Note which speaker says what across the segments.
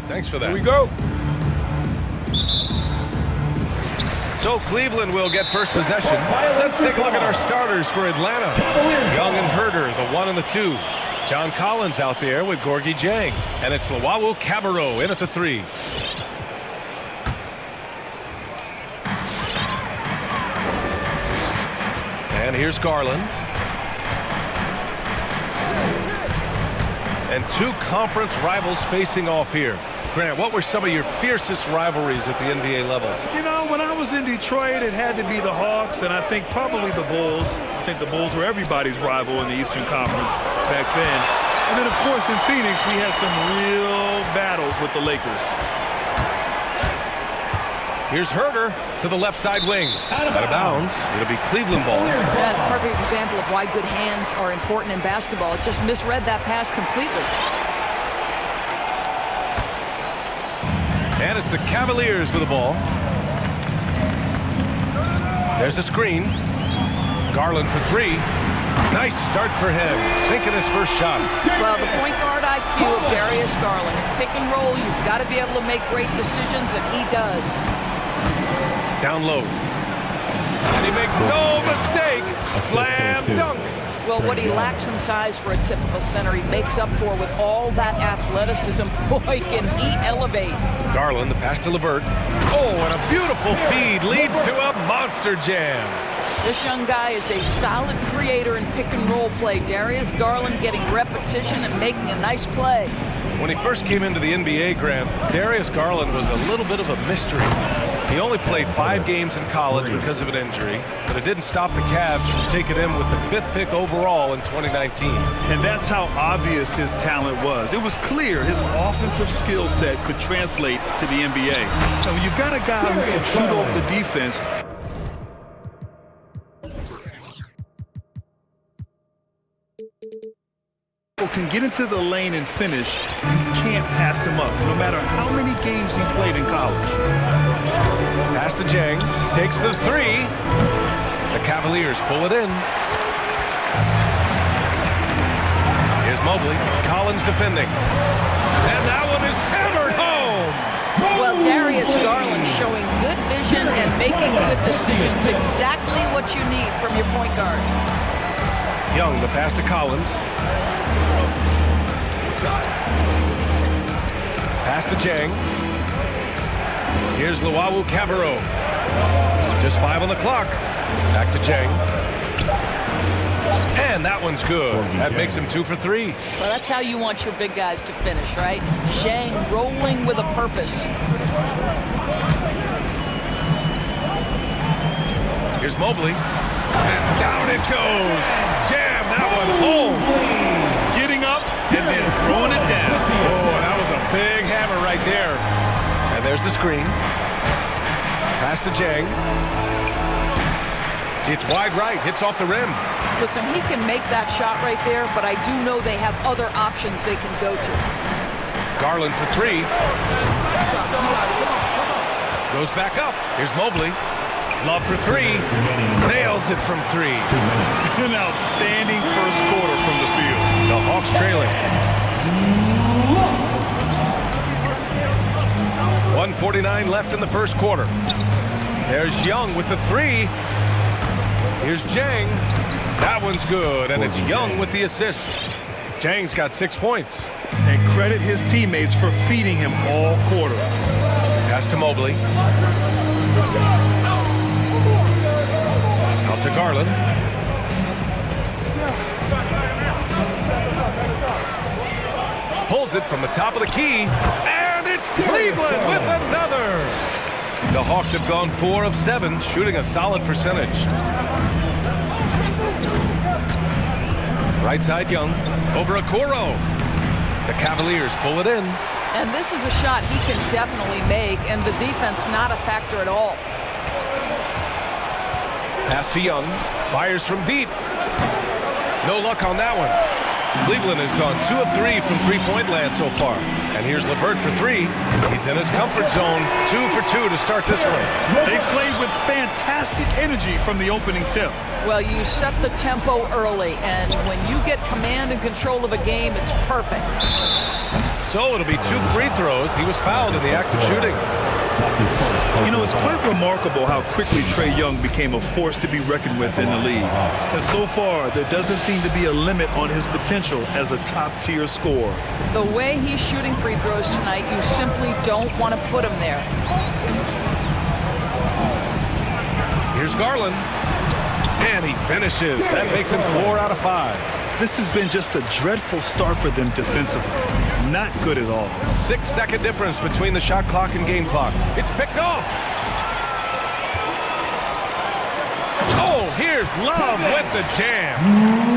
Speaker 1: Thanks for that.
Speaker 2: Here we go.
Speaker 1: So Cleveland will get first possession. Let's take a look at our starters for Atlanta. Young and Herder, the 1 and the 2. John Collins out there with Gorgie Jang. And it's Luwawu Cabarrot in at the 3. And here's Garland. And 2 conference rivals facing off here. Grant, what were some of your fiercest rivalries at the NBA level?
Speaker 3: You know, when I was in Detroit, it had to be the Hawks, and I think probably the Bulls. I think the Bulls were everybody's rival in the Eastern Conference back then. And then, of course, in Phoenix, we had some real battles with the Lakers.
Speaker 1: Here's Herder to the left side wing. Out of bounds. It'll be Cleveland ball.
Speaker 4: Yeah, a perfect example of why good hands are important in basketball. It just misread that pass completely.
Speaker 1: And it's the Cavaliers with the ball. There's a screen. Garland for 3. Nice start for him. Sinking his first shot.
Speaker 4: Well, the point guard IQ of Darius Garland. Pick and roll, you've got to be able to make great decisions, and he does.
Speaker 1: Down low. And he makes no mistake. Slam dunk.
Speaker 4: Well, what he lacks in size for a typical center, he makes up for with all that athleticism. Boy, can he elevate.
Speaker 1: Garland, the pass to LeVert. Oh, and a beautiful feed leads to a monster jam.
Speaker 4: This young guy is a solid creator in pick and roll play. Darius Garland getting repetition and making a nice play.
Speaker 1: When he first came into the NBA, Graham, Darius Garland was a little bit of a mystery. He only played 5 games in college because of an injury, but it didn't stop the Cavs from taking him with the 5th pick overall in 2019.
Speaker 3: And that's how obvious his talent was. It was clear his offensive skill set could translate to the NBA. So when you've got a guy who can shoot off the defense, can get into the lane and finish, you can't pass him up, no matter how many games he played in college.
Speaker 1: Pass to Jang, takes the 3. The Cavaliers pull it in. Here's Mobley, Collins defending. And that one is hammered home!
Speaker 4: Well, Darius Garland showing good vision and making good decisions. Exactly what you need from your point guard.
Speaker 1: Young, the pass to Collins. Pass to Jang. Here's Luwawu Cabarrot. Just 5 on the clock. Back to Jang. And that one's good. That makes him 2 for 3.
Speaker 4: Well, that's how you want your big guys to finish, right? Jang rolling with a purpose.
Speaker 1: Here's Mobley. And down it goes. Jam that one home.
Speaker 3: Getting up and then throwing it down.
Speaker 1: Oh, that was a big hammer right there. And there's the screen. Pass to Jang. It's wide right, hits off the rim.
Speaker 4: Listen, he can make that shot right there, but I do know they have other options they can go to.
Speaker 1: Garland for 3. Goes back up. Here's Mobley. Love for 3. Nails it from 3.
Speaker 3: An outstanding first quarter from the field.
Speaker 1: The Hawks trailing. 1:49 left in the first quarter. There's Young with the 3. Here's Jang. That one's good, and it's Young with the assist. Jang's got 6 points.
Speaker 3: And credit his teammates for feeding him all quarter.
Speaker 1: Pass to Mobley. Out to Garland. Pulls it from the top of the key, and it's Cleveland with another. The Hawks have gone 4 of 7, shooting a solid percentage. Right side Young, over Okoro. The Cavaliers pull it in.
Speaker 4: And this is a shot he can definitely make, and the defense not a factor at all.
Speaker 1: Pass to Young, fires from deep. No luck on that one. Cleveland has gone 2 of 3 from three-point land so far. And here's LeVert for 3. He's in his comfort zone. 2 for 2 to start this one.
Speaker 3: They played with fantastic energy from the opening tip.
Speaker 4: Well, you set the tempo early, and when you get command and control of a game, it's perfect.
Speaker 1: So it'll be 2 free throws. He was fouled in the act of shooting.
Speaker 3: You know, it's quite remarkable how quickly Trae Young became a force to be reckoned with in the league. And so far, there doesn't seem to be a limit on his potential as a top-tier scorer.
Speaker 4: The way he's shooting free throws tonight, you simply don't want to put him there.
Speaker 1: Here's Garland. And he finishes. That makes him 4 out of 5.
Speaker 3: This has been just a dreadful start for them defensively. Not good at all.
Speaker 1: 6-second difference between the shot clock and game clock. It's picked off. Oh, here's Love with the jam.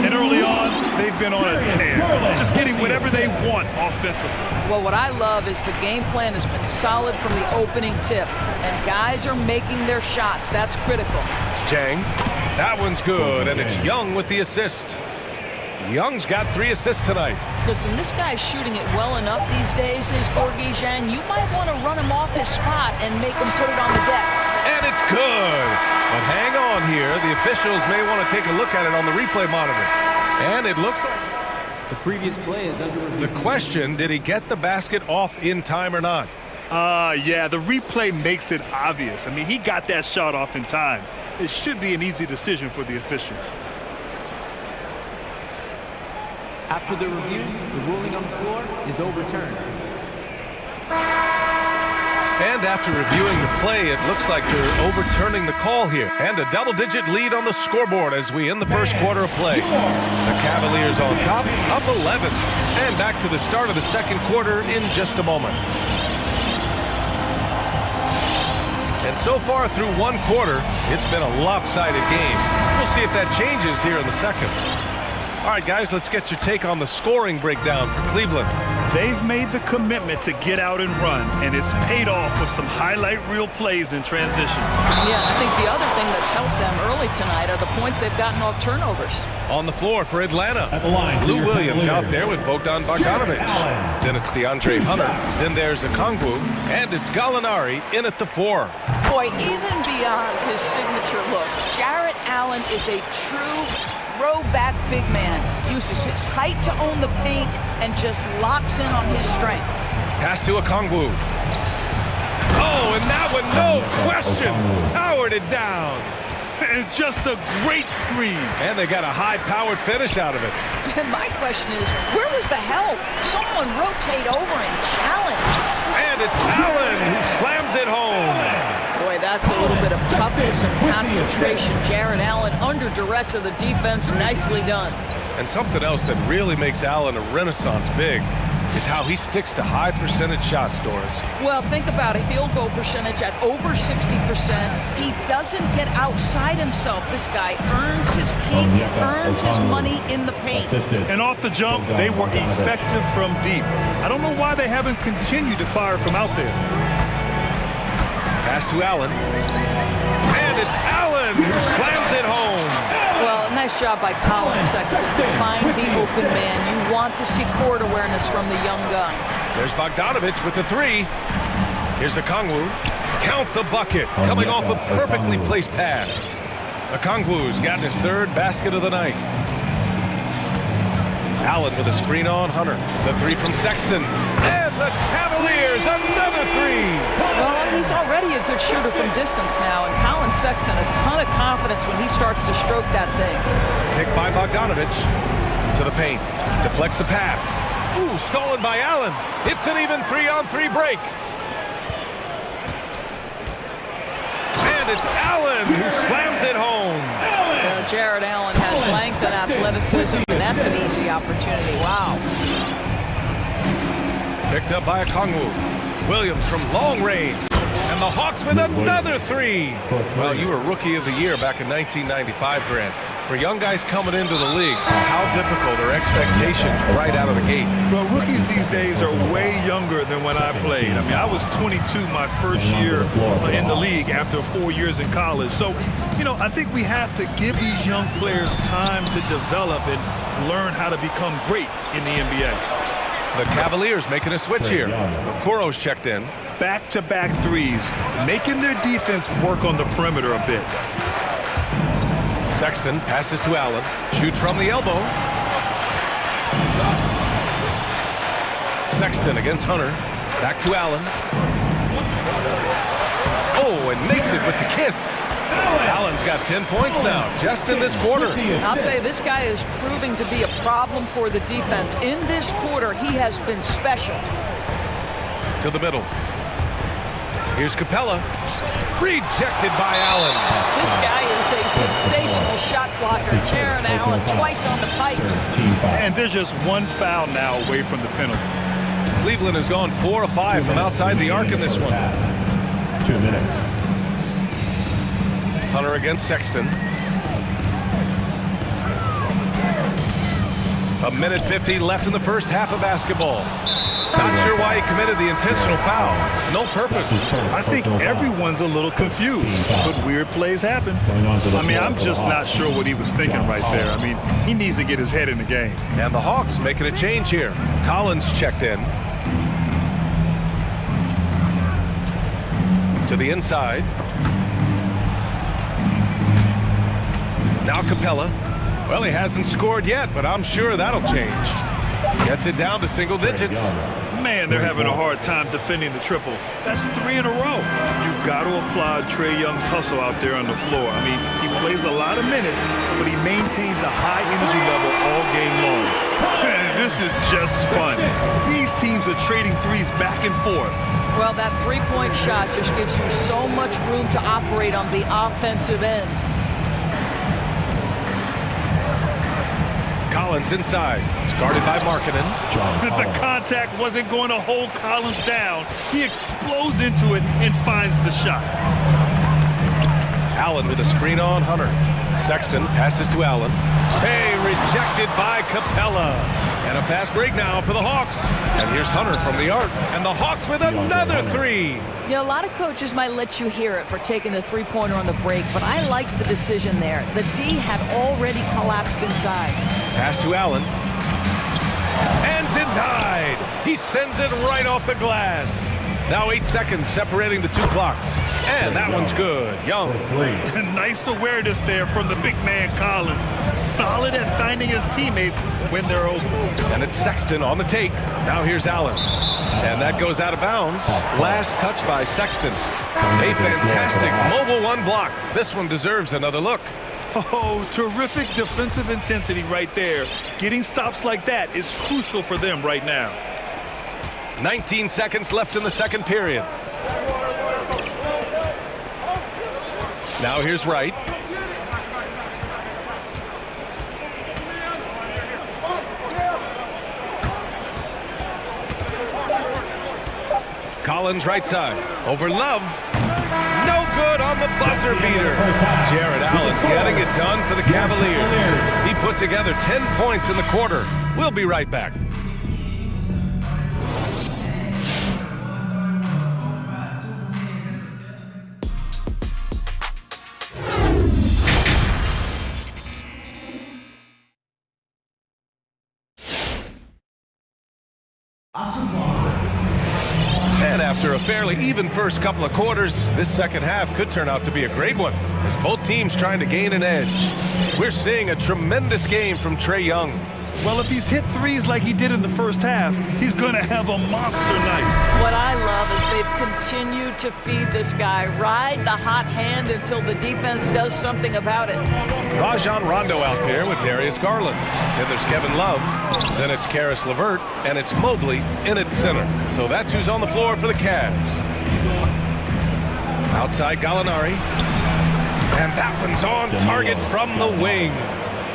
Speaker 3: And early on, they've been on a tear. Just getting whatever they want offensively.
Speaker 4: Well, what I love is the game plan has been solid from the opening tip. And guys are making their shots. That's critical.
Speaker 1: Jang. That one's good, and it's Young with the assist. Young's got 3 assists tonight.
Speaker 4: Listen, this guy's shooting it well enough these days, is Gorgie Zhang. You might want to run him off his spot and make him put it on the deck.
Speaker 1: And it's good. But hang on here. The officials may want to take a look at it on the replay monitor. And it looks like
Speaker 2: the previous play is under review.
Speaker 1: The question, did he get the basket off in time or not?
Speaker 3: Yeah, the replay makes it obvious. I mean, he got that shot off in time. It should be an easy decision for the officials.
Speaker 2: After the review, the ruling on the floor is overturned.
Speaker 1: And after reviewing the play, it looks like they're overturning the call here. And a double-digit lead on the scoreboard as we end the first quarter of play. The Cavaliers on top, up 11. And back to the start of the second quarter in just a moment. And so far through one quarter, it's been a lopsided game. We'll see if that changes here in the second. All right, guys, let's get your take on the scoring breakdown for Cleveland.
Speaker 3: They've made the commitment to get out and run, and it's paid off with some highlight reel plays in transition.
Speaker 4: Yeah, I think the other thing that's helped them early tonight are the points they've gotten off turnovers.
Speaker 1: On the floor for Atlanta,
Speaker 5: At the line,
Speaker 1: Lou
Speaker 5: your
Speaker 1: Williams
Speaker 5: leader,
Speaker 1: out there with Bogdan Bogdanovic. Then it's DeAndre Hunter. Then there's Okongwu, and it's Gallinari in at the 4.
Speaker 4: Boy, even beyond his signature look, Jarrett Allen is a true throwback big man. Uses his height to own the paint and just locks in on his strengths.
Speaker 1: Pass to Okongwu. Oh, and that one, no question, powered it down.
Speaker 3: And just a great screen.
Speaker 1: And they got a high-powered finish out of it.
Speaker 4: And my question is, where was the help? Someone rotate over and challenge.
Speaker 1: And it's Allen who slams it home.
Speaker 4: Boy, that's a little bit of toughness and concentration. Jarrett Allen under duress of the defense. Nicely done.
Speaker 1: And something else that really makes Allen a renaissance big is how he sticks to high percentage shots, Doris.
Speaker 4: Well, think about it. Field goal percentage at over 60%. He doesn't get outside himself. This guy earns his keep, earns his money in the paint.
Speaker 3: And off the jump, they were effective from deep. I don't know why they haven't continued to fire from out there.
Speaker 1: Pass to Allen. And it's Allen who slams it home.
Speaker 4: Well, nice job by Colin Sexton to find the open man. You want to see court awareness from the young gun.
Speaker 1: There's Bogdanovic with the 3. Here's Okongwu. Count the bucket. Coming off a perfectly placed pass. Okongwu's gotten his 3rd basket of the night. Allen with a screen on Hunter. The 3 from Sexton. And the Cavaliers, another 3.
Speaker 4: Well, he's already a good shooter from distance now, and Colin Sexton, a ton of confidence when he starts to stroke that thing.
Speaker 1: Picked by Bogdanovic. To the paint. Deflects the pass. Ooh, stolen by Allen. It's an even 3-on-3 break. And it's Allen who slams it home.
Speaker 4: Well, Jarrett Allen has length and athleticism, and that's an easy opportunity. Wow.
Speaker 1: Picked up by Okongwu. Williams from long range. And And the Hawks with another three. Well, you were Rookie of the Year back in 1995, Grant. For young guys coming into the league, how difficult are expectations right out of the gate?
Speaker 3: Well, rookies these days are way younger than when I played. I mean, I was 22 my first year in the league after 4 years in college. So, you know, I think we have to give these young players time to develop and learn how to become great in the NBA.
Speaker 1: The Cavaliers making a switch here. Okoro's checked in.
Speaker 3: Back-to-back threes, making their defense work on the perimeter a bit.
Speaker 1: Sexton passes to Allen. Shoots from the elbow. Sexton against Hunter. Back to Allen. Oh, and makes it with the kiss. Allen's got 10 points now, just in this quarter.
Speaker 4: I'll tell you, this guy is proving to be a problem for the defense. In this quarter, he has been special.
Speaker 1: To the middle. Here's Capella. Rejected by Allen.
Speaker 4: This guy is a sensational shot blocker. Jared Allen twice on the pipes.
Speaker 3: And there's just one foul now away from the penalty.
Speaker 1: Cleveland has gone 4 of 5 from outside the arc in this one.
Speaker 5: 2 minutes.
Speaker 1: Hunter against Sexton. A minute 50 left in the first half of basketball. Not sure why he committed the intentional foul. No purpose.
Speaker 3: I think everyone's a little confused, but weird plays happen. I mean, I'm just not sure what he was thinking right there. I mean, he needs to get his head in the game.
Speaker 1: And the Hawks making a change here. Collins checked in. To the inside. Now Capella. Well, he hasn't scored yet, but I'm sure that'll change. Gets it down to single digits.
Speaker 3: Man, they're having a hard time defending the triple. That's 3 in a row. You've got to applaud Trae Young's hustle out there on the floor. I mean, he plays a lot of minutes, but he maintains a high energy level all game long. This is just fun. These teams are trading threes back and forth.
Speaker 4: Well, that three-point shot just gives you so much room to operate on the offensive end.
Speaker 1: Collins inside. It's guarded by Markkanen.
Speaker 3: The contact wasn't going to hold Collins down. He explodes into it and finds the shot.
Speaker 1: Allen with a screen on Hunter. Sexton passes to Allen. Hey, rejected by Capella. And a fast break now for the Hawks. And here's Hunter from the arc. And the Hawks with another three.
Speaker 4: Yeah, a lot of coaches might let you hear it for taking the three-pointer on the break, but I like the decision there. The D had already collapsed inside.
Speaker 1: Pass to Allen. And denied. He sends it right off the glass. Now 8 seconds separating the two clocks. And that one's good. Young.
Speaker 3: Nice awareness there from the big man Collins. Solid at finding his teammates when they're open.
Speaker 1: And it's Sexton on the take. Now here's Allen. And that goes out of bounds. Last touch by Sexton. A fantastic mobile one block. This one deserves another look.
Speaker 3: Oh, terrific defensive intensity right there. Getting stops like that is crucial for them right now.
Speaker 1: 19 seconds left in the second period. Now here's Wright. Collins right side. Over Love. No good on the buzzer beater. Jared Allen getting it done for the Cavaliers. He put together 10 points in the quarter. We'll be right back. And after a fairly even first couple of quarters, this second half could turn out to be a great one, as both teams trying to gain an edge. We're seeing a tremendous game from Trae Young.
Speaker 3: Well, if he's hit threes like he did in the first half, he's going to have a monster night.
Speaker 4: What I love is they've continued to feed this guy. Ride the hot hand until the defense does something about it.
Speaker 1: Rajon Rondo out there with Darius Garland. Then there's Kevin Love. Then it's Karis LeVert. And it's Mobley in at center. So that's who's on the floor for the Cavs. Outside Gallinari. And that one's on target from the wing.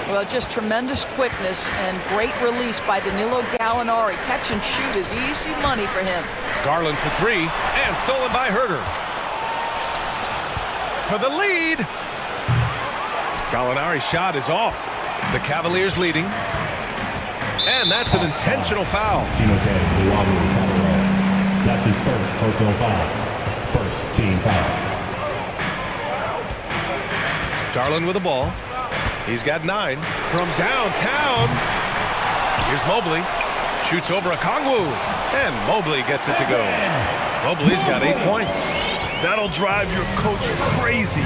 Speaker 4: Well, just tremendous quickness and great release by Danilo Gallinari. Catch and shoot is easy money for him.
Speaker 1: Garland for three, and stolen by Herter. for the lead. Gallinari's shot is off. The Cavaliers leading. And that's an intentional foul.
Speaker 5: That's his first personal foul. First team foul.
Speaker 1: Garland with the ball. He's got 9 from downtown. Here's Mobley. Shoots over a Kongwu. And Mobley gets it to go. Mobley's got 8 points.
Speaker 3: That'll drive your coach crazy,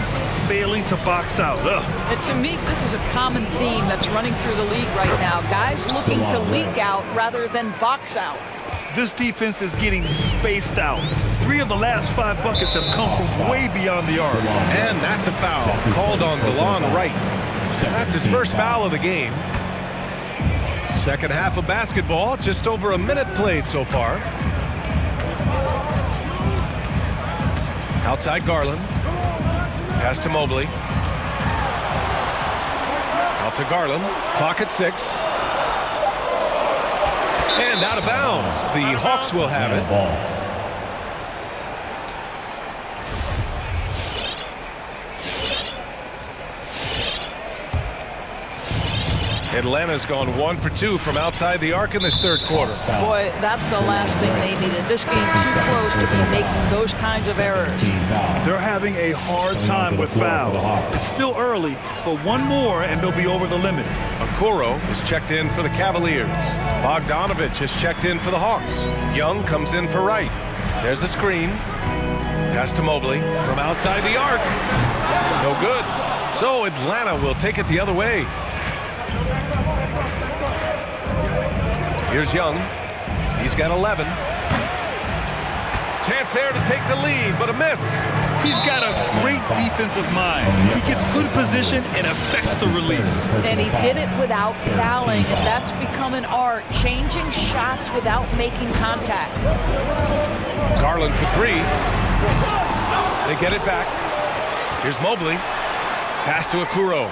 Speaker 3: failing to box out. Ugh.
Speaker 4: And to me, this is a common theme that's running through the league right now. Guys looking to leak out rather than box out.
Speaker 3: This defense is getting spaced out. 3 of the last 5 buckets have come from way beyond the arc.
Speaker 1: And that's a foul called on DeLon Wright. That's his first foul of the game. Second half of basketball, just over a minute played so far. Outside Garland. Pass to Mobley. Out to Garland. Clock at 6. And out of bounds. The Hawks will have it. Atlanta's gone 1 for 2 from outside the arc in this third quarter.
Speaker 4: Boy, that's the last thing they needed. This game's too close to be making those kinds of errors.
Speaker 3: They're having a hard time with fouls. It's still early, but one more and they'll be over the limit.
Speaker 1: Okoro is checked in for the Cavaliers. Bogdanovich is checked in for the Hawks. Young comes in for Wright. There's a screen. Pass to Mobley from outside the arc. No good. So Atlanta will take it the other way. Here's Young. He's got 11. Chance there to take the lead, but a miss.
Speaker 3: He's got a great defensive mind. He gets good position and affects the release.
Speaker 4: And he did it without fouling, and that's become an art, changing shots without making contact.
Speaker 1: Garland for 3. They get it back. Here's Mobley. Pass to Okoro.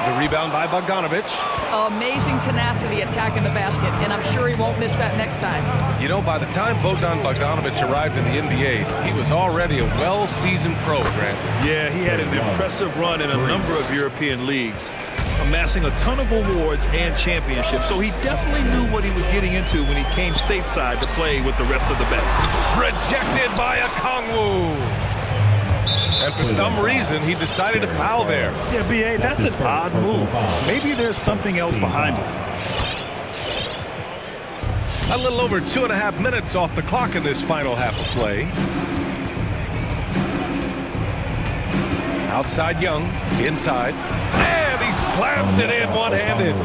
Speaker 1: The rebound by Bogdanovich.
Speaker 4: Amazing tenacity attacking the basket, and I'm sure he won't miss that next time.
Speaker 1: You know, by the time Bogdanovich arrived in the NBA, he was already a well-seasoned pro, Grant.
Speaker 3: Yeah, he had an impressive run in a number of European leagues, amassing a ton of awards and championships. So he definitely knew what he was getting into when he came stateside to play with the rest of the best.
Speaker 1: Rejected by a Kongwu. And for some reason, he decided to foul there.
Speaker 3: Yeah, B.A., that's an odd move. Maybe there's something else behind it.
Speaker 1: A little over 2.5 minutes off the clock in this final half of play. Outside Young, inside. And he slams it in one-handed.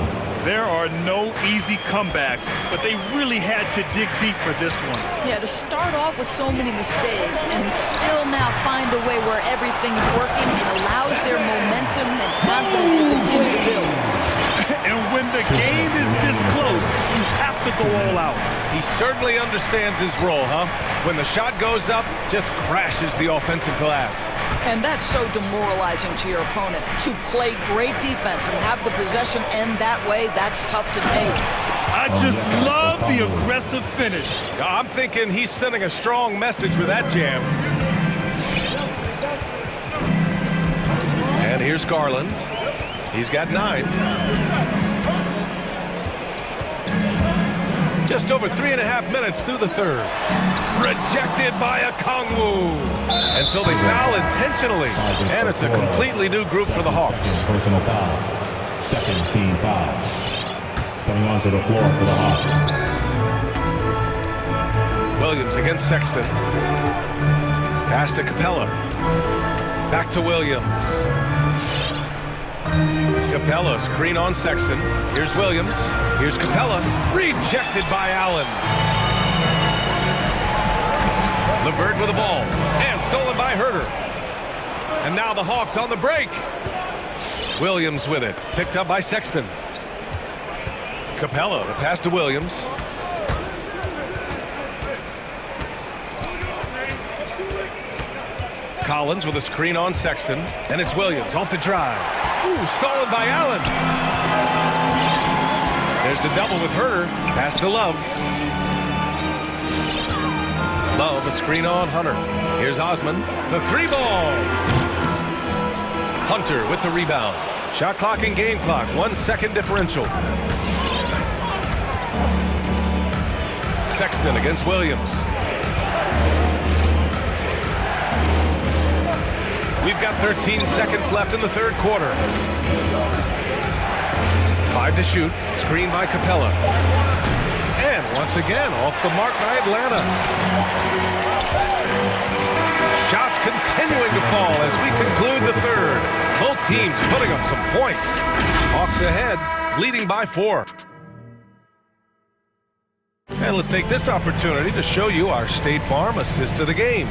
Speaker 3: There are no easy comebacks, but they really had to dig deep for this one.
Speaker 4: Yeah, to start off with so many mistakes and still now find a way where everything's working, it allows their momentum and confidence to continue to build.
Speaker 3: And when the game is this close, you have to go all out.
Speaker 1: He certainly understands his role, huh? When the shot goes up, just crashes the offensive glass.
Speaker 4: And that's so demoralizing to your opponent. To play great defense and have the possession end that way, that's tough to take.
Speaker 3: I just love the aggressive finish.
Speaker 1: I'm thinking he's sending a strong message with that jam. And here's Garland. He's got 9. Just over 3.5 minutes through the third. Rejected by a Kongwu. And so they foul intentionally. And it's a completely new group for the Hawks.
Speaker 5: Personal foul. Second team foul. Coming onto the floor for the Hawks.
Speaker 1: Williams against Sexton. Pass to Capella. Back to Williams. Capella, screen on Sexton. Here's Williams. Here's Capella. Rejected by Allen. LeVert with the ball. And stolen by Herter. And now the Hawks on the break. Williams with it. Picked up by Sexton. Capella, the pass to Williams. Collins with a screen on Sexton. And it's Williams off the drive. Ooh, stolen by Allen. There's the double with Herter. Pass to Love. Love a screen on Hunter. Here's Osman, the 3-ball. Hunter with the rebound. Shot clock and game clock, 1 second differential. Sexton against Williams. We've got 13 seconds left in the third quarter. 5 to shoot, screen by Capella. And once again, off the mark by Atlanta. Shots continuing to fall as we conclude the third. Both teams putting up some points. Hawks ahead, leading by 4. And let's take this opportunity to show you our State Farm assist of the game.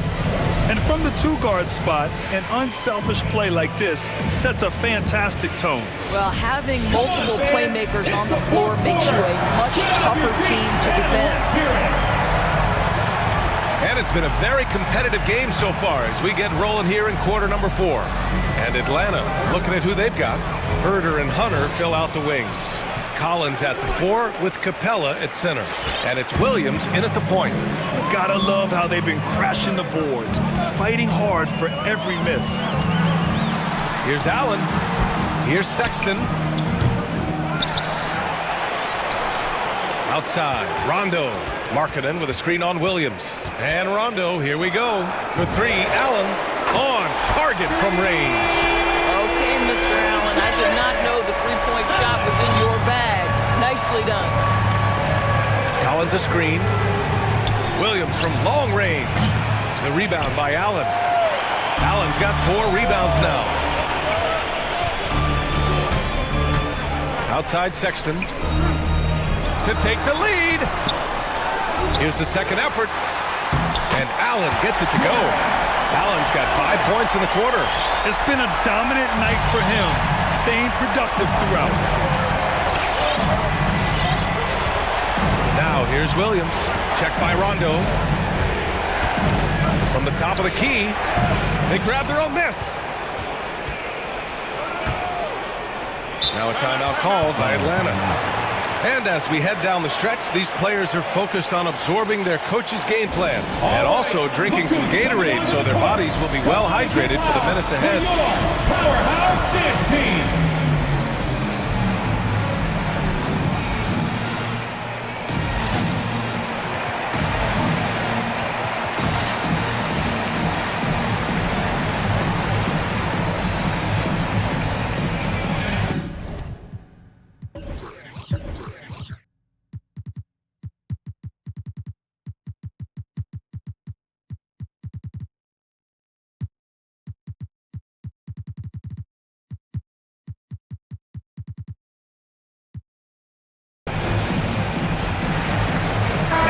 Speaker 3: And from the 2-guard spot, an unselfish play like this sets a fantastic tone.
Speaker 4: Well, having multiple playmakers on the floor makes you a much tougher team to defend.
Speaker 1: And it's been a very competitive game so far as we get rolling here in quarter number 4. And Atlanta, looking at who they've got, Herder and Hunter fill out the wings. Collins at the 4 with Capella at center. And it's Williams in at the point.
Speaker 3: Gotta love how they've been crashing the boards, fighting hard for every miss.
Speaker 1: Here's Allen. Here's Sexton. Outside, Rondo. Markkanen with a screen on Williams. And Rondo, here we go. For 3, Allen on target from range.
Speaker 4: Okay, Mr. Allen, I did not know the three-point shot was in your bag. Nicely done.
Speaker 1: Collins a screen. Williams from long range. The rebound by Allen. Allen's got 4 rebounds now. Outside Sexton to take the lead. Here's the second effort. And Allen gets it to go. Allen's got 5 points in the quarter.
Speaker 3: It's been a dominant night for him, staying productive throughout.
Speaker 1: Now here's Williams. Checked by Rondo. From the top of the key, they grab their own miss. Now a timeout called by Atlanta. And as we head down the stretch, these players are focused on absorbing their coach's game plan and also drinking some Gatorade so their bodies will be well hydrated for the minutes ahead.
Speaker 5: Powerhouse Dance Team.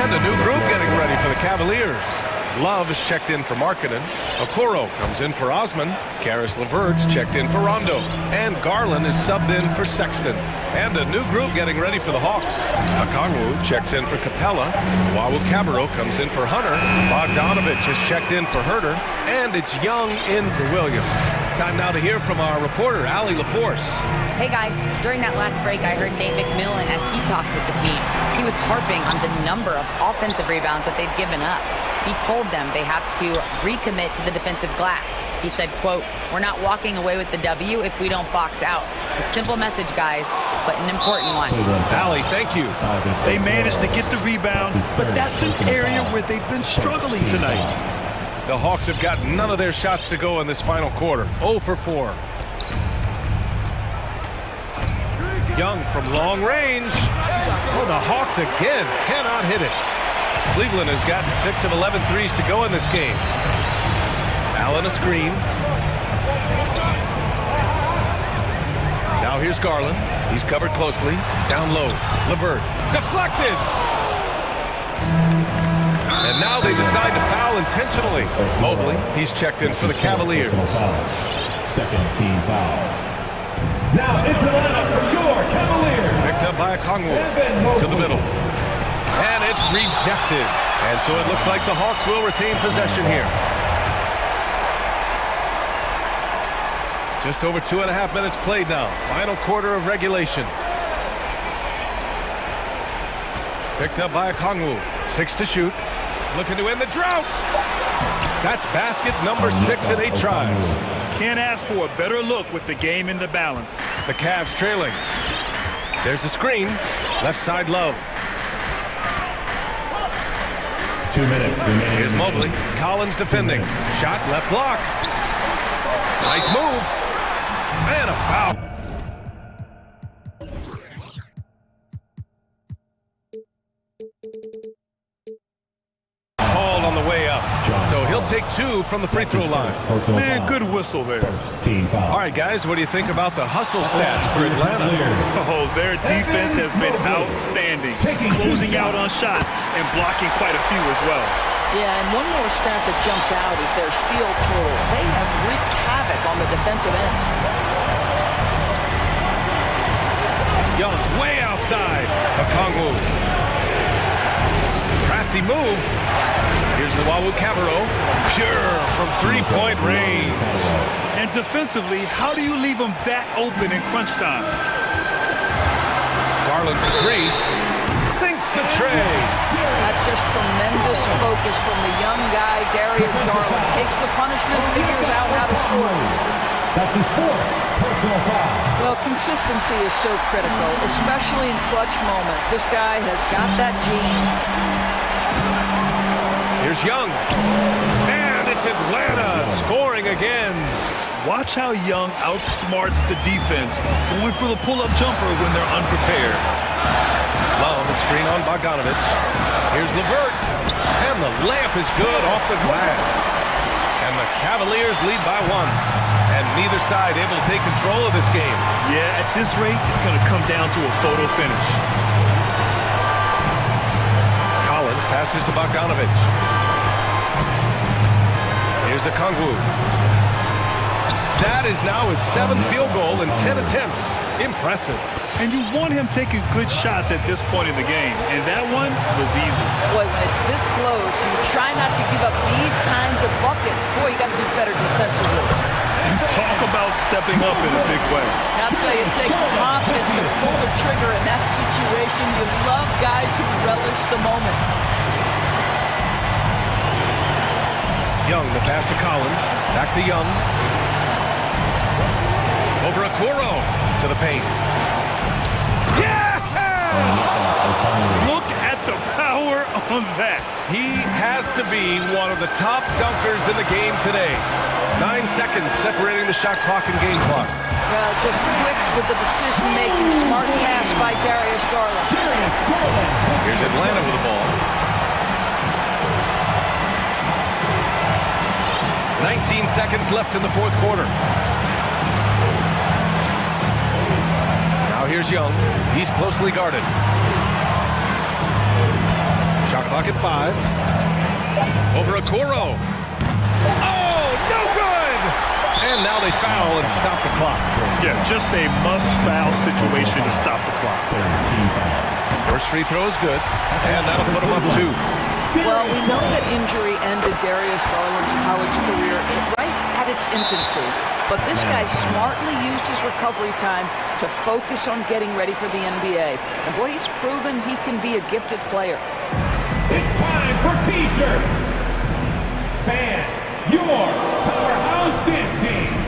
Speaker 1: And a new group getting ready for the Cavaliers. Love is checked in for Markkanen. Okoro comes in for Osman. Karis LeVert's checked in for Rondo. And Garland is subbed in for Sexton. And a new group getting ready for the Hawks. Okongwu checks in for Capella. Wawu Cabarro comes in for Hunter. Bogdanovich is checked in for Herder. And it's Young in for Williams. Time now to hear from our reporter, Allie LaForce.
Speaker 6: Hey guys, during that last break, I heard Nate McMillan as he talked with the team. He was harping on the number of offensive rebounds that they've given up. He told them they have to recommit to the defensive glass. He said, quote, "We're not walking away with the W if we don't box out." A simple message, guys, but an important one.
Speaker 1: Allie, thank you.
Speaker 3: They managed to get the rebound, but that's an area where they've been struggling tonight.
Speaker 1: The Hawks have got none of their shots to go in this final quarter. 0 for 4. Young from long range. Oh, the Hawks again cannot hit it. Cleveland has gotten 6 of 11 threes to go in this game. Allen a screen. Now here's Garland. He's covered closely. Down low. LeVert. Deflected. And now they decide to foul intentionally. Mobley, he's checked in for the Cavaliers.
Speaker 5: Second team foul. Now into the lineup for your Cavaliers.
Speaker 1: Picked up by Okongwu to the middle. And it's rejected. And so it looks like the Hawks will retain possession here. Just over 2.5 minutes played now. Final quarter of regulation. Picked up by Okongwu. 6 to shoot. looking to end the drought. That's basket number 6 in 8 tries.
Speaker 3: Can't ask for a better look with the game in the balance.
Speaker 1: The Cavs trailing. There's a screen. Left side Love.
Speaker 5: 2 minutes remaining.
Speaker 1: Here's Mobley. Collins defending. Shot left block. Nice move. And a foul. Called on the way up. So he'll take 2 from the free throw line.
Speaker 3: Man, good whistle there.
Speaker 5: Team foul.
Speaker 1: All right, guys, what do you think about the hustle stats for Atlanta?
Speaker 3: Oh, their defense has been outstanding, closing out on shots and blocking quite a few as well.
Speaker 4: Yeah, and one more stat that jumps out is their steal total. They have wreaked havoc on the defensive end.
Speaker 1: Young way outside. Okongwu. Crafty move. Here's the Wawu Cabarro. Pure from three-point range.
Speaker 3: And defensively, how do you leave them that open in crunch time?
Speaker 1: Garland for 3. Sinks the tray.
Speaker 4: That's just tremendous focus from the young guy, Darius Garland. Takes the punishment, figures out how to score.
Speaker 5: That's his 4th personal foul.
Speaker 4: Well, consistency is so critical, especially in clutch moments. This guy has got that gene.
Speaker 1: Here's Young. And it's Atlanta scoring again.
Speaker 3: Watch how Young outsmarts the defense, going for the pull-up jumper when they're unprepared.
Speaker 1: Love a screen on Bogdanovich. Here's LeVert. And the layup is good off the glass. And the Cavaliers lead by 1. And neither side able to take control of this game.
Speaker 3: Yeah, at this rate, it's going to come down to a photo finish.
Speaker 1: Collins passes to Bogdanovich. Here's Okongwu. That is now his 7th field goal in 10 attempts. Impressive.
Speaker 3: And you want him taking good shots at this point in the game, and that one was easy.
Speaker 4: Boy, when it's this close, you try not to give up these kinds of buckets. Boy, you got to do better defensively.
Speaker 3: And talk about stepping up in a big way.
Speaker 4: I'll tell you, it takes confidence to pull the trigger in that situation. You love guys who relish the moment.
Speaker 1: Young, the pass to Collins. Back to Young. Over Okoro to the paint. Yeah!
Speaker 3: Look at the power on that.
Speaker 1: He has to be one of the top dunkers in the game today. 9 seconds separating the shot clock and game clock.
Speaker 4: Just quick with the decision-making. Smart pass by Darius Garland.
Speaker 1: Here's Atlanta with the ball. 19 seconds left in the 4th quarter. Now here's Young. He's closely guarded. Shot clock at 5. Over Okoro. Oh, no good! And now they foul and stop the clock.
Speaker 3: Yeah, just a must-foul situation to stop the clock.
Speaker 1: First free throw is good, and that'll put him up 2.
Speaker 4: Well, we know that injury ended Darius Garland's college career right at its infancy. But this guy smartly used his recovery time to focus on getting ready for the NBA. And boy, he's proven he can be a gifted player.
Speaker 5: It's time for T-shirts. Fans, your powerhouse dance team.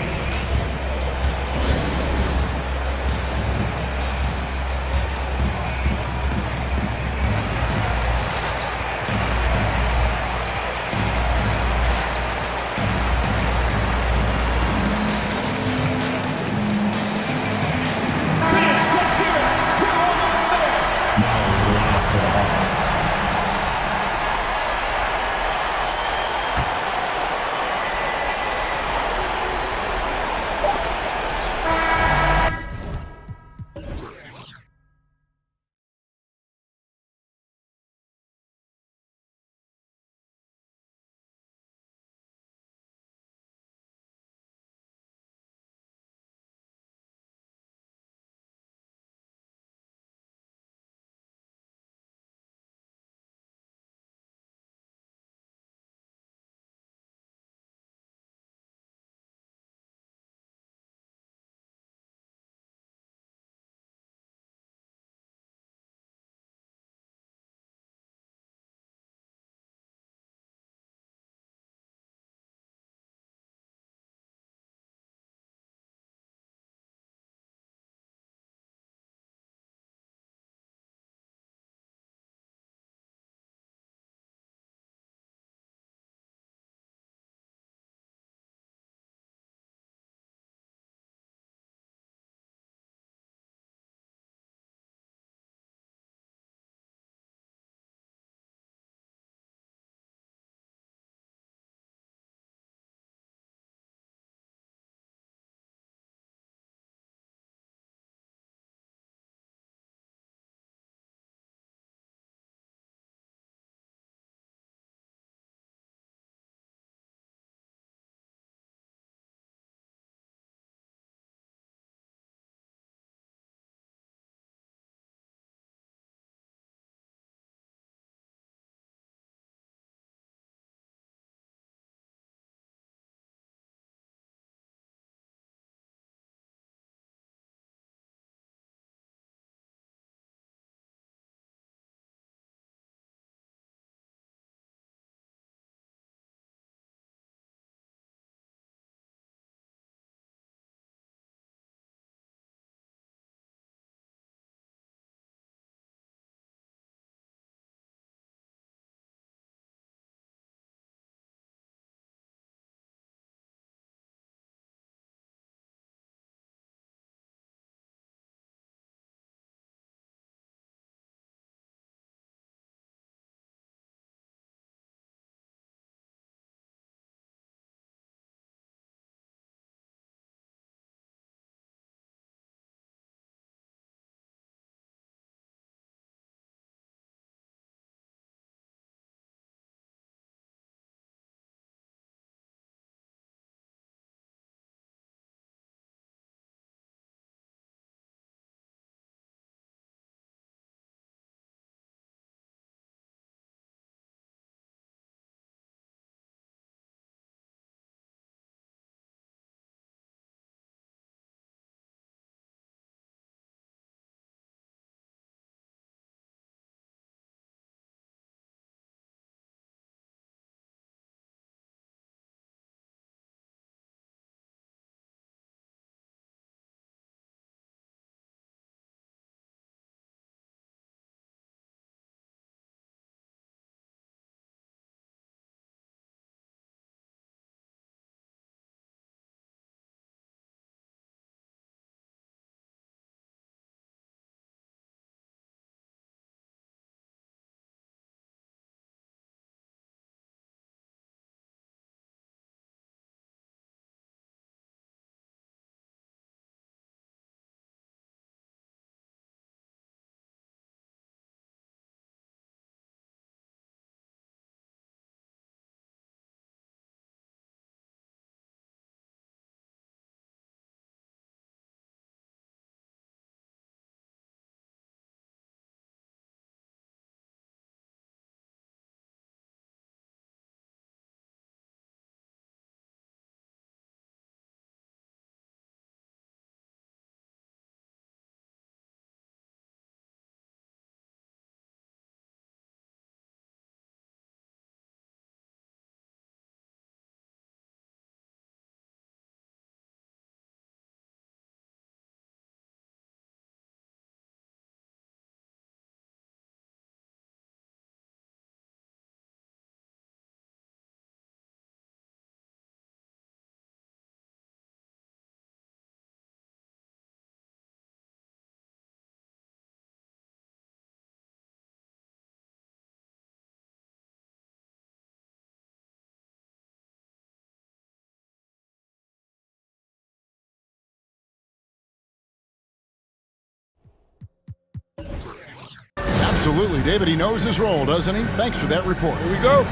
Speaker 7: Absolutely, David. He knows his role, doesn't he? Thanks for that report.
Speaker 3: Here we go.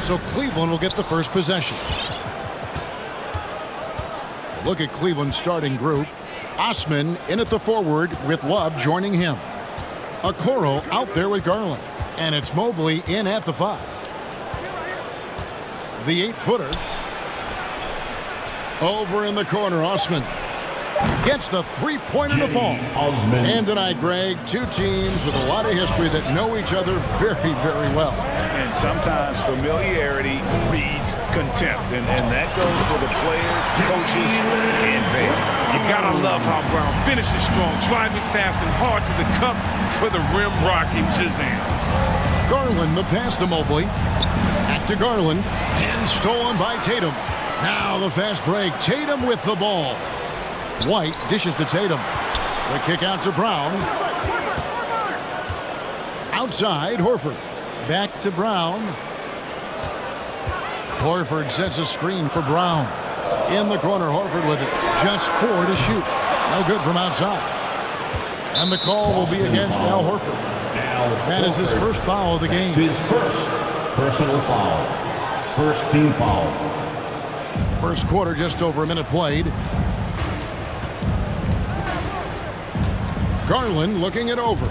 Speaker 7: So Cleveland will get the first possession. Look at Cleveland's starting group. Osman in at the forward with Love joining him. Okoro out there with Garland. And it's Mobley in at the 5. The 8-footer. Over in the corner, Osman gets the three-pointer to fall. And tonight, Greg, two teams with a lot of history that know each other very, very well.
Speaker 3: And sometimes familiarity breeds contempt. And that goes for the players, coaches, and fans. You gotta love how Brown finishes strong, driving fast and hard to the cup for the rim rocking Shazam.
Speaker 7: Garland, the pass to Mobley. Back to Garland. And stolen by Tatum. Now the fast break. Tatum with the ball. White dishes to Tatum. The kick out to Brown. Outside, Horford. Back to Brown. Horford sets a screen for Brown. In the corner, Horford with it. Just 4 to shoot. No good from outside. And the call will be against Al Horford. That is his first foul of the game.
Speaker 5: His first personal foul. First team foul.
Speaker 7: First quarter, just over a minute played. Garland looking it over.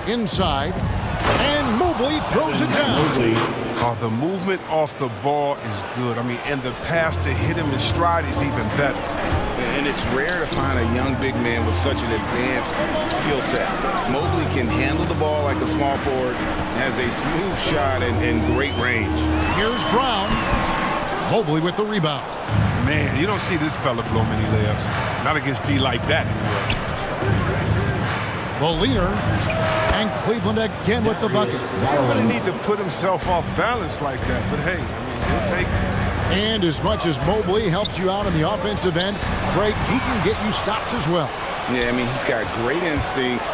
Speaker 7: Inside. And Mobley throws it down.
Speaker 8: Oh, the movement off the ball is good. I mean, and the pass to hit him in stride is even better.
Speaker 9: And it's rare to find a young big man with such an advanced skill set. Mobley can handle the ball like a small forward, has a smooth shot and great range.
Speaker 7: Here's Brown. Mobley with the rebound.
Speaker 8: Man, you don't see this fella blow many layups. Not against D like that anyway.
Speaker 7: The leader. And Cleveland again with the bucket.
Speaker 8: He didn't really need to put himself off balance like that, but hey, I mean, he'll take it.
Speaker 7: And as much as Mobley helps you out on the offensive end, Craig, he can get you stops as well.
Speaker 9: Yeah, I mean, he's got great instincts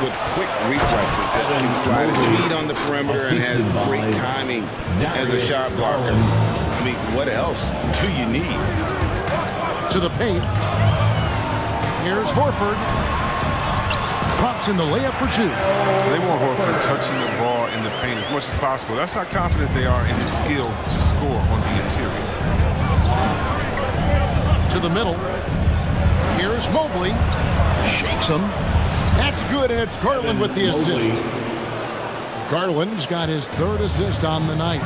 Speaker 9: with quick reflexes. He can slide his feet on the perimeter and has great timing as a shot blocker. I mean, what else do you need?
Speaker 7: To the paint. Here's Horford. Drops in the layup for 2.
Speaker 8: They want Horford touching the ball in the paint as much as possible. That's how confident they are in his skill to score on the interior.
Speaker 7: To the middle. Here's Mobley. Shakes him. That's good, and it's Garland with the assist. Garland's got his 3rd assist on the night.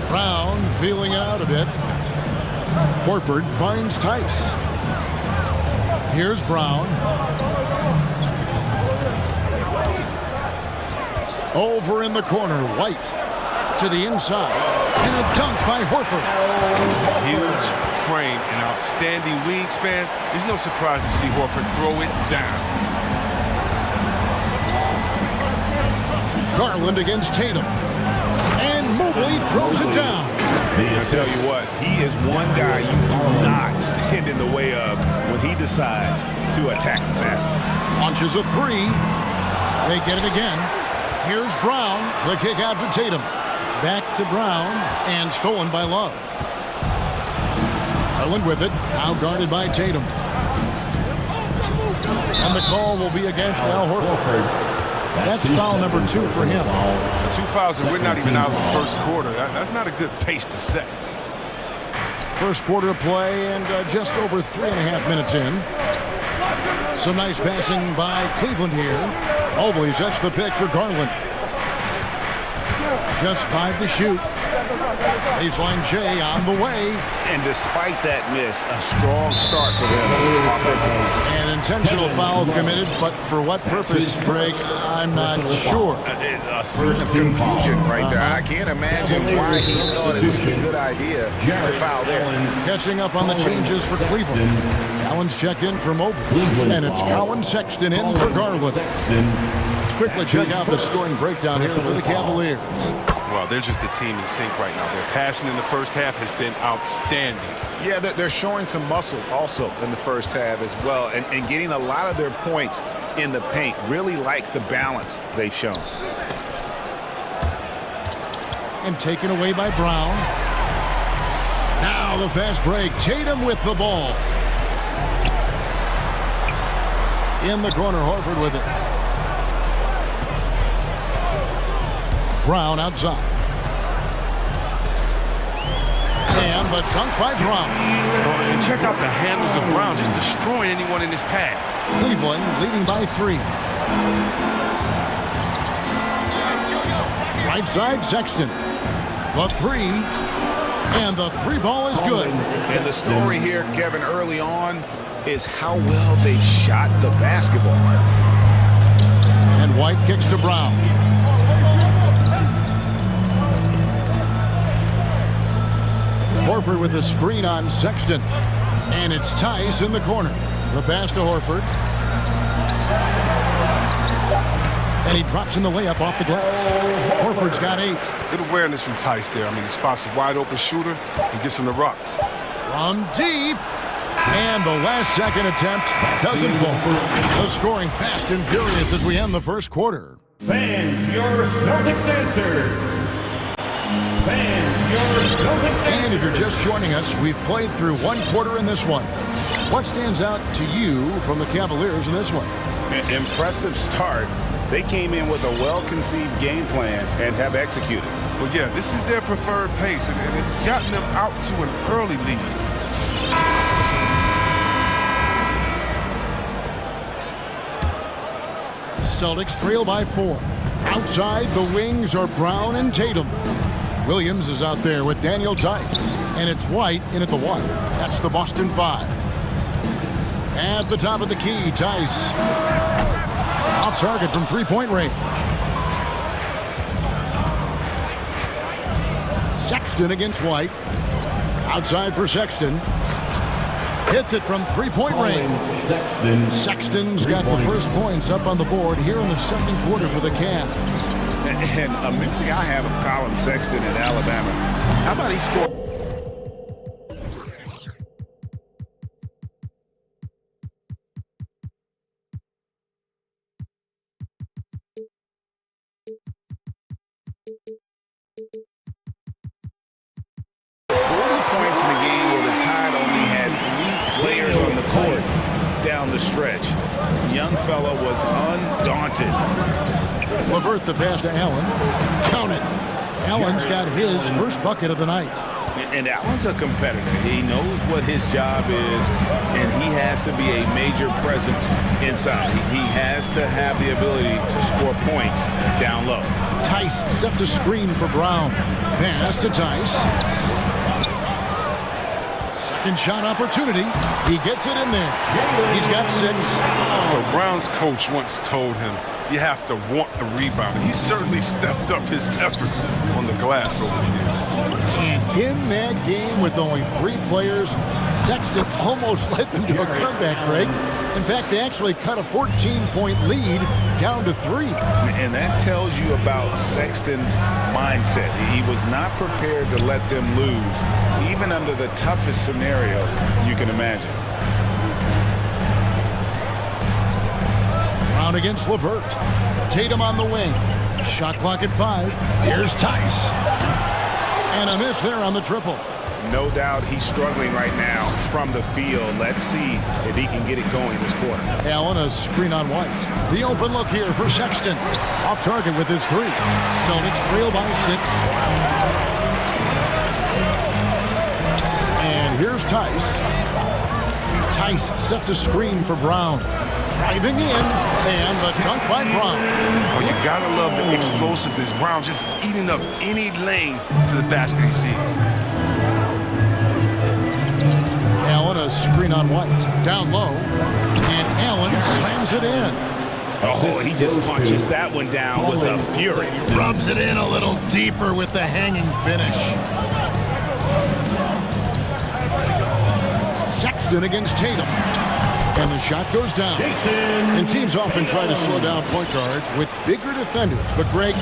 Speaker 7: Brown feeling out a bit. Horford finds Tice. Here's Brown. Over in the corner, White to the inside. And a dunk by Horford.
Speaker 8: Huge frame and outstanding wingspan. There's no surprise to see Horford throw it down.
Speaker 7: Garland against Tatum. And Mobley throws it down.
Speaker 9: I tell you what, he is one guy you do not stand in the way of when he decides to attack the basket.
Speaker 7: Launches a 3. They get it again. Here's Brown. The kick out to Tatum. Back to Brown. And stolen by Love. Garland with it. Now guarded by Tatum. And the call will be against Al Horford. That's foul number 2 for him.
Speaker 8: 2 fouls and we're not even out of the first quarter. That's not a good pace to set.
Speaker 7: First quarter of play and just over 3.5 minutes in. Some nice passing by Cleveland here. Mobley sets the pick for Garland. Just 5 to shoot. Baseline J on the way.
Speaker 9: And despite that miss, a strong start for them offensively.
Speaker 7: An intentional foul committed, but for what purpose, Greg, I'm not sure.
Speaker 9: A scene of confusion right there. I can't imagine why he thought it was a good idea to foul there.
Speaker 7: Catching up on the changes for Cleveland. Allen's checked in for Mobley. And it's Colin Sexton in for Garland. Let's quickly check out the scoring breakdown here for the Cavaliers.
Speaker 8: Well, they're just a team in sync right now. Their passing in the first half has been outstanding.
Speaker 9: Yeah, they're showing some muscle also in the first half as well, and getting a lot of their points in the paint. Really like the balance they've shown.
Speaker 7: And taken away by Brown. Now the fast break. Tatum with the ball. In the corner, Horford with it. Brown outside. And the dunk by Brown.
Speaker 8: And check out the handles of Brown, just destroying anyone in his path.
Speaker 7: Cleveland leading by 3. Right side, Sexton. The 3. And the 3 ball is good.
Speaker 9: And the story here, Kevin, early on is how well they shot the basketball.
Speaker 7: And White kicks to Brown. Horford with the screen on Sexton. And it's Tice in the corner. The pass to Horford. And he drops in the layup off the glass. Horford's got 8.
Speaker 8: Good awareness from Tice there. I mean, he spots a wide open shooter and gets him to rock.
Speaker 7: From deep. And the last second attempt doesn't fall. The scoring fast and furious as we end the first quarter.
Speaker 5: Fans, your Celtics answers.
Speaker 7: And if you're just joining us, we've played through 1 quarter in this one. What stands out to you from the Cavaliers in this one?
Speaker 9: An impressive start. They came in with a well-conceived game plan and have executed.
Speaker 8: Well, yeah, this is their preferred pace, and it's gotten them out to an early lead.
Speaker 7: Celtics trail by 4. Outside, the wings are Brown and Tatum. Williams is out there with Daniel Tice. And it's White in at the 1. That's the Boston 5. At the top of the key, Tice. Off target from three-point range. Sexton against White. Outside for Sexton. Hits it from three-point range. Sexton's got the first points up on the board here in the second quarter for the Cavs.
Speaker 9: And a memory I have of Colin Sexton in Alabama. How about he scored? Points in the game where the Tide only had 3 players on the court down the stretch. Young fella was undaunted.
Speaker 7: LeVert the pass to Allen. Count it. Allen's got his first bucket of the night.
Speaker 9: And Allen's a competitor. He knows what his job is, and he has to be a major presence inside. He has to have the ability to score points down low.
Speaker 7: Tice sets a screen for Brown. Pass to Tice. Second shot opportunity. He gets it in there. He's got 6.
Speaker 8: So Brown's coach once told him, you have to want the rebound. And he certainly stepped up his efforts on the glass over the years.
Speaker 7: And in that game with only 3 players, Sexton almost led them to a comeback, Greg. In fact, they actually cut a 14-point lead down to 3.
Speaker 9: And that tells you about Sexton's mindset. He was not prepared to let them lose, even under the toughest scenario you can imagine.
Speaker 7: Brown against LeVert. Tatum on the wing. Shot clock at 5. Here's Tice. And a miss there on the triple.
Speaker 9: No doubt he's struggling right now from the field. Let's see if he can get it going this quarter.
Speaker 7: Allen, a screen on White. The open look here for Sexton. Off target with his 3. Celtics trail by 6. And here's Tice. Tice sets a screen for Brown. Driving in, and the dunk by Brown.
Speaker 8: Oh, you gotta love the explosiveness. Brown just eating up any lane to the basket he sees.
Speaker 7: Allen, a screen on White. Down low, and Allen slams it in.
Speaker 9: Oh, he just punches that one down with a fury.
Speaker 7: Rubs it in a little deeper with the hanging finish. Sexton against Tatum. And the shot goes down. And teams often try to slow down point guards with bigger defenders. But, Greg,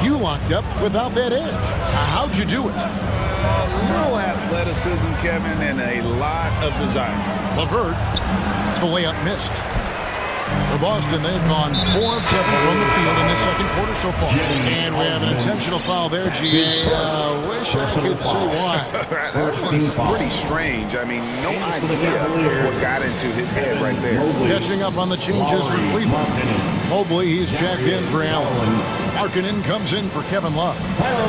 Speaker 7: you locked up without that edge. How'd you do it?
Speaker 9: A little athleticism, Kevin, and a lot of desire.
Speaker 7: LeVert, the layup missed. For Boston, they've gone 4 of 7 from the field in this second quarter so far. And we have an intentional foul there, G.A. Wish I could say why.
Speaker 9: That one's pretty strange. I mean, no idea what got into his head right there.
Speaker 7: Catching up on the changes for Cleveland. Mobley, he's checked in for Allen. Markkanen comes in for Kevin Love.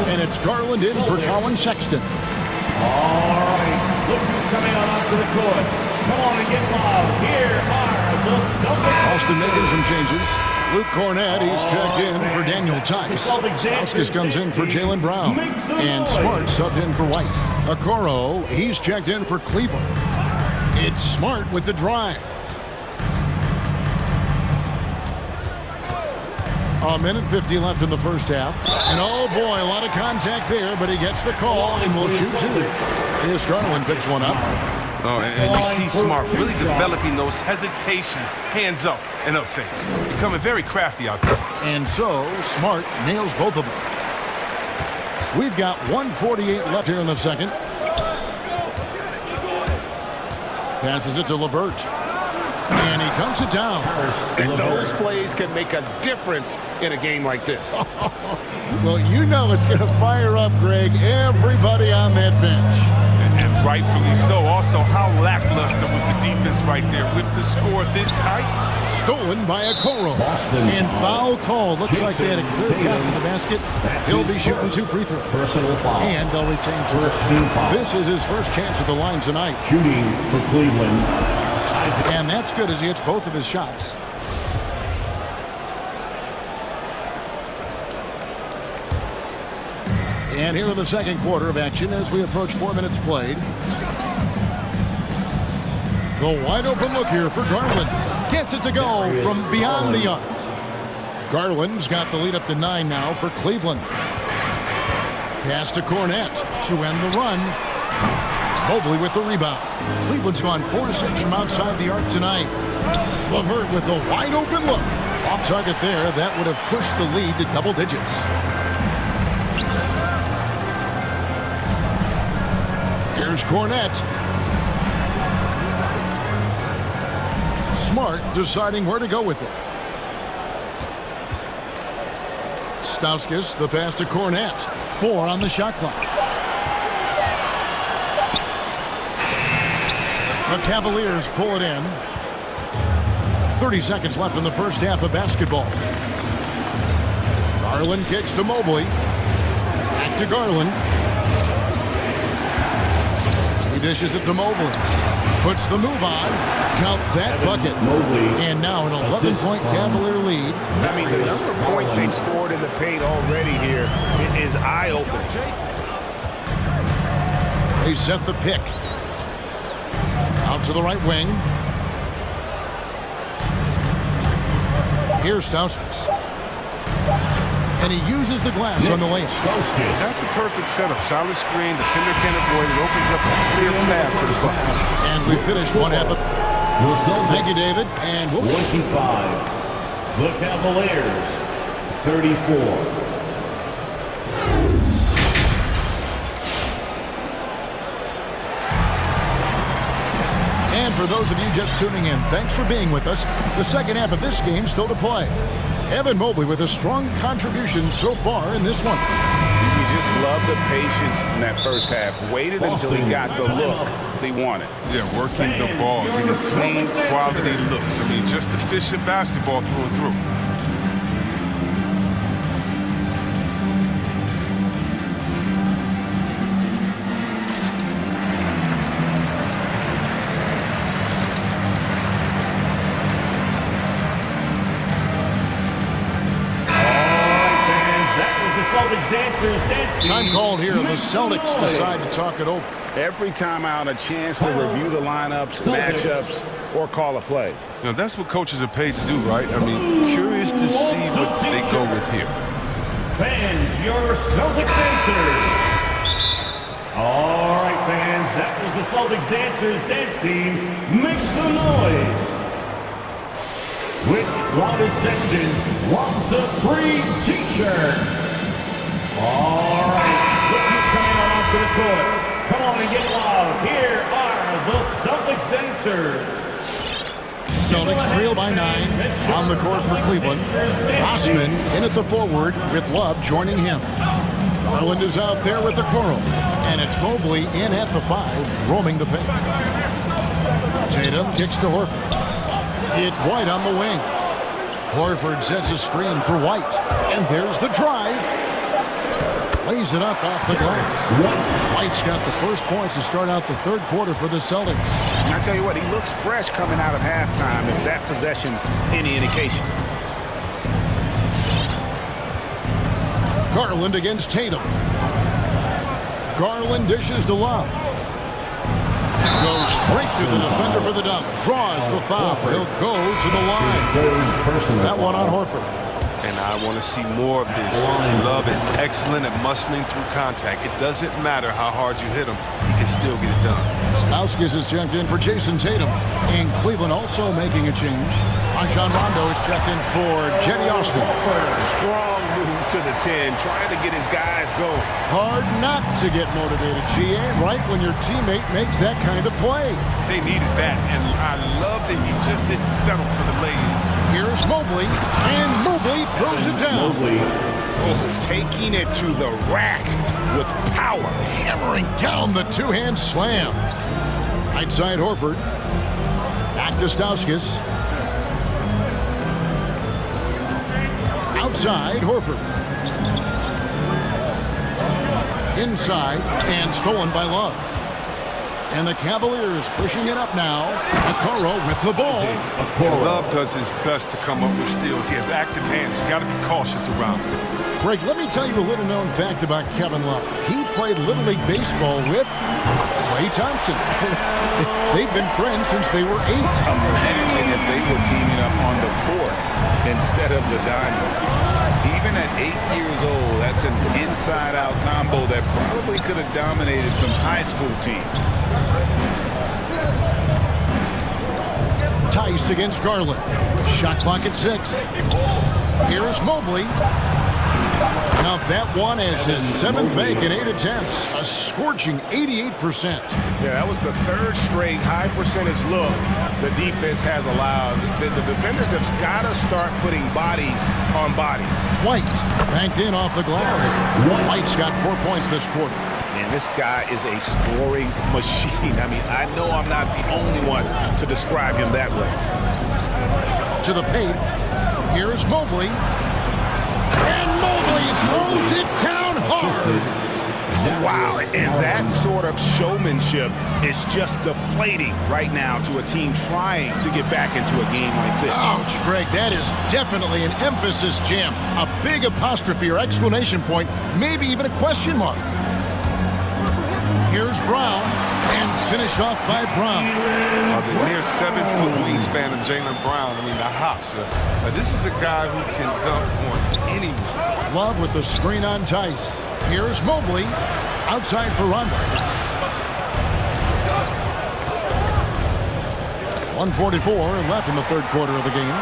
Speaker 7: And it's Garland in for Colin Sexton.
Speaker 5: All right, look who's coming on up to the court. Come on and get loud. Here are the Celtics.
Speaker 7: Austin making some changes. Luke Cornett, he's checked in for Daniel Tice. Stauskas comes in for Jaylen Brown. And Smart subbed in for White. Okoro, he's checked in for Cleveland. It's Smart with the drive. A minute 50 left in the first half. And oh boy, a lot of contact there, but he gets the call and will shoot 2. Here's Garland picks one up.
Speaker 8: Oh, and you see Smart really developing those hesitations, hands up and up fakes. Becoming very crafty out there.
Speaker 7: And so, Smart nails both of them. We've got 1:48 left here in the second. Passes it to LeVert. And he dunks it down.
Speaker 9: And those plays can make a difference in a game like this.
Speaker 7: Well, you know it's going to fire up, Greg, everybody on that bench.
Speaker 8: And rightfully so. Also, how lackluster was the defense right there with the score this tight?
Speaker 7: Stolen by Okoro. And foul call. Looks like they had a clear path to the basket. He'll be shooting 2 free throws. And they'll retain possession. This is his first chance at the line tonight.
Speaker 5: Shooting for Cleveland.
Speaker 7: And that's good as he hits both of his shots. And here in the second quarter of action as we approach 4 minutes played. The wide open look here for Garland. Gets it to go from beyond the arc. Garland's got the lead up to 9 now for Cleveland. Pass to Cornett to end the run. Mobley with the rebound. Cleveland's gone 4-6 from outside the arc tonight. LeVert with the wide open look. Off target there. That would have pushed the lead to double digits. Here's Cornett. Smart deciding where to go with it. Stauskas, the pass to Cornett. 4 on the shot clock. The Cavaliers pull it in. 30 seconds left in the first half of basketball. Garland kicks to Mobley. Back to Garland. He dishes it to Mobley. Puts the move on. Count that bucket. And now an 11-point Cavalier lead.
Speaker 9: I mean, the number of points they've scored in the paint already here is eye-opening.
Speaker 7: They set the pick. Out to the right wing. Here's Stauskas. And he uses the glass on the layup.
Speaker 8: That's a perfect setup. Solid screen. Defender can't avoid it. Opens up a clear path to the bucket.
Speaker 7: And we finish one half of... Thank you, David. And we'll...
Speaker 5: 25. The Cavaliers. 34.
Speaker 7: And for those of you just tuning in, thanks for being with us. The second half of this game still to play. Evan Mobley with a strong contribution so far in this one.
Speaker 9: You just love the patience in that first half. Waited until he got the look they wanted.
Speaker 8: Yeah, working the ball, getting clean, quality looks. I mean, just efficient basketball through and through.
Speaker 7: Time called here. The Celtics decide to talk it over.
Speaker 9: Every time out, a chance to review the lineups, matchups, or call a play.
Speaker 8: You know, that's what coaches are paid to do, right? I mean, curious to see what they go with here.
Speaker 5: Fans, your Celtics dancers. All right, fans, that was the Celtics dancers dance team. Make some noise. Which one is Sexton wants a free t-shirt? All right, look who's coming on to the court. Come on and get loud. Here are the Celtics dancers.
Speaker 7: Celtics trail by 9 on the court for Cleveland. Osman in at the forward with Love joining him. Garland is out there with the Coral. And it's Mobley in at the 5, roaming the paint. Tatum kicks to Horford. It's White on the wing. Horford sets a screen for White. And there's the drive. Lays it up off the glass. White's got the first points to start out the third quarter for the Celtics.
Speaker 9: I tell you what, he looks fresh coming out of halftime, if that possession's any indication.
Speaker 7: Garland against Tatum. Garland dishes to Love. Goes straight to the defender for the dunk. Draws the foul. He'll go to the line. That one on Horford.
Speaker 8: And I want to see more of this. Love is excellent at muscling through contact. It doesn't matter how hard you hit him. He can still get it done.
Speaker 7: Stauskas is checked in for Jason Tatum. And Cleveland also making a change. Rajon Rondo is checked in for Jetty Osman.
Speaker 9: Strong move to the 10, trying to get his guys going.
Speaker 7: Hard not to get motivated, GA, right when your teammate makes that kind of play.
Speaker 8: They needed that, and I love that he just didn't settle for the lay-in.
Speaker 7: Here's Mobley, and Mobley throws it down.
Speaker 9: Taking it to the rack with power.
Speaker 7: Hammering down the two-hand slam. Right side Horford. Back to Stauskas. Outside Horford. Inside and stolen by Love. And the Cavaliers pushing it up now. Okoro with the ball.
Speaker 8: Love does his best to come up with steals. He has active hands. You got to be cautious around him.
Speaker 7: Greg, let me tell you a little known fact about Kevin Love. He played Little League Baseball with Klay Thompson. They've been friends since they were 8.
Speaker 9: Imagine if they were teaming up on the court instead of the diamond. Even at 8 years old, that's an inside-out combo that probably could have dominated some high school teams.
Speaker 7: Tice against Garland. Shot clock at 6. Here's Mobley. Count that one as his 7th make in 8 attempts. A scorching 88%.
Speaker 9: Yeah, that was the 3rd straight high percentage look the defense has allowed. The defenders have got to start putting bodies on bodies.
Speaker 7: White banked in off the glass. White's got 4 points this quarter.
Speaker 9: Man, this guy is a scoring machine. I mean, I know I'm not the only one to describe him that way.
Speaker 7: To the paint. Here's Mobley. And Mobley throws it down hard.
Speaker 9: Wow, and that sort of showmanship is just deflating right now to a team trying to get back into a game like this.
Speaker 7: Ouch, Greg, that is definitely an emphasis jam. A big apostrophe or exclamation point, maybe even a question mark. Here's Brown, and finished off by Brown.
Speaker 8: The near 7-foot wingspan of Jaylen Brown, I mean, the hops. This is a guy who can dunk on anyone.
Speaker 7: Love with the screen on Tice. Here's Mobley, outside for Rondo. 1:44 left in the third quarter of the game.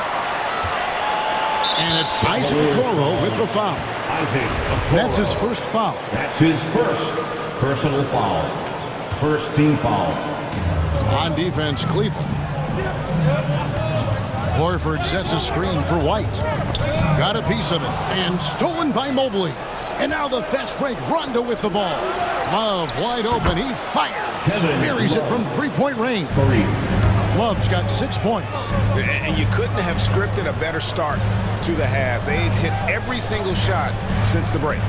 Speaker 7: And it's Isaac Okoro with the foul. That's his first foul.
Speaker 5: That's his first personal foul. First team foul.
Speaker 7: On defense, Cleveland. Horford sets a screen for White. Got a piece of it. And stolen by Mobley. And now the fast break. Rondo with the ball. Love wide open. He fires. Buries it from three-point range. Love's got 6 points.
Speaker 9: And you couldn't have scripted a better start to the half. They've hit every single shot since the break.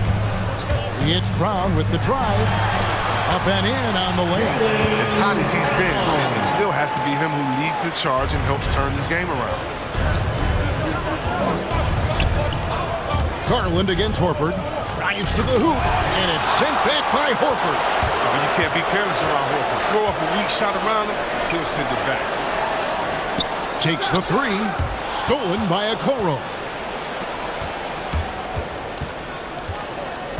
Speaker 7: It's Brown with the drive. Up and in on the layup.
Speaker 8: As hot as he's been, it still has to be him who leads the charge and helps turn this game around.
Speaker 7: Garland against Horford. Drives to the hoop. And it's sent back by Horford.
Speaker 8: I mean, you can't be careless around Horford. Throw up a weak shot around him, he'll send it back.
Speaker 7: Takes the 3. Stolen by Okoro.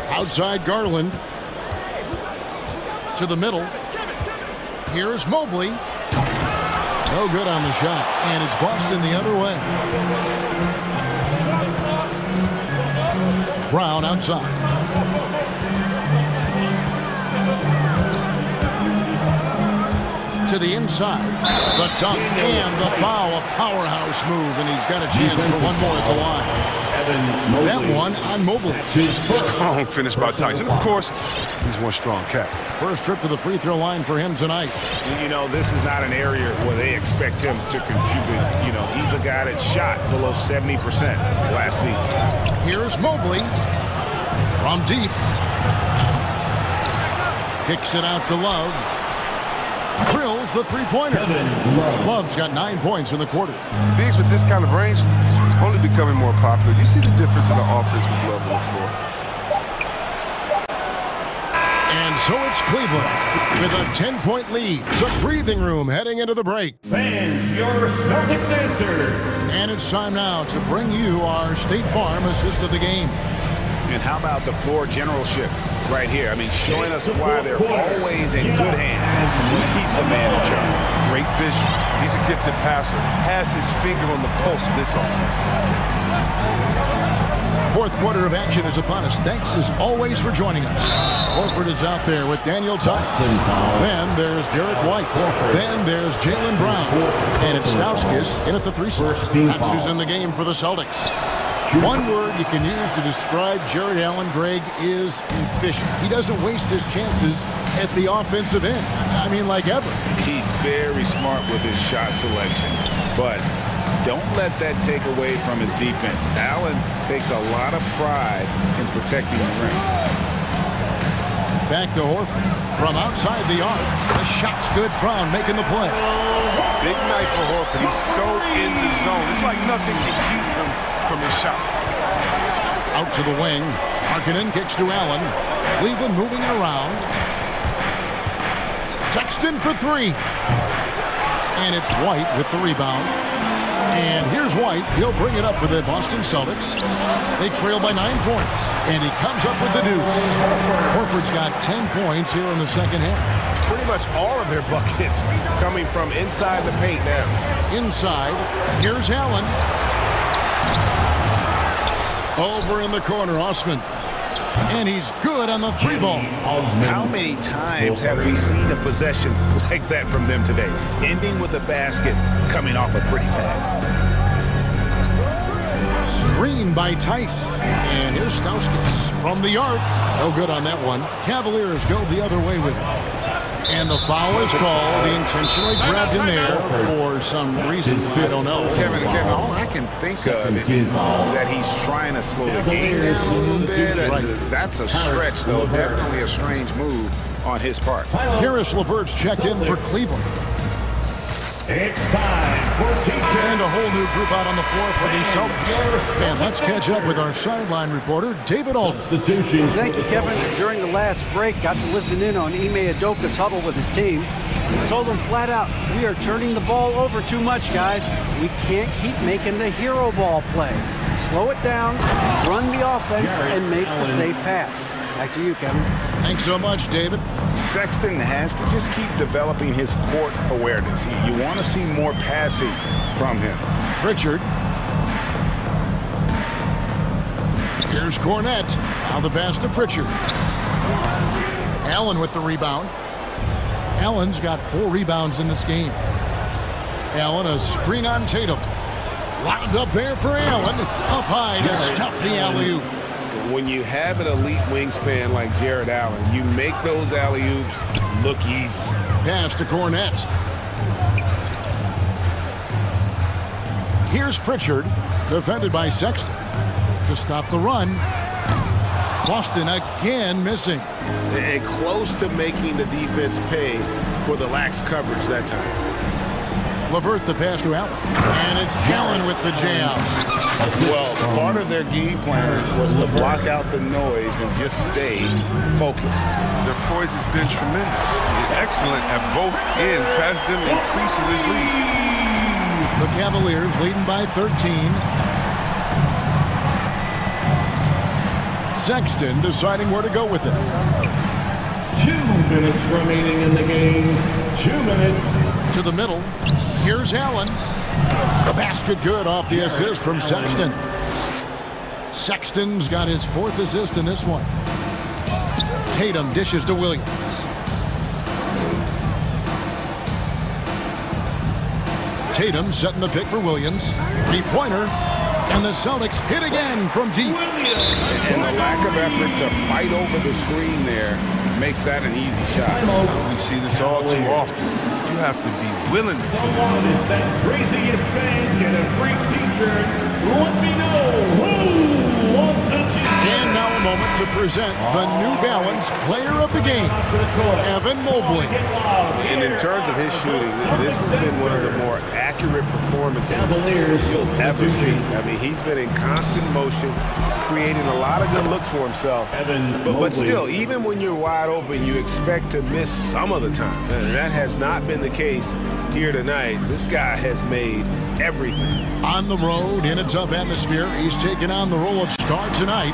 Speaker 7: Outside Garland. To the middle. Here's Mobley. No good on the shot. And it's Boston the other way. Brown outside. To to the inside. The dunk and the foul, a powerhouse move, and he's got a chance for one more at the line. That one on Mobley.
Speaker 8: Strong finish by Tyson. Of course, he's one strong cat.
Speaker 7: First trip to the free throw line for him tonight.
Speaker 9: You know, this is not an area where they expect him to contribute. You know, he's a guy that shot below 70% last season.
Speaker 7: Here's Mobley from deep. Kicks it out to Love. Drills the three-pointer. Love's got 9 points in the quarter.
Speaker 8: Bigs with this kind of range only becoming more popular. You see the difference in the offense with Love on the floor.
Speaker 7: And so it's Cleveland with a 10-point lead. Some breathing room heading into the break.
Speaker 5: Fans, your Celtics answer.
Speaker 7: And it's time now to bring you our State Farm assist of the game.
Speaker 9: And how about the floor generalship right here? I mean, showing us why they're always in good hands. He's the man in charge.
Speaker 8: Great vision. He's a gifted passer. Has his finger on the pulse of this offense.
Speaker 7: Fourth quarter of action is upon us. Thanks as always for joining us. Horford is out there with Daniel Tice. Then there's Derek White. Then there's Jaylen Brown. And it's Stauskas in at the 3 slot. That's who's in the game for the Celtics. One word you can use to describe Jared Allen, Greg, is efficient. He doesn't waste his chances at the offensive end. I mean, like ever.
Speaker 9: He's very smart with his shot selection, but don't let that take away from his defense. Allen takes a lot of pride in protecting the ring.
Speaker 7: Back to Horford from outside the arc. The shot's good. Brown making the play.
Speaker 8: Big night for Horford. He's so in the zone. It's like nothing can keep him from his shots.
Speaker 7: Out to the wing. Markkanen kicks to Allen. Cleveland moving it around. Sexton for 3. And it's White with the rebound. And here's White. He'll bring it up for the Boston Celtics. They trail by 9 points. And he comes up with the deuce. Horford's got 10 points here in the second half.
Speaker 9: Pretty much all of their buckets coming from inside the paint now.
Speaker 7: Inside. Here's Allen. Over in the corner, Osman. And he's good on the 3-ball.
Speaker 9: How many times have we seen a possession like that from them today? Ending with a basket, coming off a pretty pass.
Speaker 7: Screen by Tice. And here's Stauskas from the arc. No good on that one. Cavaliers go the other way with it. And the foul is called. He intentionally grabbed him there for some reason. I don't know.
Speaker 9: Kevin, all I can think of is that he's trying to slow the game down a little bit.
Speaker 7: Right.
Speaker 9: That's a stretch, though. Definitely a strange move on his part.
Speaker 7: Karis LeVert's checked in for Cleveland.
Speaker 5: It's time for teacher.
Speaker 7: And a whole new group out on the floor for the Celtics. And let's catch up with our sideline reporter, David Alden.
Speaker 10: Thank you, Kevin. During the last break, got to listen in on Ime Udoka's huddle with his team. He told them flat out, we are turning the ball over too much, guys. We can't keep making the hero ball play. Slow it down, run the offense, and make the safe pass. Back to you, Kevin.
Speaker 7: Thanks so much, David.
Speaker 9: Sexton has to just keep developing his court awareness. You want to see more passing from him.
Speaker 7: Pritchard. Here's Cornette. Now the pass to Pritchard. Allen with the rebound. Allen's got 4 rebounds in this game. Allen, a screen on Tatum. Wound up there for Allen. Up high to stuff the alley-oop.
Speaker 9: When you have an elite wingspan like Jared Allen, you make those alley-oops look easy.
Speaker 7: Pass to Cornette. Here's Pritchard, defended by Sexton. To stop the run. Boston again missing.
Speaker 9: And close to making the defense pay for the lax coverage that time.
Speaker 7: LeVert the pass to Allen. And it's Allen with the jam.
Speaker 9: Well, part of their game plan was to block out the noise and just stay focused.
Speaker 8: Their poise has been tremendous. Excellent at both ends, has them increasing this lead.
Speaker 7: The Cavaliers leading by 13. Sexton deciding where to go with it.
Speaker 5: 2 minutes remaining in the game. 2 minutes.
Speaker 7: To the middle. Here's Allen. The basket good off the assist from Sexton. Sexton's got his 4th assist in this one. Tatum dishes to Williams. Tatum setting the pick for Williams. Three-pointer. And the Celtics hit again from deep.
Speaker 9: And the lack of effort to fight over the screen there makes that an easy shot.
Speaker 8: We see this all too often. You have to be willing.
Speaker 5: That craziest fans get a free t-shirt. Let me know who wants a t-shirt.
Speaker 7: And now a moment to present the New Balance Player of the Game, Evan Mobley.
Speaker 9: And in terms of his shooting, this has been one of the more accurate performances you'll ever see. I mean, he's been in constant motion, creating a lot of good looks for himself. But still, even when you're wide open, you expect to miss some of the time. And that has not been the case here tonight. This guy has made everything.
Speaker 7: On the road, in a tough atmosphere, he's taken on the role of star tonight.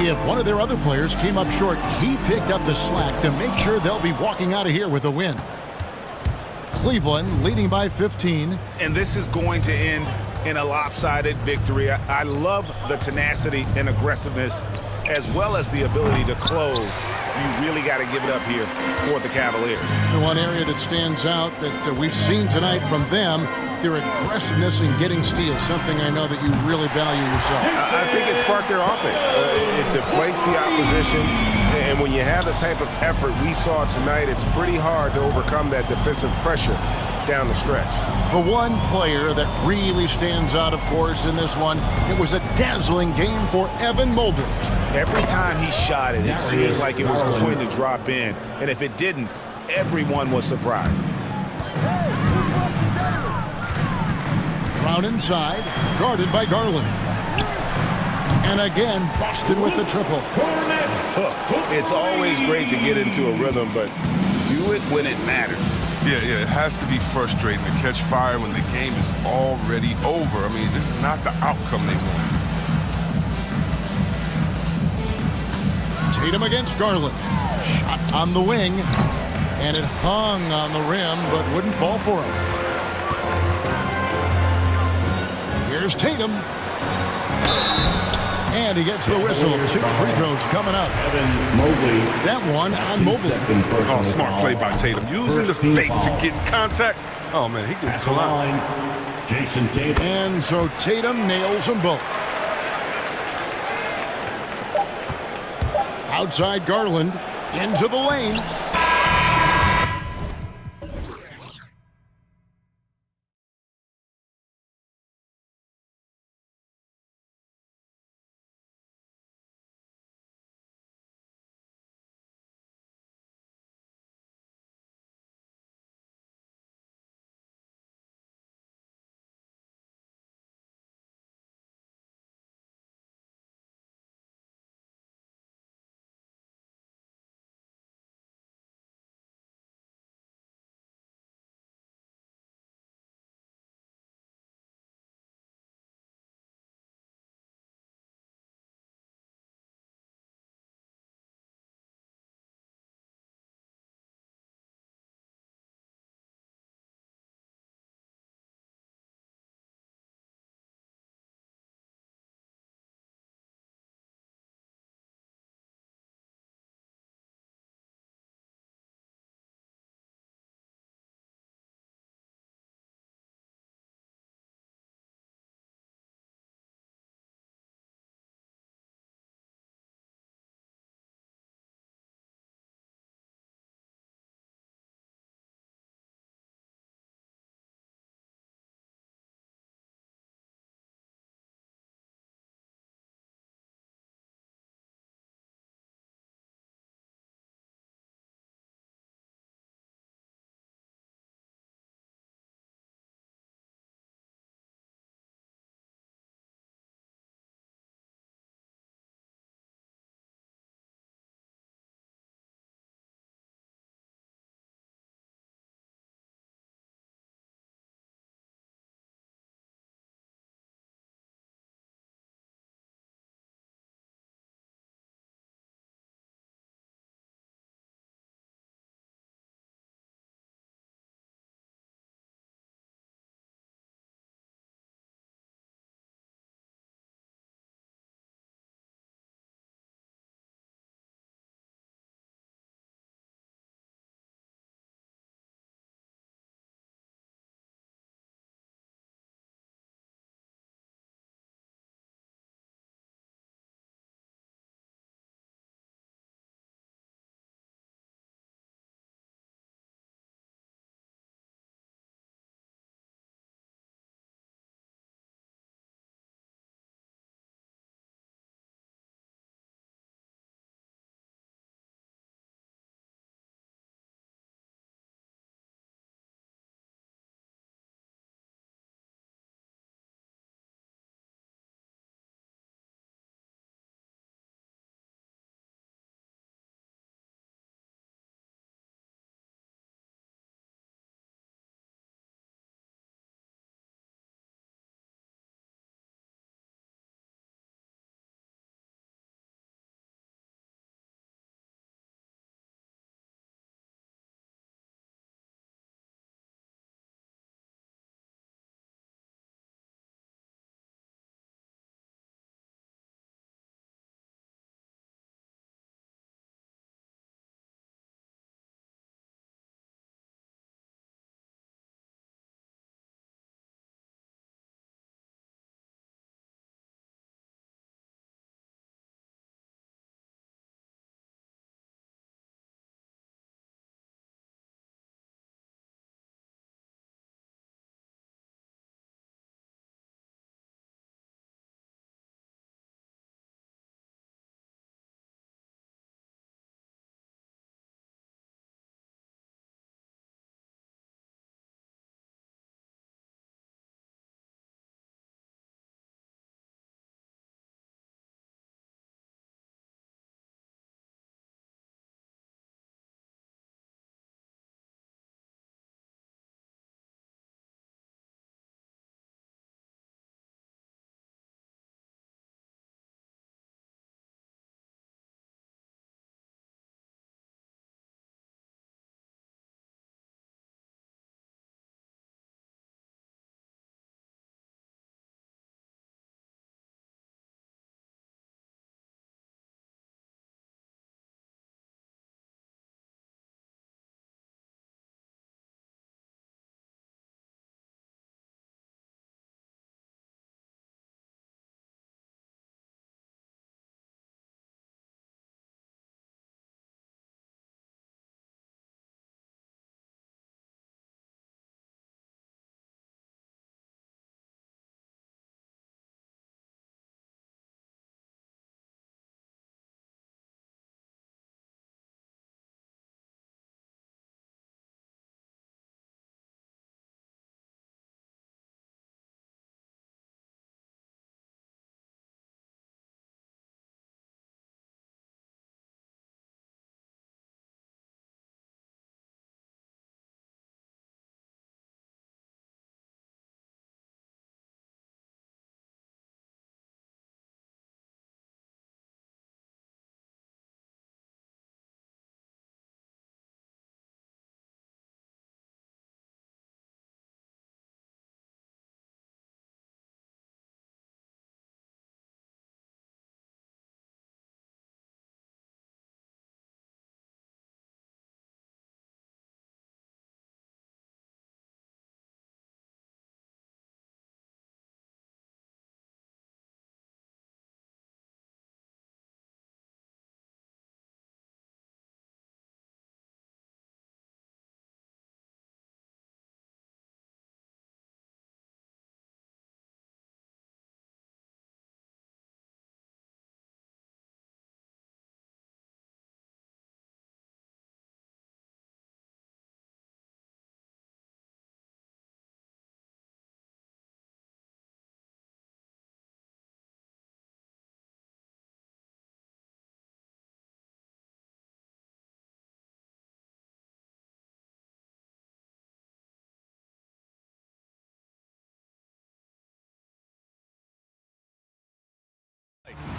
Speaker 7: If one of their other players came up short, he picked up the slack to make sure they'll be walking out of here with a win. Cleveland leading by 15.
Speaker 9: And this is going to end in a lopsided victory. I love the tenacity and aggressiveness, as well as the ability to close. You really got to give it up here for the Cavaliers.
Speaker 7: The one area that stands out that we've seen tonight from them, their aggressiveness in getting steals, something I know that you really value yourself.
Speaker 9: I think it sparked their offense. It deflates the opposition, and when you have the type of effort we saw tonight, it's pretty hard to overcome that defensive pressure down the stretch.
Speaker 7: The one player that really stands out, of course, in this one, it was a dazzling game for Evan Mobley.
Speaker 9: Every time he shot it, it seemed like it was going to drop in, and if it didn't, everyone was surprised.
Speaker 7: Brown inside, guarded by Garland. And again, Boston with the triple.
Speaker 9: It's always great to get into a rhythm, but do it when it matters.
Speaker 8: Yeah, it has to be frustrating to catch fire when the game is already over. I mean, this is not the outcome they want.
Speaker 7: Tatum against Garland. Shot on the wing, and it hung on the rim, but wouldn't fall for him. Here's Tatum. And he gets the whistle. 2 free throws coming up. That one on Mobley.
Speaker 8: Oh, smart play by Tatum. Using the fake to get in contact. Oh, man, he gets to the line.
Speaker 7: And so Tatum nails them both. Outside Garland, into the lane.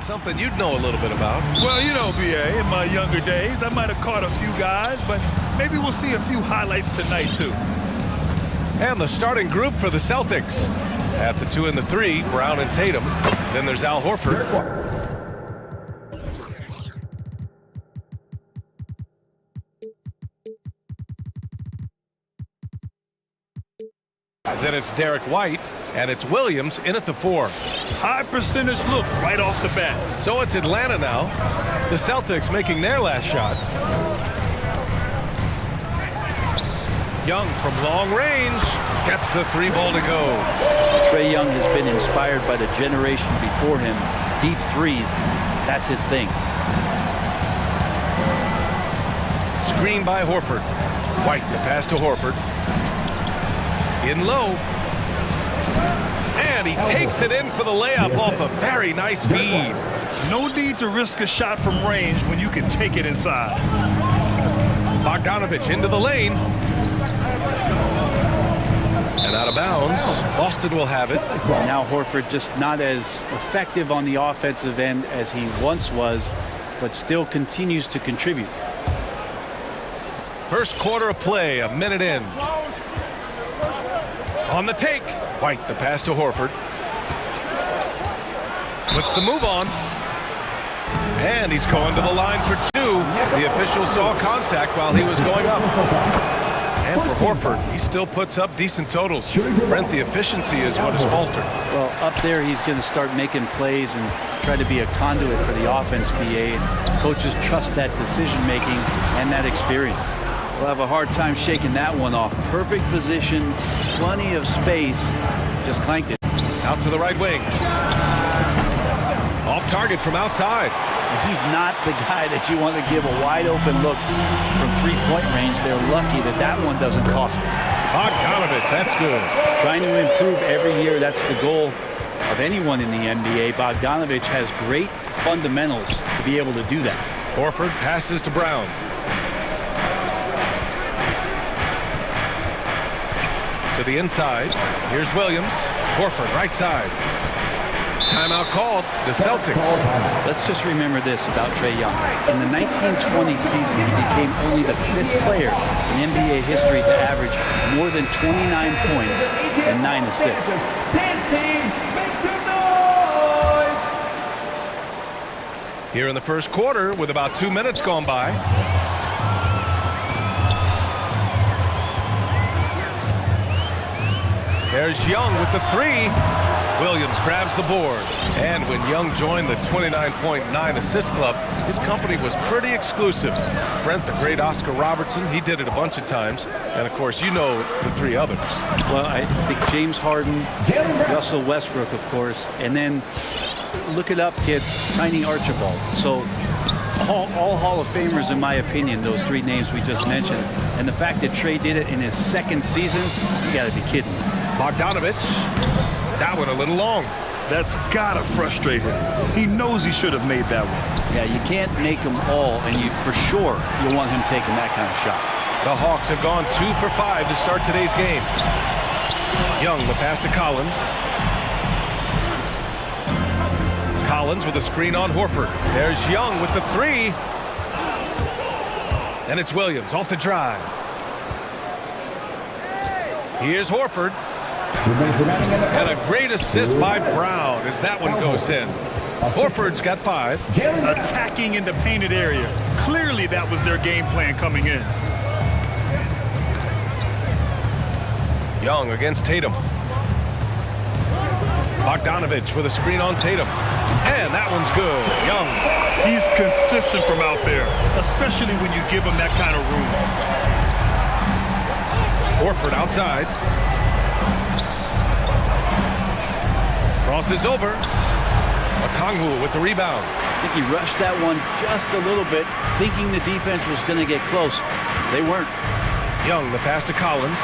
Speaker 1: Something you'd know a little bit about.
Speaker 3: Well, you know, BA, in my younger days, I might have caught a few guys, but maybe we'll see a few highlights tonight, too.
Speaker 1: And the starting group for the Celtics. At the 2 and the 3, Brown and Tatum. Then there's Al Horford. Then it's Derek White, and it's Williams in at the 4.
Speaker 3: High percentage look right off the bat.
Speaker 1: So it's Atlanta now. The Celtics making their last shot. Young from long range gets the 3 ball to go.
Speaker 11: Trae Young has been inspired by the generation before him. Deep threes, that's his thing.
Speaker 1: Screen by Horford. White, the pass to Horford. In low. And he takes it in for the layup off a very nice feed.
Speaker 3: No need to risk a shot from range when you can take it inside.
Speaker 1: Bogdanovich into the lane. And out of bounds. Boston will have it.
Speaker 11: Now Horford just not as effective on the offensive end as he once was, but still continues to contribute.
Speaker 1: First quarter of play, a minute in. On the take. White, the pass to Horford. Puts the move on. And he's going to the line for 2. The official saw contact while he was going up. And for Horford, he still puts up decent totals. Brent, the efficiency is what has faltered.
Speaker 11: Well, up there, he's going to start making plays and try to be a conduit for the offense, BA. Coaches trust that decision-making and that experience. We'll have a hard time shaking that one off. Perfect position, plenty of space, just clanked it.
Speaker 1: Out to the right wing. Off target from outside.
Speaker 11: He's not the guy that you want to give a wide open look from 3-point range. They're lucky that that one doesn't cost them.
Speaker 1: Bogdanovich, that's good.
Speaker 11: Trying to improve every year, that's the goal of anyone in the NBA. Bogdanovich has great fundamentals to be able to do that.
Speaker 1: Horford passes to Brown. To the inside. Here's Williams. Horford, right side. Timeout called. The Celtics.
Speaker 11: Let's just remember this about Trae Young. In the 1920 season, he became only the 5th player in NBA history to average more than 29 points and 9 assists.
Speaker 1: Here in the first quarter, with about 2 minutes gone by. There's Young with the 3. Williams grabs the board. And when Young joined the 29.9 assist club, his company was pretty exclusive. Brent, the great Oscar Robertson, he did it a bunch of times. And, of course, you know the 3 others.
Speaker 11: Well, I think James Harden, Russell Westbrook, of course, and then look it up, kids, Tiny Archibald. So all Hall of Famers, in my opinion, those 3 names we just mentioned. And the fact that Trae did it in his 2nd season, you got to be kidding me.
Speaker 1: Bogdanovich. That one a little long.
Speaker 3: That's gotta frustrate him. He knows he should have made that one.
Speaker 11: Yeah, you can't make them all, and you for sure you'll want him taking that kind of shot.
Speaker 1: The Hawks have gone 2 for 5 to start today's game. Young, the pass to Collins. Collins with a screen on Horford. There's Young with the 3. And it's Williams off the drive. Here's Horford. And a great assist by Brown as that one goes in. Horford's got 5.
Speaker 3: Attacking in the painted area. Clearly that was their game plan coming in.
Speaker 1: Young against Tatum. Bogdanovich with a screen on Tatum. And that one's good. Young.
Speaker 3: He's consistent from out there, especially when you give him that kind of room.
Speaker 1: Horford outside. Crosses over. Okongwu with the rebound.
Speaker 11: I think he rushed that one just a little bit, thinking the defense was going to get close. They weren't.
Speaker 1: Young, the pass to Collins.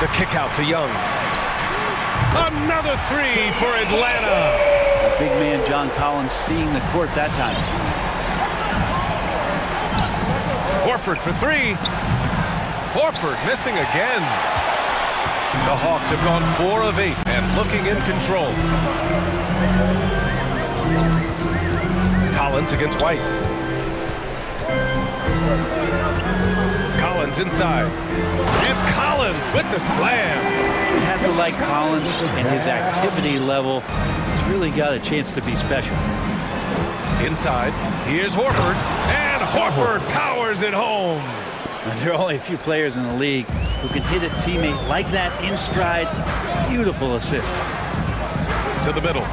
Speaker 1: The kick out to Young. Another 3 for Atlanta.
Speaker 11: The big man John Collins seeing the court that time.
Speaker 1: Horford for 3. Horford missing again. The Hawks have gone 4 of 8 and looking in control. Collins against White. Collins inside. And Collins with the slam.
Speaker 11: You have to like Collins, and his activity level has really got a chance to be special.
Speaker 1: Inside, here's Horford, and Horford powers it home.
Speaker 11: There are only a few players in the league who can hit a teammate like that in stride. Beautiful assist.
Speaker 1: To the middle.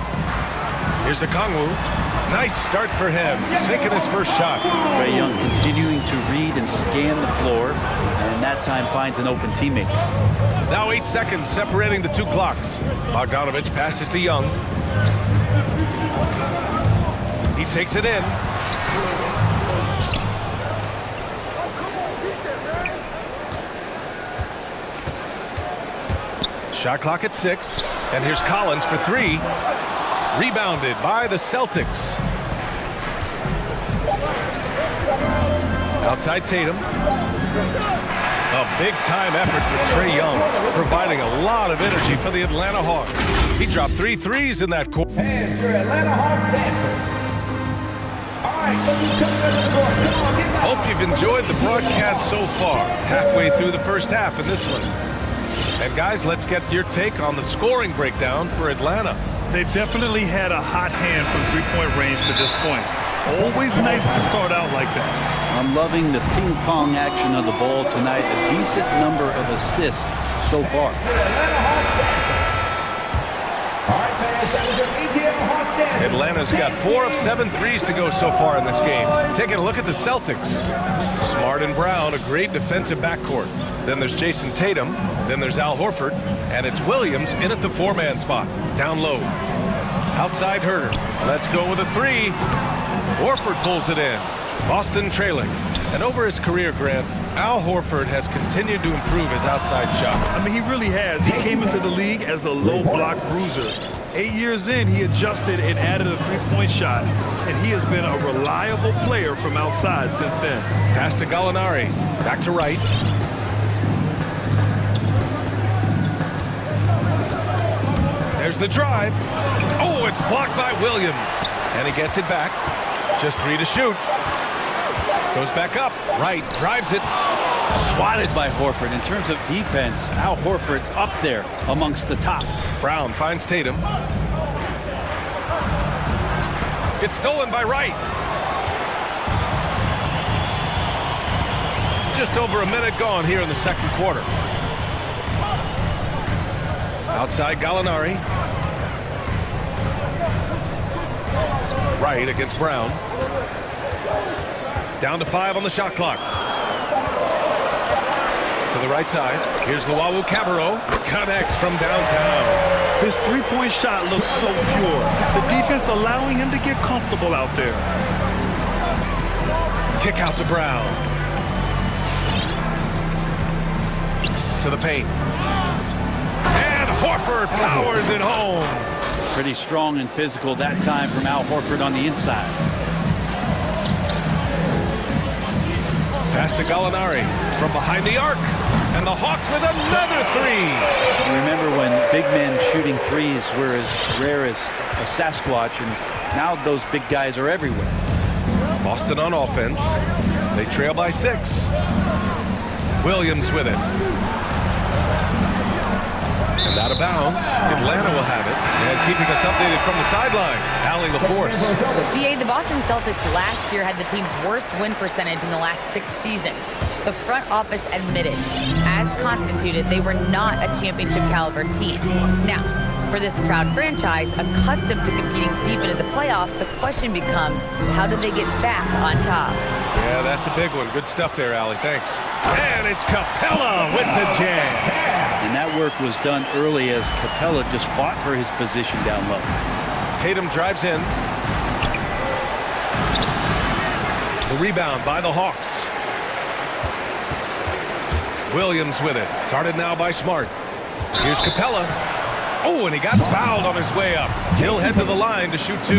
Speaker 1: Here's Okongwu. Nice start for him, sinking his first shot.
Speaker 11: Trae Young continuing to read and scan the floor, and that time finds an open teammate.
Speaker 1: Now 8 seconds separating the two clocks. Bogdanovich passes to Young. He takes it in. Shot clock at 6, and here's Collins for 3. Rebounded by the Celtics. Outside Tatum. A big-time effort for Trae Young, providing a lot of energy for the Atlanta Hawks. He dropped 3 threes in that quarter.
Speaker 5: And your Atlanta Hawks dancers. All right, so you come to the floor. Come on, get back.
Speaker 1: Hope you've enjoyed the broadcast so far. Halfway through the first half in this one. And guys, let's get your take on the scoring breakdown for Atlanta.
Speaker 3: They definitely had a hot hand from three-point range to this point. Always nice to start out like that.
Speaker 11: I'm loving the ping-pong action of the ball tonight. A decent number of assists so far.
Speaker 1: Atlanta's got 4 of 7 threes to go so far in this game. Taking a look at the Celtics. Smart and Brown, a great defensive backcourt. Then there's Jason Tatum. Then there's Al Horford. And it's Williams in at the 4-man spot. Down low. Outside Herter. Let's go with a 3. Horford pulls it in. Boston trailing. And over his career, Grant, Al Horford has continued to improve his outside shot.
Speaker 3: I mean, he really has. He came into the league as a low block bruiser. 8 years in, he adjusted and added a three-point shot, and he has been a reliable player from outside since then.
Speaker 1: Pass to Gallinari. Back to Wright. There's the drive. Oh, it's blocked by Williams. And he gets it back. Just 3 to shoot. Goes back up. Wright drives it.
Speaker 11: Swatted by Horford. In terms of defense, Al Horford up there amongst the top.
Speaker 1: Brown finds Tatum. It's stolen by Wright. Just over a minute gone here in the second quarter. Outside Gallinari. Wright against Brown. Down to 5 on the shot clock. To the right side. Here's Luau Cabarrot. Connects from downtown.
Speaker 3: His three-point shot looks so pure. The defense allowing him to get comfortable out there.
Speaker 1: Kick out to Brown. To the paint. And Horford powers it home.
Speaker 11: Pretty strong and physical that time from Al Horford on the inside.
Speaker 1: Pass to Gallinari from behind the arc. And the Hawks with another 3.
Speaker 11: Remember when big men shooting threes were as rare as a Sasquatch, and now those big guys are everywhere.
Speaker 1: Boston on offense. They trail by 6. Williams with it. And out of bounds. Atlanta will have it. And keeping us updated from the sideline, Allie LaForce.
Speaker 6: VA, the Boston Celtics last year had the team's worst win percentage in the last 6 seasons. The front office admitted, as constituted, they were not a championship caliber team. Now, for this proud franchise, accustomed to competing deep into the playoffs, the question becomes, how do they get back on top?
Speaker 1: Yeah, that's a big one. Good stuff there, Allie. Thanks. And it's Capella with the jam.
Speaker 11: And that work was done early as Capella just fought for his position down low.
Speaker 1: Tatum drives in. The rebound by the Hawks. Williams with it. Guarded now by Smart. Here's Capella. Oh, and he got fouled on his way up. He'll head to the line to shoot 2.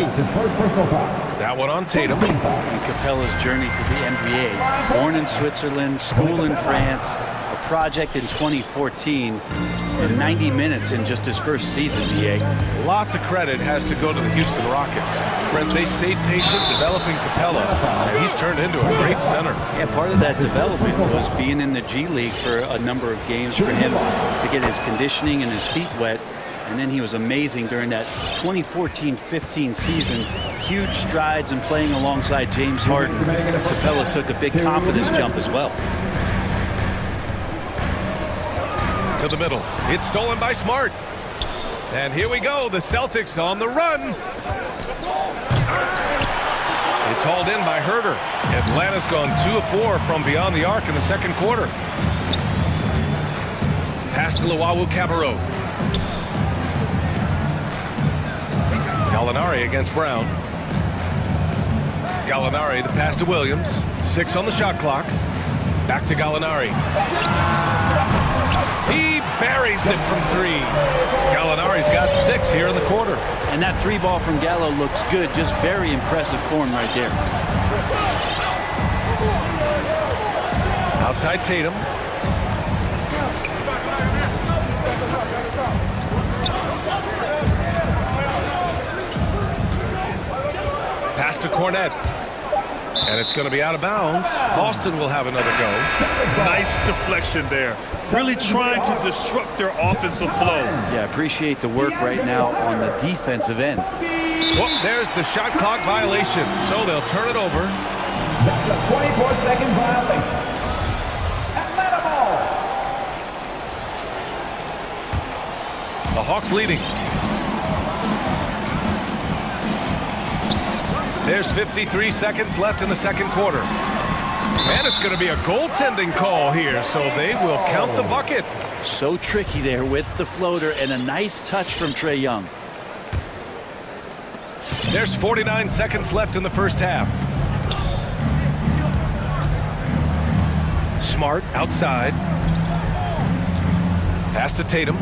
Speaker 1: That one on Tatum.
Speaker 11: And Capella's journey to the NBA. Born in Switzerland, school in France, a project in 2014 and 90 minutes in just his first season, EA.
Speaker 1: Lots of credit has to go to the Houston Rockets. Brent, they stayed patient developing Capella, and he's turned into a great center.
Speaker 11: Yeah, part of that development was being in the G League for a number of games for him to get his conditioning and his feet wet. And then he was amazing during that 2014-15 season. Huge strides in playing alongside James Harden. Capella took a big confidence jump as well.
Speaker 1: To the middle. It's stolen by Smart. And here we go. The Celtics on the run. It's hauled in by Herder. Atlanta's gone 2 of 4 from beyond the arc in the second quarter. Pass to Luwawu-Cabarrot. Gallinari against Brown. Gallinari, the pass to Williams. 6 on the shot clock. Back to Gallinari. He buries it from 3. Gallinari's got 6 here in the quarter.
Speaker 11: And that 3 ball from Gallo looks good. Just very impressive form right there.
Speaker 1: Outside Tatum. Pass to Cornette. And it's going to be out of bounds. Boston will have another go.
Speaker 3: Nice deflection there. Really trying to disrupt their offensive flow.
Speaker 11: Yeah, appreciate the work right now on the defensive end.
Speaker 1: Whoop, there's the shot clock violation. So they'll turn it over.
Speaker 5: That's a 24-second violation. Atlanta ball.
Speaker 1: The Hawks leading. There's 53 seconds left in the second quarter. And it's going to be a goaltending call here, so they will count the bucket.
Speaker 11: So tricky there with the floater and a nice touch from Trae Young.
Speaker 1: There's 49 seconds left in the first half. Smart outside. Pass to Tatum.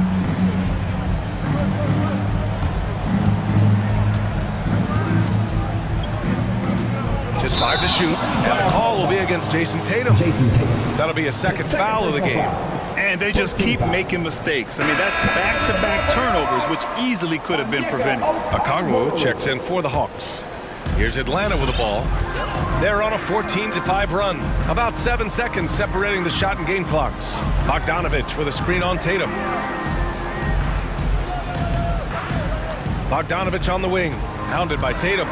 Speaker 1: Just 5 to shoot, and the call will be against Jason Tatum. That'll be a second foul of the game.
Speaker 3: And they just keep making mistakes. I mean, that's back-to-back turnovers, which easily could have been prevented.
Speaker 1: Okongwu checks in for the Hawks. Here's Atlanta with the ball. They're on a 14-5 run. About 7 seconds separating the shot and game clocks. Bogdanovich with a screen on Tatum. Bogdanovich on the wing, hounded by Tatum.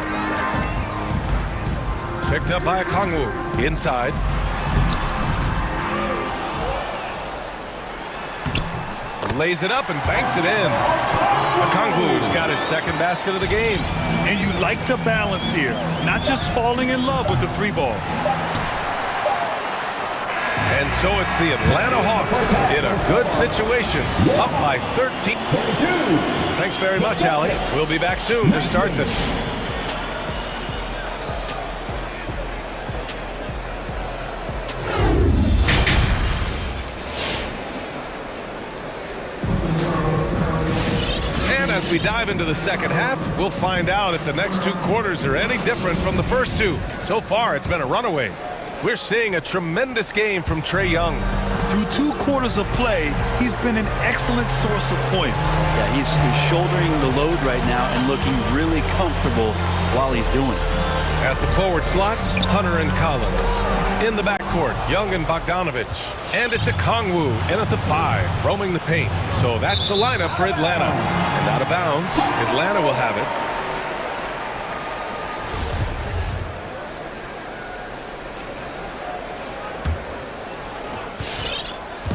Speaker 1: Picked up by Okongwu. Inside. Lays it up and banks it in. Okongwu's got his second basket of the game.
Speaker 3: And you like the balance here. Not just falling in love with the 3 ball.
Speaker 1: And so it's the Atlanta Hawks in a good situation. Up by 13. Thanks very much, Allie. We'll be back soon to start this. As we dive into the second half, we'll find out if the next 2 quarters are any different from the first 2. So far, it's been a runaway. We're seeing a tremendous game from Trae Young.
Speaker 3: Through 2 quarters of play, he's been an excellent source of points.
Speaker 11: Yeah, he's shouldering the load right now and looking really comfortable while he's doing it.
Speaker 1: At the forward slots, Hunter and Collins. In the backcourt, Young and Bogdanovich. And it's Okongwu in at the 5, roaming the paint. So that's the lineup for Atlanta. And out of bounds, Atlanta will have it.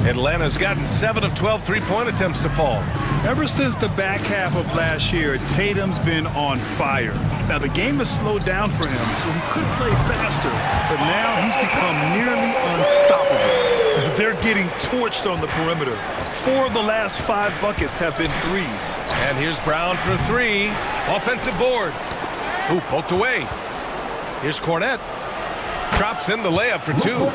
Speaker 1: Atlanta's gotten 7 of 12 three-point attempts to fall.
Speaker 3: Ever since the back half of last year, Tatum's been on fire. Now, the game has slowed down for him, so he could play faster, but now he's become nearly unstoppable. They're getting torched on the perimeter. 4 of the last 5 buckets have been threes.
Speaker 1: And here's Brown for 3. Offensive board. Ooh, poked away. Here's Cornette. Drops in the layup for 2.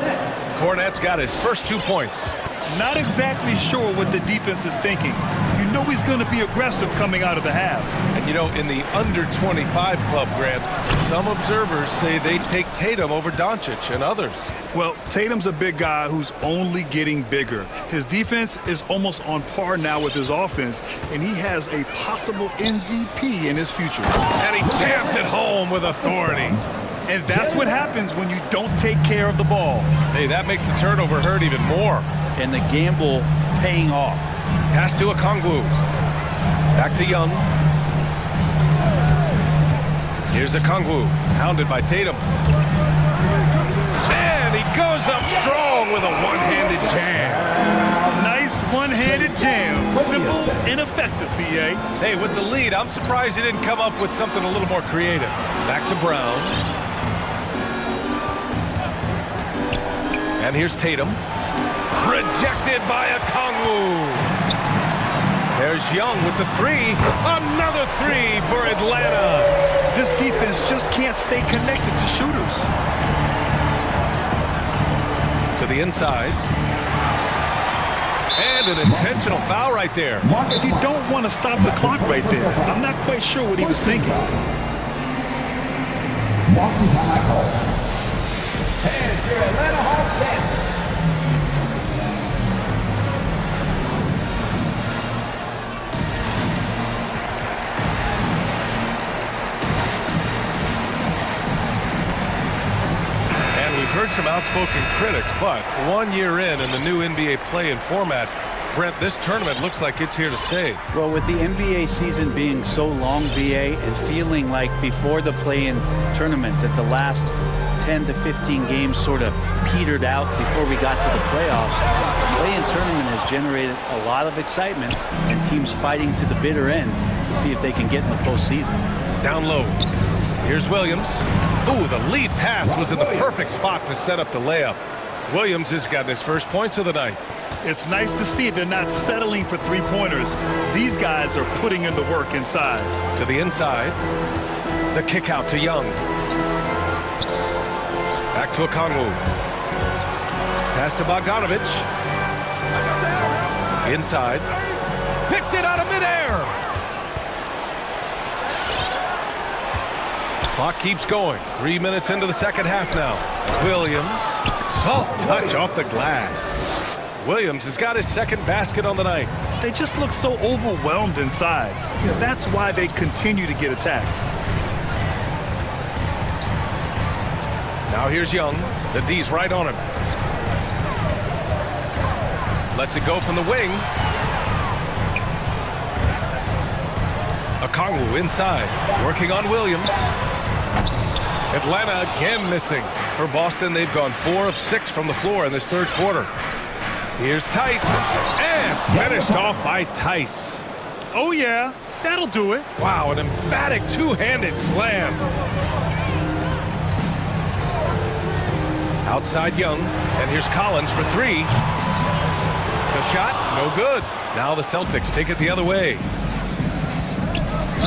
Speaker 1: Cornette's got his first 2 points.
Speaker 3: Not exactly sure what the defense is thinking. You You know he's going to be aggressive coming out of the half.
Speaker 1: And you know, in the under-25 club, Grant, some observers say they take Tatum over Doncic and others.
Speaker 3: Well, Tatum's a big guy who's only getting bigger. His defense is almost on par now with his offense, and he has a possible MVP in his future.
Speaker 1: And he jams it home with authority.
Speaker 3: And that's what happens when you don't take care of the ball.
Speaker 1: Hey, that makes the turnover hurt even more.
Speaker 11: And the gamble paying off.
Speaker 1: Pass to Okongwu. Back to Young. Here's Okongwu, hounded by Tatum. And he goes up strong with a one-handed jam.
Speaker 3: Nice one-handed jam. Simple and effective, B.A.
Speaker 1: Hey, with the lead, I'm surprised he didn't come up with something a little more creative. Back to Brown. And here's Tatum. Rejected by Okongwu. There's Young with the three. Another three for Atlanta.
Speaker 3: This defense just can't stay connected to shooters.
Speaker 1: To the inside. And an intentional foul right there.
Speaker 3: Marcus, you don't want to stop the clock right there. I'm not quite sure what he was thinking.
Speaker 5: And your Atlanta Hawks dancers.
Speaker 1: Heard some outspoken critics, but 1 year in the new NBA play-in format, Brent, this tournament looks like it's here to stay.
Speaker 11: Well, with the NBA season being so long, BA, and feeling like before the play-in tournament that the last 10 to 15 games sort of petered out before we got to the playoffs, the play-in tournament has generated a lot of excitement and teams fighting to the bitter end to see if they can get in the postseason.
Speaker 1: Down low. Here's Williams. Ooh, the lead pass was in the perfect spot to set up the layup. Williams has gotten his first points of the night.
Speaker 3: It's nice to see they're not settling for three-pointers. These guys are putting in the work inside.
Speaker 1: To the inside. The kick out to Young. Back to Okongwu. Pass to Bogdanovich. Inside. Picked it out of midair. Clock keeps going. 3 minutes into the second half now. Williams, soft touch off the glass. Williams has got his second basket on the night.
Speaker 3: They just look so overwhelmed inside. That's why they continue to get attacked.
Speaker 1: Now here's Young. The D's right on him. Lets it go from the wing. Okongwu inside, working on Williams. Atlanta again missing. For Boston, they've gone 4 of 6 from the floor in this third quarter. Here's Tice, and finished off by Tice.
Speaker 3: Oh yeah, that'll do it.
Speaker 1: Wow, an emphatic two-handed slam. Outside Young, and here's Collins for three. The shot, no good. Now the Celtics take it the other way.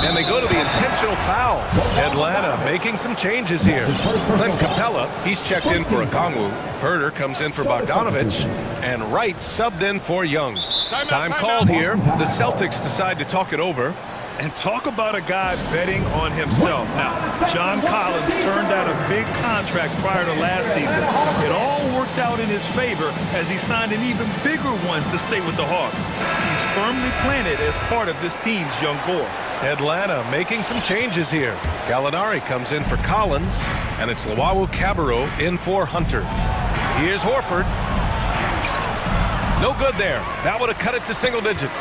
Speaker 1: And they go to the intentional foul. Atlanta making some changes here. Clint Capella, he's checked in for Okongwu. Herder comes in for Bogdanovich. And Wright subbed in for Young. Time called here. The Celtics decide to talk it over.
Speaker 3: And talk about a guy betting on himself. Now, John Collins turned down a big contract prior to last season. It all worked out in his favor as he signed an even bigger one to stay with the Hawks. He's firmly planted as part of this team's young core.
Speaker 1: Atlanta making some changes here. Gallinari comes in for Collins, and it's Luwawu-Cabarrot in for Hunter. Here's Horford. No good there. That would have cut it to single digits.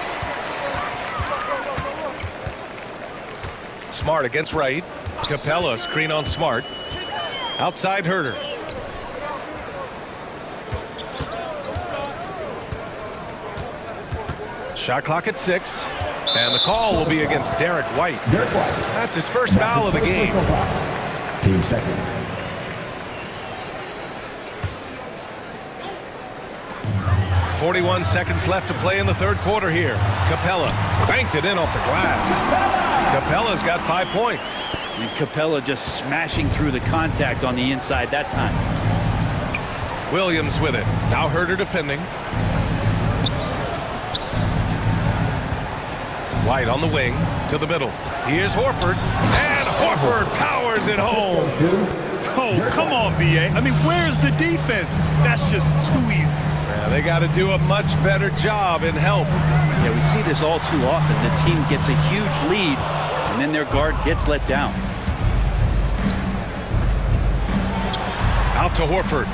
Speaker 1: Smart against Wright. Capella screen on Smart. Outside Herder. Shot clock at 6. And the call will be against Derek White. That's his first foul of the game.
Speaker 5: Team second.
Speaker 1: .41 seconds left to play in the third quarter here. Capella banked it in off the glass. Capella's got 5 points.
Speaker 11: And Capella just smashing through the contact on the inside that time.
Speaker 1: Williams with it. Now Herder defending. White on the wing to the middle. Here's Horford, and Horford powers it home.
Speaker 3: Oh, come on, B.A. I mean, where's the defense? That's just too easy.
Speaker 1: Yeah, they got to do a much better job in help.
Speaker 11: Yeah, we see this all too often. The team gets a huge lead, and then their guard gets let down.
Speaker 1: Out to Horford.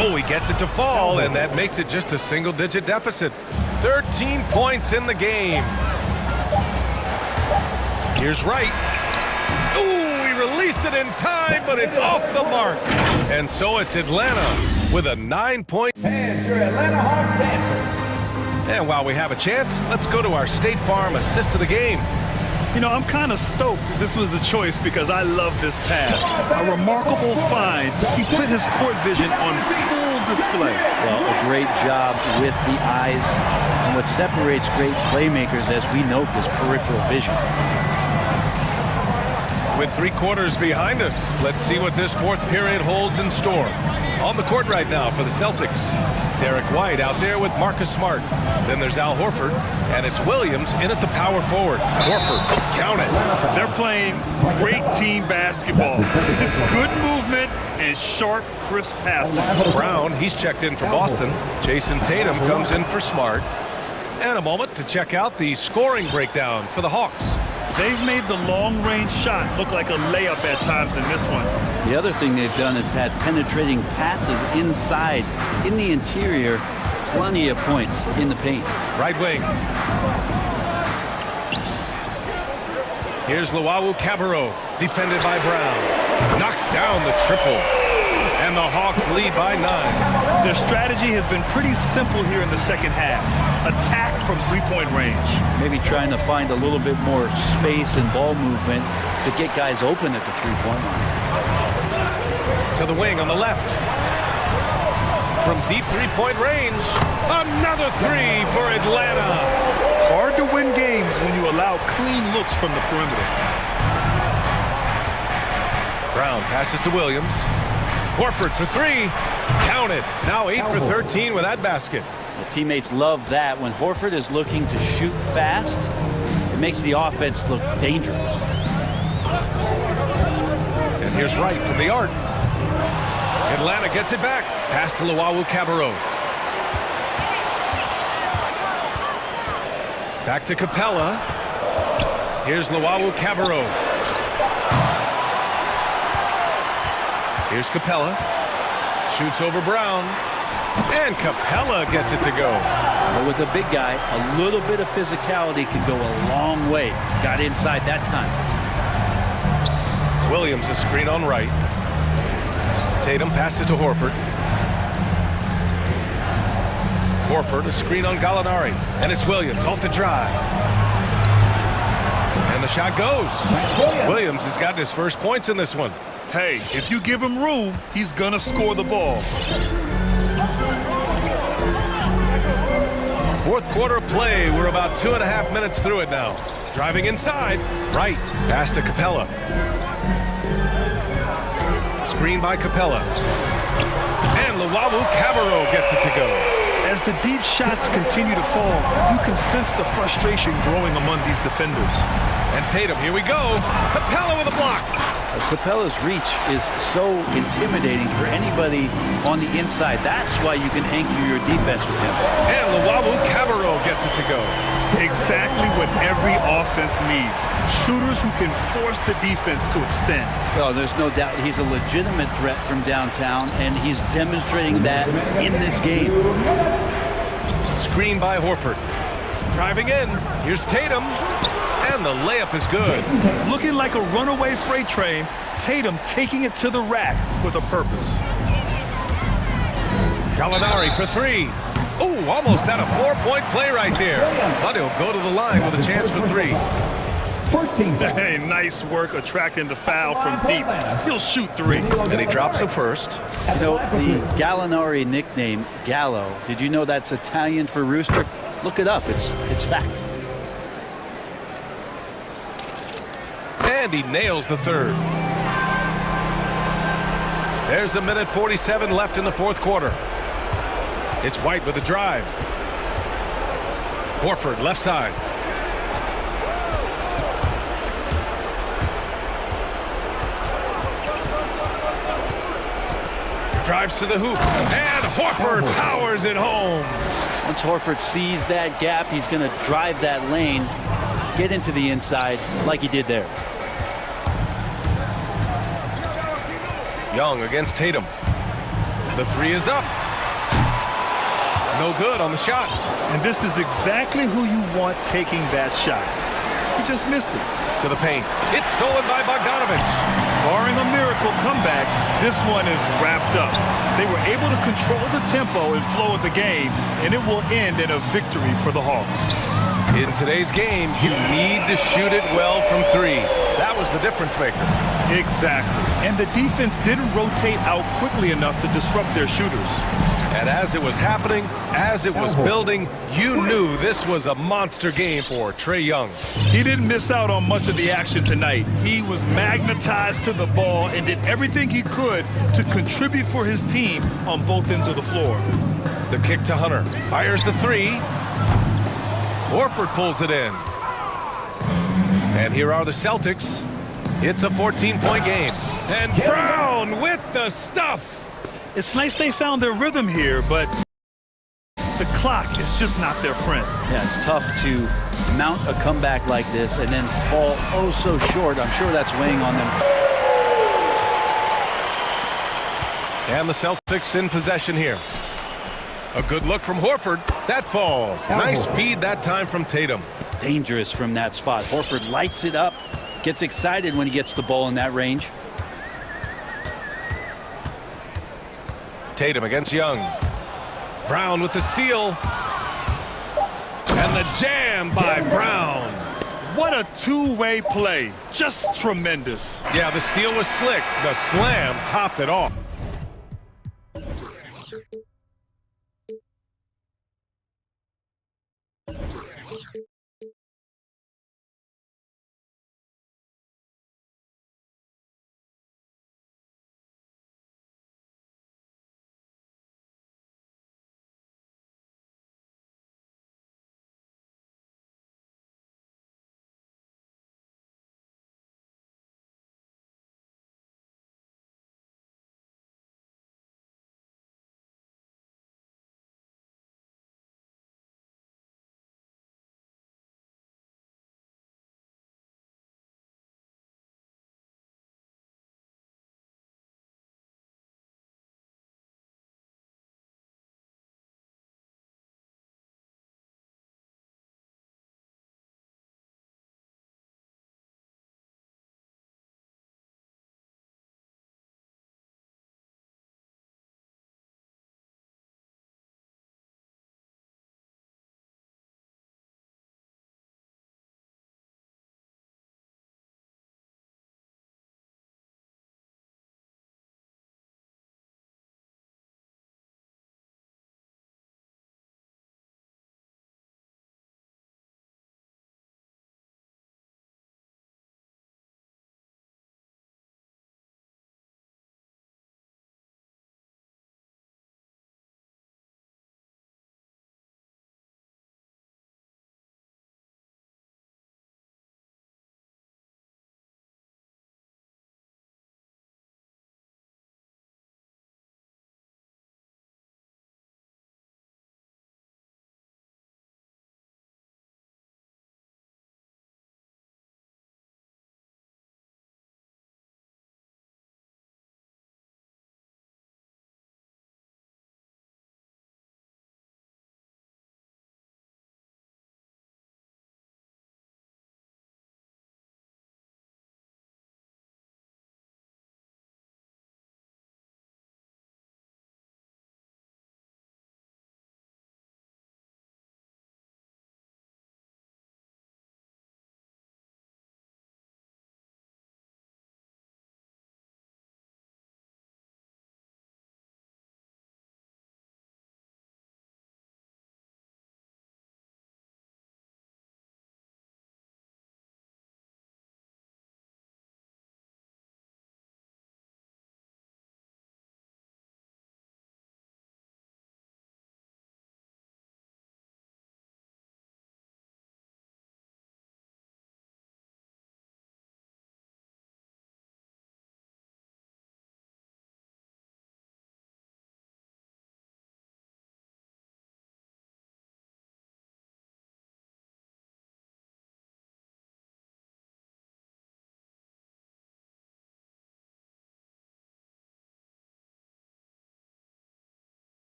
Speaker 1: Oh, he gets it to fall, and that makes it just a single-digit deficit. 13 points in the game. Here's Wright. Ooh, he released it in time, but it's off the mark. And so it's Atlanta with a 9-point.
Speaker 5: And your Atlanta Hawks dancer.
Speaker 1: And while we have a chance, let's go to our State Farm assist of the game.
Speaker 3: You know, I'm kind of stoked this was a choice because I love this pass. A remarkable find. He put his court vision on full display.
Speaker 11: Well, a great job with the eyes. And what separates great playmakers, as we note, is peripheral vision.
Speaker 1: With 3 quarters behind us, let's see what this fourth period holds in store. On the court right now for the Celtics, Derek White out there with Marcus Smart. Then there's Al Horford, and it's Williams in at the power forward. Horford, count it.
Speaker 3: They're playing great team basketball. It's good movement and sharp, crisp passing.
Speaker 1: Brown, he's checked in for Boston. Jason Tatum comes in for Smart. And a moment to check out the scoring breakdown for the Hawks.
Speaker 3: They've made the long-range shot look like a layup at times in this one.
Speaker 11: The other thing they've done is had penetrating passes inside, in the interior, plenty of points in the paint.
Speaker 1: Right wing. Here's Luwawu-Cabarrot, defended by Brown. Knocks down the triple. And the Hawks lead by 9.
Speaker 3: Their strategy has been pretty simple here in the second half. Attack from three-point range.
Speaker 11: Maybe trying to find a little bit more space and ball movement to get guys open at the three-point line.
Speaker 1: To the wing on the left. From deep three-point range, another 3 for Atlanta.
Speaker 3: Hard to win games when you allow clean looks from the perimeter.
Speaker 1: Brown passes to Williams. Horford for 3. Count it. Now 8 for 13 with that basket.
Speaker 11: The teammates love that. When Horford is looking to shoot fast, it makes the offense look dangerous.
Speaker 1: And here's Wright from the arc. Atlanta gets it back. Pass to Luwawu-Cabarrot. Back to Capella. Here's Luwawu-Cabarrot. Here's Capella. Shoots over Brown. And Capella gets it to go.
Speaker 11: But with a big guy, a little bit of physicality can go a long way. Got inside that time.
Speaker 1: Williams a screen on Wright. Tatum passes to Horford. Horford a screen on Gallinari. And it's Williams off the drive. And the shot goes. Williams has gotten his first points in this one.
Speaker 3: Hey, if you give him room, he's gonna score the ball.
Speaker 1: Fourth quarter play. We're about 2.5 minutes through it now. Driving inside. Right. Pass to Capella. Screen by Capella. And Luwawu-Cabarrot gets it to go.
Speaker 3: As the deep shots continue to fall, you can sense the frustration growing among these defenders.
Speaker 1: And Tatum, here we go. Capella with a block.
Speaker 11: Capella's reach is so intimidating for anybody on the inside. That's why you can anchor your defense with him.
Speaker 1: And Luwawu-Cabarrot gets it to go.
Speaker 3: Exactly what every offense needs. Shooters who can force the defense to extend.
Speaker 11: Well, there's no doubt he's a legitimate threat from downtown, and he's demonstrating that in this game.
Speaker 1: Screen by Horford. Driving in. Here's Tatum. And the layup is good.
Speaker 3: Looking like a runaway freight train, Tatum taking it to the rack with a purpose.
Speaker 1: Gallinari for 3. Ooh, almost had a 4-point play right there. But he'll go to the line with a chance for 3.
Speaker 3: Hey, nice work attracting the foul from deep. He'll shoot 3.
Speaker 1: And he drops it first.
Speaker 11: You know, the Gallinari nickname, Gallo, did you know that's Italian for rooster? Look it up. It's fact.
Speaker 1: And he nails the 3rd. There's a minute 47 left in the fourth quarter. It's White with a drive. Horford left side. Drives to the hoop, and Horford powers it home.
Speaker 11: Once Horford sees that gap, he's going to drive that lane, get into the inside like he did there.
Speaker 1: Young against Tatum. The three is up. No good on the shot.
Speaker 3: And this is exactly who you want taking that shot. He just missed it.
Speaker 1: To the paint. It's stolen by Bogdanovich.
Speaker 3: Barring a miracle comeback, this one is wrapped up. They were able to control the tempo and flow of the game, and it will end in a victory for the Hawks.
Speaker 1: In today's game, you need to shoot it well from three. That was the difference maker.
Speaker 3: Exactly. And the defense didn't rotate out quickly enough to disrupt their shooters.
Speaker 1: And as it was happening, as it was building, you knew this was a monster game for Trae Young.
Speaker 3: He didn't miss out on much of the action tonight. He was magnetized to the ball and did everything he could to contribute for his team on both ends of the floor.
Speaker 1: The kick to Hunter. Fires the three. Horford pulls it in. And here are the Celtics. It's a 14-point game. And Brown with the stuff.
Speaker 3: It's nice they found their rhythm here, but the clock is just not their friend.
Speaker 11: Yeah, it's tough to mount a comeback like this and then fall oh so short. I'm sure that's weighing on them.
Speaker 1: And the Celtics in possession here. A good look from Horford. That falls. Nice feed that time from Tatum.
Speaker 11: Dangerous from that spot. Horford lights it up, gets excited when he gets the ball in that range.
Speaker 1: Tatum against Young. Brown with the steal. And the jam by Brown.
Speaker 3: What a two-way play. Just tremendous.
Speaker 1: Yeah, the steal was slick. The slam topped it off.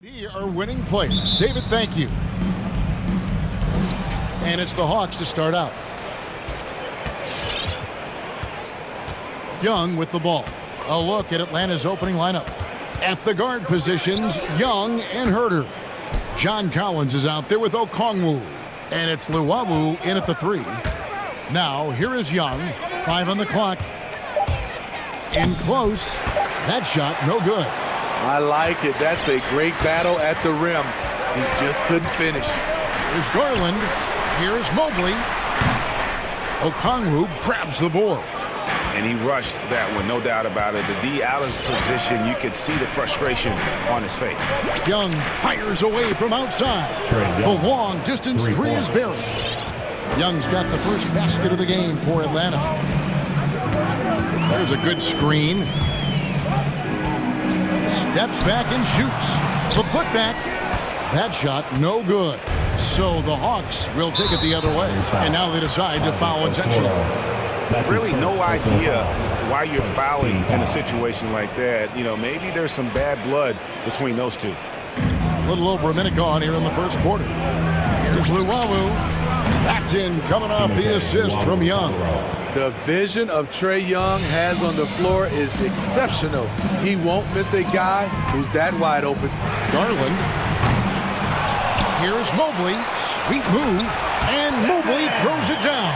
Speaker 7: They are winning players. David, thank you. And it's the Hawks to start out. Young with the ball. A look at Atlanta's opening lineup. At the guard positions, Young and Herder. John Collins is out there with Okongwu. And it's Luwawu in at the 3. Now, here is Young. 5 on the clock. In close. That shot, no good.
Speaker 12: I like it. That's a great battle at the rim. He just couldn't finish.
Speaker 7: Here's Garland. Here's Mobley. Okongwu grabs the board.
Speaker 9: And he rushed that one, no doubt about it. The D. Allen's position, you could see the frustration on his face.
Speaker 7: Young fires away from outside. The long distance 3 is buried. Young's got the first basket of the game for Atlanta. There's a good screen. Steps back and shoots. The putback. That shot no good. So the Hawks will take it the other way. And now they decide to foul intentionally.
Speaker 9: Really no idea why you're fouling in a situation like that. You know, maybe there's some bad blood between those two.
Speaker 7: A little over a minute gone here in the first quarter. Here's Luwawu. That's in, coming off the assist from Young.
Speaker 12: The vision of Trae Young has on the floor is exceptional. He won't miss a guy who's that wide open.
Speaker 7: Garland. Here's Mobley. Sweet move. And Mobley throws it down.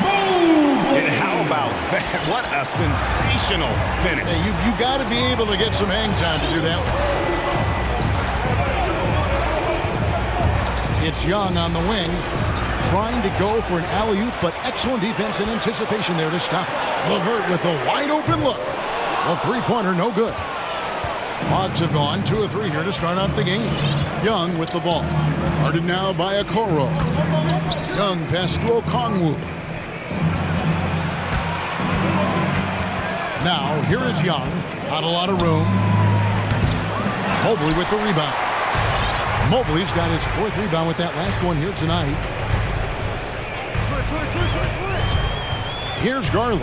Speaker 9: And how about that? What a sensational finish.
Speaker 7: Hey, you got to be able to get some hang time to do that. It's Young on the wing, trying to go for an alley-oop, but excellent defense and anticipation there to stop it. LeVert with a wide-open look. A three-pointer, no good. Hawks have gone 2 of 3 here to start out the game. Young with the ball. Guarded now by Okoro. Young pass to Okongwu. Now, here is Young. Not a lot of room. Mobley with the rebound. Mobley's got his 4th rebound with that last one here tonight. Here's Garland.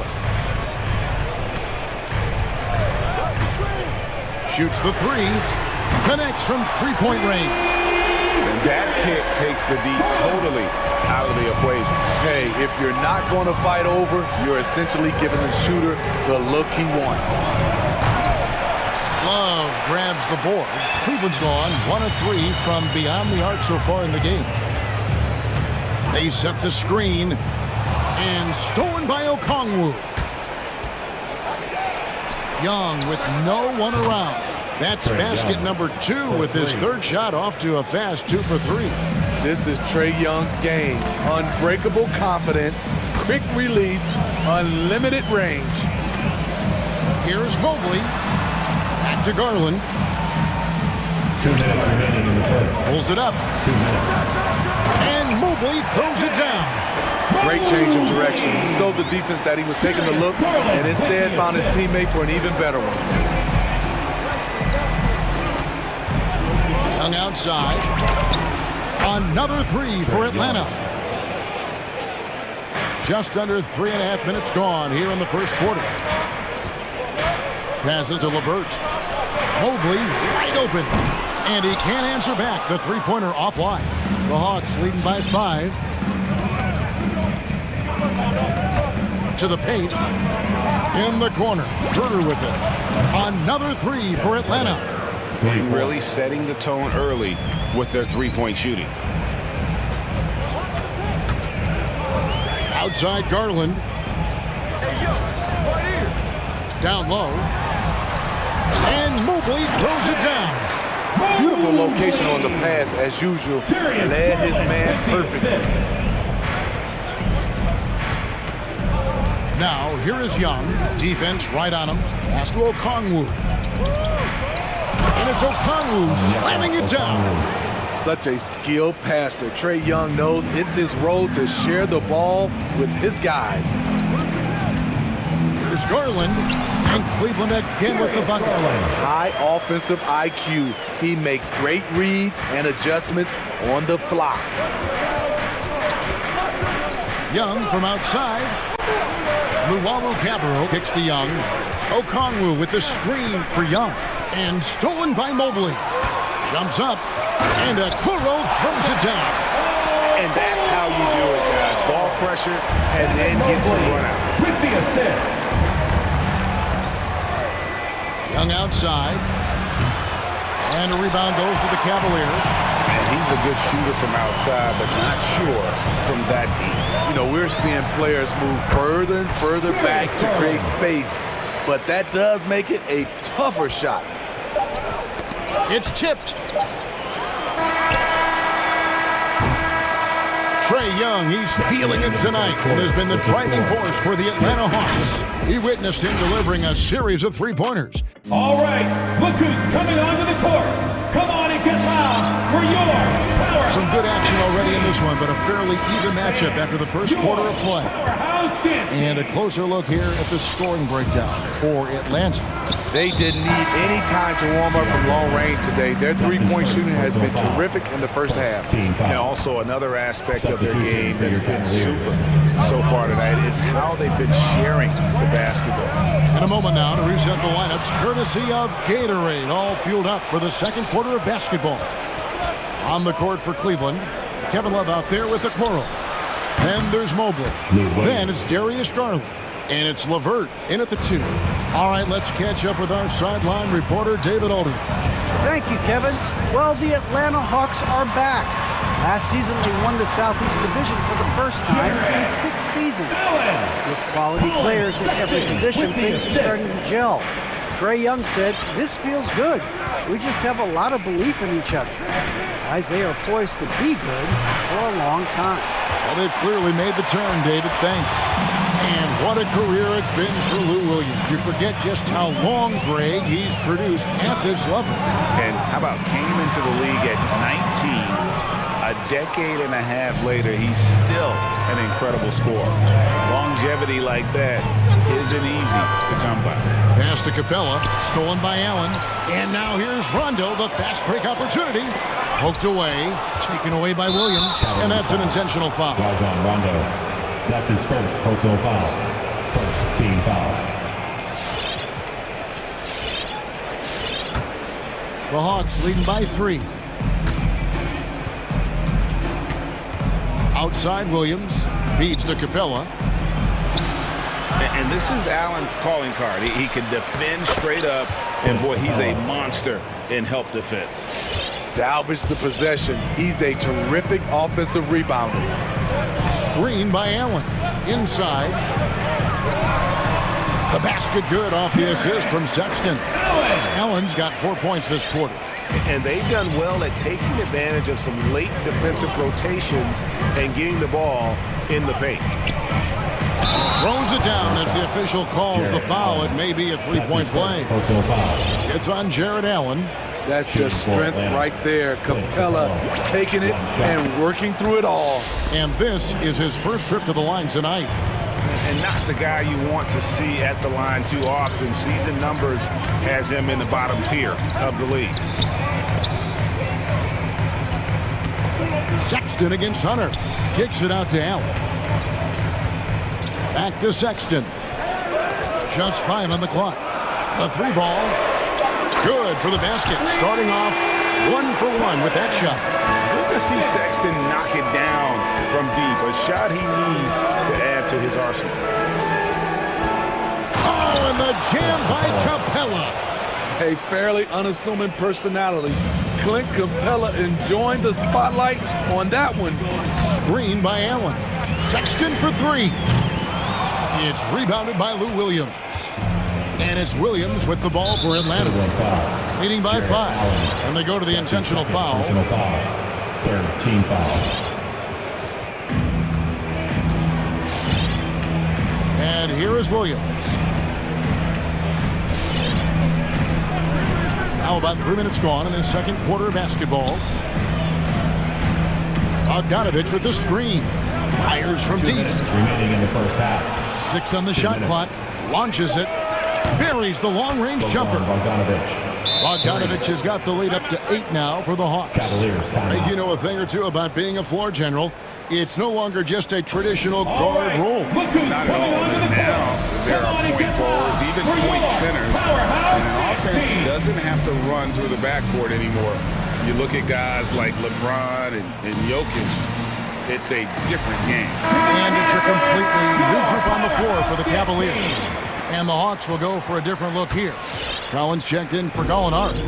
Speaker 7: Shoots the 3. Connects from 3-point range.
Speaker 9: And that pick takes the D totally out of the equation.
Speaker 12: Hey, if you're not going to fight over, you're essentially giving the shooter the look he wants.
Speaker 7: Love grabs the board. Cleveland's gone 1 of 3 from beyond the arc so far in the game. They set the screen. And stolen by Okongwu. Young with no one around. That's basket number 2 with his 3rd shot off to a fast 2 for 3.
Speaker 12: This is Trae Young's game. Unbreakable confidence, quick release, unlimited range.
Speaker 7: Here's Mobley. Back to Garland.
Speaker 5: 2 minutes remaining in the first.
Speaker 7: Pulls it up.
Speaker 5: 2 minutes.
Speaker 7: And Mobley throws it down.
Speaker 12: Great change of direction. He showed the defense that he was taking the look and instead found his teammate for an even better one.
Speaker 7: Young outside. Another 3 for Atlanta. Just under 3.5 minutes gone here in the first quarter. Passes to LeVert. Mobley wide open. And he can't answer back. The 3-pointer offline. The Hawks leading by 5. To the paint. In the corner. Herder with it. Another 3 for Atlanta.
Speaker 9: And really setting the tone early with their 3-point shooting.
Speaker 7: Outside Garland. Down low. And Mobley throws it down.
Speaker 12: Beautiful location on the pass as usual. Led his man perfectly.
Speaker 7: Now, here is Young. Defense right on him. Pass to Okongwu. And it's Okongwu slamming it down.
Speaker 12: Such a skilled passer. Trae Young knows it's his role to share the ball with his guys.
Speaker 7: Here's Garland. And Cleveland again with the bucket.
Speaker 12: High offensive IQ. He makes great reads and adjustments on the fly.
Speaker 7: Young from outside. Luwawu Cabarro kicks to Young. Okongwu with the screen for Young. And stolen by Mobley. Jumps up. And Akuro throws it down.
Speaker 9: And that's how you do it, guys. Ball pressure and then get some run-outs.
Speaker 5: With the assist.
Speaker 7: Young outside. And a rebound goes to the Cavaliers.
Speaker 9: And he's a good shooter from outside, but not sure from that deep.
Speaker 12: You know, we're seeing players move further and further back to create space, but that does make it a tougher shot.
Speaker 7: It's tipped. Trae Young, he's feeling it tonight and has been the driving force for the Atlanta Hawks. He witnessed him delivering a series of three-pointers.
Speaker 5: All right, look who's coming onto the court. Come on and get loud for your power.
Speaker 7: Some good action already in this one, but a fairly even matchup after the first quarter of play. And a closer look here at the scoring breakdown for Atlanta.
Speaker 12: They didn't need any time to warm up from long range today. Their three-point shooting has been terrific in the first half.
Speaker 9: And also another aspect of their game that's been super so far tonight is how they've been sharing the basketball.
Speaker 7: In a moment now to reset the lineups, courtesy of Gatorade, all fueled up for the second quarter of basketball. On the court for Cleveland, Kevin Love out there with the Okoro. Then there's Mobley. Then it's Darius Garland. And it's LeVert in at the 2. All right, let's catch up with our sideline reporter, David Aldridge.
Speaker 10: Thank you, Kevin. Well, the Atlanta Hawks are back. Last season, they won the Southeast Division for the first time in 6 seasons. With quality players at every position, things are starting to gel. Trae Young said, "This feels good. We just have a lot of belief in each other." Guys, they are poised to be good for a long time.
Speaker 7: Well, they've clearly made the turn, David. Thanks. And what a career it's been for Lou Williams. You forget just how long, Greg, he's produced at this level.
Speaker 9: And how about came into the league at 19. A decade and a half later, he's still an incredible scorer. Longevity like that isn't easy to come by.
Speaker 7: Pass to Capella, stolen by Allen. And now here's Rondo, the fast break opportunity. Poked away, taken away by Williams. And that's an intentional foul.
Speaker 5: Well done, Rondo. That's his first personal foul. First team foul.
Speaker 7: The Hawks leading by 3. Outside Williams, feeds to Capella.
Speaker 9: And this is Allen's calling card. He can defend straight up, and boy, he's a monster in help defense.
Speaker 12: Salvage the possession. He's a terrific offensive rebounder.
Speaker 7: Screen by Allen. Inside. The basket good off the assist from Sexton. Allen's got 4 points this quarter.
Speaker 9: And they've done well at taking advantage of some late defensive rotations and getting the ball in the paint.
Speaker 7: Throws it down as the official calls the foul. It may be a three-point play. It's on Jared Allen.
Speaker 12: That's just strength right there. Capella taking it and working through it all.
Speaker 7: And this is his first trip to the line tonight.
Speaker 9: And not the guy you want to see at the line too often. Season numbers has him in the bottom tier of the league.
Speaker 7: Sexton against Hunter. Kicks it out to Allen. Back to Sexton. Just 5 on the clock. A 3 ball. Good for the basket. Starting off 1 for 1 with that shot.
Speaker 9: Good to see Sexton knock it down from deep. A shot he needs to add to his arsenal.
Speaker 7: Oh, and the jam by Capella.
Speaker 12: A fairly unassuming personality. Clint Capella enjoying the spotlight on that one.
Speaker 7: Screen by Allen. Sexton for 3. It's rebounded by Lou Williams. And it's Williams with the ball for Atlanta. Leading by 5. And they go to the intentional foul.
Speaker 5: Third team foul.
Speaker 7: And here is Williams. Now about 3 minutes gone in the second quarter of basketball. Bogdanovich with the screen. Fires from deep.
Speaker 5: Remaining in the first half.
Speaker 7: 6 on the shot clock. Launches it. Buries the long-range jumper. Bogdanovich has got the lead up to 8 now for the Hawks. You know a thing or two about being a floor general. It's no longer just a traditional guard role.
Speaker 9: Not at all. And now there are point forwards, even point centers. And an offense doesn't have to run through the backcourt anymore. You look at guys like LeBron and Jokic, it's a different game.
Speaker 7: And it's a completely new group on the floor for the Cavaliers. And the Hawks will go for a different look here. Collins checked in for Gallinari.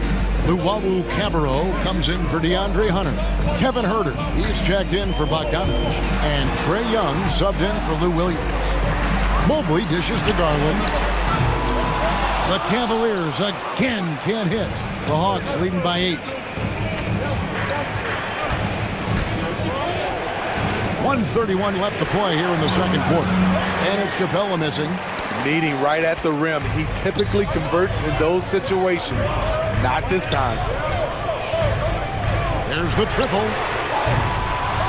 Speaker 7: Luwawu Cabarro comes in for DeAndre Hunter. Kevin Huerter, he's checked in for Bogdanovich. And Trae Young subbed in for Lou Williams. Mobley dishes to Garland. The Cavaliers again can't hit. The Hawks leading by 8. 1:31 left to play here in the second quarter. And it's Capella missing.
Speaker 12: Meeting right at the rim. He typically converts in those situations. Not this time.
Speaker 7: There's the triple.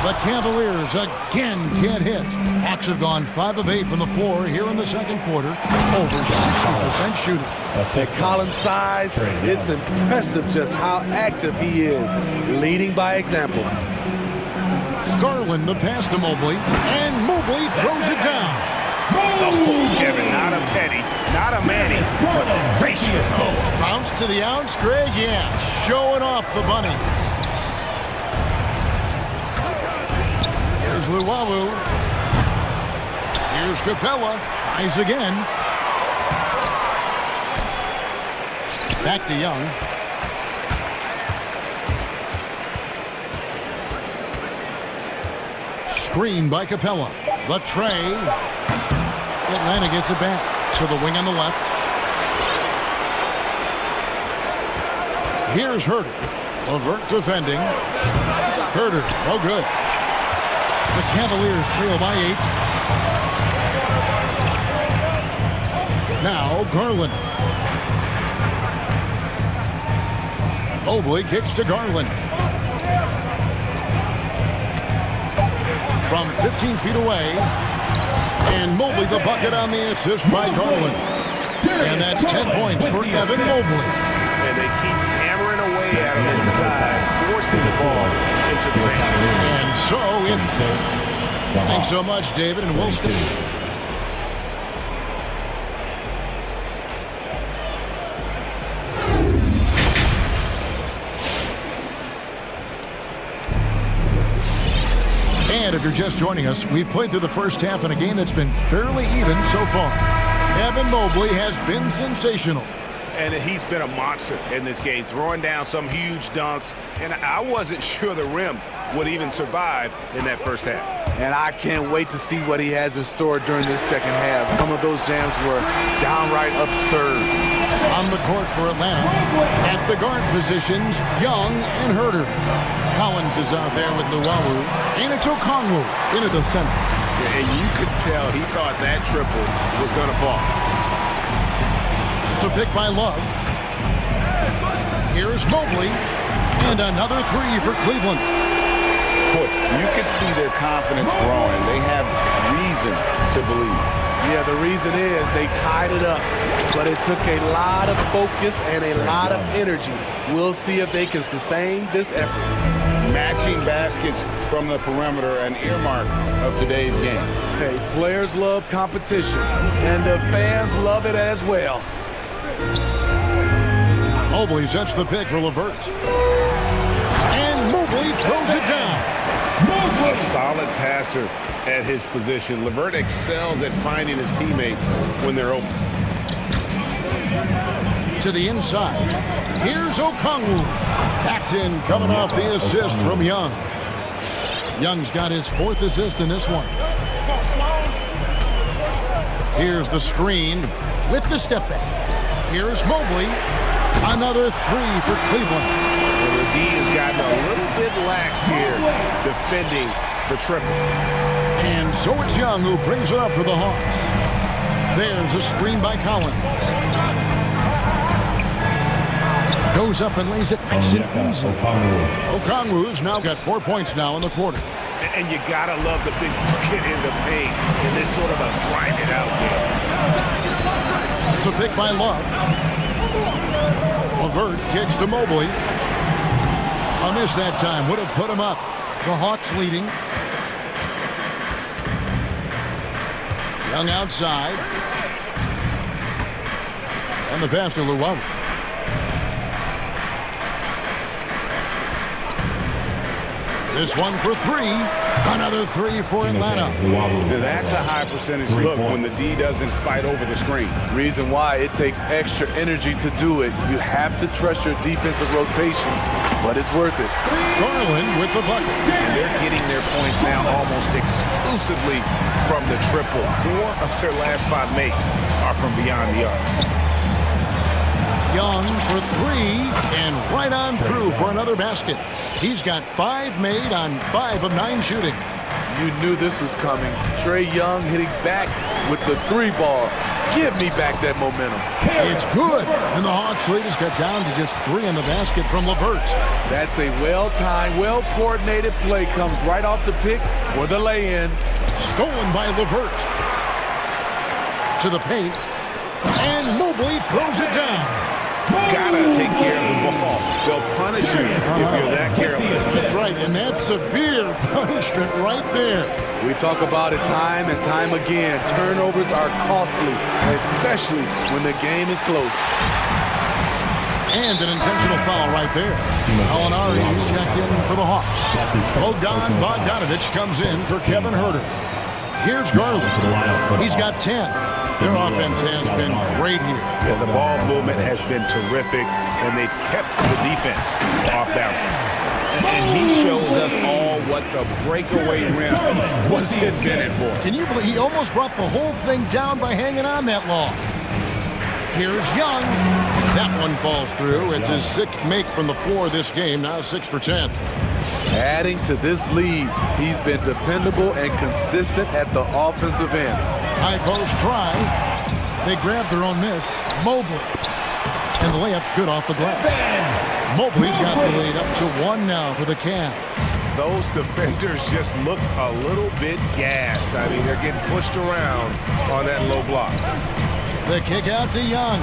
Speaker 7: The Cavaliers again can't hit. Hawks have gone 5 of 8 from the floor here in the second quarter. Over 60% shooting.
Speaker 12: At Collins' size, it's impressive just how active he is. Leading by example.
Speaker 7: Garland the pass to Mobley. And Mobley throws it down.
Speaker 9: Oh, Kevin, not a petty, not a Manny, but a gracious.
Speaker 7: Bounce to the ounce, Greg, yeah. Showing off the bunnies. Here's Luwawu. Here's Capella. Tries again. Back to Young. Screen by Capella. The tray. Atlanta gets it back to the wing on the left. Here's Huerter. Levert defending. Huerter, no good. The Cavaliers trail by 8. Now Garland. Mobley kicks to Garland. From 15 feet away. And Mobley the bucket on the assist by Garland. And that's 10 points for Evan Mobley.
Speaker 9: And they keep hammering away at him inside, forcing the ball into the ring.
Speaker 7: And so thanks so much, David, and we'll stay. And if you're just joining us, we've played through the first half in a game that's been fairly even so far. Evan Mobley has been sensational.
Speaker 9: And he's been a monster in this game, throwing down some huge dunks. And I wasn't sure the rim would even survive in that first half.
Speaker 12: And I can't wait to see what he has in store during this second half. Some of those jams were downright absurd.
Speaker 7: On the court for Atlanta, at the guard positions, Young and Huerter. Collins is out there with Luwawu, and it's Okongwu into the center.
Speaker 9: Yeah, and you could tell he thought that triple was going to fall.
Speaker 7: It's a pick by Love. Here's Mobley, and another 3 for Cleveland.
Speaker 9: Boy, you could see their confidence growing. They have reason to believe.
Speaker 12: Yeah, the reason is they tied it up, but it took a lot of focus and a lot of energy. We'll see if they can sustain this effort.
Speaker 9: Matching baskets from the perimeter, an earmark of today's game.
Speaker 12: Hey, players love competition, and the fans love it as well.
Speaker 7: Mobley sets the pick for Levert. And Mobley throws it down.
Speaker 9: A solid passer at his position. Levert excels at finding his teammates when they're open.
Speaker 7: To the inside. Here's Okongwu. Backed in, coming off the assist from Young. Young's got his 4th assist in this one. Here's the screen with the step back. Here's Mobley. Another 3 for Cleveland.
Speaker 9: And the D has gotten a little bit laxed here, defending the triple.
Speaker 7: And so it's Young who brings it up for the Hawks. There's a screen by Collins. Goes up and lays it nice and easy. Okongwu's now got 4 points now in the quarter.
Speaker 9: And you gotta love the big bucket in the paint in this sort of a grinded out game.
Speaker 7: It's a pick by Love. Levert kicks to Mobley. A miss that time would have put him up. The Hawks leading. Young outside. And the pass to Luwawu. This one for three. Another three for Atlanta.
Speaker 9: That's a high percentage look when the D doesn't fight over the screen.
Speaker 12: Reason why it takes extra energy to do it. You have to trust your defensive rotations, but it's worth it.
Speaker 7: Garland with the bucket.
Speaker 9: And they're getting their points now almost exclusively from the triple. 4 of their last 5 makes are from beyond the arc.
Speaker 7: Young for three, and right on through for another basket. He's got 5 made on 5 of 9 shooting.
Speaker 12: You knew this was coming. Trae Young hitting back with the 3-ball. Give me back that momentum.
Speaker 7: It's good, and the Hawks lead has got down to just 3 in the basket from LeVert.
Speaker 12: That's a well-timed, well-coordinated play. Comes right off the pick for the lay-in.
Speaker 7: Stolen by LeVert. To the paint, and Mobley throws it down.
Speaker 9: Gotta take care of the ball. They'll punish you if you're that careless.
Speaker 7: That's right, and that's severe punishment right there.
Speaker 12: We talk about it time and time again. Turnovers are costly, especially when the game is close.
Speaker 7: And an intentional foul right there. Alinari is checked in for the Hawks. Bogdanovich comes in for Kevin Huerter. Here's Garland. He's got 10. Their offense has been great here.
Speaker 9: Yeah, the ball movement has been terrific, and they've kept the defense off balance. And he shows us all what the breakaway rim was invented for.
Speaker 7: Can you believe he almost brought the whole thing down by hanging on that long? Here's Young. That one falls through. It's his 6th make from the floor this game, now 6 for 10.
Speaker 12: Adding to this lead, he's been dependable and consistent at the offensive end.
Speaker 7: High post try. They grab their own miss. Mobley. And the layup's good off the glass. Mobley's got the lead up to 1 now for the Cavs.
Speaker 9: Those defenders just look a little bit gassed. I mean, they're getting pushed around on that low block.
Speaker 7: The kick out to Young.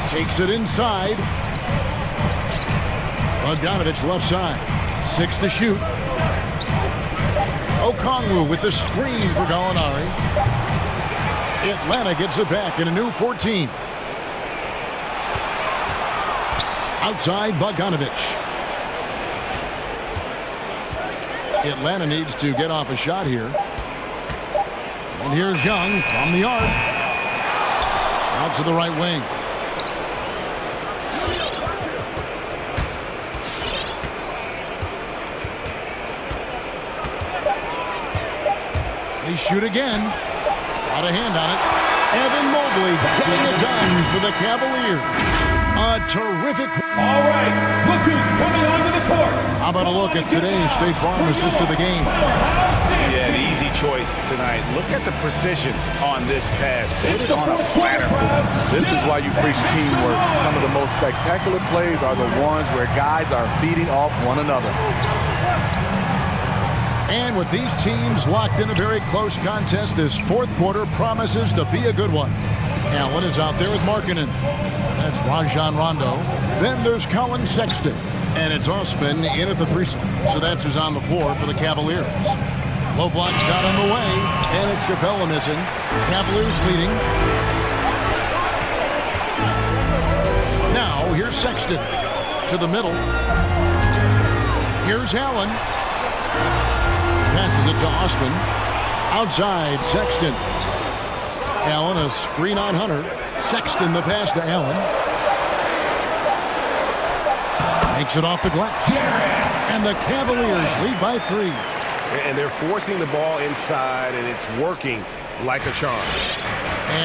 Speaker 7: Takes it inside. Bogdanovich left side. 6 to shoot. Okongwu with the screen for Gallinari. Atlanta gets it back in a new 14. Outside Bogdanovich. Atlanta needs to get off a shot here. And here's Young from the arc. Out to the right wing. They shoot again. Got a hand on it. Evan Mobley getting it done for the Cavaliers. A terrific.
Speaker 5: All right, look who's coming onto the court.
Speaker 7: How about a look at today's State Farm assist of the game?
Speaker 9: Yeah, an easy choice tonight. Look at the precision on this pass. Put it on a platter.
Speaker 12: This is why you preach teamwork. Some of the most spectacular plays are the ones where guys are feeding off one another.
Speaker 7: And with these teams locked in a very close contest, this 4th quarter promises to be a good one. Allen is out there with Markkanen. That's Rajon Rondo. Then there's Colin Sexton. And it's Osman in at the 3 slot. So that's who's on the floor for the Cavaliers. Low block shot on the way. And it's Capella missing. Cavaliers leading. Now here's Sexton. To the middle. Here's Allen. Passes it to Osman. Outside, Sexton. Allen, a screen on Hunter. Sexton, the pass to Allen. Makes it off the glass. And the Cavaliers lead by 3.
Speaker 9: And they're forcing the ball inside, and it's working like a charm.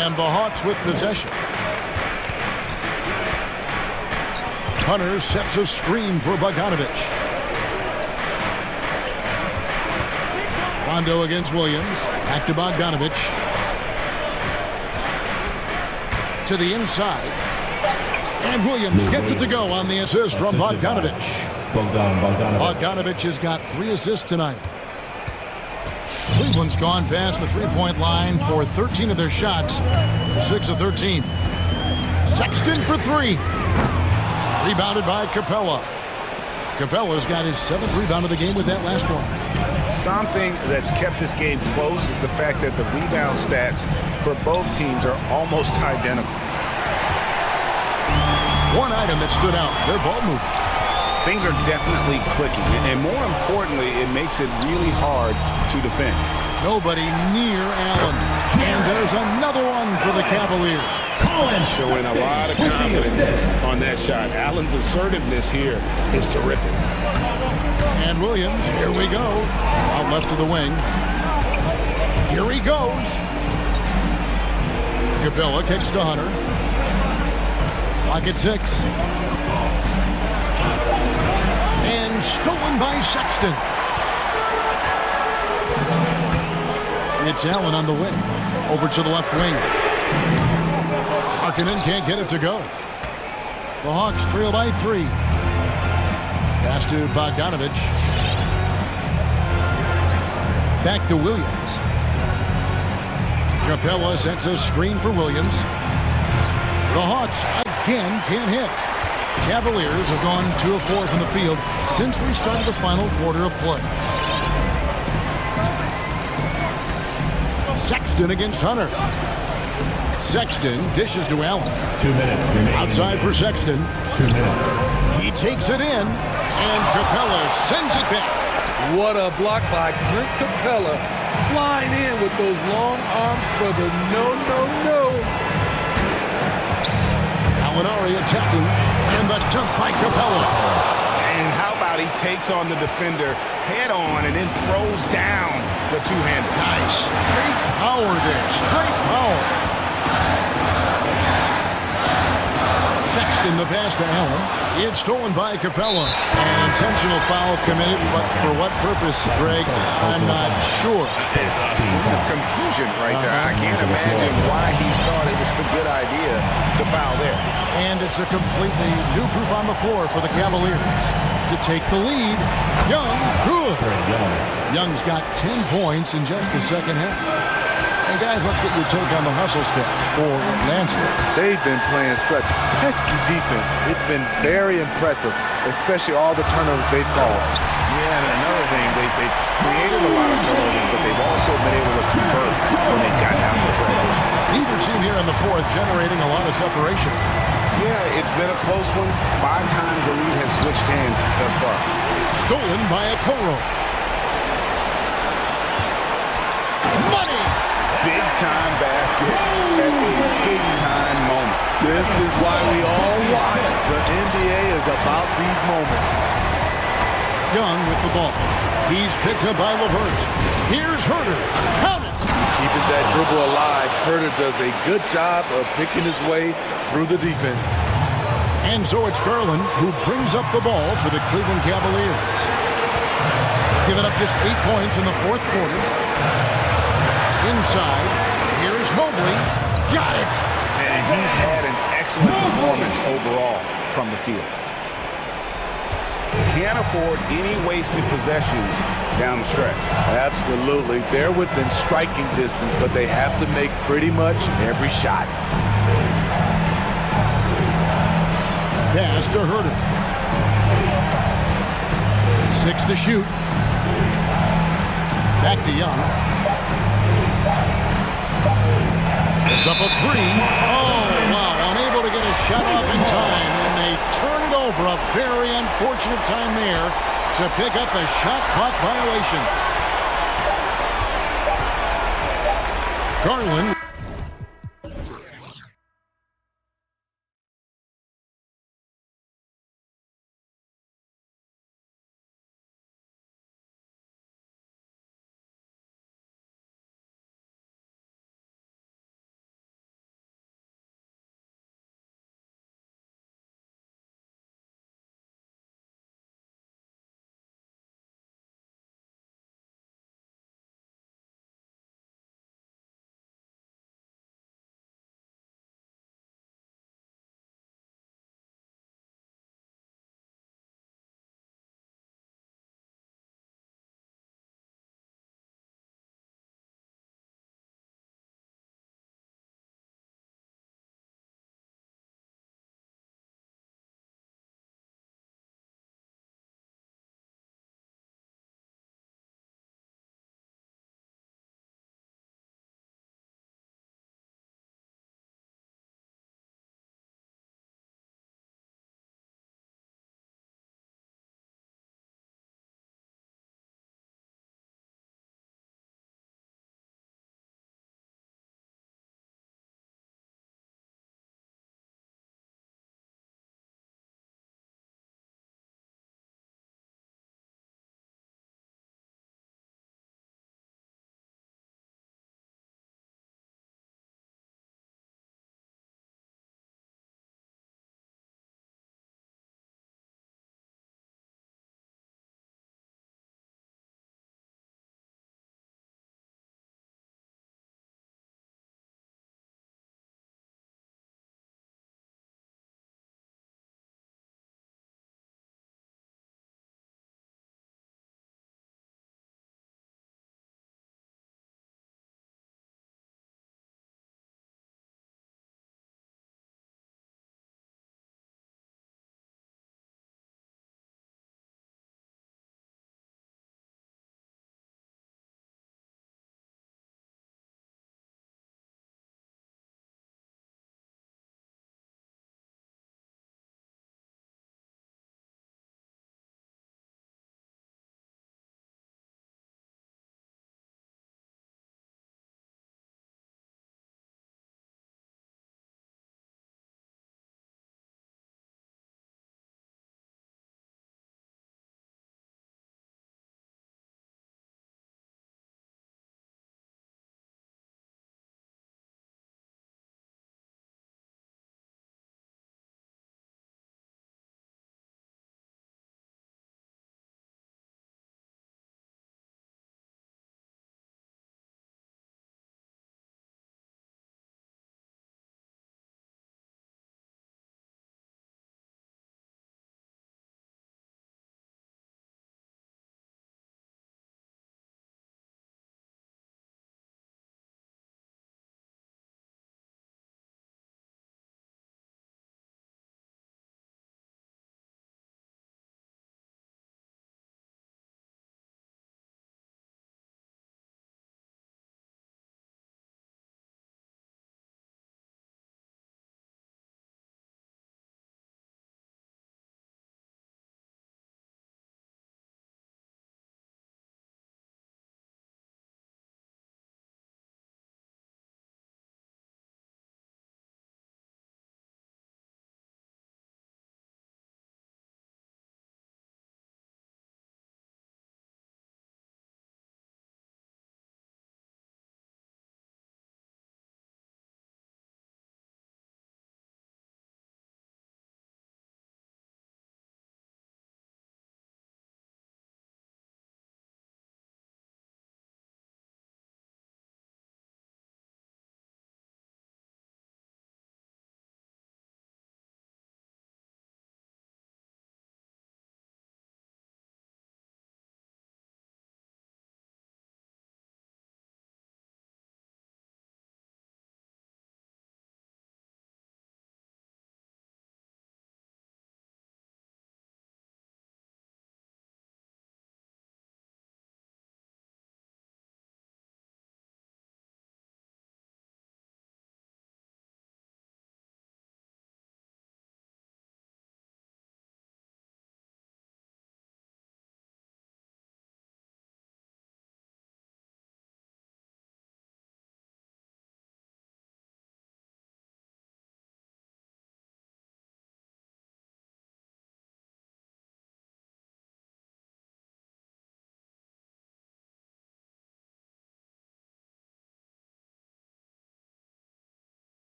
Speaker 7: And the Hawks with possession. Hunter sets a screen for Bogdanovich. Rondo against Williams. Back to Bogdanovich. To the inside. And Williams gets it to go on the assist from Bogdanovich. Bogdanovich has got 3 assists tonight. Cleveland's gone past the 3-point line for 13 of their shots. They're 6 of 13. Sexton for 3. Rebounded by Capella. Capella's got his 7th rebound of the game with that last one.
Speaker 9: Something that's kept this game close is the fact that the rebound stats for both teams are almost identical.
Speaker 7: One item that stood out, their ball movement.
Speaker 9: things are definitely clicking. And more importantly, it makes it really hard to defend.
Speaker 7: Nobody near Allen. And there's another one for the Cavaliers.
Speaker 9: Showing a lot of confidence on that shot. Allen's assertiveness here is terrific.
Speaker 7: And Williams, here we go. Out left of the wing. Here he goes. Capella kicks to Hunter. Clock at 6. And stolen by Sexton. It's Allen on the wing. Over to the left wing. Markkanen can't get it to go. The Hawks trail by 3. Pass to Bogdanovich. Back to Williams. Capella sets a screen for Williams. The Hawks again can't hit. Cavaliers have gone 2 of 4 from the field since we started the final quarter of play. Sexton against Hunter. Sexton dishes to Allen.
Speaker 5: 2 minutes remaining.
Speaker 7: Outside for Sexton.
Speaker 5: 2 minutes.
Speaker 7: He takes it in, and Capella sends it back.
Speaker 12: What a block by Clint Capella. Flying in with those long arms for the no.
Speaker 7: Alinari attacking, and the dunk by Capella.
Speaker 9: And how about he takes on the defender head on and then throws down the two-hander.
Speaker 7: Nice. Straight power there. Straight power. Sexton the pass to Allen. It's stolen by Capella. An intentional foul committed, but for what purpose, Greg? I'm not sure.
Speaker 9: A scene of confusion right there. I can't imagine why he thought it was a good idea to foul there.
Speaker 7: And it's a completely new group on the floor for the Cavaliers. To take the lead, Young, good. Young's got 10 points in just the second half. And guys, let's get your take on the hustle stats for Atlanta.
Speaker 12: They've been playing such pesky defense. It's been very impressive, especially all the turnovers they've caused.
Speaker 9: Yeah, and another thing, they've created a lot of turnovers, but they've also been able to convert when they've gotten out of transition.
Speaker 7: Neither team here in the fourth generating a lot of separation.
Speaker 9: Yeah, it's been a close one. 5 times the lead has switched hands thus far.
Speaker 7: Stolen by Okoro. Money!
Speaker 9: Big-time basket at a big-time moment.
Speaker 12: This is why we all watch. The NBA is about these moments.
Speaker 7: Young with the ball. He's picked up by LeVert. Here's Herter. Count it!
Speaker 12: Keeping that dribble alive, Herter does a good job of picking his way through the defense.
Speaker 7: And so it's Garland who brings up the ball for the Cleveland Cavaliers. Giving up just 8 points in the fourth quarter. Inside, here's Mobley. Got it!
Speaker 9: And he's had an excellent performance overall from the field. Can't afford any wasted possessions down the stretch.
Speaker 12: Absolutely. They're within striking distance, but they have to make pretty much every shot.
Speaker 7: Pass to Herter. 6 to shoot. Back to Young. It's up a 3. Oh, wow. Unable to get a shot off in time, and they turn it over. A very unfortunate time there to pick up a shot clock violation. Garland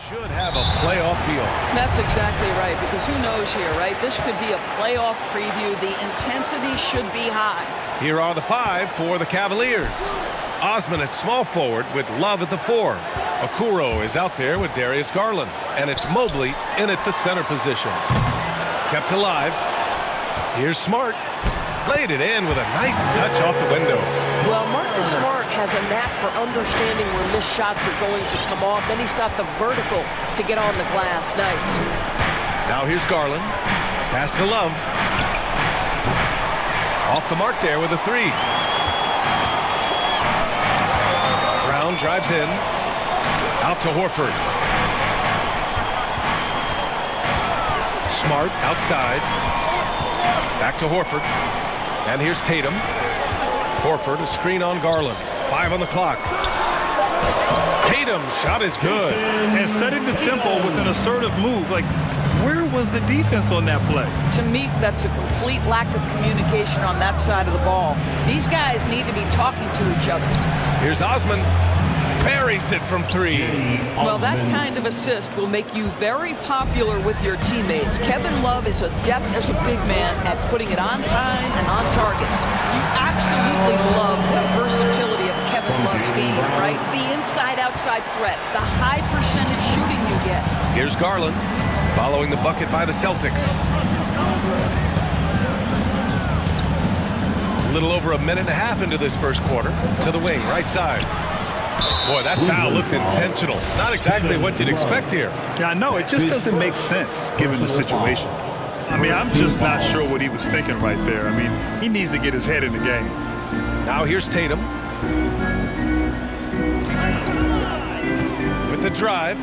Speaker 1: should have a playoff feel.
Speaker 4: That's exactly right, because who knows here, right? This could be a playoff preview. The intensity should be high.
Speaker 1: Here are the 5 for the Cavaliers. Osman at small forward with Love at the 4. Okuro is out there with Darius Garland. And it's Mobley in at the center position. Kept alive. Here's Smart. Laid it in with a nice touch off the window.
Speaker 13: Well, Marcus Smart has a knack for understanding where missed shots are going to come off. Then he's got the vertical to get on the glass. Nice.
Speaker 1: Now here's Garland. Pass to Love. Off the mark there with a 3. Brown drives in. Out to Horford. Smart outside. Back to Horford. And here's Tatum. Horford, a screen on Garland. 5 on the clock. Tatum's shot is good.
Speaker 3: And setting the tempo with an assertive move. Like, where was the defense on that play?
Speaker 4: To me, that's a complete lack of communication on that side of the ball. These guys need to be talking to each other.
Speaker 1: Here's Osman. Buries it from 3.
Speaker 4: Well, that kind of assist will make you very popular with your teammates. Kevin Love is adept as a big man at putting it on time and on target. You absolutely love the versatility of Kevin Love's game, right? The inside-outside threat, the high percentage shooting you get.
Speaker 1: Here's Garland, following the bucket by the Celtics. A little over a minute and a half into this first quarter. To the wing, right side. Boy, that foul looked intentional. Not exactly what you'd expect here.
Speaker 3: Yeah, I know. It just doesn't make sense, given the situation. I mean, I'm just not sure what he was thinking right there. I mean, he needs to get his head in the game.
Speaker 1: Now here's Tatum. With the drive.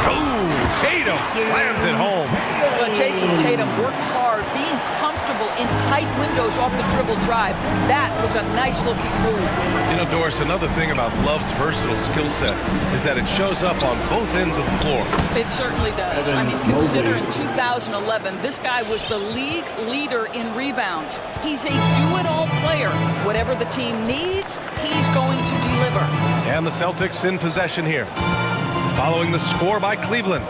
Speaker 1: Oh, Tatum slams it home.
Speaker 4: Well, Jason Tatum worked hard, being comfortable in tight windows off the dribble drive. That was a nice-looking move.
Speaker 1: You know, Doris, another thing about Love's versatile skill set is that it shows up on both ends of the floor.
Speaker 4: It certainly does. I mean, consider in 2011, this guy was the league leader in rebounds. He's a do-it-all player. Whatever the team needs, he's going to deliver.
Speaker 1: And the Celtics in possession here. Following the score by Cleveland.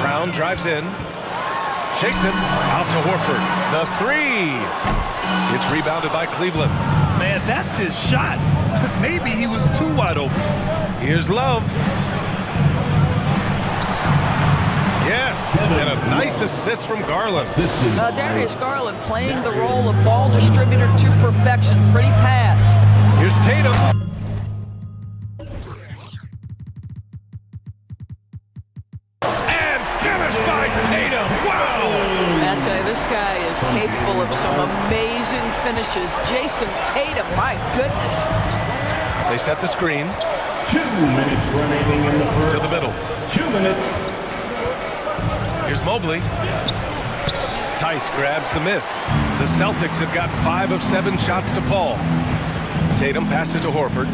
Speaker 1: Brown drives in. Shakes it. Out to Horford. The 3. It's rebounded by Cleveland.
Speaker 3: Man, that's his shot. Maybe he was too wide open.
Speaker 1: Here's Love. Yes, and a nice assist from Garland.
Speaker 4: Darius Garland playing the role of ball distributor to perfection. Pretty pass.
Speaker 1: Here's Tatum. And finished by Tatum. Wow!
Speaker 4: I tell you, this guy is capable of some amazing finishes. Jason Tatum, my goodness.
Speaker 1: They set the screen.
Speaker 5: 2 minutes remaining in the first.
Speaker 1: To the middle.
Speaker 5: 2 minutes.
Speaker 1: Here's Mobley. Tice grabs the miss. The Celtics have gotten 5 of 7 shots to fall. Tatum passes to Horford.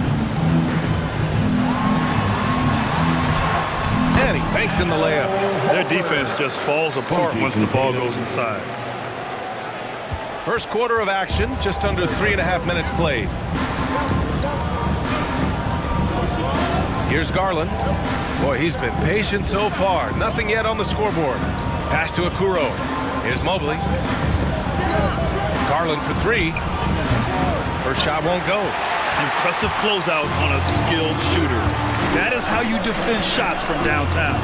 Speaker 1: And he banks in the layup.
Speaker 3: Their defense just falls apart once the ball goes inside.
Speaker 1: First quarter of action, just under 3.5 minutes played. Here's Garland. Boy, he's been patient so far. Nothing yet on the scoreboard. Pass to Okuro. Here's Mobley. Garland for 3. First shot won't go.
Speaker 3: Impressive closeout on a skilled shooter. That is how you defend shots from downtown.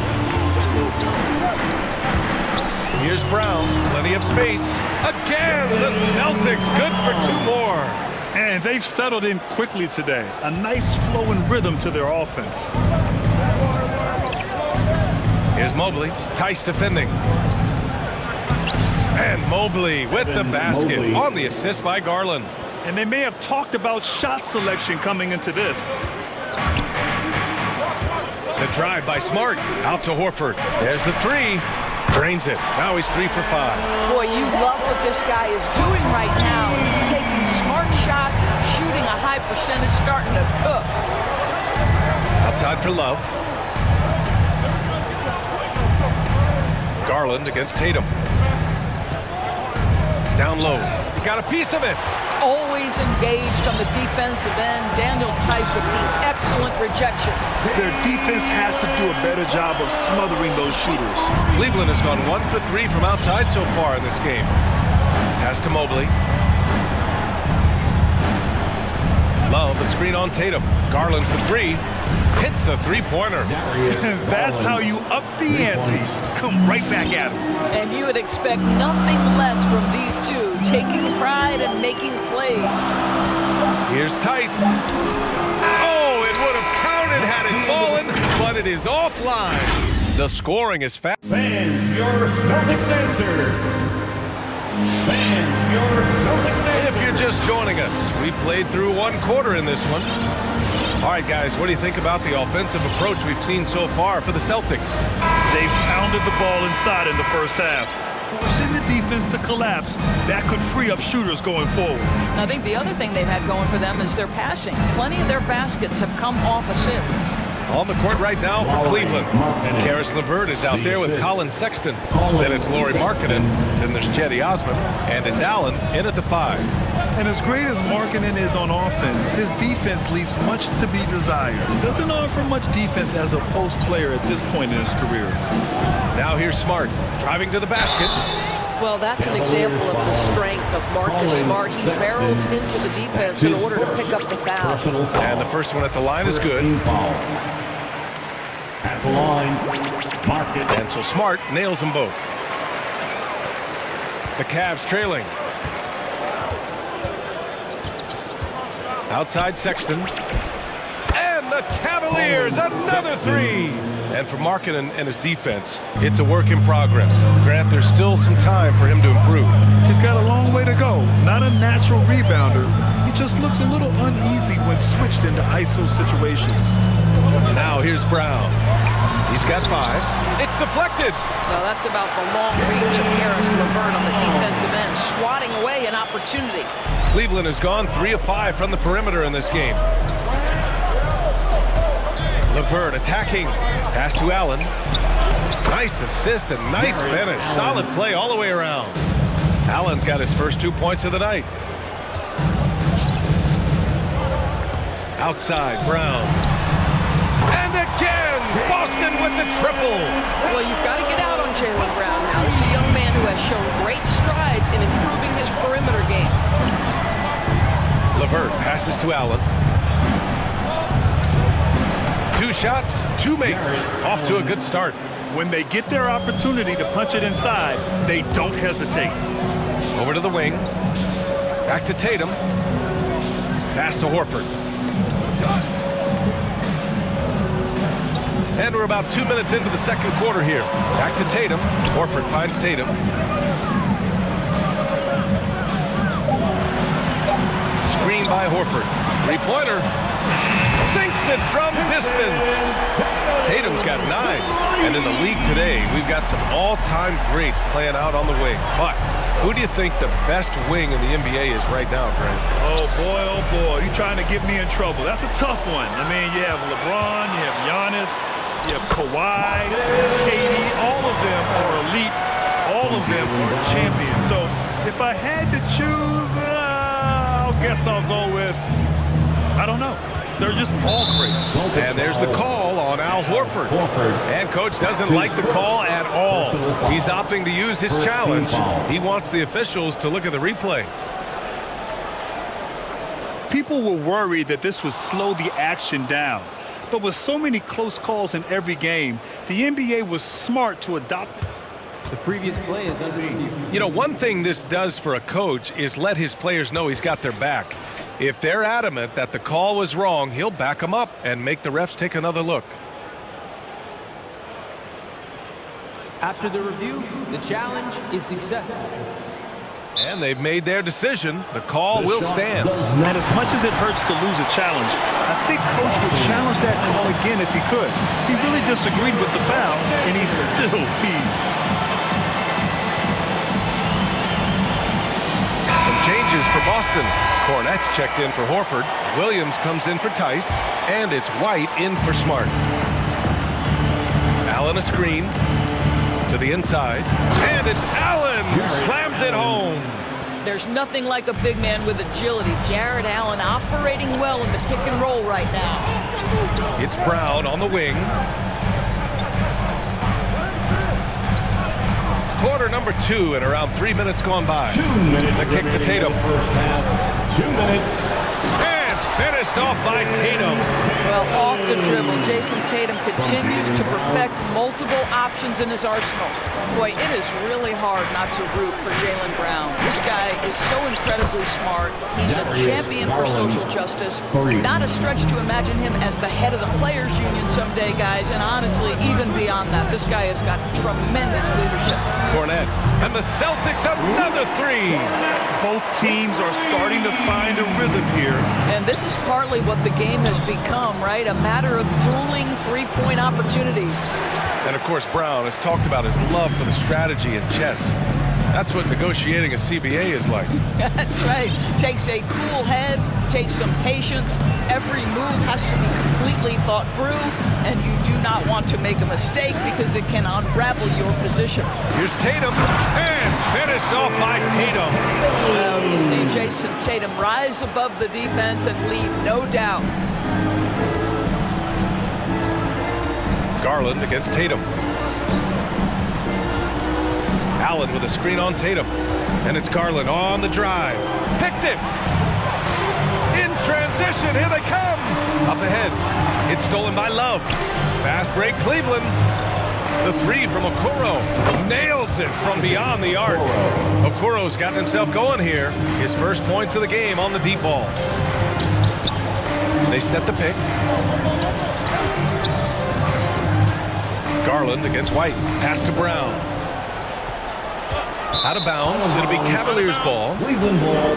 Speaker 1: Here's Brown. Plenty of space. Again, the Celtics good for 2 more.
Speaker 3: And they've settled in quickly today. A nice flow and rhythm to their offense.
Speaker 1: Here's Mobley. Tice defending. And Mobley with the basket on the assist by Garland.
Speaker 3: And they may have talked about shot selection coming into this.
Speaker 1: The drive by Smart. Out to Horford. There's the 3. Drains it. Now he's 3 for 5.
Speaker 4: Boy, you love what this guy is doing right now. He's taking smart shots, shooting a high percentage, starting to cook.
Speaker 1: Outside for Love. Garland against Tatum. Down low. got a piece of it.
Speaker 4: Always engaged on the defensive end. Daniel Tice with the excellent rejection.
Speaker 3: Their defense has to do a better job of smothering those shooters.
Speaker 1: Cleveland has gone 1 for 3 from outside so far in this game. Pass to Mobley. Love, the screen on Tatum. Garland for 3. Hits a three-pointer.
Speaker 3: That's how you up the ante. Come right back at him.
Speaker 4: And you would expect nothing less from these two, taking pride and making plays.
Speaker 1: Here's Tice. Oh, it would have counted had it fallen, but it is offline. The scoring is fast.
Speaker 5: Fans, your Celtics answer. Fans, your Celtics answer.
Speaker 1: If you're just joining us, we played through one quarter in this one. All right, guys, what do you think about the offensive approach we've seen so far for the Celtics?
Speaker 3: They pounded the ball inside in the first half, forcing the defense to collapse. That could free up shooters going forward.
Speaker 4: I think the other thing they've had going for them is their passing. Plenty of their baskets have come off assists.
Speaker 1: On the court right now for Cleveland. Karis LeVert is out there with Colin Sexton. Then it's Lauri Markkanen. Then there's Cedi Osman. And it's Allen in at the 5.
Speaker 3: And as great as Markkanen is on offense, his defense leaves much to be desired. Doesn't offer much defense as a post player at this point in his career.
Speaker 1: Now here's Smart, driving to the basket.
Speaker 13: Well, that's an example of the strength of Marcus Smart. He barrels into the defense in order to pick up the foul.
Speaker 1: And the first one at the line is good.
Speaker 5: At the line, mark it.
Speaker 1: And so Smart nails them both. The Cavs trailing. Outside Sexton. And the Cavaliers, another 3. And for Markkanen and his defense, it's a work in progress. Grant, there's still some time for him to improve.
Speaker 3: He's got a long way to go. Not a natural rebounder. He just looks a little uneasy when switched into ISO situations.
Speaker 1: Now here's Brown. He's got 5. It's deflected.
Speaker 4: Well, that's about the long reach of Karis LeVert on the defensive end, swatting away an opportunity.
Speaker 1: Cleveland has gone 3 of 5 from the perimeter in this game. LeVert attacking. Pass to Allen. Nice assist and nice finish. Solid play all the way around. Allen's got his first 2 points of the night. Outside, Brown. And again, Boston with the triple.
Speaker 13: Well, you've got to get out on Jaylen Brown now. This is a young man who has shown great strides in improving his perimeter game.
Speaker 1: LeVert passes to Allen. 2 shots, 2 makes. Off to a good start.
Speaker 3: When they get their opportunity to punch it inside, they don't hesitate.
Speaker 1: Over to the wing. Back to Tatum. Pass to Horford. And we're about 2 minutes into the second quarter here. Back to Tatum. Horford finds Tatum. Screen by Horford. 3-pointer. Sinks it from distance. Tatum's got 9. And in the league today, we've got some all-time greats playing out on the wing. But who do you think the best wing in the NBA is right now, Grant?
Speaker 3: Oh, boy, you're trying to get me in trouble. That's a tough one. I mean, you have LeBron, you have Giannis, you have Kawhi, KD. All of them are elite. All of them are champions. So if I had to choose, I guess I'll go with, I don't know. They're just all great.
Speaker 1: And there's the call on Al Horford. And coach doesn't like the call at all. He's opting to use his challenge. He wants the officials to look at the replay.
Speaker 3: People were worried that this would slow the action down. But with so many close calls in every game, the NBA was smart to adopt.
Speaker 2: The previous play is under review.
Speaker 1: You know, one thing this does for a coach is let his players know he's got their back. If they're adamant that the call was wrong, he'll back them up and make the refs take another look.
Speaker 2: After the review, the challenge is successful.
Speaker 1: And they've made their decision. The call will stand.
Speaker 3: And as much as it hurts to lose a challenge, I think coach would challenge that call again if he could. He really disagreed with the foul, and he's still peeved.
Speaker 1: Some changes for Boston. Cornette's checked in for Horford. Williams comes in for Tice. And it's White in for Smart. Allen a screen to the inside. And it's Allen who slams it home.
Speaker 4: There's nothing like a big man with agility. Jarrett Allen operating well in the pick and roll right now.
Speaker 1: It's Brown on the wing. Quarter number 2 and around 3 minutes gone by.
Speaker 5: 2 minutes.
Speaker 1: The kick to Tatum.
Speaker 5: First half. 2 minutes.
Speaker 1: And finished off by Tatum.
Speaker 4: Well, off the dribble, Jason Tatum continues to perfect multiple options in his arsenal. Boy, it is really hard not to root for Jaylen Brown. This guy is so incredibly smart. He's a champion for social justice. Not a stretch to imagine him as the head of the Players Union someday, guys. And honestly, even beyond that, this guy has got tremendous leadership.
Speaker 1: Cornette. And the Celtics another 3.
Speaker 3: Both teams are starting to find a rhythm here.
Speaker 4: And this is partly what the game has become, right? A matter of dueling three-point opportunities.
Speaker 1: And of course, Brown has talked about his love for the strategy in chess. That's what negotiating a CBA is like.
Speaker 4: That's right. Takes a cool head, takes some patience. Every move has to be completely thought through, and you do not want to make a mistake because it can unravel your position.
Speaker 1: Here's Tatum, and finished off by Tatum.
Speaker 4: Well, you see Jason Tatum rise above the defense and lead no doubt.
Speaker 1: Garland against Tatum. Allen with a screen on Tatum. And it's Garland on the drive. Picked him! In transition, here they come! Up ahead, it's stolen by Love. Fast break, Cleveland. The 3 from Okoro. Nails it from beyond the arc. Okoro's gotten himself going here. His first points of the game on the deep ball. They set the pick. Garland against White. Pass to Brown. Out of bounds. It'll be Cavaliers ball.
Speaker 5: Cleveland ball.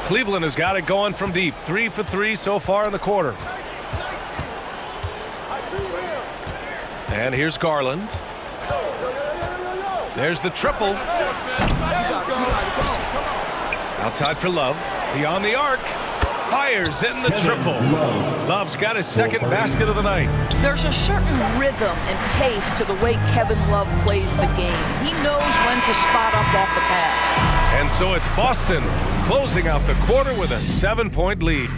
Speaker 1: Cleveland has got it going from deep. 3 for 3 so far in the quarter. And here's Garland. There's the triple. Outside for Love. Beyond the arc. Fires in the triple. Love's got his second basket of the night.
Speaker 4: There's a certain rhythm and pace to the way Kevin Love plays the game. He knows when to spot up off the pass.
Speaker 1: And so it's Boston closing out the quarter with a 7-point lead.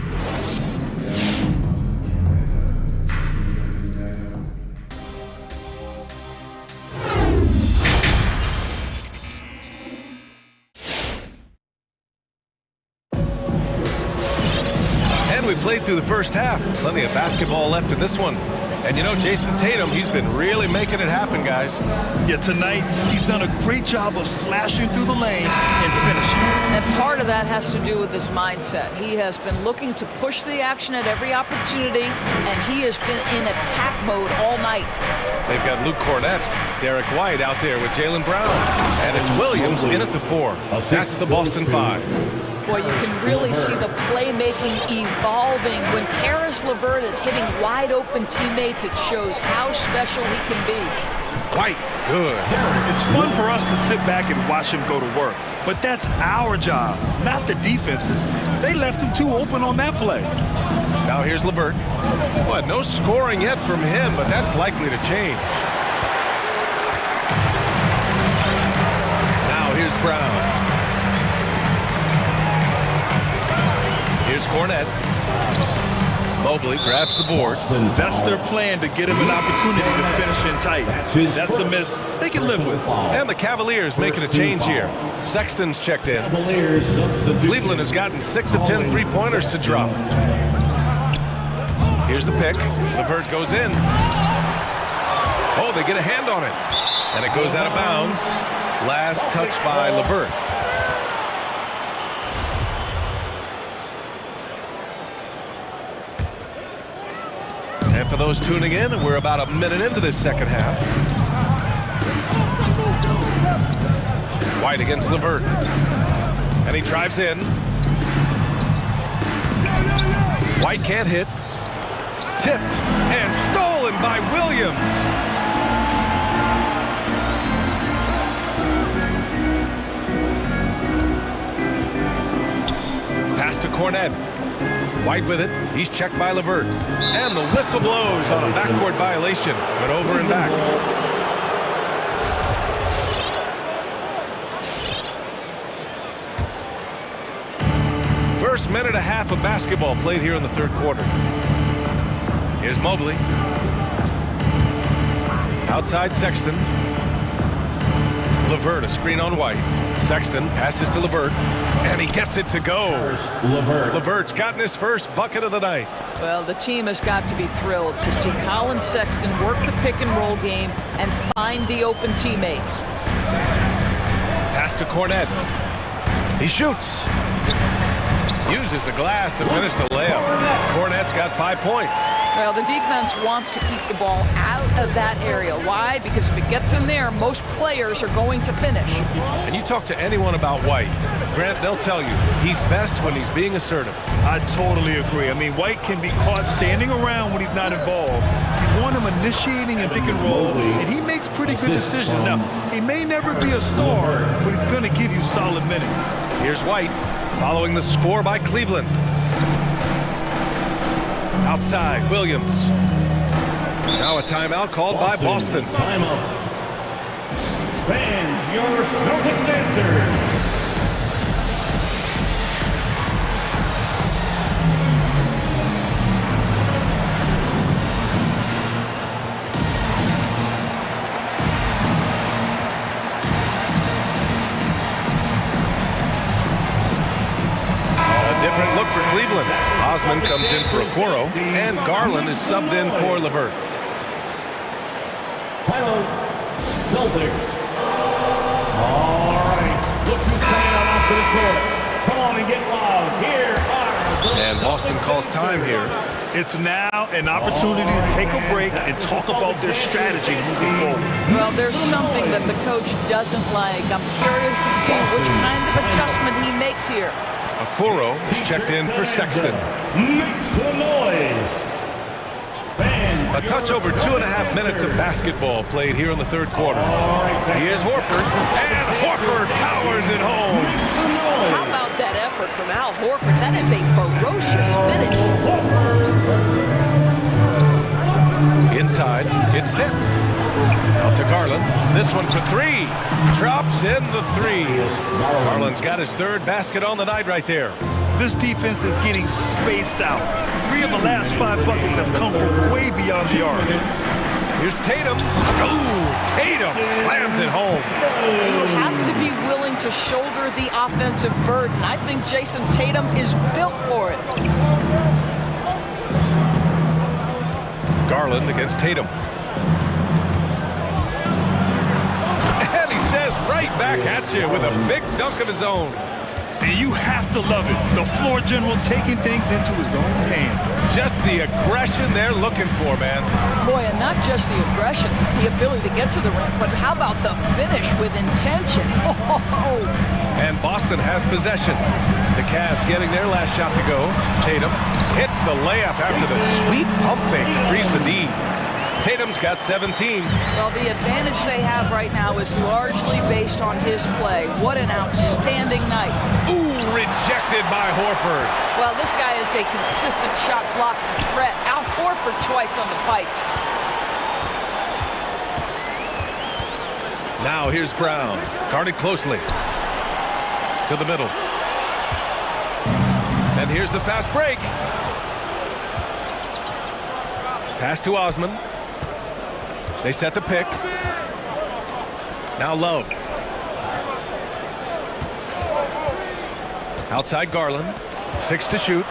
Speaker 1: We played through the first half. Plenty of basketball left in this one. And you know, Jason Tatum, he's been really making it happen, guys.
Speaker 3: Yeah, tonight, he's done a great job of slashing through the lane and finishing.
Speaker 4: And part of that has to do with his mindset. He has been looking to push the action at every opportunity, and he has been in attack mode all night.
Speaker 1: They've got Luke Cornette, Derek White out there with Jaylen Brown. And it's Williams in at the 4. That's the Boston 5.
Speaker 4: Boy, you can really see the playmaking evolving. When Karis LeVert is hitting wide-open teammates, it shows how special he can be.
Speaker 1: White, good.
Speaker 3: It's fun for us to sit back and watch him go to work. But that's our job, not the defense's. They left him too open on that play.
Speaker 1: Now here's LeVert. Well, no scoring yet from him, but that's likely to change. Now here's Brown. Here's Cornette. Mobley grabs the board.
Speaker 3: That's their plan, to get him an opportunity to finish in tight. That's a miss they can live with.
Speaker 1: And the Cavaliers making a change here. Sexton's checked in. Cleveland has gotten 6 of 10 three-pointers to drop. Here's the pick. LeVert goes in. Oh, they get a hand on it. And it goes out of bounds. Last touch by LeVert. And for those tuning in, we're about a minute into this second half. White against LeVert. And he drives in. White can't hit. Tipped and stolen by Williams. Pass to Cornette. White with it. He's checked by LeVert. And the whistle blows on a backcourt violation. Went over and back. First minute and a half of basketball played here in the third quarter. Here's Mobley. Outside Sexton. LeVert, a screen on White. Sexton passes to LeVert, and he gets it to go. LeVert's gotten his first bucket of the night.
Speaker 4: Well, the team has got to be thrilled to see Colin Sexton work the pick-and-roll game and find the open teammate.
Speaker 1: Pass to Cornette. He shoots. Uses the glass to finish the layup. Cornette's got 5 points.
Speaker 4: Well, the defense wants to keep the ball out of that area. Why? Because if it gets in there, most players are going to finish.
Speaker 1: And you talk to anyone about White, Grant, they'll tell you he's best when he's being assertive.
Speaker 3: I totally agree. I mean, White can be caught standing around when he's not involved. You want him initiating and pick and roll, and he makes pretty good decisions. Now, he may never be a star, but he's going to give you solid minutes.
Speaker 1: Here's White, following the score by Cleveland. Outside, Williams. Now a timeout called by Boston.
Speaker 5: Timeout. Fans, your Celtics answer.
Speaker 1: Different look for Cleveland. Osman comes in for Okoro, and Garland is subbed in for LeVert.
Speaker 5: Timeout, Celtics. All right, look who's coming on off to the court. Come on and get loud. Here are
Speaker 1: And Boston calls time here.
Speaker 3: It's now an opportunity to take a break and talk about their strategy moving forward.
Speaker 4: Well, there's something that the coach doesn't like. I'm curious to see which kind of adjustment he makes here.
Speaker 1: Okoro is checked in for Sexton.
Speaker 5: Make some noise. Fans,
Speaker 1: A touch over 2.5 minutes of basketball played here in the third quarter. Here's Horford, and Horford powers it home.
Speaker 13: How about that effort from Al Horford? That is a ferocious finish.
Speaker 1: Inside, it's tipped. Out to Garland. This one for three. Drops in the three. Garland's got his third basket on the night right there.
Speaker 3: This defense is getting spaced out. 3 of the last 5 buckets have come from way beyond the arc.
Speaker 1: Here's Tatum. Ooh, Tatum slams it home.
Speaker 4: You have to be willing to shoulder the offensive burden. I think Jason Tatum is built for it.
Speaker 1: Garland against Tatum. And he says right back at you with a big dunk of his own.
Speaker 3: And you have to love it. The floor general taking things into his own hands.
Speaker 1: Just the aggression they're looking for, man.
Speaker 4: Boy, and not just the aggression, the ability to get to the rim, but how about the finish with intention? Oh.
Speaker 1: And Boston has possession. The Cavs getting their last shot to go. Tatum hits the layup after the sweet pump fake to freeze the D. Tatum's got 17.
Speaker 4: Well, the advantage they have right now is largely based on his play. What an outstanding night.
Speaker 1: Ooh, rejected by Horford.
Speaker 4: Well, this guy is a consistent shot blocking threat. Al Horford twice on the pipes.
Speaker 1: Now here's Brown, guarded closely. To the middle. And here's the fast break. Pass to Osman. They set the pick. Now Love. Outside Garland. 6 to shoot.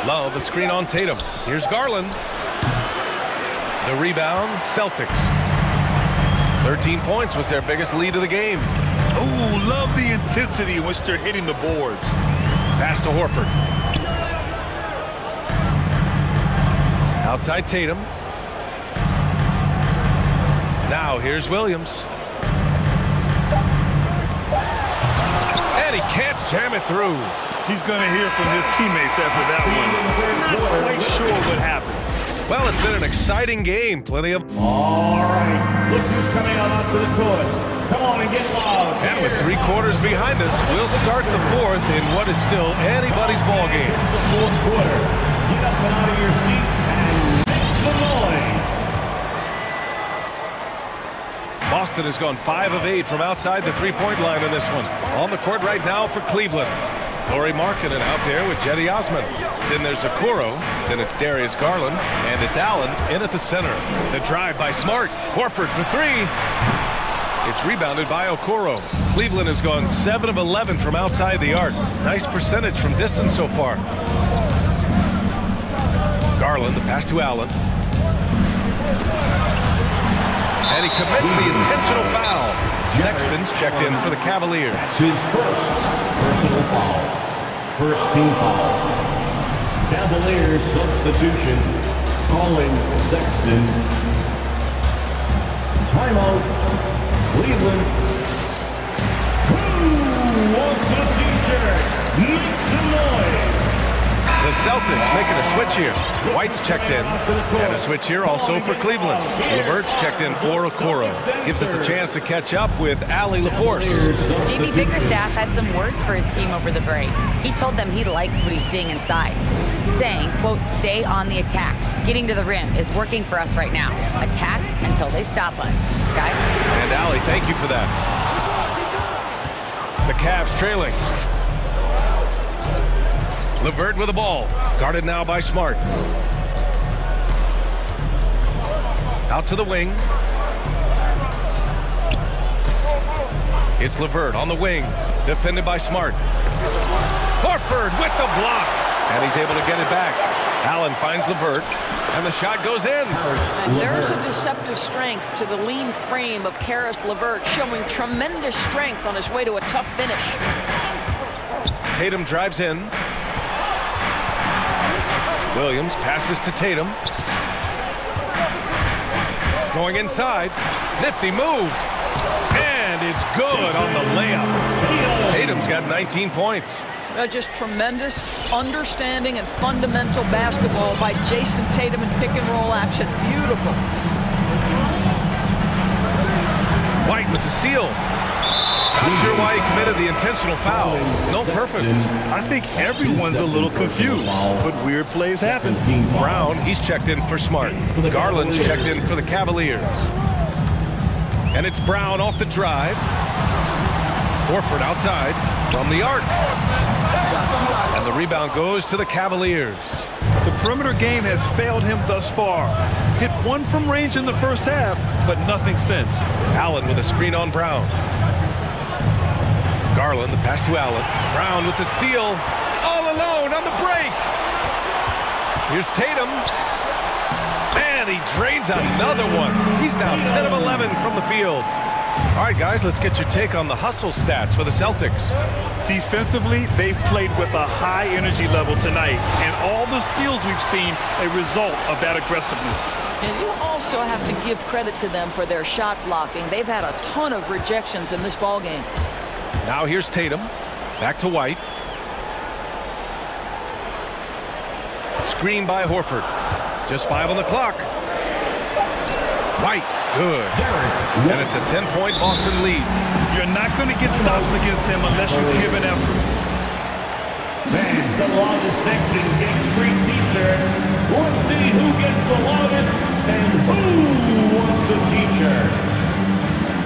Speaker 1: Love, a screen on Tatum. Here's Garland. The rebound, Celtics. 13 points was their biggest lead of the game.
Speaker 3: Oh, love the intensity in which they're hitting the boards.
Speaker 1: Pass to Horford. Outside Tatum. Now here's Williams. And he can't jam it through.
Speaker 3: He's going to hear from his teammates after that one. Not quite sure what happened.
Speaker 1: Well, it's been an exciting game. Plenty of...
Speaker 5: All right, look who's coming out onto the court. Come on and get loud.
Speaker 1: And with 3 quarters behind us, we'll start the 4th in what is still anybody's ball game.
Speaker 5: The 4th quarter. Get up and out of your seats and make some noise.
Speaker 1: Boston has gone 5 of 8 from outside the 3-point line in this one. On the court right now for Cleveland. Laurie Markkinen out there with Jetty Osman. Then there's Okoro. Then it's Darius Garland. And it's Allen in at the center. The drive by Smart. Horford for 3. It's rebounded by Okoro. Cleveland has gone 7 of 11 from outside the arc. Nice percentage from distance so far. Garland, the pass to Allen. And he commits the intentional foul. Sexton's checked in for the Cavaliers.
Speaker 5: That's his first personal foul. First team foul. Cavaliers substitution. Calling Sexton. Timeout. Cleveland. Who wants a t-shirt? Make some noise.
Speaker 1: The Celtics making a switch here. White's checked in. And a switch here also for Cleveland. Levert's checked in for Okoro. Gives us a chance to catch up with Allie LaForce.
Speaker 6: JB Bickerstaff had some words for his team over the break. He told them he likes what he's seeing inside, saying, quote, stay on the attack. Getting to the rim is working for us right now. Attack until they stop us. Guys?
Speaker 1: And Allie, thank you for that. The Cavs trailing. LeVert with the ball. Guarded now by Smart. Out to the wing. It's LeVert on the wing. Defended by Smart. Horford with the block. And he's able to get it back. Allen finds LeVert. And the shot goes in.
Speaker 4: And there's a deceptive strength to the lean frame of Karis LeVert, showing tremendous strength on his way to a tough finish.
Speaker 1: Tatum drives in. Williams passes to Tatum. Going inside. Nifty move. And it's good on the layup. Tatum's got 19 points.
Speaker 4: Just tremendous understanding and fundamental basketball by Jason Tatum in pick-and-roll action. Beautiful.
Speaker 1: White with the steal. Not sure why he committed the intentional foul. No purpose.
Speaker 3: I think everyone's a little confused, but weird plays happen.
Speaker 1: Brown, he's checked in for Smart. Garland's checked in for the Cavaliers. And it's Brown off the drive. Horford outside from the arc. And the rebound goes to the Cavaliers.
Speaker 3: The perimeter game has failed him thus far. Hit one from range in the first half, but nothing since.
Speaker 1: Allen with a screen on Brown. Garland, the pass to Allen. Brown with the steal. All alone on the break. Here's Tatum. And he drains another one. He's now 10 of 11 from the field. All right, guys, let's get your take on the hustle stats for the Celtics.
Speaker 3: Defensively, they've played with a high energy level tonight, and all the steals we've seen a result of that aggressiveness.
Speaker 4: And you also have to give credit to them for their shot blocking. They've had a ton of rejections in this ballgame.
Speaker 1: Now here's Tatum. Back to White. Screen by Horford. Just 5 on the clock. White. Good. And it's a 10-point Boston lead.
Speaker 3: You're not going to get stops against him unless you give an effort.
Speaker 5: Fans, the loudest section gets free t-shirt. Let's see who gets the loudest and who wants a t-shirt.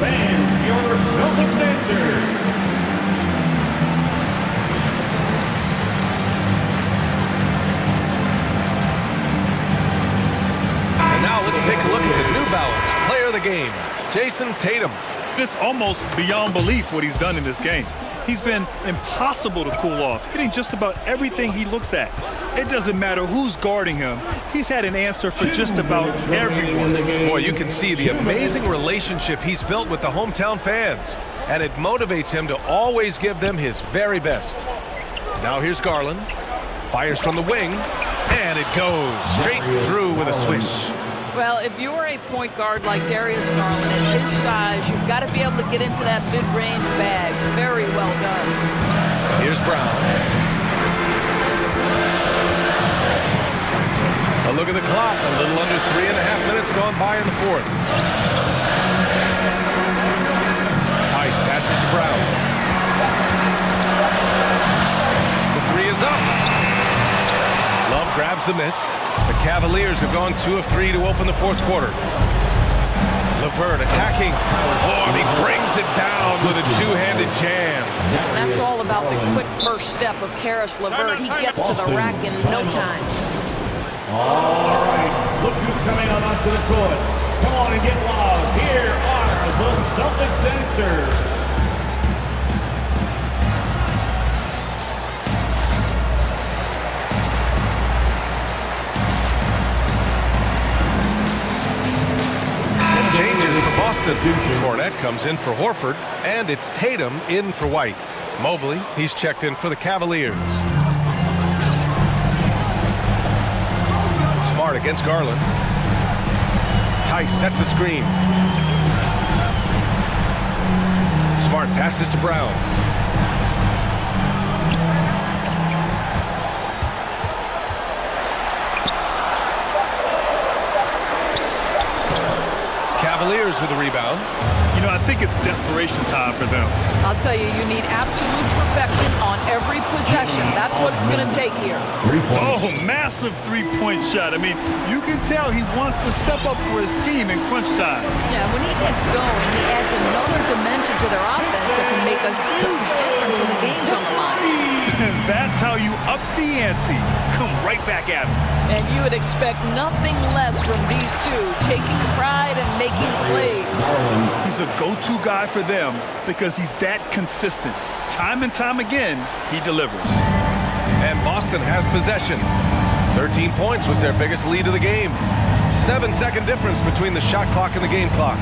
Speaker 5: Fans, your Celtics answer.
Speaker 1: And now let's take a look at the New Balance player of the game, Jason Tatum.
Speaker 3: It's almost beyond belief what he's done in this game. He's been impossible to cool off, hitting just about everything he looks at. It doesn't matter who's guarding him. He's had an answer for just about everyone.
Speaker 1: Boy, you can see the amazing relationship he's built with the hometown fans, and it motivates him to always give them his very best. Now here's Garland. Fires from the wing, and it goes straight through with a swish.
Speaker 4: Well, if you're a point guard like Darius Garland at his size, you've got to be able to get into that mid-range bag. Very well done.
Speaker 1: Here's Brown. A look at the clock. A little under 3.5 minutes gone by in the fourth. grabs the miss. The Cavaliers have gone 2 of 3 to open the fourth quarter. LeVert attacking. Oh, and he brings it down with a two-handed jam.
Speaker 13: That's all about the quick first step of Karis LeVert. He gets to the rack in no time.
Speaker 5: All right, look who's coming on onto the court. Come on and get loud. Here are the Celtics dancers.
Speaker 1: Changes for Boston. Cornette comes in for Horford, and it's Tatum in for White. Mobley, he's checked in for the Cavaliers. Smart against Garland. Tice sets a screen. Smart passes to Brown. Cavaliers with the rebound.
Speaker 3: You know, I think it's desperation time for them.
Speaker 4: I'll tell you, you need absolute perfection on every possession. That's what it's going to take here.
Speaker 3: Oh, massive three-point shot. I mean, you can tell he wants to step up for his team in crunch time.
Speaker 4: Yeah, when he gets going, he adds another dimension to their offense that can make a huge difference when the game's on the line.
Speaker 3: And that's how you up the ante. Come right back at him.
Speaker 4: And you would expect nothing less from these two, taking pride and making plays.
Speaker 3: He's a go-to guy for them because he's that consistent. Time and time again, he delivers.
Speaker 1: And Boston has possession. 13 points was their biggest lead of the game. 7-second difference between the shot clock and the game clock.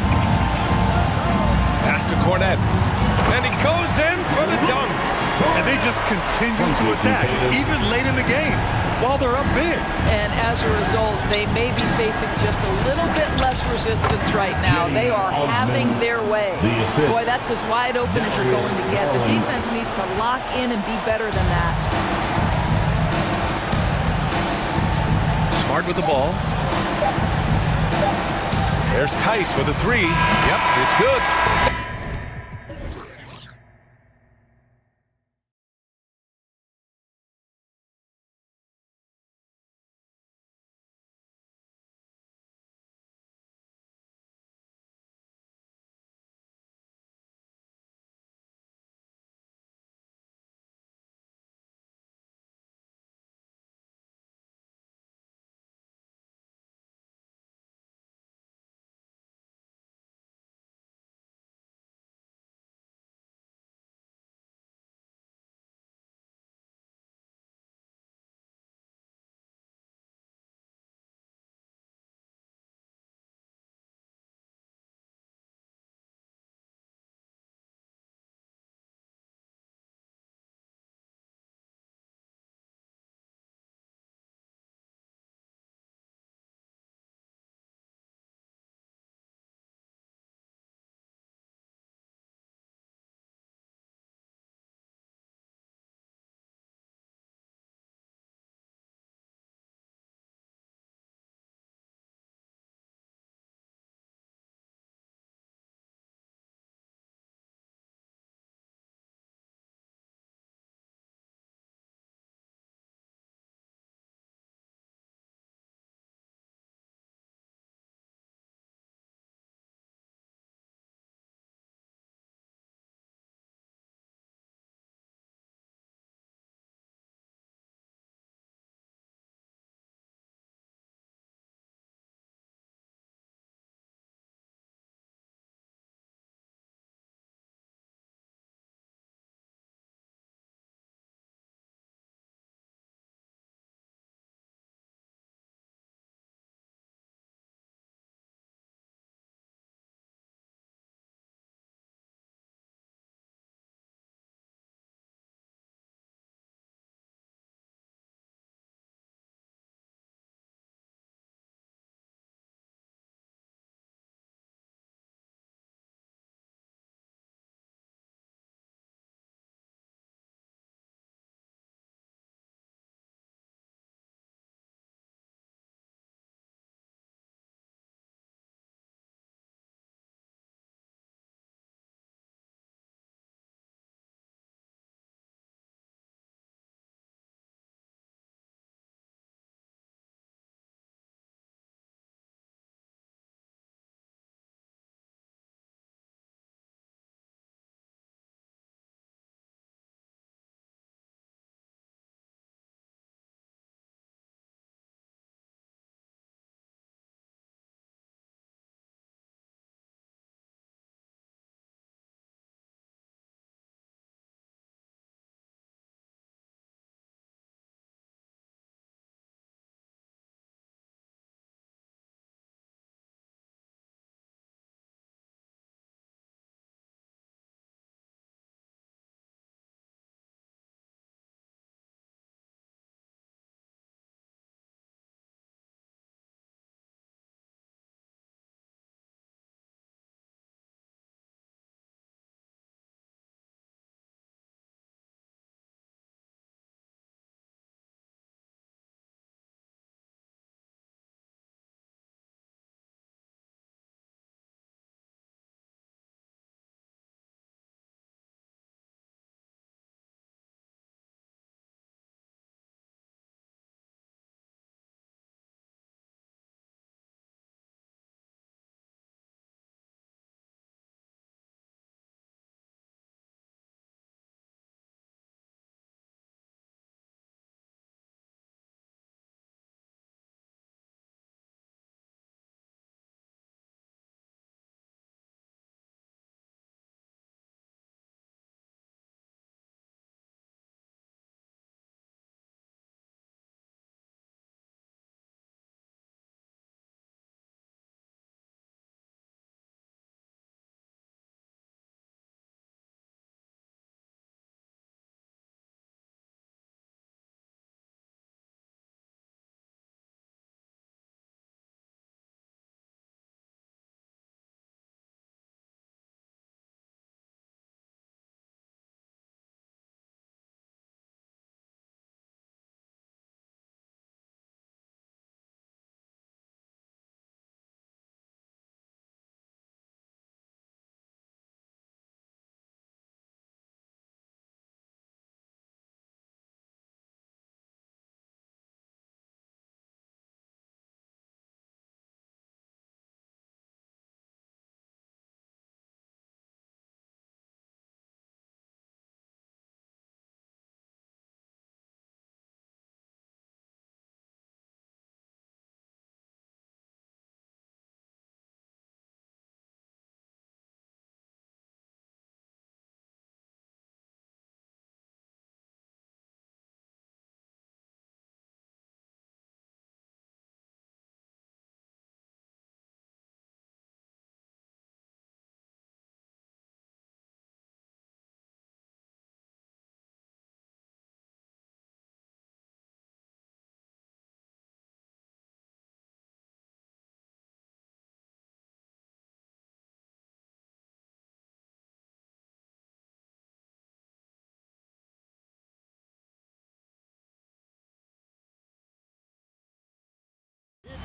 Speaker 1: Pass to Cornette. And he goes in for the dunk.
Speaker 3: And they just continue to attack, even late in the game, while they're up big.
Speaker 4: And as a result, they may be facing just a little bit less resistance right now. They are having their way. Boy, that's as wide open as you're going to get. The defense needs to lock in and be better than that.
Speaker 1: Smart with the ball. There's Tice with a three. Yep, it's good.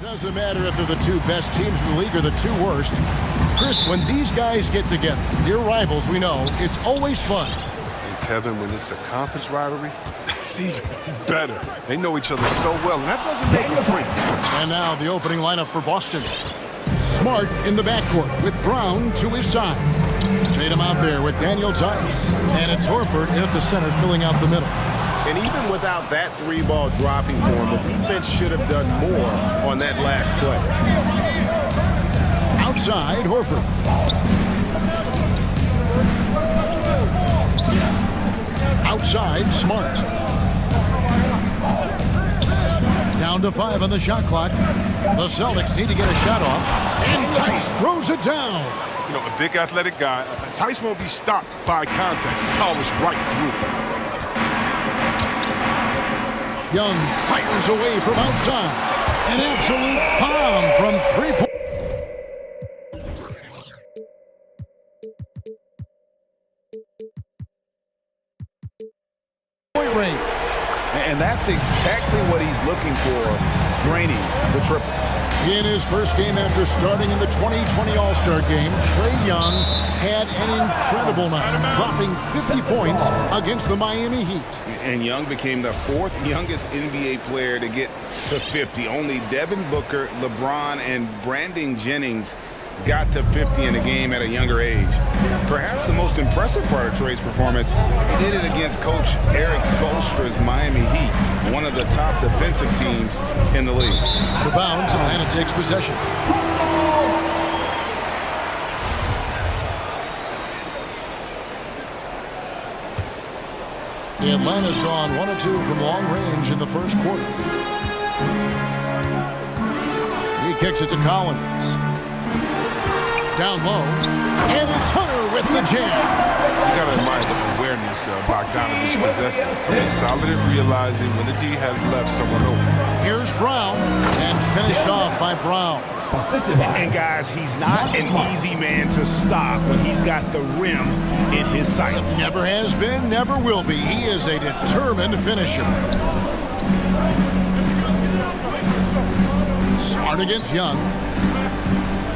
Speaker 7: Doesn't matter if they're the two best teams in the league or the two worst. Chris, when these guys get together, your rivals, we know, it's always fun.
Speaker 8: And Kevin, when it's a conference rivalry, it's even better. They know each other so well, and that doesn't make them friends.
Speaker 7: And now the opening lineup for Boston. Smart in the backcourt with Brown to his side. Tatum out there with Daniel Tice. And it's Horford in at the center, filling out the middle.
Speaker 9: And even without that three-ball dropping for him, the defense should have done more on that last play.
Speaker 7: Outside, Horford. Outside, Smart. Down to 5 on the shot clock. The Celtics need to get a shot off. And Tice throws it down.
Speaker 8: You know, a big athletic guy, Tice won't be stopped by contact. He powers right through.
Speaker 7: Young fires away from outside. An absolute bomb from 3-point. Range.
Speaker 3: And that's exactly what he's looking for, draining the triple.
Speaker 7: In his first game after starting in the 2020 All-Star Game, Trae Young had an incredible night, dropping 50 points against the Miami Heat.
Speaker 9: And Young became the 4th youngest NBA player to get to 50. Only Devin Booker, LeBron, and Brandon Jennings got to 50 in a game at a younger age. Perhaps the most impressive part of Trae's performance, he did it against Coach Eric Spoelstra's Miami Heat, one of the top defensive teams in the league.
Speaker 7: Out of bounds, Atlanta takes possession. Atlanta's gone 1 of 2 from long range in the first quarter. He kicks it to Collins. Down low, and it's Hunter with the jam.
Speaker 8: You got to admire the awareness Bogdanovich possesses. He's solid at realizing when the D has left someone open.
Speaker 7: Here's Brown, and finished off by Brown.
Speaker 3: And guys, he's not an easy man to stop when he's got the rim in his sights.
Speaker 7: Never has been, never will be. He is a determined finisher. Smart against Young.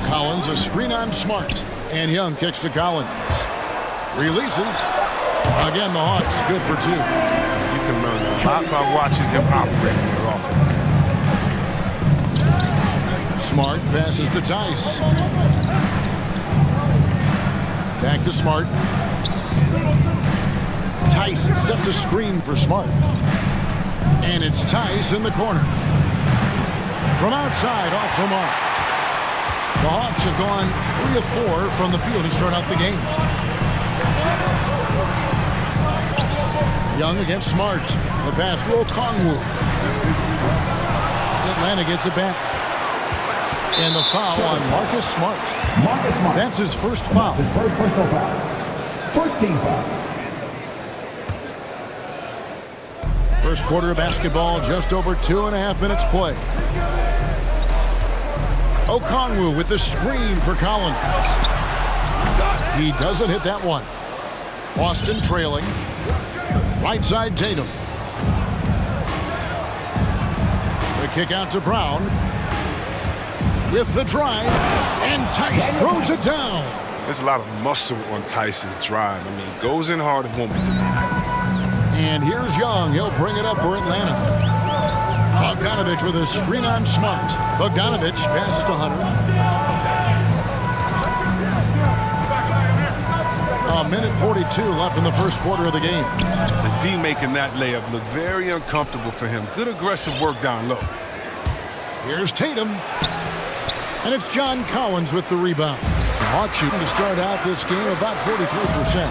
Speaker 7: Collins, a screen on Smart. And Young kicks to Collins. Releases. Again, the Hawks good for 2.
Speaker 8: You can learn a lot by watching him operate in their offense.
Speaker 7: Smart passes to Tice. Back to Smart. Tice sets a screen for Smart. And it's Tice in the corner. From outside, off the mark. The Hawks have gone 3 of 4 from the field to start out the game. Young against Smart. The pass to Okongwu. Atlanta gets it back. And the foul on Marcus Smart. That's his first foul.
Speaker 5: His first personal foul. First team foul.
Speaker 7: First quarter of basketball, just over 2.5 minutes play. Okongwu with the screen for Collins. He doesn't hit that one. Boston trailing. Right side Tatum. The kick out to Brown. With the drive, and Tice throws it down.
Speaker 8: There's a lot of muscle on Tice's drive. I mean, goes in hard and won't be denied.
Speaker 7: And here's Young. He'll bring it up for Atlanta. Bogdanovich with a screen on Smart. Bogdanovich passes to Hunter. A minute 42 left in the first quarter of the game.
Speaker 8: The D making that layup look very uncomfortable for him. Good aggressive work down low.
Speaker 7: Here's Tatum. And it's John Collins with the rebound. The Hawks shooting to start out this game about 43%.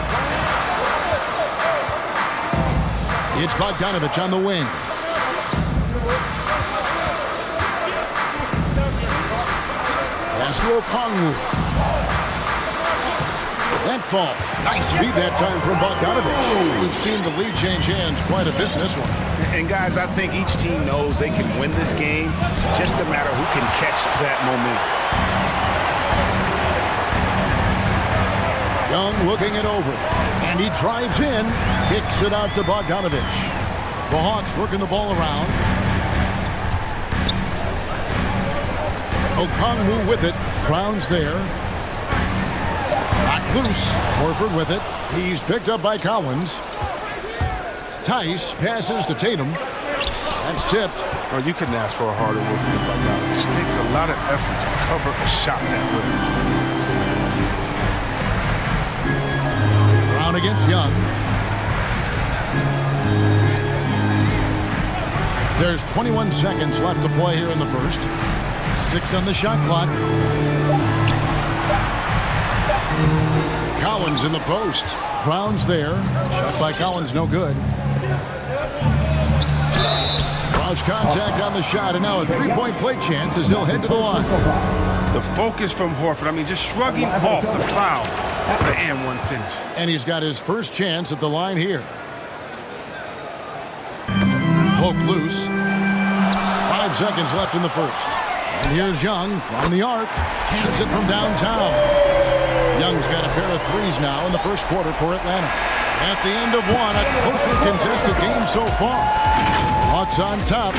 Speaker 7: It's Bogdanovich on the wing. Pass to Okongwu. That ball. Nice feed that time from Bogdanovich. We've seen the lead change hands quite a bit in this one.
Speaker 9: And guys, I think each team knows they can win this game. Just a matter who can catch that momentum.
Speaker 7: Young looking it over. And he drives in. Kicks it out to Bogdanovich. The Hawks working the ball around. Okongwu with it. Brown's there. Back loose. Horford with it. He's picked up by Collins. Tice passes to Tatum. That's tipped.
Speaker 8: Oh, you couldn't ask for a harder work than by now. It just takes a lot of effort to cover a shot that way.
Speaker 7: Brown against Young. There's 21 seconds left to play here in the first. 6 on the shot clock. Collins in the post. Brown's there. Shot by Collins, no good. Draws contact on the shot, and now a three-point play chance as he'll head to the line.
Speaker 8: The focus from Horford, I mean, just shrugging off the foul for the and one finish.
Speaker 7: And he's got his first chance at the line here. Poke loose. 5 seconds left in the first. And here's Young from the arc. Cans it from downtown. Young's got a pair of threes now in the first quarter for Atlanta. At the end of one, a closely contested game so far. Hawks on top,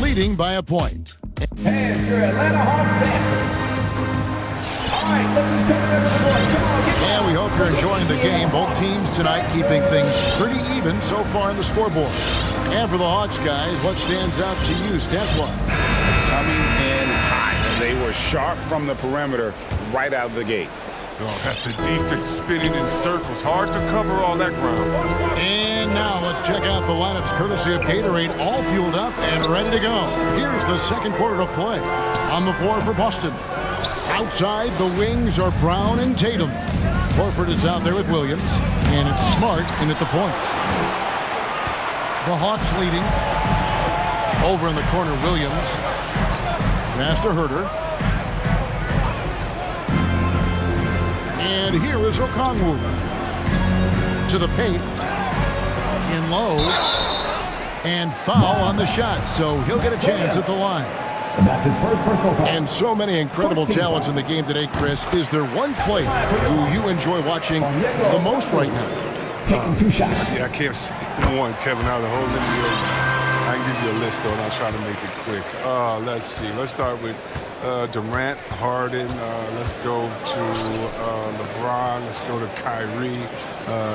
Speaker 7: leading by a point.
Speaker 5: And your Atlanta Hawks dancers. All right, let's go to the board. Come on, get
Speaker 7: Yeah, we hope you're enjoying the game. Both teams tonight keeping things pretty even so far in the scoreboard. And for the Hawks guys, what stands out to you stats-wise?
Speaker 9: Coming in hot. They were sharp from the perimeter right out of the gate.
Speaker 8: Oh, that's the defense spinning in circles. Hard to cover all that ground.
Speaker 7: And now let's check out the lineups courtesy of Gatorade, all fueled up and ready to go. Here's the second quarter of play. On the floor for Boston. Outside, the wings are Brown and Tatum. Horford is out there with Williams, and it's Smart in at the point. The Hawks leading. Over in the corner, Williams. Pass to Herter. And here is Okongwu. To the paint. In low. And foul on the shot, so he'll get a chance at the line.
Speaker 5: And that's his first personal foul.
Speaker 7: And so many incredible talents in the game today, Chris. Is there one player who you enjoy watching the most right now?
Speaker 5: Taking 2 shots.
Speaker 8: Yeah, I can't say one, Kevin, out of the whole NBA. I can give you a list, though, and I'll try to make it quick. Let's see. Let's start with Durant, Harden. Let's go to LeBron. Let's go to Kyrie.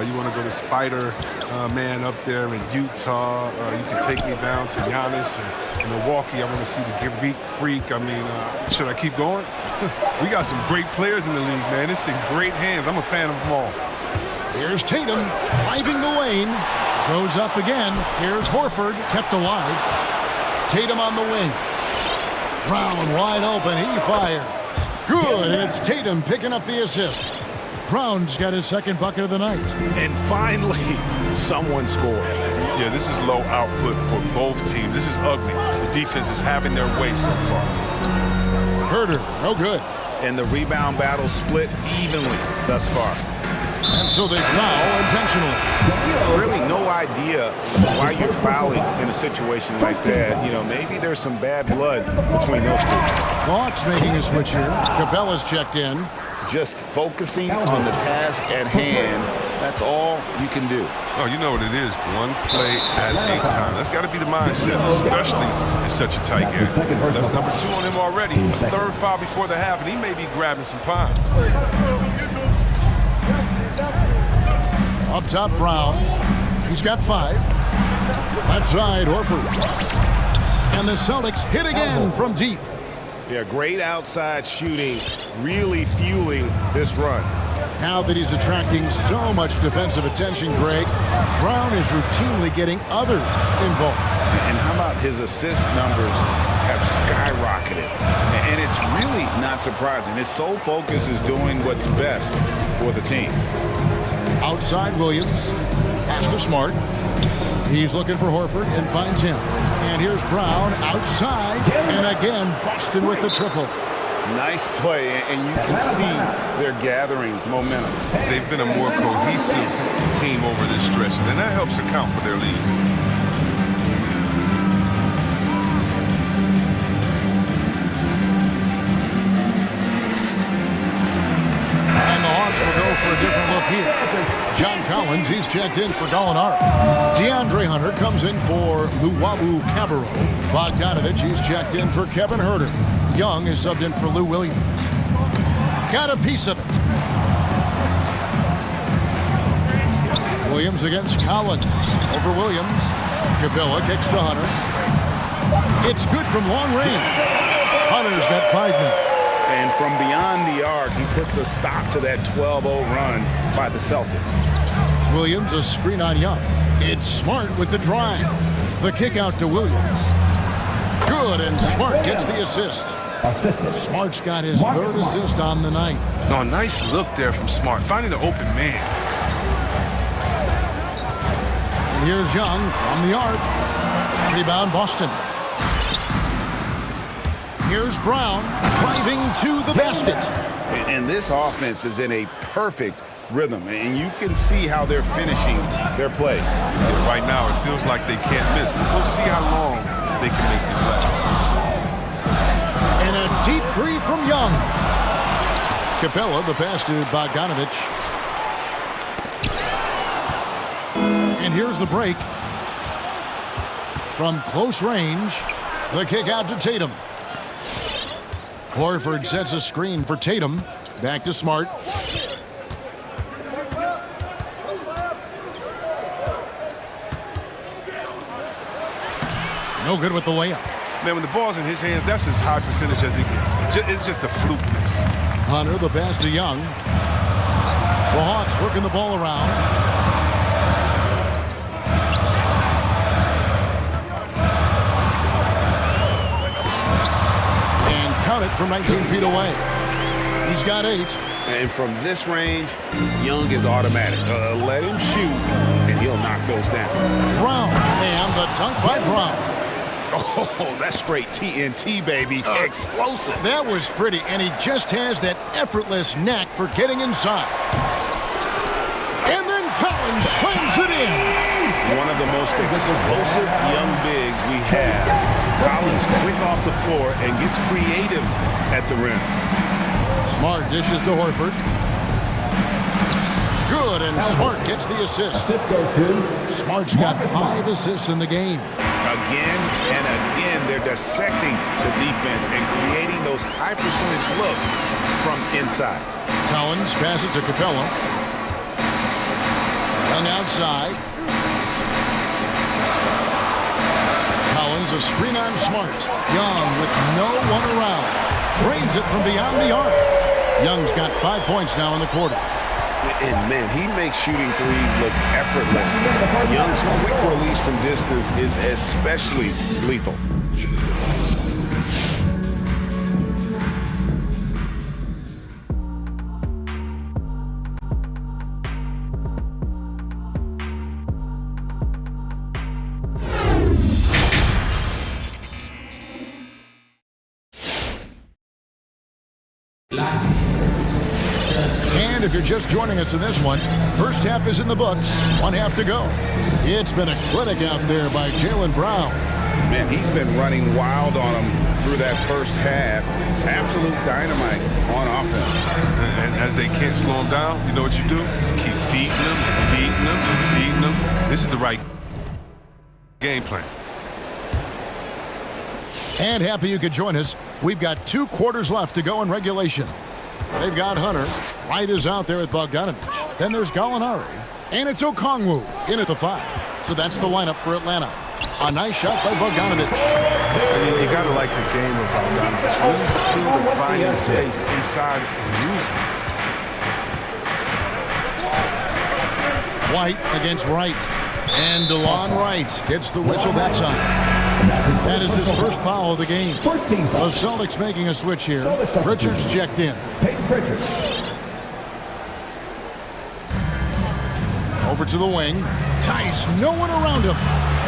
Speaker 8: You want to go to Spider-Man up there in Utah. You can take me down to Giannis and Milwaukee. I want to see the Greek Freak. I mean, should I keep going? We got some great players in the league, man. It's in great hands. I'm a fan of them all.
Speaker 7: Here's Tatum driving the lane. Goes up again. Here's Horford, kept alive. Tatum on the wing. Brown wide open. He fires. Good. It's Tatum picking up the assist. Brown's got his second bucket of the night.
Speaker 9: And finally, someone scores.
Speaker 8: Yeah, this is low output for both teams. This is ugly. The defense is having their way so far.
Speaker 7: Herter, no good.
Speaker 9: And the rebound battle split evenly thus far.
Speaker 7: And so they foul intentionally.
Speaker 9: Really no idea why you're fouling in a situation like that. You know, maybe there's some bad blood between those two.
Speaker 7: Hawks making a switch here. Capella's checked in.
Speaker 9: Just focusing on the task at hand. That's all you can do.
Speaker 8: Oh, you know what it is. One play at a time. That's got to be the mindset, especially in such a tight game. That's number 2 on him already. A third foul before the half, and he may be grabbing some pine.
Speaker 7: Up top, Brown. He's got 5. Left side, Horford. And the Celtics hit again from deep.
Speaker 9: Yeah, great outside shooting, really fueling this run.
Speaker 7: Now that he's attracting so much defensive attention, Greg, Brown is routinely getting others involved.
Speaker 9: And how about his assist numbers have skyrocketed? And it's really not surprising. His sole focus is doing what's best for the team.
Speaker 7: Outside Williams, pass to Smart. He's looking for Horford and finds him. And here's Brown outside, and again, Boston with the triple.
Speaker 9: Nice play, and you can see they're gathering momentum.
Speaker 8: They've been a more cohesive team over this stretch, and that helps account for their lead.
Speaker 7: Will go for a different look here. John Collins, he's checked in for Gallinari. DeAndre Hunter comes in for Luwawu Cabarro. Bogdanovich, he's checked in for Kevin Herter. Young is subbed in for Lou Williams. Got a piece of it. Williams against Collins. Over Williams. Capella kicks to Hunter. It's good from long range. Hunter's got 5 minutes.
Speaker 9: And from beyond the arc, he puts a stop to that 12-0 run by the Celtics.
Speaker 7: Williams, a screen on Young. It's Smart with the drive. The kick out to Williams. Good, and Smart gets the assist. Smart's got his 3rd assist on the night.
Speaker 8: No, nice look there from Smart, finding the open man.
Speaker 7: And here's Young from the arc. Rebound, Boston. Here's Brown driving to the basket.
Speaker 9: And this offense is in a perfect rhythm, and you can see how they're finishing their plays.
Speaker 8: Yeah, right now, it feels like they can't miss, but we'll see how long they can make this last.
Speaker 7: And a deep 3 from Young. Capella, the pass to Bogdanovich. And here's the break. From close range, the kick out to Tatum. Horford sets a screen for Tatum. Back to Smart. No good with the layup.
Speaker 8: Man, when the ball's in his hands, that's as high percentage as it gets. It's just a fluke miss.
Speaker 7: Hunter, the pass to Young. The Hawks working the ball around. And count it from 19 feet away. He's got 8.
Speaker 9: And from this range, Young is automatic. Let him shoot, and he'll knock those down.
Speaker 7: Brown, and the dunk by Brown.
Speaker 9: Oh, that's straight TNT, baby. Explosive.
Speaker 7: That was pretty, and he just has that effortless knack for getting inside. And then Collins slams it in.
Speaker 9: One of the most explosive young bigs we have. Collins quick off the floor and gets creative at the rim.
Speaker 7: Smart dishes to Horford. Good, and Smart gets the assist. Smart's got 5 assists in the game.
Speaker 9: Again and again, they're dissecting the defense and creating those high percentage looks from inside.
Speaker 7: Collins passes to Capella. Young outside. Collins a screen on Smart. Young with no one around. Drains it from beyond the arc. Young's got 5 points now in the quarter.
Speaker 9: And, man, he makes shooting threes look effortless. Young's quick release from distance is especially lethal.
Speaker 7: And if you're just joining us in this one, first half is in the books, 1 half to go. It's been a clinic out there by Jaylen Brown.
Speaker 9: Man, he's been running wild on him through that first half. Absolute dynamite on offense.
Speaker 8: And as they can't slow him down, you know what you do? Keep feeding them, feeding them, feeding them. This is the right game plan.
Speaker 7: And happy you could join us. We've got 2 quarters left to go in regulation. They've got Hunter. Wright is out there at Bogdanovich. Then there's Gallinari. And it's Okongwu in at the 5. So that's the lineup for Atlanta. A nice shot by Bogdanovich.
Speaker 8: You got to like the game of Bogdanovich. Really skilled at finding space inside and using it.
Speaker 7: White against Wright. And DeLon Wright gets the whistle that time. That is his first foul of the game. The Celtics making a switch here. Pritchard's checked in. Over to the wing. Tice, no one around him.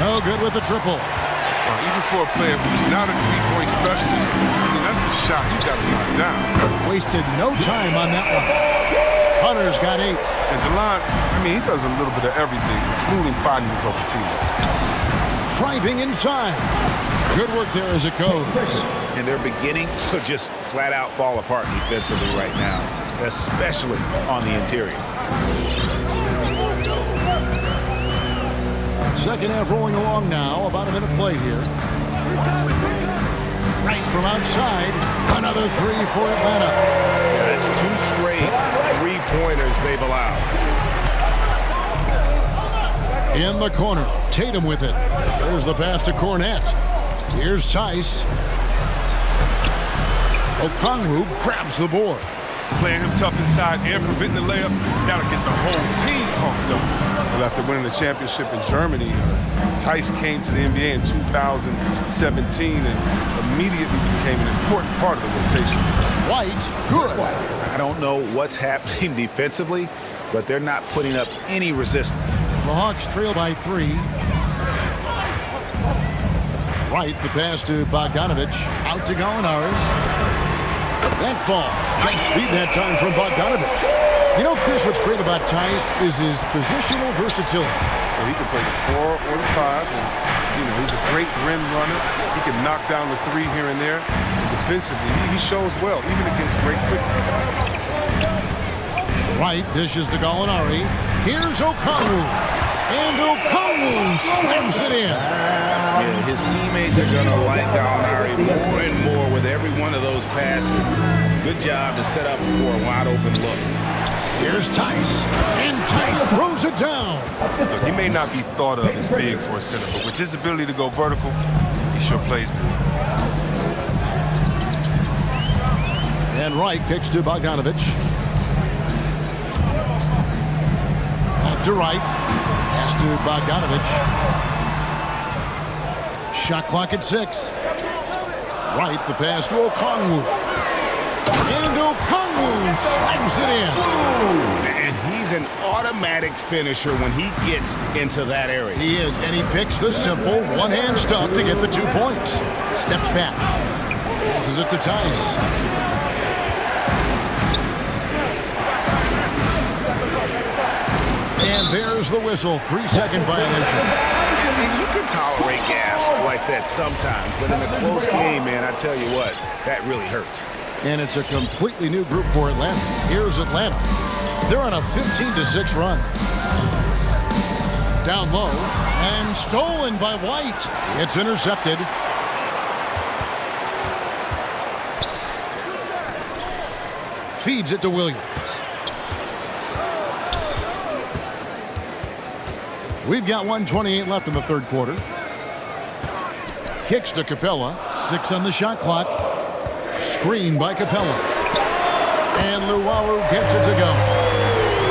Speaker 7: No good with the triple.
Speaker 8: Even for a player who's not a three-point specialist, that's a shot you got to knock down.
Speaker 7: Wasted no time on that one. Hunter's got 8.
Speaker 8: And DeLon, he does a little bit of everything, including finding his open teammates.
Speaker 7: Driving inside. Good work there as it goes.
Speaker 9: And they're beginning to just flat out fall apart defensively right now, especially on the interior.
Speaker 7: Second half rolling along now. About a minute play here. Right from outside. Another three for Atlanta.
Speaker 9: That's 2 straight three-pointers they've allowed.
Speaker 7: In the corner, Tatum with it. There's the pass to Cornette. Here's Tice. Okongwu grabs the board.
Speaker 8: Playing him tough inside and preventing the layup. That'll get the whole team pumped up. Well, after winning the championship in Germany, Tice came to the NBA in 2017 and immediately became an important part of the rotation.
Speaker 7: White, good.
Speaker 9: I don't know what's happening defensively, but they're not putting up any resistance.
Speaker 7: The Hawks trail by 3. White, the pass to Bogdanovich. Out to Gallinari. That ball. Nice feed that time from Bogdanovich. You know, Chris, what's great about Tice is his positional versatility.
Speaker 8: Well, he can play the 4 or the 5, and, you know, he's a great rim runner. He can knock down the 3 here and there. Defensively, he shows well, even against great quickness.
Speaker 7: White dishes to Gallinari. Here's Okongwu. And Okongwu slams it in.
Speaker 9: Yeah, his teammates are going to like Gallinari more and more with every one of those passes. Good job to set up for a wide-open look.
Speaker 7: Here's Tice. And Tice throws it down.
Speaker 8: Look, he may not be thought of as big for a center, but with his ability to go vertical, he sure plays me.
Speaker 7: And Wright kicks to Bogdanovich. Back to Wright. Pass to Bogdanovich. Shot clock at 6. Wright, the pass to Okongwu. And Okongwu slams it in.
Speaker 9: And he's an automatic finisher when he gets into that area.
Speaker 7: He is, and he picks the simple one-hand stuff to get the 2 points. Steps back. Passes it to Tice. And there's the whistle. 3-second violation.
Speaker 9: You can tolerate gas like that sometimes, but in a close game, man, I tell you what, that really hurts.
Speaker 7: And it's a completely new group for Atlanta. Here's Atlanta. They're on a 15-6 run. Down low, and stolen by White. It's intercepted. Feeds it to Williams. We've got 1:28 left in the third quarter. Kicks to Capella. 6 on the shot clock. Screen by Capella. And Luwawu gets it to go.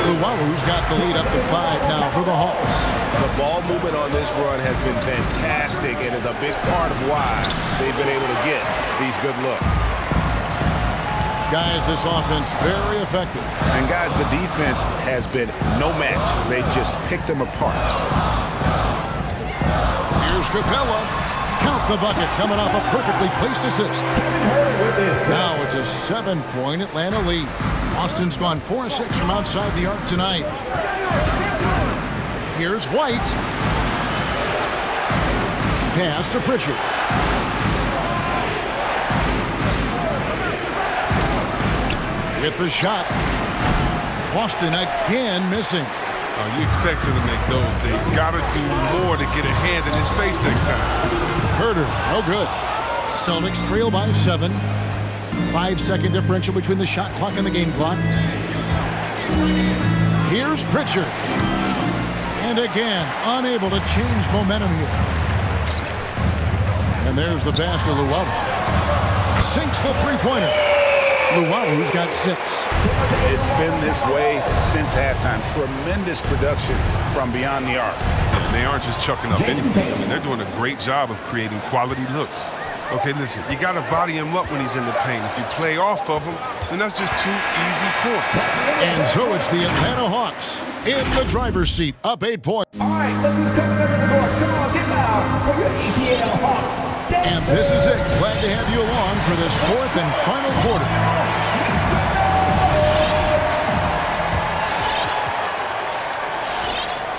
Speaker 7: Luwawu's got the lead up to 5 now for the Hawks.
Speaker 9: The ball movement on this run has been fantastic and is a big part of why they've been able to get these good looks.
Speaker 7: Guys, this offense very effective.
Speaker 9: And guys, the defense has been no match. They've just picked them apart.
Speaker 7: Here's Capella. Count the bucket coming off a perfectly placed assist. Now it's a 7-point Atlanta lead. Austin's gone 4-6 from outside the arc tonight. Here's White. Pass to Pritchard. With the shot. Boston again missing.
Speaker 8: You expect him to make those. They gotta do more to get a hand in his face next time.
Speaker 7: Herder, no good. Celtics trail by 7. 5-second differential between the shot clock and the game clock. Here's Pritchard. And again, unable to change momentum here. And there's the pass to Luwawu. Sinks the three-pointer. Luwawu's got 6.
Speaker 9: It's been this way since halftime. Tremendous production from beyond the arc.
Speaker 8: And they aren't just chucking up anything. I mean, they're doing a great job of creating quality looks. Okay, listen, you got to body him up when he's in the paint. If you play off of him, then that's just 2 easy points.
Speaker 7: And so it's the Atlanta Hawks in the driver's seat, up 8 points.
Speaker 5: All right, look who's coming over the court. Come on, get loud for your ETL Hawks.
Speaker 7: And this is it. Glad to have you along for this 4th and final quarter.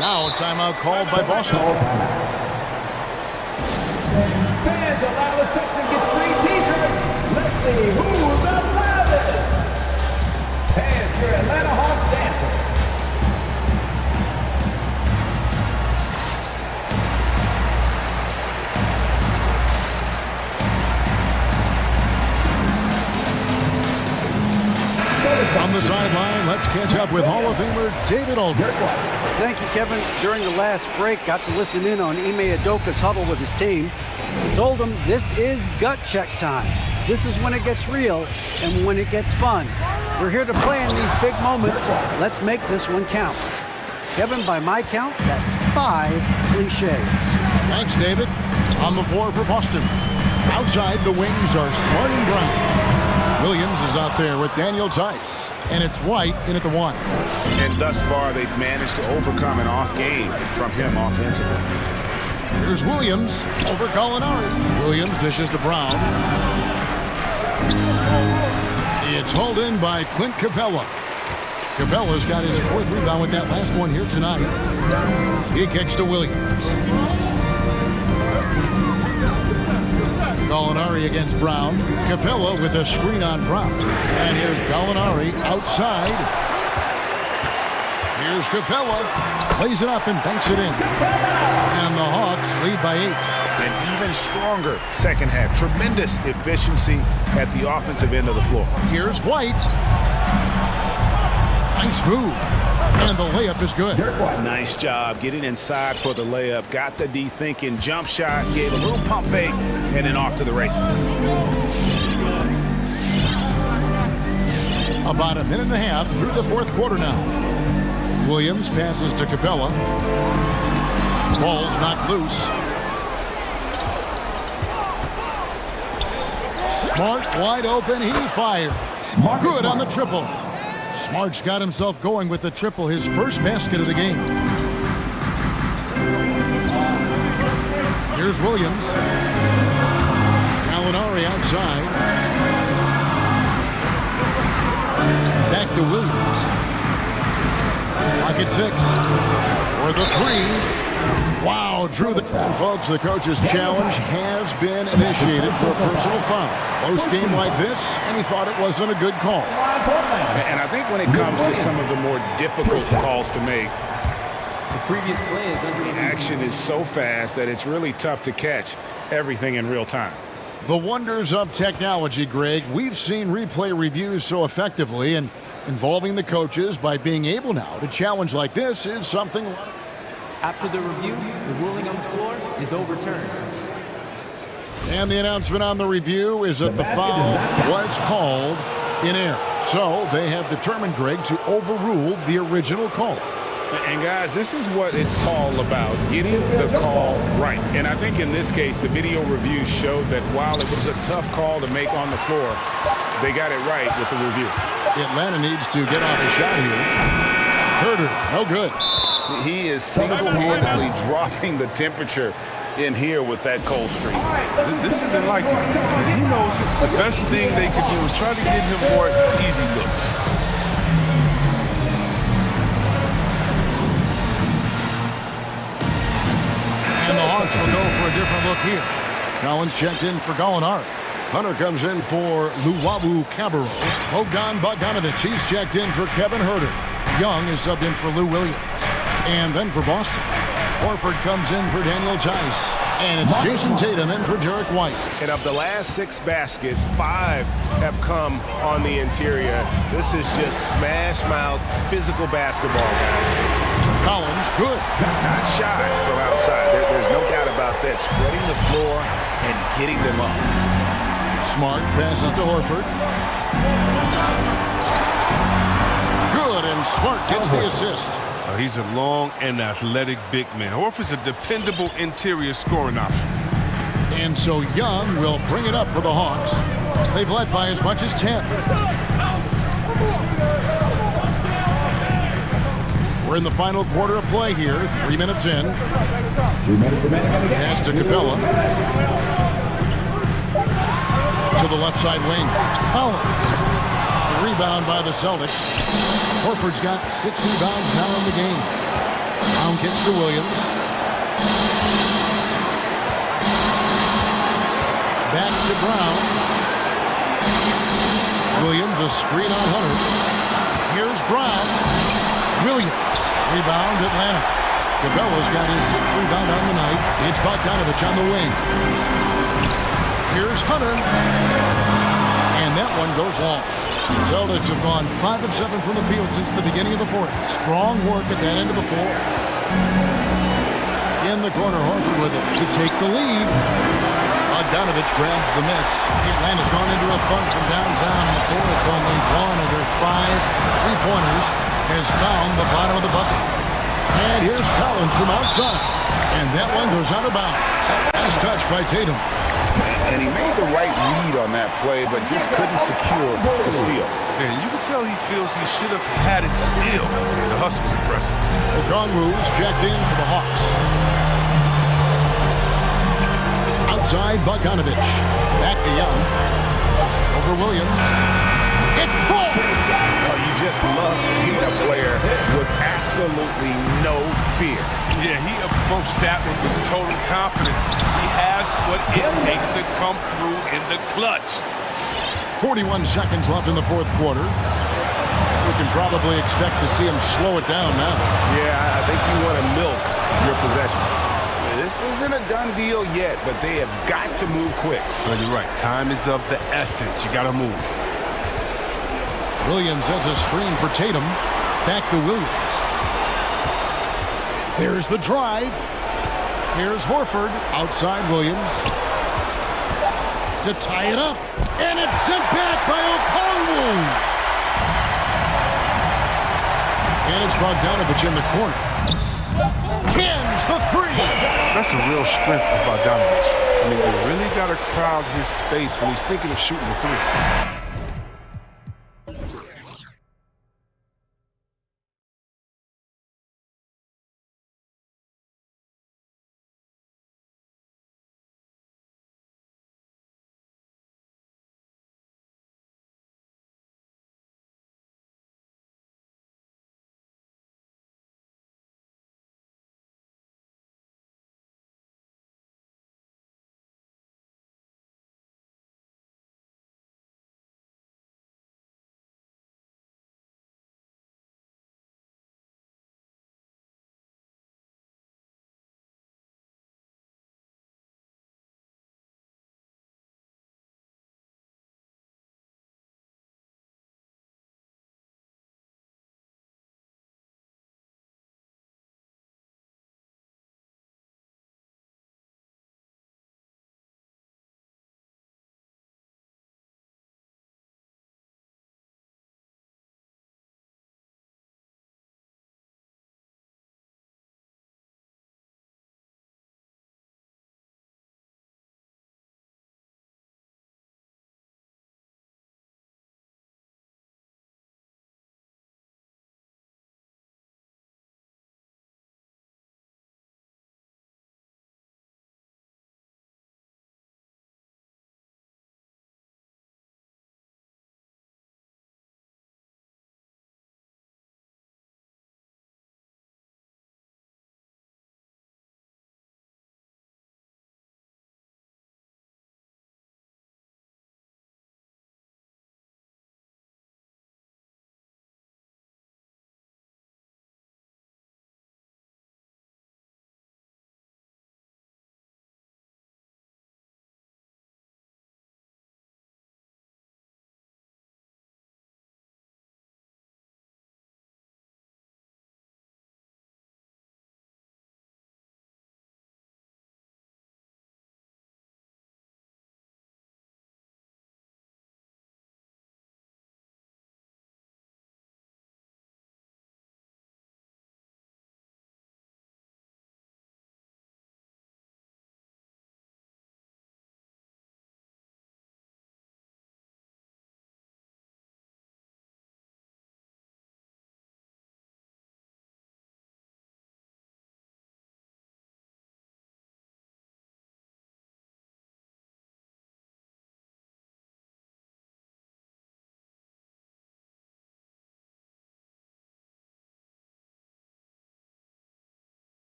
Speaker 7: Now a timeout called by Boston.
Speaker 5: Fans, a loud reception gets free t-shirt. Let's see who's the loudest. Fans, your Atlanta Hawks dancer.
Speaker 7: On the sideline, let's catch up with Hall of Famer David Aldridge.
Speaker 10: Thank you, Kevin. During the last break, got to listen in on Ime Udoka's huddle with his team. Told him this is gut check time. This is when it gets real and when it gets fun. We're here to play in these big moments. Let's make this one count. Kevin, by my count, that's 5 cliches.
Speaker 7: Thanks, David. On the floor for Boston. Outside, the wings are Smart and Brown. Williams is out there with Daniel Tice. And it's White in at the 1.
Speaker 9: And thus far, they've managed to overcome an off game from him offensively.
Speaker 7: Here's Williams over Gallinari. Williams dishes to Brown. It's hauled in by Clint Capella. Capella's got his 4th rebound with that last one here tonight. He kicks to Williams. Gallinari against Brown. Capella with a screen on Brown. And here's Gallinari outside. Here's Capella. Plays it up and banks it in. And the Hawks lead by 8.
Speaker 9: An even stronger second half. Tremendous efficiency at the offensive end of the floor.
Speaker 7: Here's White. Nice move. And the layup is good.
Speaker 9: Nice job getting inside for the layup. Got the D thinking. Jump shot. Gave a little pump fake. And then off to the races.
Speaker 7: About a minute and a half through the 4th quarter now. Williams passes to Capella. Ball's knocked loose. Smart wide open. He fires. Good on the triple. Smart's got himself going with the triple, his first basket of the game. Here's Williams. Gallinari outside. Back to Williams. Pocket 6. For the 3. Wow, drew the... And folks, the coach's challenge has been initiated for a personal foul. Close game like this, and he thought it wasn't a good call.
Speaker 9: And I think when it comes to some of the more difficult calls to make,
Speaker 2: the previous play is under
Speaker 9: the action is so fast that it's really tough to catch everything in real time.
Speaker 7: The wonders of technology, Greg. We've seen replay reviews so effectively, and involving the coaches by being able now to challenge like this is something...
Speaker 2: After the review, the ruling on the floor is overturned.
Speaker 7: And the announcement on the review is that the foul was called in error. So they have determined, Greg, to overrule the original call.
Speaker 9: And guys, this is what it's all about, getting the call right. And I think in this case, the video review showed that while it was a tough call to make on the floor, they got it right with the review.
Speaker 7: Atlanta needs to get off a shot here. Herder, no good.
Speaker 9: He is single-handedly dropping the temperature in here with that cold streak.
Speaker 8: This isn't like him. He knows the best thing they could do is try to get him more easy looks.
Speaker 7: And the Hawks will go for a different look here. Collins checked in for Gallinari. Hunter comes in for Luwawu Cabarro. Bogdan Bogdanovic, he's checked in for Kevin Herder. Young is subbed in for Lou Williams. And then for Boston, Horford comes in for Daniel Tice. And it's Jason Tatum in for Derek White.
Speaker 1: And of the last 6 baskets, 5 have come on the interior. This is just smash-mouth physical basketball, guys.
Speaker 7: Collins, good.
Speaker 9: Not shy from outside. There's no doubt about that. Spreading the floor and getting them up.
Speaker 7: Smart passes to Horford. Good, and Smart gets the assist.
Speaker 8: He's a long and athletic big man. Horford's a dependable interior scoring option.
Speaker 7: And so Young will bring it up for the Hawks. They've led by as much as 10. We're in the final quarter of play here, 3 minutes in. Pass to Capella. To the left side wing. Collins. Rebound by the Celtics. Horford's got 6 rebounds now in the game. Brown kicks to Williams. Back to Brown. Williams, a screen on Hunter. Here's Brown. Williams. Rebound, Atlanta. Capella's got his 6th rebound on the night. It's Bogdanovic on the wing. Here's Hunter. And that one goes long. Celtics have gone 5 of 7 from the field since the beginning of the fourth. Strong work at that end of the floor. In the corner, Horford with it to take the lead. Bogdanovich grabs the miss. Atlanta's gone into a funk from downtown in the fourth. Only one of their 5 three-pointers has found the bottom of the bucket. And here's Collins from outside. And that one goes out of bounds. Nice touch by Tatum.
Speaker 9: And he made the right read on that play, but just couldn't secure the steal.
Speaker 8: Man, you can tell he feels he should have had it still. The hustle was impressive.
Speaker 7: Okongwu's jacked in for the Hawks. Outside, Bogdanovich. Back to Young. Over Williams. It's full!
Speaker 9: Oh, you just love seeing a player with absolutely no fear.
Speaker 8: Yeah, he approached that one with total confidence. He has what it takes to come through in the clutch.
Speaker 7: 41 seconds left in the fourth quarter. We can probably expect to see him slow it down now.
Speaker 9: Yeah, I think you want to milk your possession. This isn't a done deal yet, but they have got to move quick.
Speaker 8: Well, you're right. Time is of the essence. You got to move.
Speaker 7: Williams sets a screen for Tatum. Back to Williams. There's the drive. Here's Horford outside Williams. To tie it up. And it's sent back by Okongwu. And it's Bogdanovich in the corner. Hins the three.
Speaker 8: That's a real strength of Bogdanovich. I mean, you really got to crowd his space when he's thinking of shooting the three.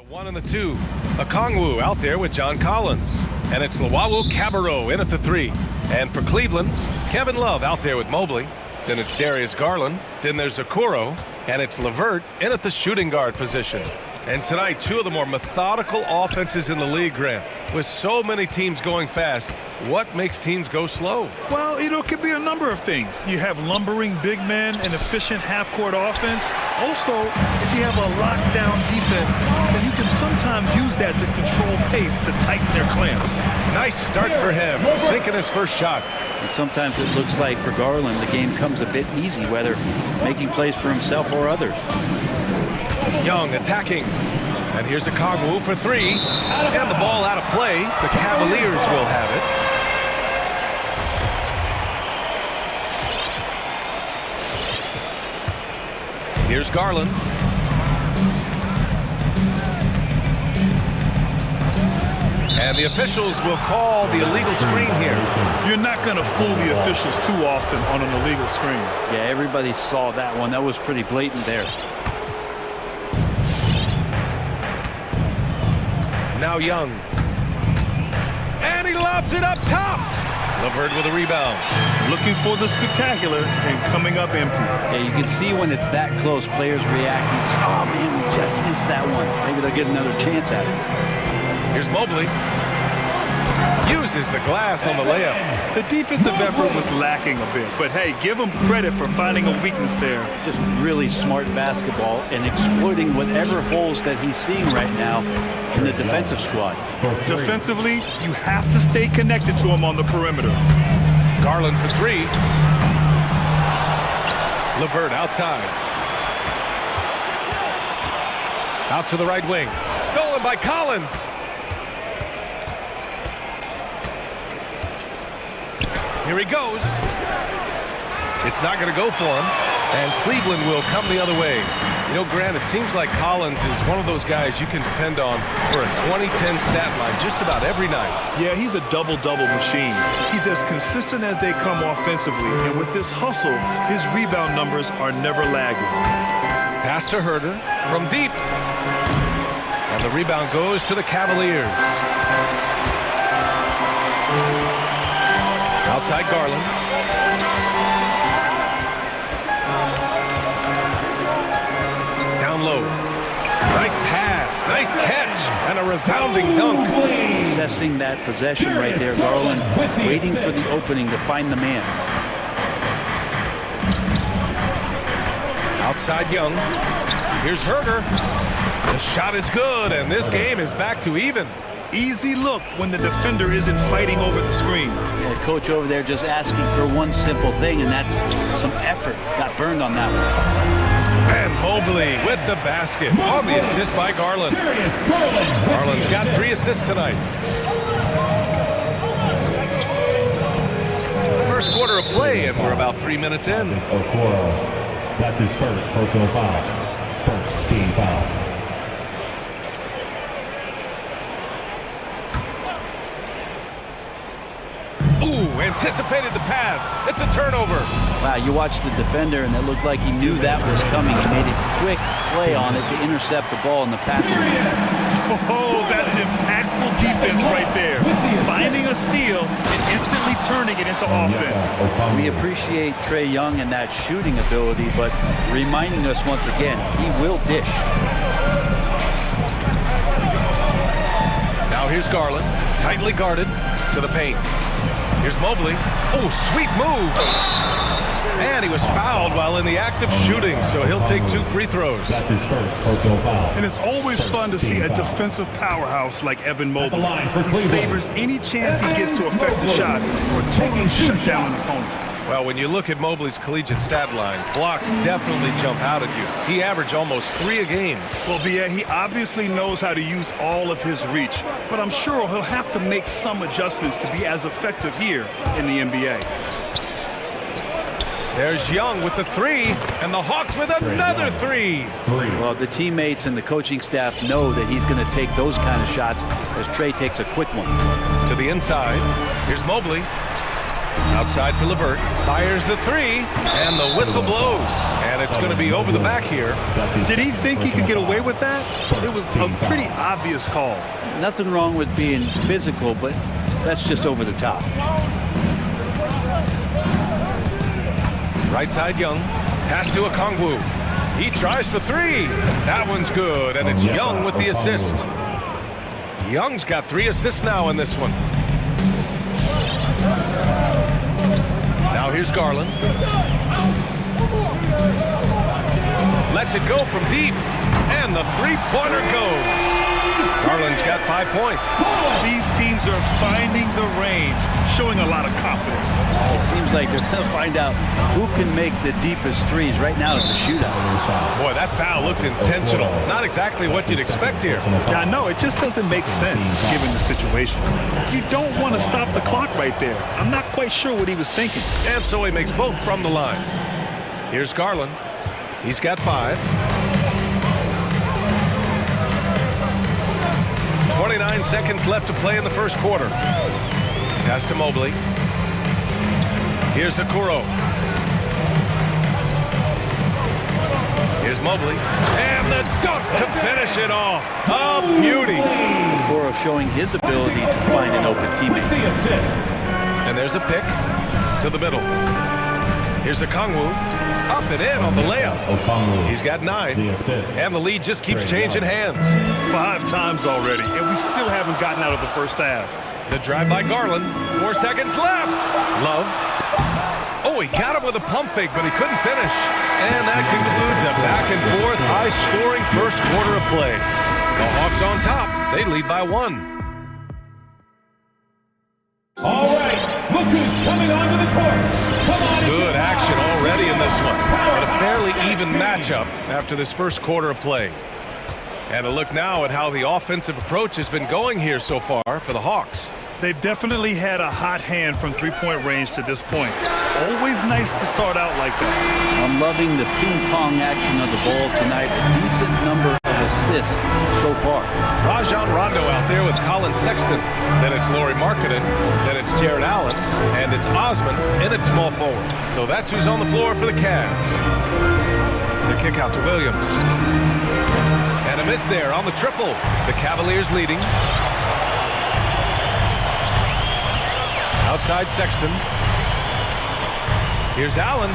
Speaker 1: 1 and the 2. Okongwu out there with John Collins. And it's Lawawu Cabarro in at the 3. And for Cleveland, Kevin Love out there with Mobley. Then it's Darius Garland. Then there's Okoro. And it's LeVert in at the shooting guard position. And tonight, two of the more methodical offenses in the league, Grant. With so many teams going fast, what makes teams go slow?
Speaker 3: Well, it could be a number of things. You have lumbering big men and efficient half-court offense. Also, if you have a lockdown defense, then you can sometimes use that to control pace to tighten their clamps.
Speaker 1: Nice start for him, sinking his first shot.
Speaker 11: And sometimes it looks like for Garland, the game comes a bit easy, whether making plays for himself or others.
Speaker 1: Young attacking. And here's Okongwu for 3. And the ball out of play. The Cavaliers will have it. Here's Garland. And the officials will call the illegal screen here.
Speaker 3: You're not going to fool the officials too often on an illegal screen.
Speaker 11: Yeah, everybody saw that one. That was pretty blatant there.
Speaker 1: Now Young. And he lobs it up top. LeVert with a rebound.
Speaker 3: Looking for the spectacular and coming up empty.
Speaker 11: Yeah, you can see when it's that close, players reacting. Oh, man, we just missed that one. Maybe they'll get another chance at it.
Speaker 1: Here's Mobley. Uses the glass on the layup.
Speaker 3: The defensive effort was lacking a bit, but hey, give him credit for finding a weakness there.
Speaker 11: Just really smart basketball and exploiting whatever holes that he's seeing right now in the defensive squad.
Speaker 3: Defensively, you have to stay connected to him on the perimeter.
Speaker 1: Garland for 3. LeVert outside. Out to the right wing. Stolen by Collins. Here he goes. It's not going to go for him. And Cleveland will come the other way. You know, Grant, it seems like Collins is one of those guys you can depend on for a 2010 stat line just about every night.
Speaker 3: Yeah, he's a double-double machine. He's as consistent as they come offensively. And with his hustle, his rebound numbers are never lagging.
Speaker 1: Pass to Herder from deep. And the rebound goes to the Cavaliers. Outside Garland. Down low. Nice pass, nice catch, and a resounding dunk.
Speaker 11: Assessing that possession right there, Garland waiting for the opening to find the man.
Speaker 1: Outside Young. Here's Herder. The shot is good, and this game is back to even.
Speaker 3: Easy look when the defender isn't fighting over the screen.
Speaker 11: Yeah, coach over there just asking for one simple thing, and that's some effort. Got burned on that one.
Speaker 1: And Mobley with the basket on the assist by Garland. Garland's got 3 assists tonight. First quarter of play, and we're about 3 minutes in.
Speaker 5: That's his first personal foul. First team foul.
Speaker 1: Ooh, anticipated the pass. It's a turnover.
Speaker 11: Wow, you watched the defender, and it looked like he knew that was coming. He made a quick play on it to intercept the ball in the passing.
Speaker 3: Oh, that's impactful defense right there. Finding a steal and instantly turning it into offense.
Speaker 11: We appreciate Trae Young and that shooting ability, but reminding us once again, he will dish.
Speaker 1: Now here's Garland, tightly guarded to the paint. Here's Mobley. Oh, sweet move. And he was fouled while in the act of shooting, so he'll take 2 free throws.
Speaker 5: That's his first personal foul.
Speaker 3: And it's always fun to see a defensive powerhouse like Evan Mobley. He savors any chance he gets to affect a shot or totally shut down an opponent.
Speaker 1: Well, when you look at Mobley's collegiate stat line, blocks definitely jump out at you. He averaged almost 3 a game.
Speaker 3: Well, yeah, he obviously knows how to use all of his reach, but I'm sure he'll have to make some adjustments to be as effective here in the NBA.
Speaker 1: There's Young with the 3, and the Hawks with another 3.
Speaker 11: Well, the teammates and the coaching staff know that he's going to take those kind of shots as Trae takes a quick one.
Speaker 1: To the inside, here's Mobley. Outside for LeVert, fires the 3, and the whistle blows. And it's going to be over the back here.
Speaker 3: Did he think he could get away with that? It was a pretty obvious call.
Speaker 11: Nothing wrong with being physical, but that's just over the top.
Speaker 1: Right side Young. Pass to Okongwu. He tries for three. That one's good, and it's Young with the assist. Young's got 3 assists now in this one. Now here's Garland. Lets it go from deep, and the three-pointer goes. Garland's got 5 points.
Speaker 3: These teams are finding the range, showing a lot of confidence.
Speaker 11: It seems like they're going to find out who can make the deepest threes. Right now, it's a shootout.
Speaker 1: Boy, that foul looked intentional. Not exactly what you'd expect here.
Speaker 3: Yeah, I know. It just doesn't make sense, given the situation. You don't want to stop the clock right there. I'm not quite sure what he was thinking.
Speaker 1: And so he makes both from the line. Here's Garland. He's got 5. 29 seconds left to play in the first quarter. Pass to Mobley. Here's Okoro. Here's Mobley. And the dunk to finish it off. A beauty.
Speaker 11: Okoro showing his ability to find an open teammate.
Speaker 1: And there's a pick to the middle. Here's Okongwu. Up and in on the layup. He's got 9. And the lead just keeps changing hands.
Speaker 3: 5 times already, and we still haven't gotten out of the first half.
Speaker 1: The drive by Garland. 4 seconds left. Love. Oh, he got him with a pump fake, but he couldn't finish. And that concludes a back-and-forth, high-scoring first quarter of play. The Hawks on top. They lead by 1.
Speaker 5: All right, look who's coming onto the court.
Speaker 1: Good action already in this one. But a fairly even matchup after this first quarter of play. And a look now at how the offensive approach has been going here so far for the Hawks.
Speaker 3: They've definitely had a hot hand from three-point range to this point. Always nice to start out like that.
Speaker 11: I'm loving the ping-pong action of the ball tonight. A decent number of assists so far.
Speaker 1: Rajon Rondo out there with Colin Sexton. Then it's Lauri Markkanen. Then it's Jared Allen. And it's Osman in at small forward. So that's who's on the floor for the Cavs. The kick out to Williams. And a miss there on the triple. The Cavaliers leading. Outside Sexton. Here's Allen.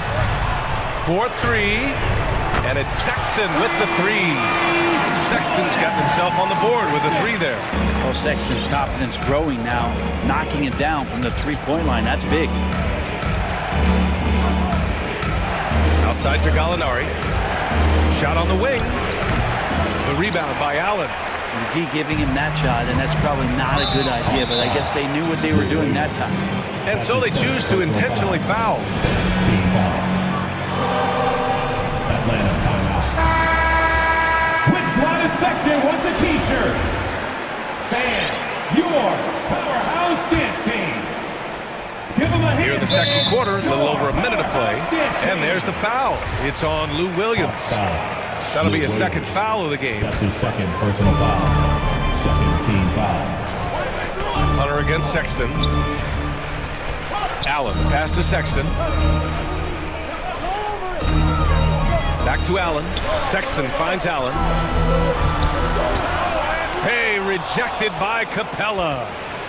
Speaker 1: 4-3. And it's Sexton with the 3. Sexton's got himself on the board with a 3 there.
Speaker 11: Well, Sexton's confidence growing now, knocking it down from the three-point line. That's big.
Speaker 1: Outside to Gallinari. Shot on the wing. The rebound by Allen.
Speaker 11: McGee giving him that shot, and that's probably not a good idea, but I guess they knew what they were doing that time.
Speaker 1: And so they choose to intentionally foul.
Speaker 5: Team foul. Atlanta timeout. Which line of section wants a t-shirt? Fans, your powerhouse dance team. Give them a hand.
Speaker 1: Here in the second quarter, a little over a minute of play. And there's the foul. It's on Lou Williams. That'll be a second foul of the game.
Speaker 5: That's his second personal foul. Second team foul.
Speaker 1: Hunter against Sexton. Allen, pass to Sexton. Back to Allen. Sexton finds Allen. Hey, rejected by Capella.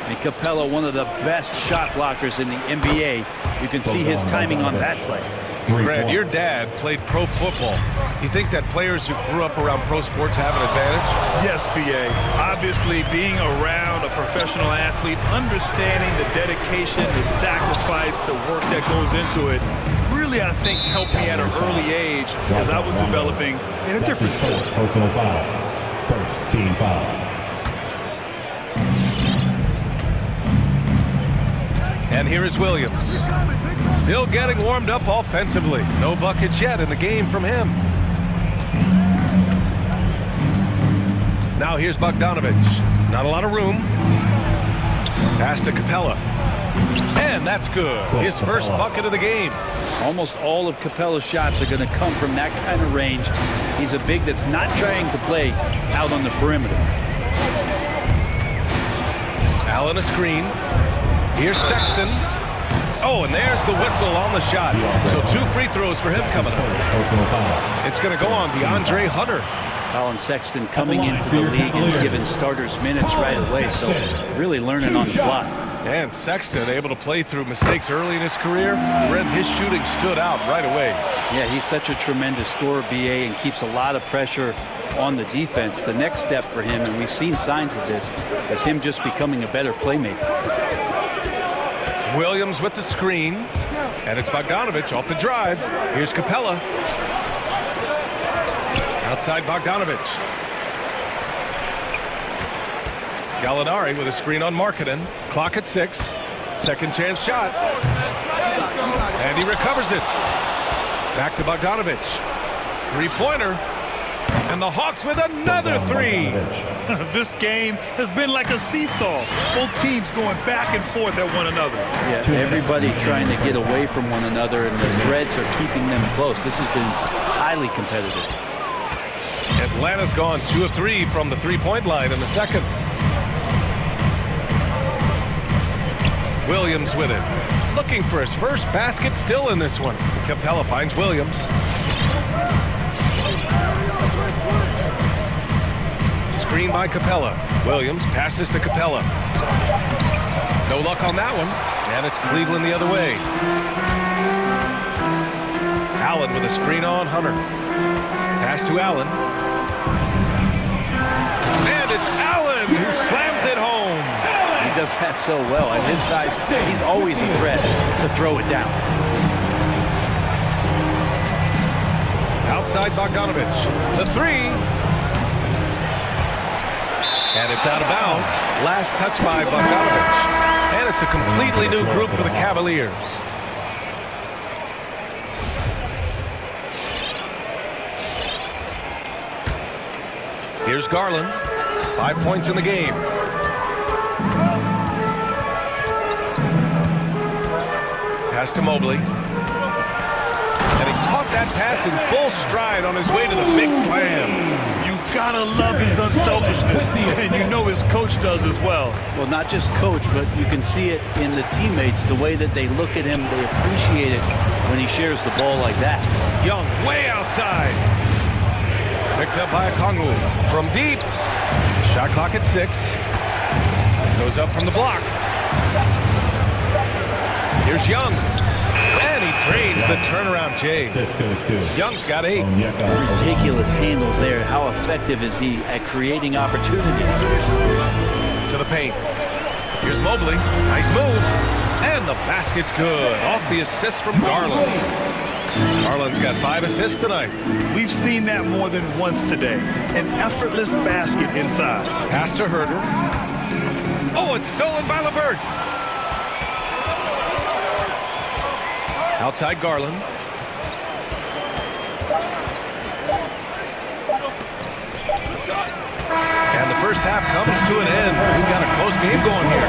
Speaker 11: And Capella, one of the best shot blockers in the NBA. You can see his timing on that play.
Speaker 1: Grant, your dad played pro football. You think that players who grew up around pro sports have an advantage?
Speaker 3: Yes, B.A. Obviously, being around a professional athlete, understanding the dedication, the sacrifice, the work that goes into it, really, I think, helped me at an early age as I was developing in a different sport.
Speaker 5: Personal foul. First team foul.
Speaker 1: And here is Williams. Still getting warmed up offensively. No buckets yet in the game from him. Now here's Bogdanovich. Not a lot of room. Pass to Capella. And that's good. His first bucket of the game.
Speaker 11: Almost all of Capella's shots are going to come from that kind of range. He's a big that's not trying to play out on the perimeter.
Speaker 1: Allen a screen. Here's Sexton. Oh, and there's the whistle on the shot. So 2 free throws for him coming up. It's going to go on DeAndre Hunter.
Speaker 11: Colin Sexton coming into the league and giving starters minutes right away, so really learning on the fly.
Speaker 1: And Sexton able to play through mistakes early in his career. His shooting stood out right away.
Speaker 11: Yeah, he's such a tremendous scorer, BA, and keeps a lot of pressure on the defense. The next step for him, and we've seen signs of this, is him just becoming a better playmaker.
Speaker 1: Williams with the screen, and it's Bogdanovich off the drive. Here's Capella. Outside Bogdanovich. Gallinari with a screen on Markkanen. Clock at 6. Second chance shot. And he recovers it. Back to Bogdanovich. Three-pointer. And the Hawks with another 3.
Speaker 3: This game has been like a seesaw. Both teams going back and forth at one another.
Speaker 11: Yeah, everybody trying to get away from one another, and the threads are keeping them close. This has been highly competitive.
Speaker 1: Atlanta's gone 2 of 3 from the three-point line in the second. Williams with it. Looking for his first basket still in this one. Capella finds Williams. Screen by Capella. Williams passes to Capella. No luck on that one. And it's Cleveland the other way. Allen with a screen on Hunter. Pass to Allen. And it's Allen who slams it home.
Speaker 11: He does that so well. At his size, he's always a threat to throw it down.
Speaker 1: Outside Bogdanovich. The 3. And it's out of bounds. Last touch by Bogdanovich. And it's a completely new group for the Cavaliers. Here's Garland. 5 points in the game. Pass to Mobley. And he caught that pass in full stride on his way to the big slam.
Speaker 3: You gotta love his unselfishness, and you know his coach does as well.
Speaker 11: Well, not just coach, but you can see it in the teammates, the way that they look at him. They appreciate it when he shares the ball like that.
Speaker 1: Young way outside. Picked up by Kongu from deep. Shot clock at 6. Goes up from the block. Here's Young. And he drains the turnaround, Jay. Young's got 8.
Speaker 11: Ridiculous handles there. How effective is he at creating opportunities?
Speaker 1: To the paint. Here's Mobley. Nice move. And the basket's good. Off the assist from Garland. Garland's got 5 assists tonight.
Speaker 3: We've seen that more than once today. An effortless basket inside.
Speaker 1: Pass to Herder. Oh, it's stolen by LeVert. Outside Garland. And the first half comes to an end. We've got a close game going here.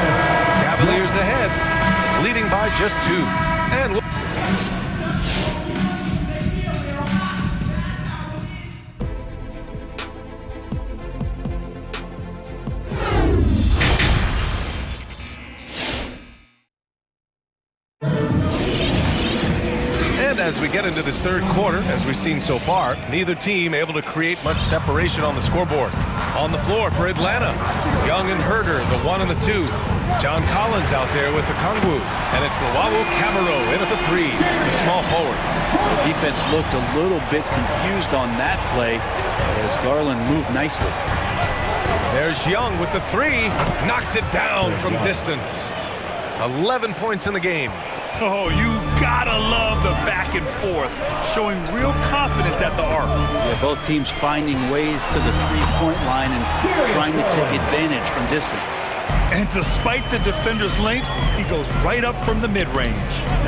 Speaker 1: Cavaliers ahead, leading by just 2. And as we get into this third quarter, as we've seen so far, neither team able to create much separation on the scoreboard. On the floor for Atlanta, Young and Herder, the 1 and the 2. John Collins out there with the Kongu. And it's Luau Camero in at the 3, the small forward.
Speaker 11: The defense looked a little bit confused on that play as Garland moved nicely.
Speaker 1: There's Young with the 3, knocks it down from distance. 11 points in the game.
Speaker 3: Oh, you gotta love the back and forth, showing real confidence at the arc.
Speaker 11: Yeah, both teams finding ways to the three-point line and trying to take advantage from distance.
Speaker 3: And despite the defender's length, he goes right up from the mid-range.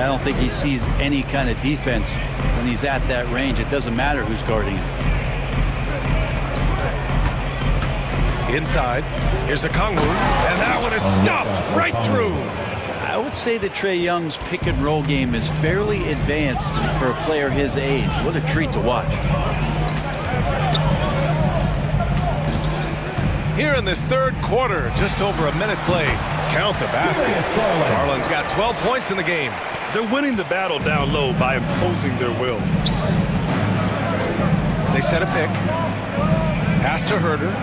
Speaker 11: I don't think he sees any kind of defense when he's at that range. It doesn't matter who's guarding him.
Speaker 1: Inside, here's a Kongu, and that one is stuffed right through.
Speaker 11: I would say that Trae Young's pick and roll game is fairly advanced for a player his age. What a treat to watch.
Speaker 1: Here in this third quarter, just over a minute played. Count the basket. Garland's got 12 points in the game.
Speaker 3: They're winning the battle down low by imposing their will.
Speaker 1: They set a pick. Pass to Herder.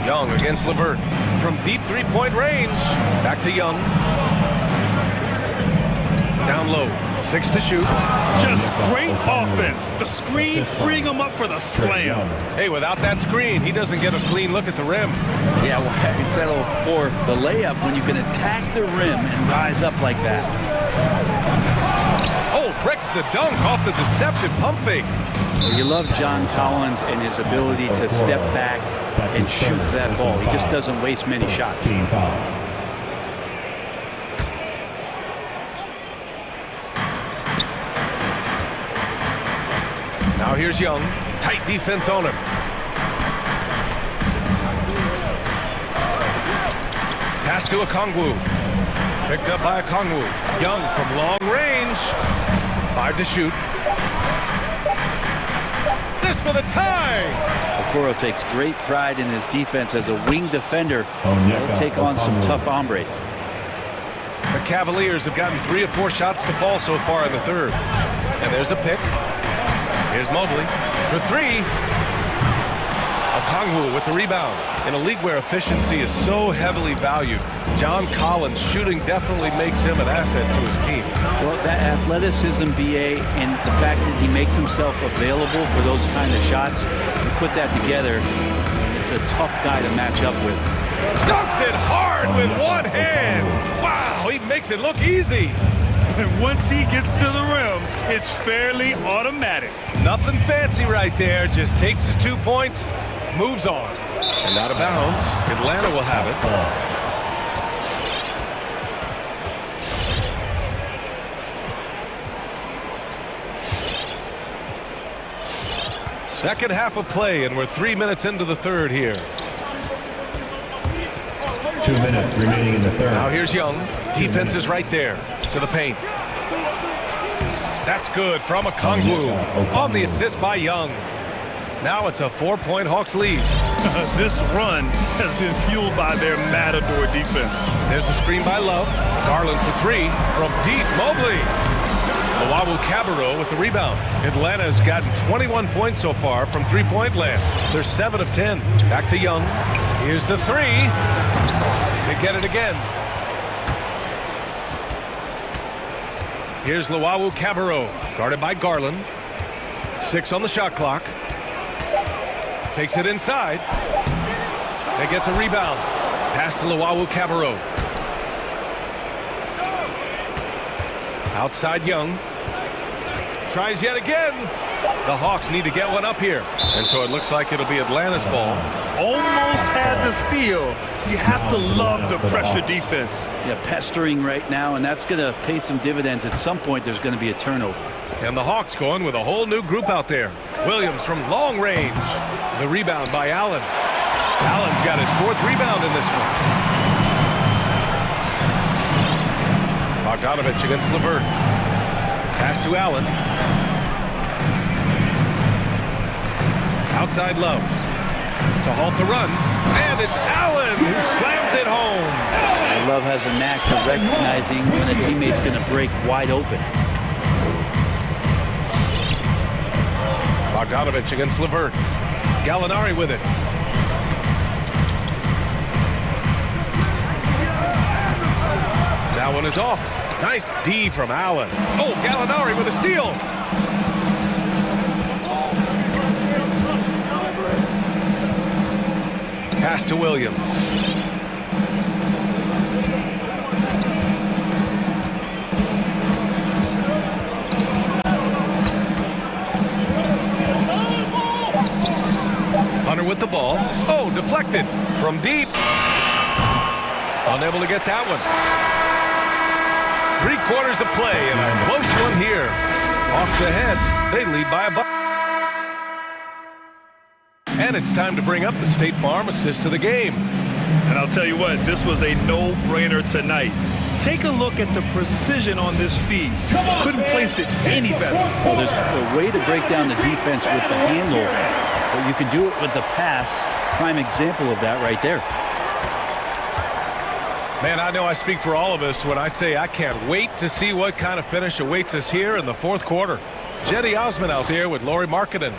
Speaker 1: Young against Levert. From deep three-point range. Back to Young. Down low. 6 to shoot.
Speaker 3: Just great offense. The screen freeing him up for the slam.
Speaker 1: Hey, without that screen, he doesn't get a clean look at the rim.
Speaker 11: Yeah, why settle for the layup when you can attack the rim and rise up like that?
Speaker 1: Oh, bricks the dunk off the deceptive pump fake.
Speaker 11: Well, you love John Collins and his ability to step back and shoot that ball. He just doesn't waste many shots.
Speaker 1: Now here's Young. Tight defense on him. Pass to Okongwu. Picked up by Okongwu. Young from long range. 5 to shoot. This for the tie!
Speaker 11: Okoro takes great pride in his defense as a wing defender. He'll take on some tough hombres.
Speaker 1: The Cavaliers have gotten 3 of 4 shots to fall so far in the third. And there's a pick. Here's Mobley for 3. Okongwu with the rebound. In a league where efficiency is so heavily valued, John Collins' shooting definitely makes him an asset to his team.
Speaker 11: Well, that athleticism, BA, and the fact that he makes himself available for those kind of shots, you put that together, it's a tough guy to match up with.
Speaker 1: Dunks it hard with one hand. Wow, he makes it look easy.
Speaker 3: And once he gets to the rim, it's fairly automatic.
Speaker 1: Nothing fancy right there. Just takes his 2 points, moves on. And out of bounds. Atlanta will have it. Second half of play, and we're 3 minutes into the third here.
Speaker 5: 2 minutes remaining in the third.
Speaker 1: Now here's Young. Defense is right there to the paint. That's good from Okongwu on the assist by Young. Now it's a 4-point Hawks lead.
Speaker 3: This run has been fueled by their matador defense.
Speaker 1: There's a screen by Love. Garland for 3 from deep. Mobley. Cabarro with the rebound. Atlanta has gotten 21 points so far from three-point land. They're 7 of 10. Back to Young. Here's the 3. They get it again. Here's Cabarro, guarded by Garland. 6 on the shot clock. Takes it inside. They get the rebound. Pass to Cabarro. Outside Young. Tries yet again. The Hawks need to get one up here. And so it looks like it'll be Atlanta's ball.
Speaker 3: Almost had the steal. You have to love the pressure defense.
Speaker 11: Yeah, pestering right now, and that's going to pay some dividends. At some point, there's going to be a turnover.
Speaker 1: And the Hawks going with a whole new group out there. Williams from long range. The rebound by Allen. Allen's got his 4th rebound in this one. Bogdanovich against Levert. Pass to Allen. Outside Loves. To halt the run. And it's Allen who slams it home.
Speaker 11: Love has a knack for recognizing when a teammate's going to break wide open.
Speaker 1: Bogdanovich against Levert. Gallinari with it. That one is off. Nice D from Allen. Oh, Gallinari with a steal. Pass to Williams. Hunter with the ball. Oh, deflected from deep. Unable to get that one. 3 quarters of play and a close one here. Hawks ahead. They lead by a bucket. And it's time to bring up the State Farm assist to the game.
Speaker 3: And I'll tell you what, this was a no-brainer tonight. Take a look at the precision on this feed. Couldn't place it any better.
Speaker 11: Well, there's a way to break down the defense with the handle, but you can do it with the pass. Prime example of that right there.
Speaker 1: Man, I know I speak for all of us when I say I can't wait to see what kind of finish awaits us here in the fourth quarter. Jetty Osman out there with Laurie Markkinen.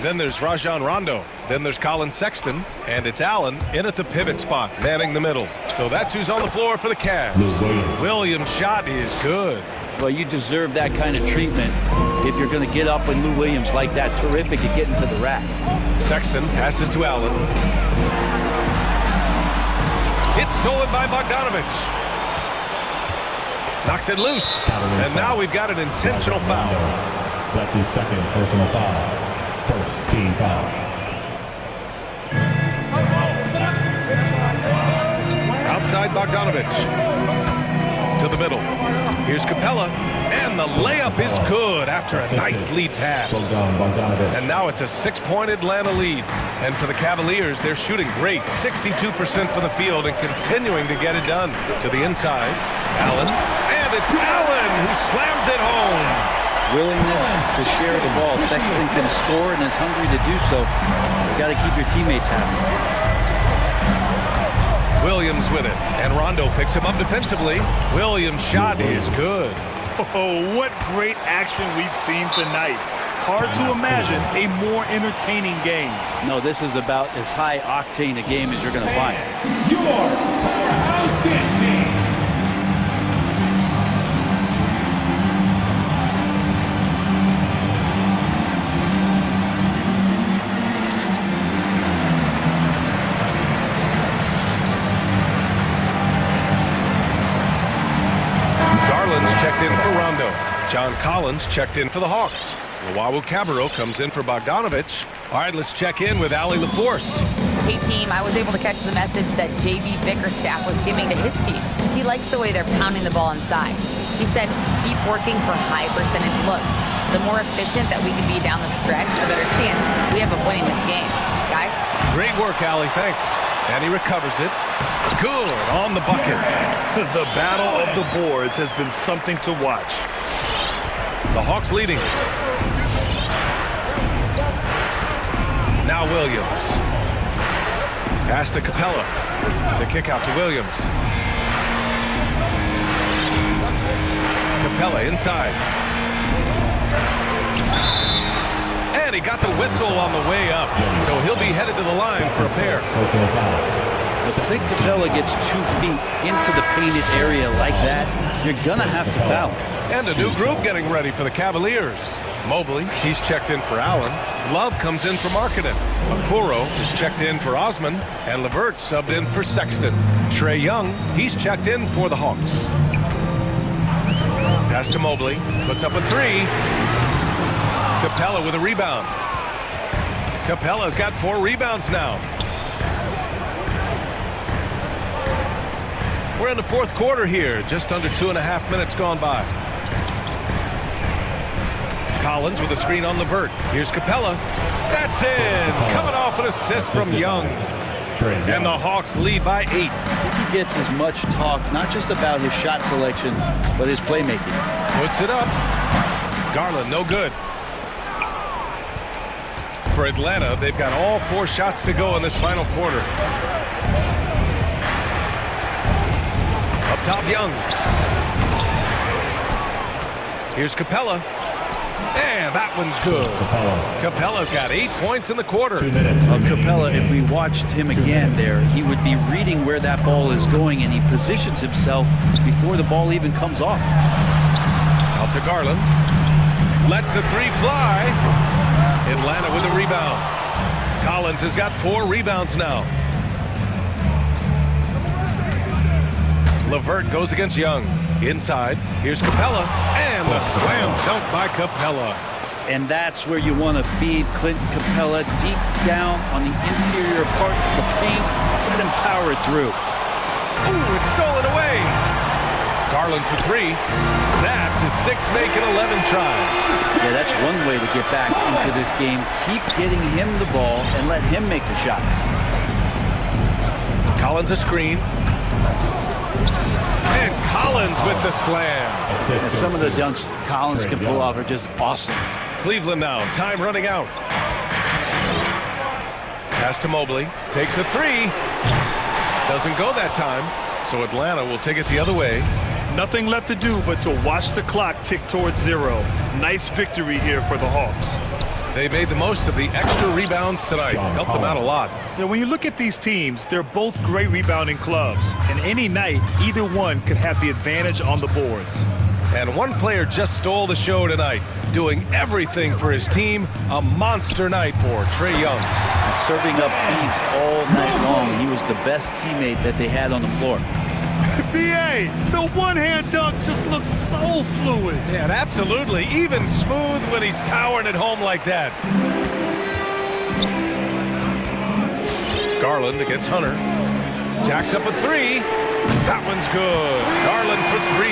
Speaker 1: Then there's Rajon Rondo. Then there's Colin Sexton. And it's Allen in at the pivot spot, manning the middle. So that's who's on the floor for the Cavs. Williams' shot is good.
Speaker 11: Well, you deserve that kind of treatment if you're going to get up with Lou Williams like that. Terrific at getting to the rack.
Speaker 1: Sexton passes to Allen. It's stolen by Bogdanovich. Knocks it loose. And now we've got an intentional foul.
Speaker 5: That's his second personal foul. First team foul.
Speaker 1: Outside Bogdanovich. To the middle. Here's Capella. And the layup is good after a nice lead pass. And now it's a 6-point Atlanta lead. And for the Cavaliers, they're shooting great. 62% from the field and continuing to get it done. To the inside. Allen. And it's Allen who slams it home.
Speaker 11: Willingness to share the ball. Sexton can score and is hungry to do so. You got to keep your teammates happy.
Speaker 1: Williams with it, and Rondo picks him up defensively. Williams' shot is good.
Speaker 3: Oh, what great action we've seen tonight. Hard to imagine a more entertaining game.
Speaker 11: No, this is about as high octane a game as you're going to find.
Speaker 5: Your powerhouse dance team.
Speaker 1: Checked in for Rondo. John Collins checked in for the Hawks. Luau Cabarro comes in for Bogdanovich. All right, let's check in with Allie LaForce.
Speaker 6: Hey, team, I was able to catch the message that J.B. Bickerstaff was giving to his team. He likes the way they're pounding the ball inside. He said, keep working for high percentage looks. The more efficient that we can be down the stretch, the better chance we have of winning this game. Guys?
Speaker 1: Great work, Allie. Thanks. And he recovers it. Good on the bucket.
Speaker 3: The battle of the boards has been something to watch.
Speaker 1: The Hawks leading. Now Williams. Pass to Capella. The kick out to Williams. Capella inside. And he got the whistle on the way up. So he'll be headed to the line for a pair.
Speaker 11: If Clint Capella gets 2 feet into the painted area like that, you're going to have to foul.
Speaker 1: And a new group getting ready for the Cavaliers. Mobley, he's checked in for Allen. Love comes in for Markkinen. Okoro is checked in for Osman. And LeVert subbed in for Sexton. Trae Young, he's checked in for the Hawks. Pass to Mobley. Puts up a 3. Capella with a rebound. Capella's got 4 rebounds now. We're in the fourth quarter here. Just under 2.5 minutes gone by. Collins with a screen on LeVert. Here's Capella. That's in. Coming off an assist from Young. And the Hawks lead by 8.
Speaker 11: I think he gets as much talk, not just about his shot selection, but his playmaking.
Speaker 1: Puts it up. Garland, no good. For Atlanta, they've got all 4 shots to go in this final quarter. Up top, Young. Here's Capella. And that one's good. Capella's got 8 points in the quarter.
Speaker 11: Capella, if we watched him again there, he would be reading where that ball is going, and he positions himself before the ball even comes off.
Speaker 1: Out to Garland. Lets the 3 fly. Atlanta with a rebound. Collins has got 4 rebounds now. LeVert goes against Young. Inside, here's Capella, and the slam dunk by Capella.
Speaker 11: And that's where you want to feed Clint Capella, deep down on the interior part of the paint. Let him power it through.
Speaker 1: Ooh, it's stolen away. Garland for 3. That's his 6th make and 11 tries.
Speaker 11: Yeah, that's one way to get back into this game. Keep getting him the ball and let him make the shots.
Speaker 1: Collins a screen. And Collins with the slam.
Speaker 11: And some of the dunks Collins can pull off are just awesome.
Speaker 1: Cleveland now, time running out. Pass to Mobley, takes a 3. Doesn't go that time. So Atlanta will take it the other way.
Speaker 3: Nothing left to do but to watch the clock tick towards 0. Nice victory here for the Hawks.
Speaker 1: They made the most of the extra rebounds tonight. Helped them out a lot.
Speaker 3: Now, when you look at these teams, they're both great rebounding clubs. And any night, either one could have the advantage on the boards.
Speaker 1: And one player just stole the show tonight, doing everything for his team. A monster night for Trae Young.
Speaker 11: Serving up feeds all night long. He was the best teammate that they had on the floor.
Speaker 3: B.A., the one-hand dunk just looks so fluid.
Speaker 1: Yeah, and absolutely. Even smooth when he's powering it home like that. Garland against Hunter. Jacks up a 3. That one's good. Garland for 3.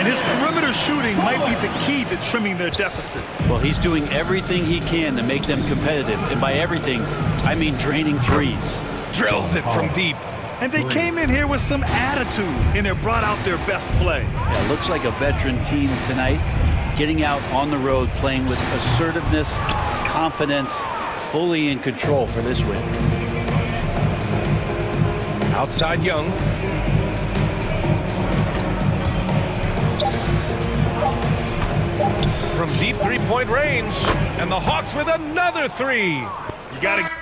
Speaker 3: And his perimeter shooting might be the key to trimming their deficit.
Speaker 11: Well, he's doing everything he can to make them competitive. And by everything, I mean draining threes.
Speaker 1: Drills it from deep.
Speaker 3: And they came in here with some attitude, and they brought out their best play.
Speaker 11: Yeah, looks like a veteran team tonight, getting out on the road, playing with assertiveness, confidence, fully in control for this win.
Speaker 1: Outside Young. From deep three-point range, and the Hawks with another 3.
Speaker 3: You got to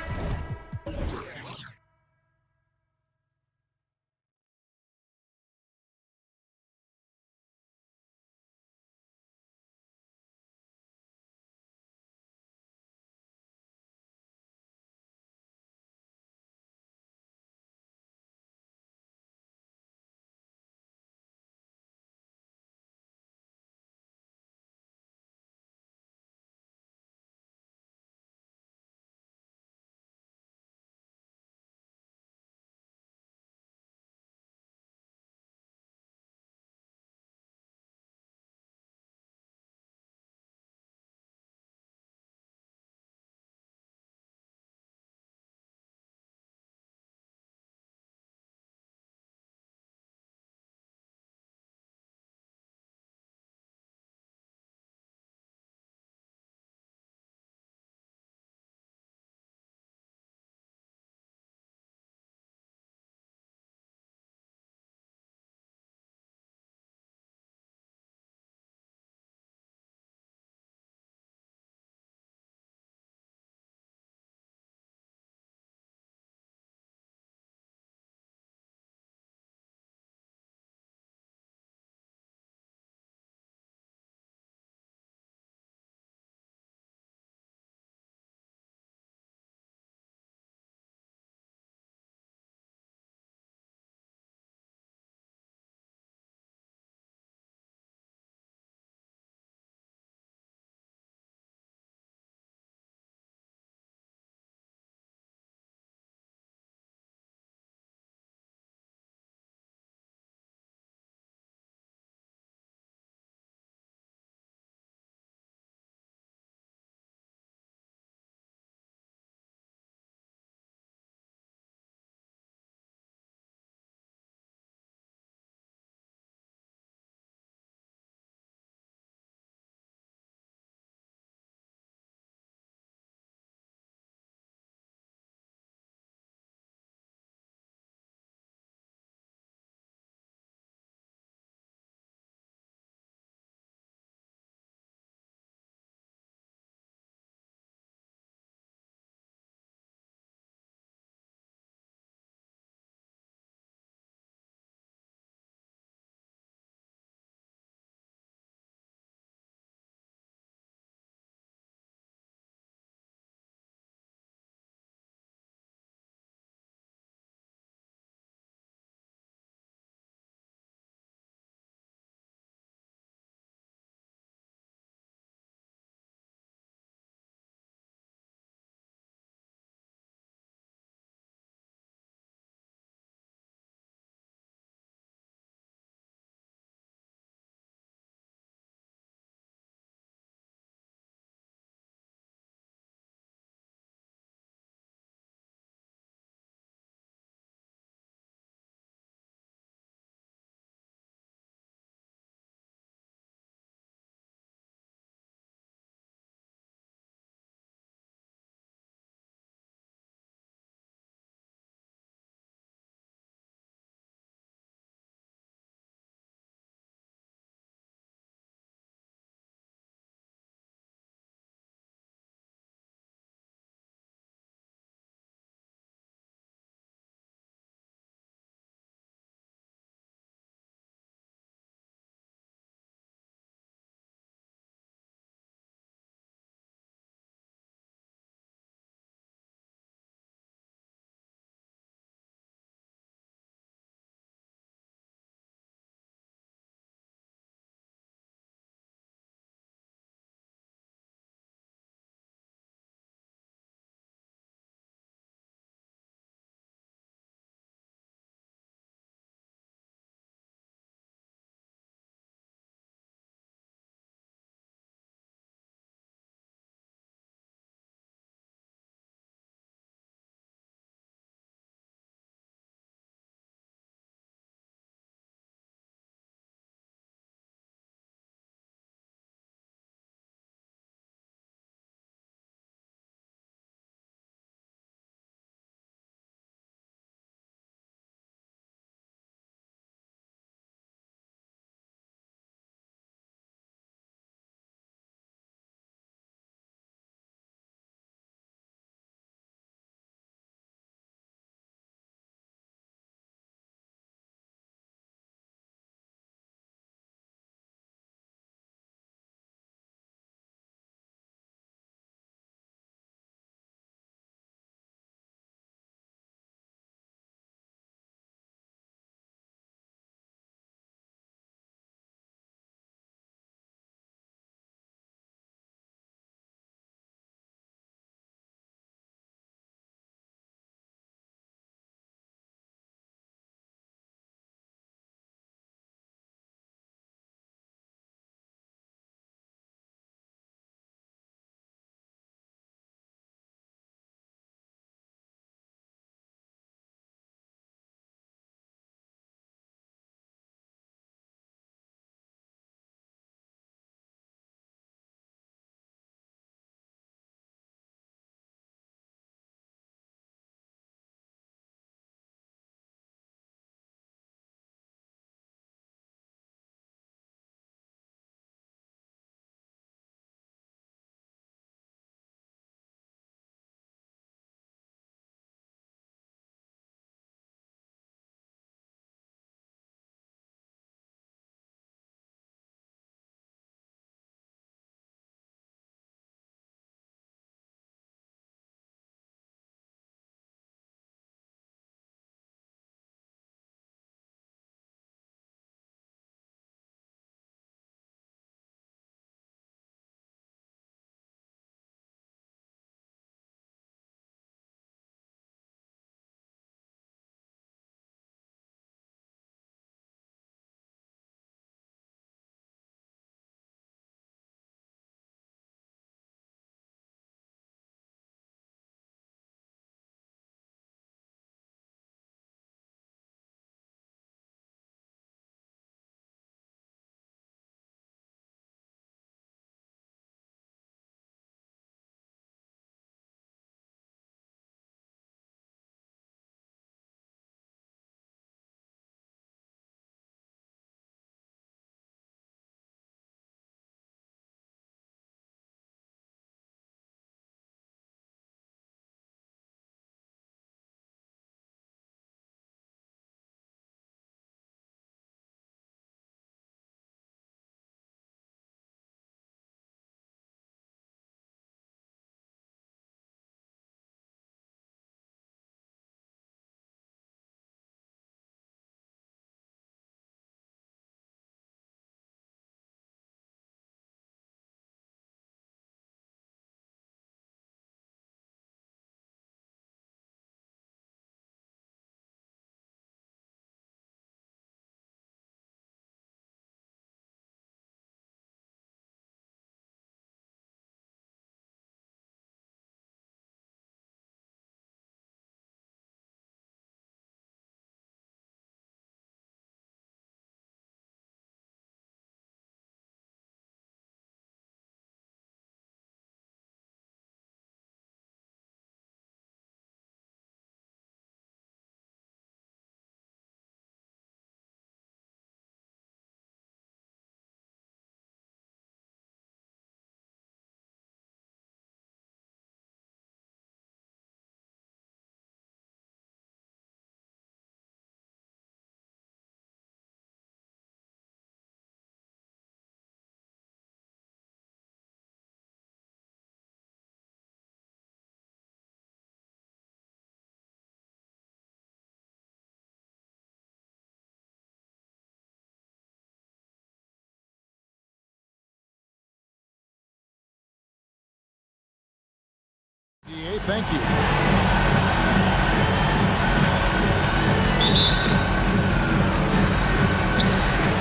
Speaker 7: Thank you.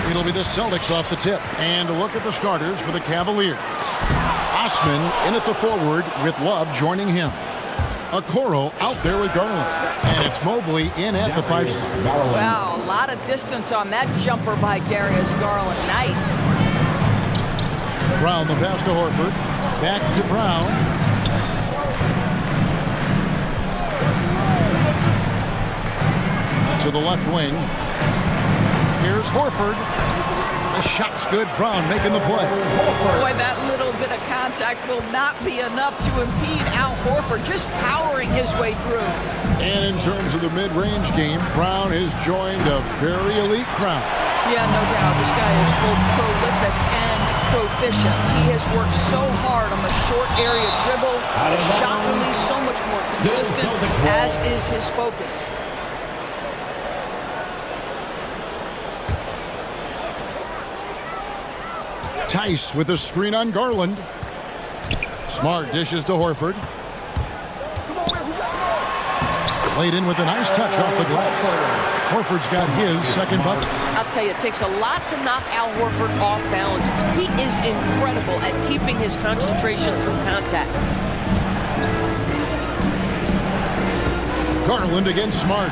Speaker 7: It'll be the Celtics off the tip. And a look at the starters for the Cavaliers. Osman in at the forward with Love joining him. Okoro out there with Garland. And it's Mobley in at the 5 spot.
Speaker 4: Wow, a lot of distance on that jumper by Darius Garland. Nice.
Speaker 7: Brown the pass to Horford. Back to Brown. To the left wing. Here's Horford. The shot's good. Brown making the play.
Speaker 4: Boy, that little bit of contact will not be enough to impede Al Horford, just powering his way through.
Speaker 7: And in terms of the mid-range game, Brown has joined a very elite crowd.
Speaker 4: Yeah, no doubt. This guy is both prolific and proficient. He has worked so hard on the short area dribble. The shot release so much more consistent, as is his focus.
Speaker 7: Tice with a screen on Garland. Smart dishes to Horford. Played in with a nice touch off the glass. Horford's got his second bucket.
Speaker 13: I'll tell you, it takes a lot to knock Al Horford off balance. He is incredible at keeping his concentration through contact.
Speaker 7: Garland against Smart.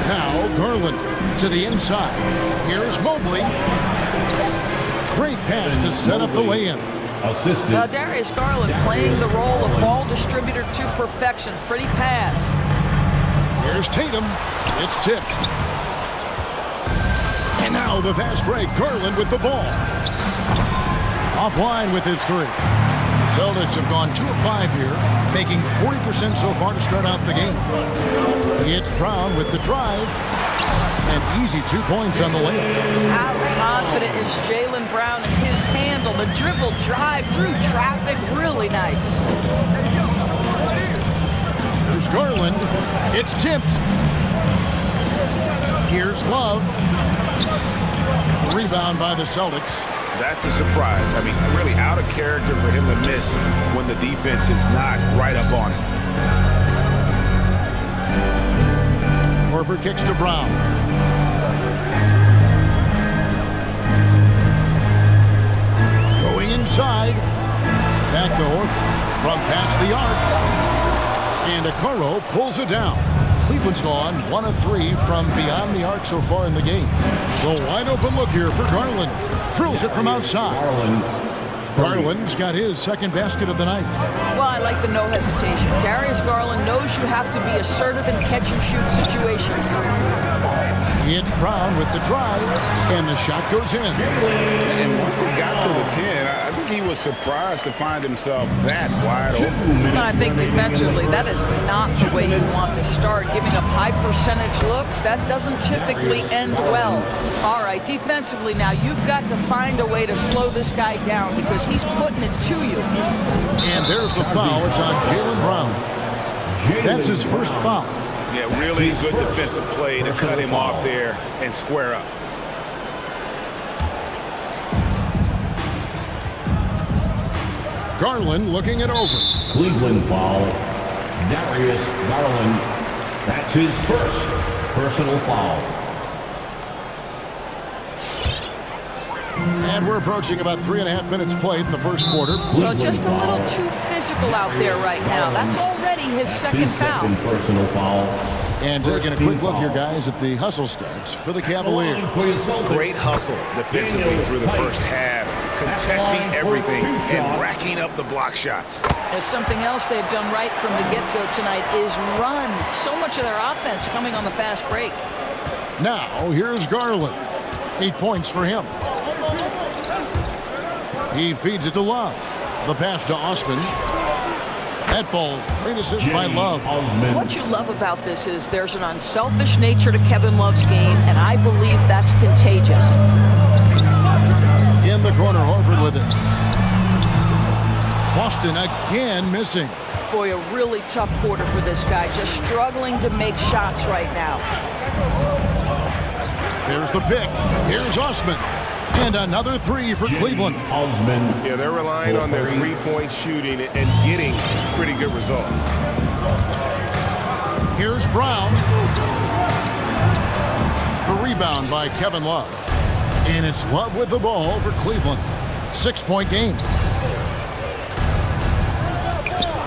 Speaker 7: Now Garland to the inside. Here's Mobley. Great pass to set up the lay-in.
Speaker 4: Now Darius Garland playing the role of ball distributor to perfection. Pretty pass.
Speaker 7: Here's Tatum. It's tipped. And now the fast break. Garland with the ball. Offline with his three. Celtics have gone 2 of 5 here, making 40% so far to start out the game. It's Brown with the drive. And easy 2 points on the layup.
Speaker 4: How confident is Jaylen Brown in his handle? The dribble drive through traffic, really nice.
Speaker 7: There's Garland. It's tipped. Here's Love. Rebound by the Celtics.
Speaker 9: That's a surprise. I mean, really out of character for him to miss when the defense is not right up on him.
Speaker 7: Horford kicks to Brown. Going inside. Back to Horford. From past the arc. And Okoro pulls it down. Cleveland's gone 1 of 3 from beyond the arc so far in the game. The wide open look here for Garland. Drills it from outside. Garland's got his second basket of the night.
Speaker 4: Well, I like the no hesitation. Darius Garland knows you have to be assertive in catch-and-shoot situations.
Speaker 7: It's Brown with the drive, and the shot goes in.
Speaker 9: And once it got to the 10, I think he was surprised to find himself that wide open.
Speaker 4: And I think defensively, that is not the way you want to start. Giving up high percentage looks, that doesn't typically end well. All right, defensively now, you've got to find a way to slow this guy down because he's putting it to you.
Speaker 7: And there's the foul. It's on Jaylen Brown. That's his first foul.
Speaker 9: Yeah, really good defensive play to cut him off there and square up.
Speaker 7: Garland looking it over.
Speaker 5: Cleveland foul. Darius Garland. That's his first personal foul.
Speaker 7: And we're approaching about 3.5 minutes played in the first quarter.
Speaker 4: Well, just a little too physical out there right now. That's already his second foul.
Speaker 5: Personal foul.
Speaker 7: And taking a quick look here, guys, at the hustle stats for the Cavaliers.
Speaker 9: Great hustle defensively through the first half, contesting everything and racking up the block shots.
Speaker 4: There's something else they've done right from the get-go tonight is run. So much of their offense coming on the fast break.
Speaker 7: Now, here's Garland. 8 points for him. He feeds it to Love. The pass to Osman. That falls. Great assist by Love.
Speaker 4: What you love about this is there's an unselfish nature to Kevin Love's game, and I believe that's contagious.
Speaker 7: In the corner, Horford with it. Boston again missing.
Speaker 4: Boy, a really tough quarter for this guy. Just struggling to make shots right now.
Speaker 7: There's the pick. Here's Osman. And another three for Cleveland.
Speaker 9: Yeah, they're relying on their three-point shooting and getting pretty good results.
Speaker 7: Here's Brown. The rebound by Kevin Love. And it's Love with the ball for Cleveland. 6-point game.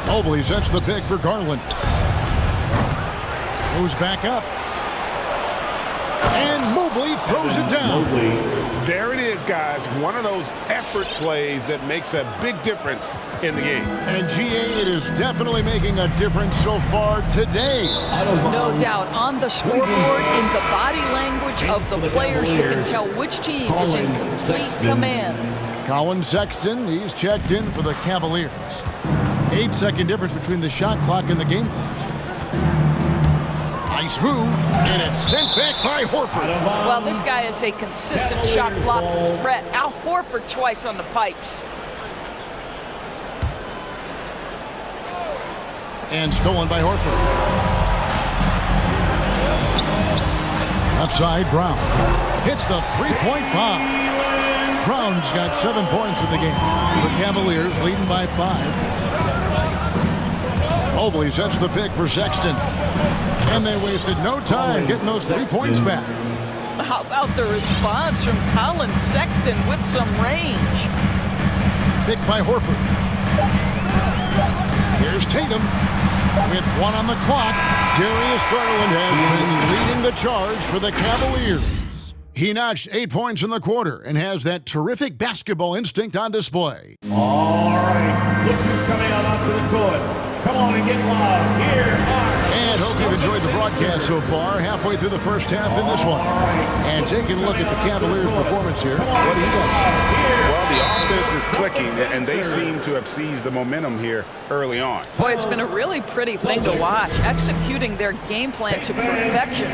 Speaker 7: Mobley sets the pick for Garland. Goes back up. And Mobley throws it down.
Speaker 9: There it is, guys. One of those effort plays that makes a big difference in the game.
Speaker 7: And GA, it is definitely making a difference so far today.
Speaker 4: No doubt. On the scoreboard, in the body language of the players, you can tell which team is in complete command.
Speaker 7: Colin Sexton, he's checked in for the Cavaliers. 8-second difference between the shot clock and the game clock. Nice move, and it's sent back by Horford.
Speaker 4: Well, this guy is a consistent shot blocking threat. Al Horford twice on the pipes.
Speaker 7: And stolen by Horford. Left side, Brown. Hits the three-point bomb. Brown's got 7 points in the game. The Cavaliers leading by 5. Mobley sets the pick for Sexton. And they wasted no time getting those 3 points back.
Speaker 4: How about the response from Colin Sexton with some range?
Speaker 7: Picked by Horford. Here's Tatum. With 1 on the clock, Darius Garland has been leading the charge for the Cavaliers. He notched 8 points in the quarter and has that terrific basketball instinct on display.
Speaker 5: All right, look who's coming out onto the court. Come on and get loud. Here are...
Speaker 7: And hope you've enjoyed the broadcast so far. Halfway through the first half in this one. And taking a look at the Cavaliers' performance here. What do you guys see?
Speaker 9: Well, the offense is clicking, and they seem to have seized the momentum here early on.
Speaker 4: Boy, it's been a really pretty thing to watch, executing their game plan to perfection.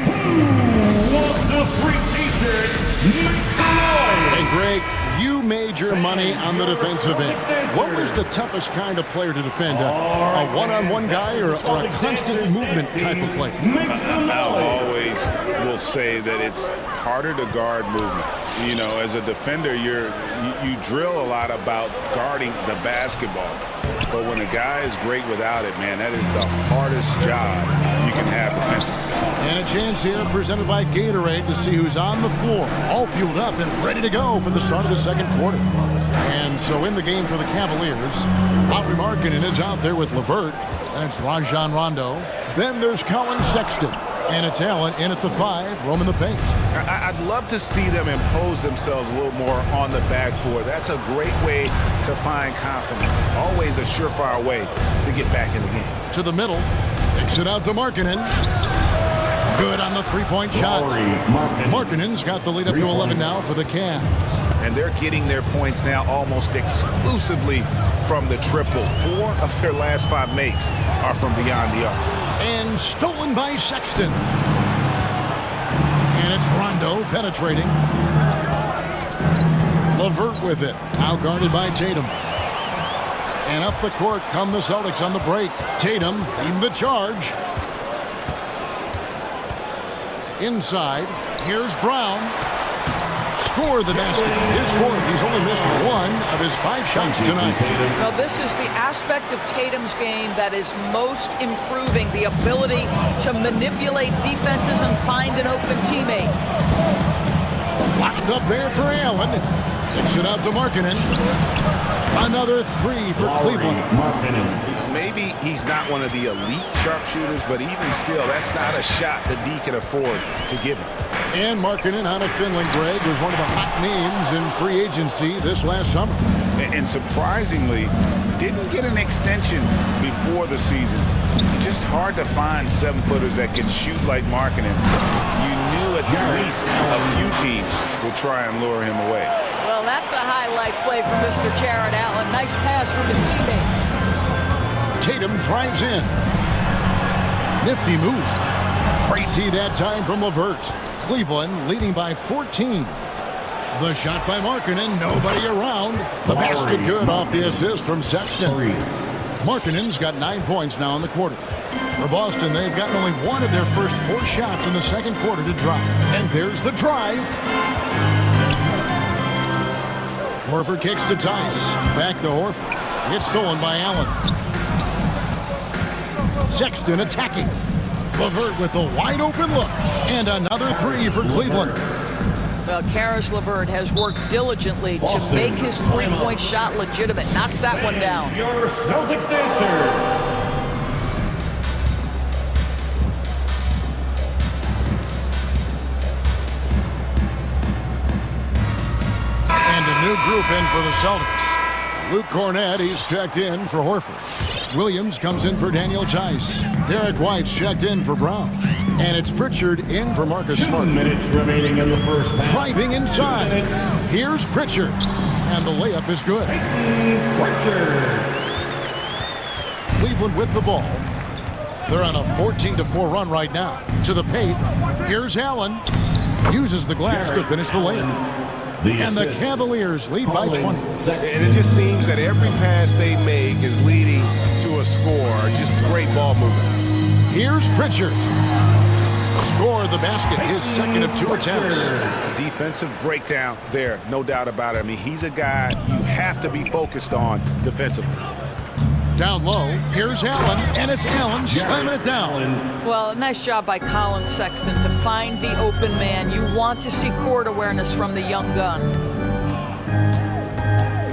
Speaker 7: And Greg, you made your money on the defensive end. What was the toughest kind of player to defend? A one-on-one guy or a constant movement type of player?
Speaker 9: I always will say that it's harder to guard movement. You know, as a defender, you drill a lot about guarding the basketball. But when a guy is great without it, man, that is the hardest job you can have defensively.
Speaker 7: And a chance here presented by Gatorade to see who's on the floor, all fueled up and ready to go for the start of the second quarter. And so in the game for the Cavaliers, Lauri Markkanen is out there with LeVert, and it's Rajon Rondo. Then there's Colin Sexton, and it's Allen in at the 5, roaming the paint.
Speaker 9: I'd love to see them impose themselves a little more on the backboard. That's a great way to find confidence. Always a surefire way to get back in the game.
Speaker 7: To the middle, kicks it out to Markkanen. Good on the three-point shot. Markkanen's got the lead up to 11 now for the Cavs.
Speaker 9: And they're getting their points now almost exclusively from the triple. 4 of their last 5 makes are from beyond the arc.
Speaker 7: And stolen by Sexton. And it's Rondo penetrating. LeVert with it. Now guarded by Tatum. And up the court come the Celtics on the break. Tatum leading the charge. Inside, here's Brown. Score the basket. His 4th. He's only missed 1 of his 5 shots tonight.
Speaker 4: Well, this is the aspect of Tatum's game that is most improving, the ability to manipulate defenses and find an open teammate.
Speaker 7: Locked up there for Allen. Kicks it out to Markkanen. Another 3 for Cleveland.
Speaker 9: Maybe he's not one of the elite sharpshooters, but even still, that's not a shot that D can afford to give him.
Speaker 7: And Markkanen out of Finland, Greg, was one of the hot names in free agency this last summer.
Speaker 9: And surprisingly, didn't get an extension before the season. Just hard to find 7-footers that can shoot like Markkanen. You knew at least a few teams would try and lure him away.
Speaker 4: Well, that's a highlight play for Mr. Jarrett Allen. Nice pass from his teammate.
Speaker 7: Tatum drives in. Nifty move. Great D that time from LeVert. Cleveland leading by 14. The shot by Markkanen, nobody around. The basket good off the assist from Sexton. Markkanen's got 9 points now in the quarter. For Boston, they've gotten only 1 of their first 4 shots in the second quarter to drop. And there's the drive. Horford kicks to Tice. Back to Horford. It's stolen by Allen. Sexton attacking. LeVert with a wide open look. And another three for Cleveland.
Speaker 4: Well, Karis LeVert has worked diligently to make his three-point shot legitimate. Knocks that one down.
Speaker 5: Your Celtics dancer.
Speaker 7: New group in for the Celtics. Luke Cornett, he's checked in for Horford. Williams comes in for Daniel Tice. Derek White's checked in for Brown. And it's Pritchard in for Marcus Smart.
Speaker 5: 2 minutes remaining in the first half.
Speaker 7: Driving inside. Here's Pritchard. And the layup is good.
Speaker 5: Pritchard.
Speaker 7: Cleveland with the ball. They're on a 14-4 run right now. To the paint. Here's Allen. Uses the glass to finish the layup. And the Cavaliers lead by 20.
Speaker 9: And it just seems that every pass they make is leading to a score. Just great ball movement.
Speaker 7: Here's Pritchard. Scored the basket, his second of 2 attempts.
Speaker 9: A defensive breakdown there, no doubt about it. I mean, he's a guy you have to be focused on defensively.
Speaker 7: Down low, here's Allen, and it's Allen slamming it down.
Speaker 4: Well, nice job by Colin Sexton to find the open man. You want to see court awareness from the young gun.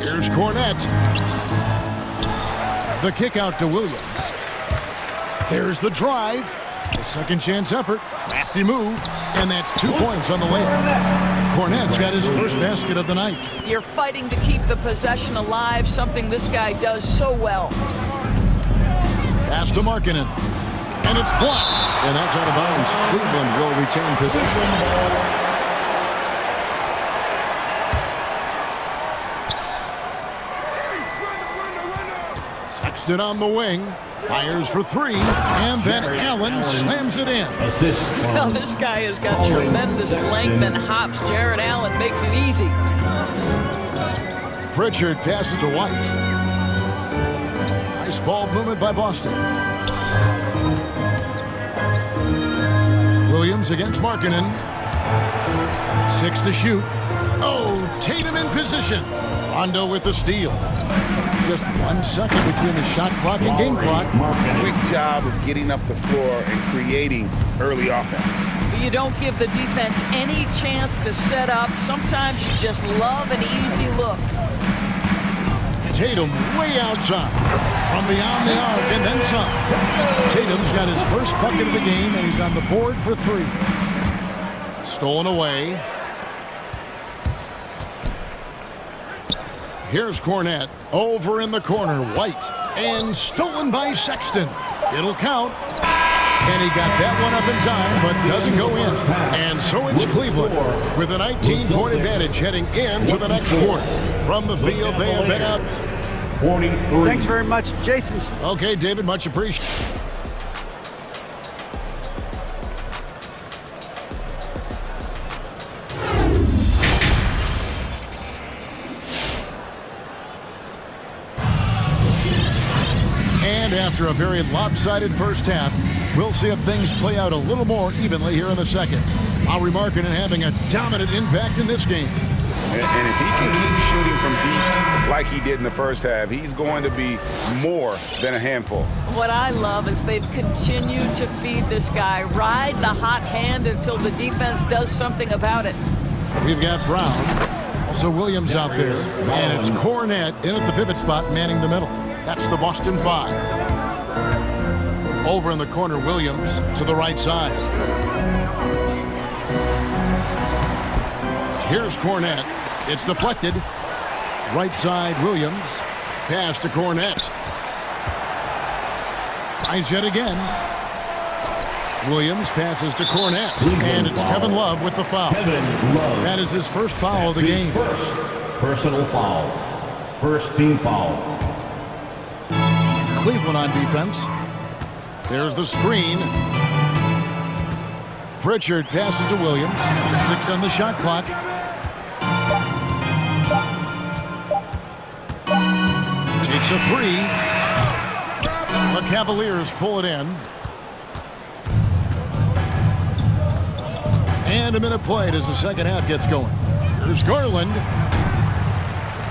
Speaker 7: Here's Cornett. The kick out to Williams. There's the drive. A second chance effort. Crafty move. And that's 2 points on the layup. Cornett's got his first basket of the night.
Speaker 4: You're fighting to keep the possession alive, something this guy does so well.
Speaker 7: Pass to Markkanen. And it's blocked. And that's out of bounds. Cleveland will retain possession. Sexton on the wing. Fires for 3. And then Allen slams it in.
Speaker 4: Well, this guy has got tremendous length and hops. Jared Allen makes it easy.
Speaker 7: Pritchard passes to White. Nice ball movement by Boston. Williams against Markkanen. 6 to shoot. Oh, Tatum in position. Rondo with the steal. Just 1 second between the shot clock and game clock.
Speaker 9: Quick job of getting up the floor and creating early offense.
Speaker 4: You don't give the defense any chance to set up. Sometimes you just love an easy look.
Speaker 7: Tatum way outside. From beyond the arc and then some. Tatum's got his first bucket of the game and he's on the board for 3. Stolen away. Here's Cornett. Over in the corner, White. And stolen by Sexton. It'll count. And he got that one up in time, but doesn't go in. And so it's Cleveland with a 19-point advantage heading into the next quarter. From the field, they have been out.
Speaker 5: 43.
Speaker 10: Thanks very much, Jason.
Speaker 7: Okay, David, much appreciated. After a very lopsided first half, we'll see if things play out a little more evenly here in the second. Lowry Markkanen having a dominant impact in this game.
Speaker 9: And if he can keep shooting from deep like he did in the first half, he's going to be more than a handful.
Speaker 4: What I love is they've continued to feed this guy. Ride the hot hand until the defense does something about it.
Speaker 7: We've got Brown. Also Williams out there. And it's Cornett in at the pivot spot, manning the middle. That's the Boston 5. Over in the corner, Williams to the right side. Here's Cornett. It's deflected. Right side, Williams. Pass to Cornett. Tries yet again. Williams passes to Cornett. And it's Kevin Love with the foul. That is his first foul of the game.
Speaker 5: First personal foul. First team foul.
Speaker 7: Cleveland on defense. There's the screen. Pritchard passes to Williams. 6 on the shot clock. Takes a 3. The Cavaliers pull it in. And a minute played as the second half gets going. Here's Garland.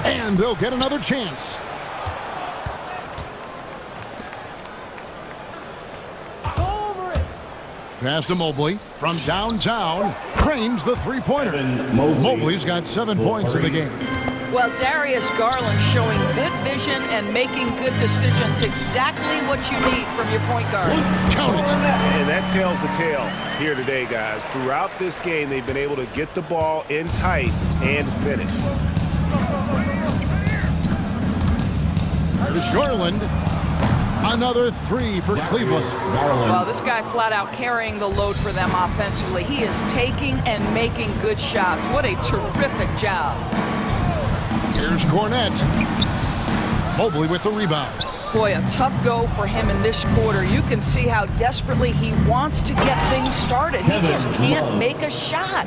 Speaker 7: And they'll get another chance. Pass to Mobley from downtown. Cranes the three-pointer. Mobley's got 7 points in the game.
Speaker 4: Well, Darius Garland showing good vision and making good decisions. Exactly what you need from your point guard.
Speaker 7: Count it.
Speaker 14: And that tells the tale here today, guys. Throughout this game, they've been able to get the ball in tight and finish.
Speaker 7: There's Garland. Another three for Cleveland.
Speaker 4: Well, this guy flat out carrying the load for them offensively. He is taking and making good shots. What a terrific job.
Speaker 7: Here's Cornette. Mobley with the rebound.
Speaker 4: Boy, a tough go for him in this quarter. You can see how desperately he wants to get things started. He just can't make a shot.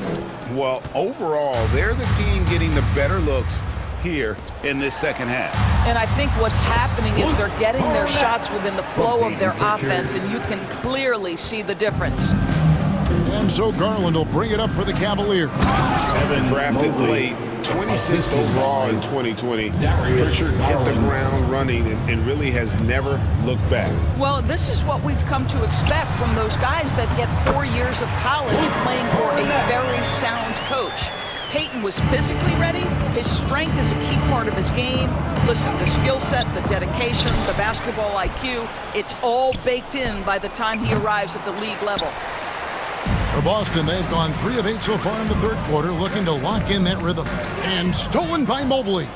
Speaker 9: Well, overall, they're the team getting the better looks here in this second half.
Speaker 4: And I think what's happening is they're getting their shots within the flow of their offense, and you can clearly see the difference.
Speaker 7: And so Garland will bring it up for the Cavaliers.
Speaker 9: Drafted late, 26th overall in 2020. Pritchard hit the ground running and really has never looked back.
Speaker 4: Well, this is what we've come to expect from those guys that get 4 years of college playing for a very sound coach. Peyton was physically ready. His strength is a key part of his game. Listen, the skill set, the dedication, the basketball IQ, it's all baked in by the time he arrives at the league level.
Speaker 7: For Boston, they've gone 3 of 8 so far in the third quarter, looking to lock in that rhythm. And stolen by Mobley.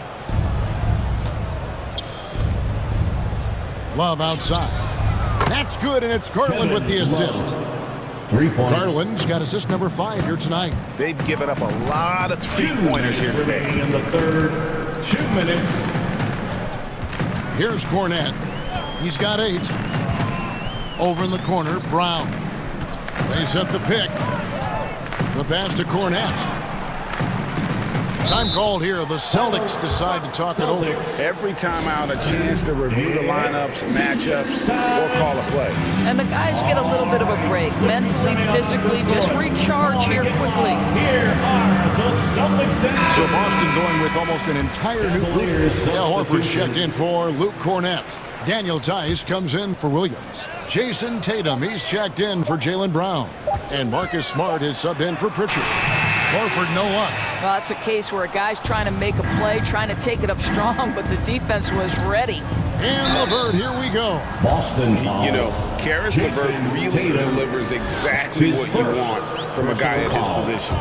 Speaker 7: Love outside. That's good, and it's Garland with the assist.
Speaker 5: 3 points.
Speaker 7: Garland's got assist number 5 here tonight.
Speaker 14: They've given up a lot of three-pointers here today.
Speaker 5: In the third, 2 minutes.
Speaker 7: Here's Cornette. He's got 8. Over in the corner, Brown. They set the pick. The pass to Cornette. Time called here. The Celtics decide to talk it over.
Speaker 9: Every time out, a chance to review the lineups, matchups, or call a play.
Speaker 4: And the guys get a little bit of a break. Mentally, physically, just recharge here quickly.
Speaker 5: Here are the Celtics.
Speaker 7: So Boston going with almost an entire new group. Al Horford's checked in for Luke Cornette. Daniel Tice comes in for Williams. Jason Tatum, he's checked in for Jaylen Brown. And Marcus Smart is subbed in for Pritchard. Horford, no luck.
Speaker 4: Well, that's a case where a guy's trying to make a play, trying to take it up strong, but the defense was ready.
Speaker 7: And LeVert, here we go.
Speaker 5: Boston.
Speaker 9: You know, Karis LeVert really delivers exactly what you want from a guy at his position,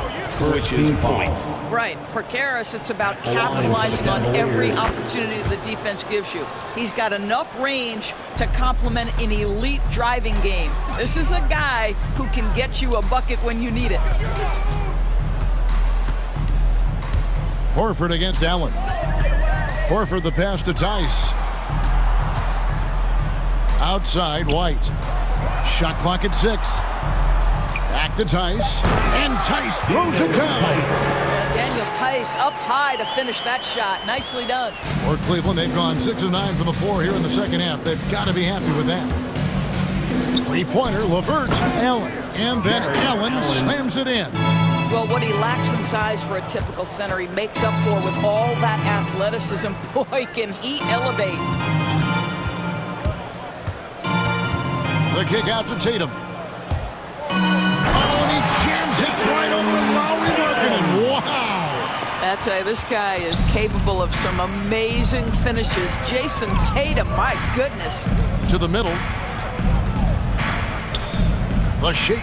Speaker 9: which is points.
Speaker 4: Right. For Karis, it's about capitalizing on every opportunity the defense gives you. He's got enough range to complement an elite driving game. This is a guy who can get you a bucket when you need it.
Speaker 7: Horford against Allen. Horford the pass to Tice. Outside, White. Shot clock at 6. Back to Tice. And Tice throws it down.
Speaker 4: Daniel Tice up high to finish that shot. Nicely done.
Speaker 7: For Cleveland, they've gone 6 of 9 from the floor here in the second half. They've got to be happy with that. Three-pointer, LeVert, Allen. And then Allen slams it in.
Speaker 4: Well, what he lacks in size for a typical center, he makes up for with all that athleticism. Boy, can he elevate.
Speaker 7: The kick out to Tatum. Oh, and he jams it right over Lowry Markkanen. Wow.
Speaker 4: I tell you, this guy is capable of some amazing finishes. Jason Tatum, my goodness.
Speaker 7: To the middle. The shake.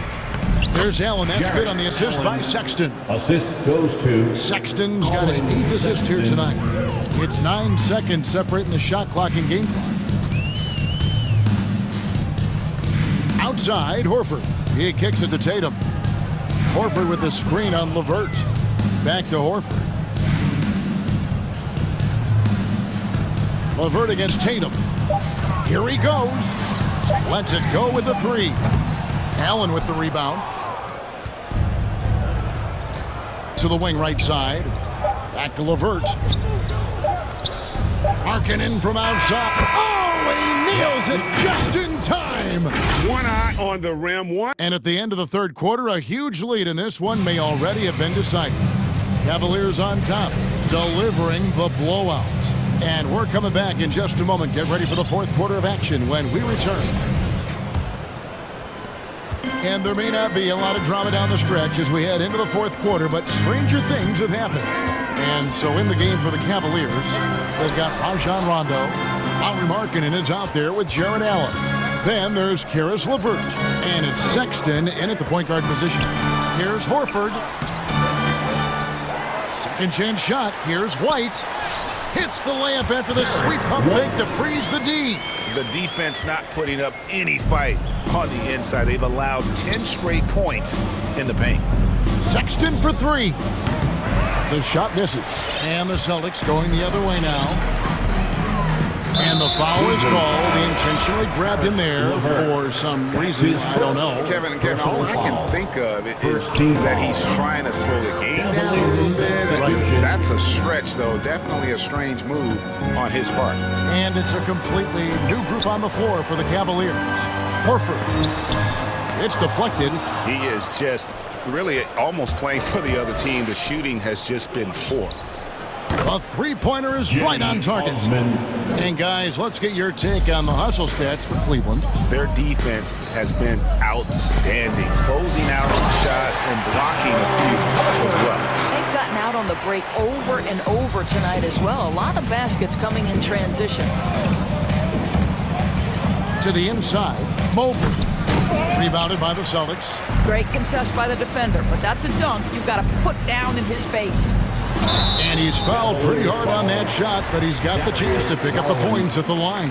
Speaker 7: There's Allen. That's good on the assist by Sexton.
Speaker 5: Assist goes to
Speaker 7: Sexton's got his 8th assist here tonight. It's 9 seconds separating the shot clock and game clock. Outside, Horford. He kicks it to Tatum. Horford with the screen on LeVert. Back to Horford. LeVert against Tatum. Here he goes. Lets it go with the 3. Allen with the rebound. To the wing right side. Back to LeVert. Markkanen from outside. Oh, he nails it just in time.
Speaker 9: One eye on the rim.
Speaker 7: And at the end of the third quarter, a huge lead in this one may already have been decided. Cavaliers on top, delivering the blowout. And we're coming back in just a moment. Get ready for the fourth quarter of action when we return. And there may not be a lot of drama down the stretch as we head into the fourth quarter, but stranger things have happened. And so in the game for the Cavaliers, they've got Rajon Rondo. Lauri Markkanen is out there with Jarrett Allen. Then there's Caris LeVert. And it's Sexton in at the point guard position. Here's Horford. Second chance shot. Here's White. Hits the layup after the sweet pump fake to freeze the D.
Speaker 14: The defense not putting up any fight on the inside. They've allowed 10 straight points in the paint.
Speaker 7: Sexton for three. The shot misses. And the Celtics going the other way now. And the foul is called. He intentionally grabbed him there for some reason. I don't know.
Speaker 9: Kevin, all I can think of is that he's trying to slow the game down a little bit. That's a stretch, though. Definitely a strange move on his part.
Speaker 7: And it's a completely new group on the floor for the Cavaliers. Horford. It's deflected.
Speaker 14: He is just really almost playing for the other team. The shooting has just been poor.
Speaker 7: A three-pointer is right on target. And guys, let's get your take on the hustle stats for Cleveland.
Speaker 14: Their defense has been outstanding, closing out on shots and blocking a few as well.
Speaker 4: They've gotten out on the break over and over tonight as well. A lot of baskets coming in transition.
Speaker 7: To the inside, Mobley. Rebounded by the Celtics.
Speaker 4: Great contest by the defender, but that's a dunk you've got to put down in his face.
Speaker 7: And he's fouled pretty hard on that shot, but he's got the chance to pick up the points at the line.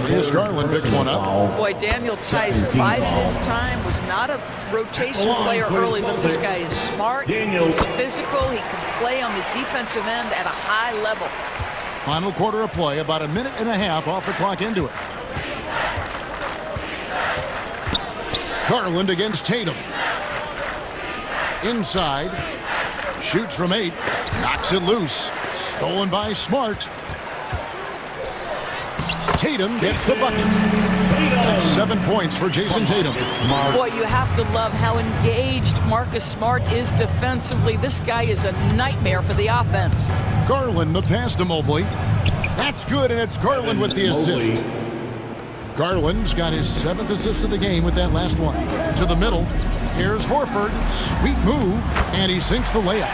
Speaker 7: Here's Garland picks one up.
Speaker 4: Boy, Daniel Tice bided his time, was not a rotation player early, but this guy is smart, he's physical, he can play on the defensive end at a high level.
Speaker 7: Final quarter of play, about a minute and a half off the clock into it. Garland against Tatum. Inside. Shoots from 8. Knocks it loose. Stolen by Smart. Tatum gets the bucket. That's 7 points for Jason Tatum.
Speaker 4: Boy, you have to love how engaged Marcus Smart is defensively. This guy is a nightmare for the offense.
Speaker 7: Garland, the pass to Mobley. That's good, and it's Garland with the assist. Garland's got his 7th assist of the game with that last one. To the middle. Here's Horford. Sweet move. And he sinks the layup.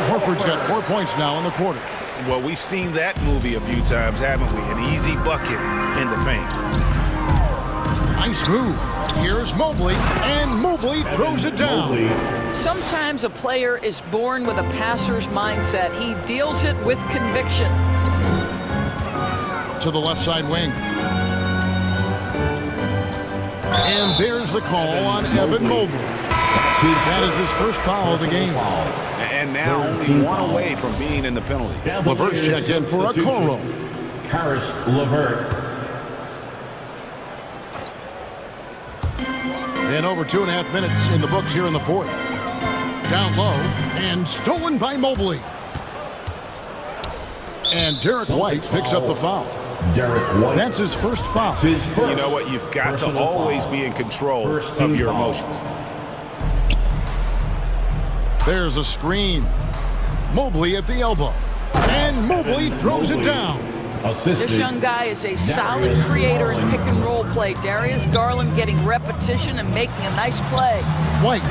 Speaker 7: Horford's got 4 points now in the quarter.
Speaker 14: Well, we've seen that movie a few times, haven't we? An easy bucket in the paint.
Speaker 7: Nice move. Here's Mobley. And Mobley throws it down.
Speaker 4: Sometimes a player is born with a passer's mindset. He deals it with conviction.
Speaker 7: To the left side wing. And there's the call on Evan Mobley. That is his first foul of the game.
Speaker 14: And now one away from being in the penalty.
Speaker 7: LeVert's checked in for a Coro.
Speaker 5: Caris LeVert.
Speaker 7: And over 2.5 minutes in the books here in the fourth. Down low and stolen by Mobley. And Derek White picks up the foul. That's his first foul.
Speaker 14: You know what? You've got to always be in control of your emotions.
Speaker 7: There's a screen. Mobley at the elbow. And Mobley throws it down.
Speaker 4: This young guy is a solid creator in pick and roll play. Darius Garland getting repetition and making a nice play.
Speaker 7: White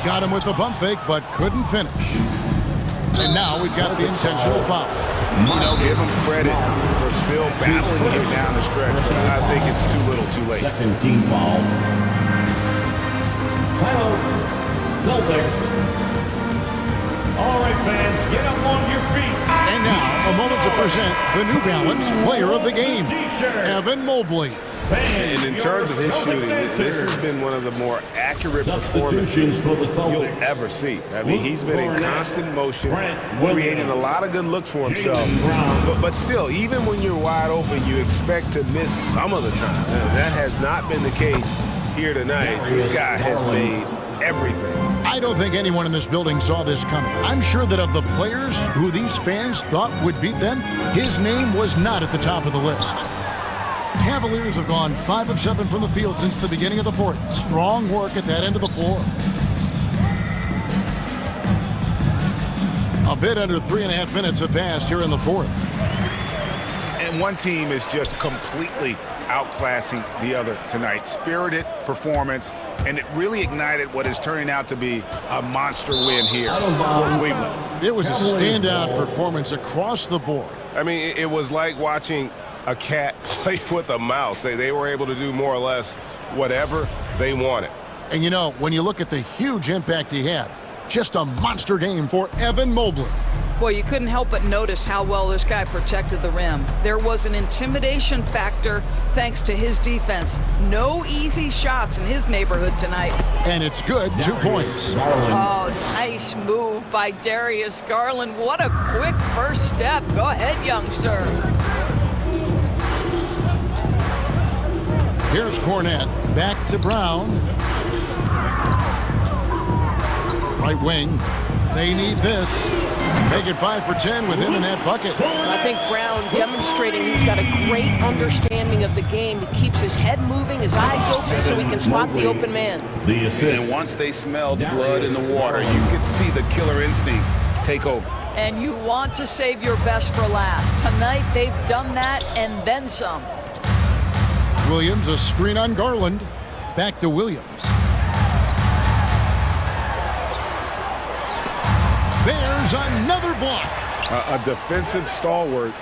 Speaker 7: got him with the bump fake, but couldn't finish. And now we've got the intentional foul.
Speaker 14: You know, give him credit for still battling it down the stretch, but I think it's too little too late.
Speaker 5: Second team foul. Timeout, Celtics. All right, fans, get up on your feet.
Speaker 7: And now, a moment to present the New Balance Player of the Game, Evan Mobley.
Speaker 14: And in terms of his shooting, this has been one of the more accurate performances you'll ever see. I mean, he's been in constant motion, creating a lot of good looks for himself. But still, even when you're wide open, you expect to miss some of the time. That has not been the case here tonight. This guy has made everything.
Speaker 7: I don't think anyone in this building saw this coming. I'm sure that of the players who these fans thought would beat them, his name was not at the top of the list. Cavaliers have gone 5 of 7 from the field since the beginning of the fourth. Strong work at that end of the floor. A bit under 3.5 minutes have passed here in the fourth.
Speaker 14: And one team is just completely outclassing the other tonight. Spirited performance, and it really ignited what is turning out to be a monster win here for Cleveland.
Speaker 7: It was a standout performance across the board.
Speaker 1: I mean, it was like watching a cat play with a mouse. They were able to do more or less whatever they wanted.
Speaker 7: And you know, when you look at the huge impact he had, just a monster game for Evan Mobley.
Speaker 4: Boy, you couldn't help but notice how well this guy protected the rim. There was an intimidation factor thanks to his defense. No easy shots in his neighborhood tonight.
Speaker 7: And it's good, 2 points.
Speaker 4: Oh, nice move by Darius Garland. What a quick first step. Go ahead, young sir.
Speaker 7: Here's Cornette, back to Brown. Right wing, they need this. Make it 5 for 10 with him in that bucket.
Speaker 13: I think Brown demonstrating he's got a great understanding of the game. He keeps his head moving, his eyes open so he can spot the open man.
Speaker 14: And once they smelled blood in the water, you could see the killer instinct take over.
Speaker 4: And you want to save your best for last. Tonight, they've done that and then some.
Speaker 7: Williams, a screen on Garland. Back to Williams. There's another block.
Speaker 14: A defensive stalwart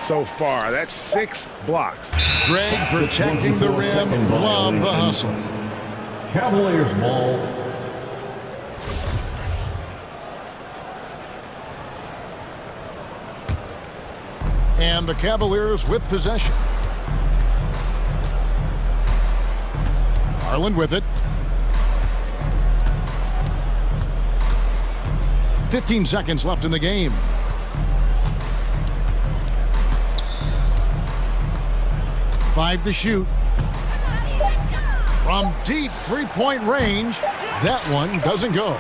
Speaker 14: so far. That's 6 blocks.
Speaker 7: Greg protecting the rim. Love the hustle.
Speaker 5: Cavaliers ball.
Speaker 7: And the Cavaliers with possession. Garland with it. 15 seconds left in the game. Five to shoot. From deep three-point range, that one doesn't go.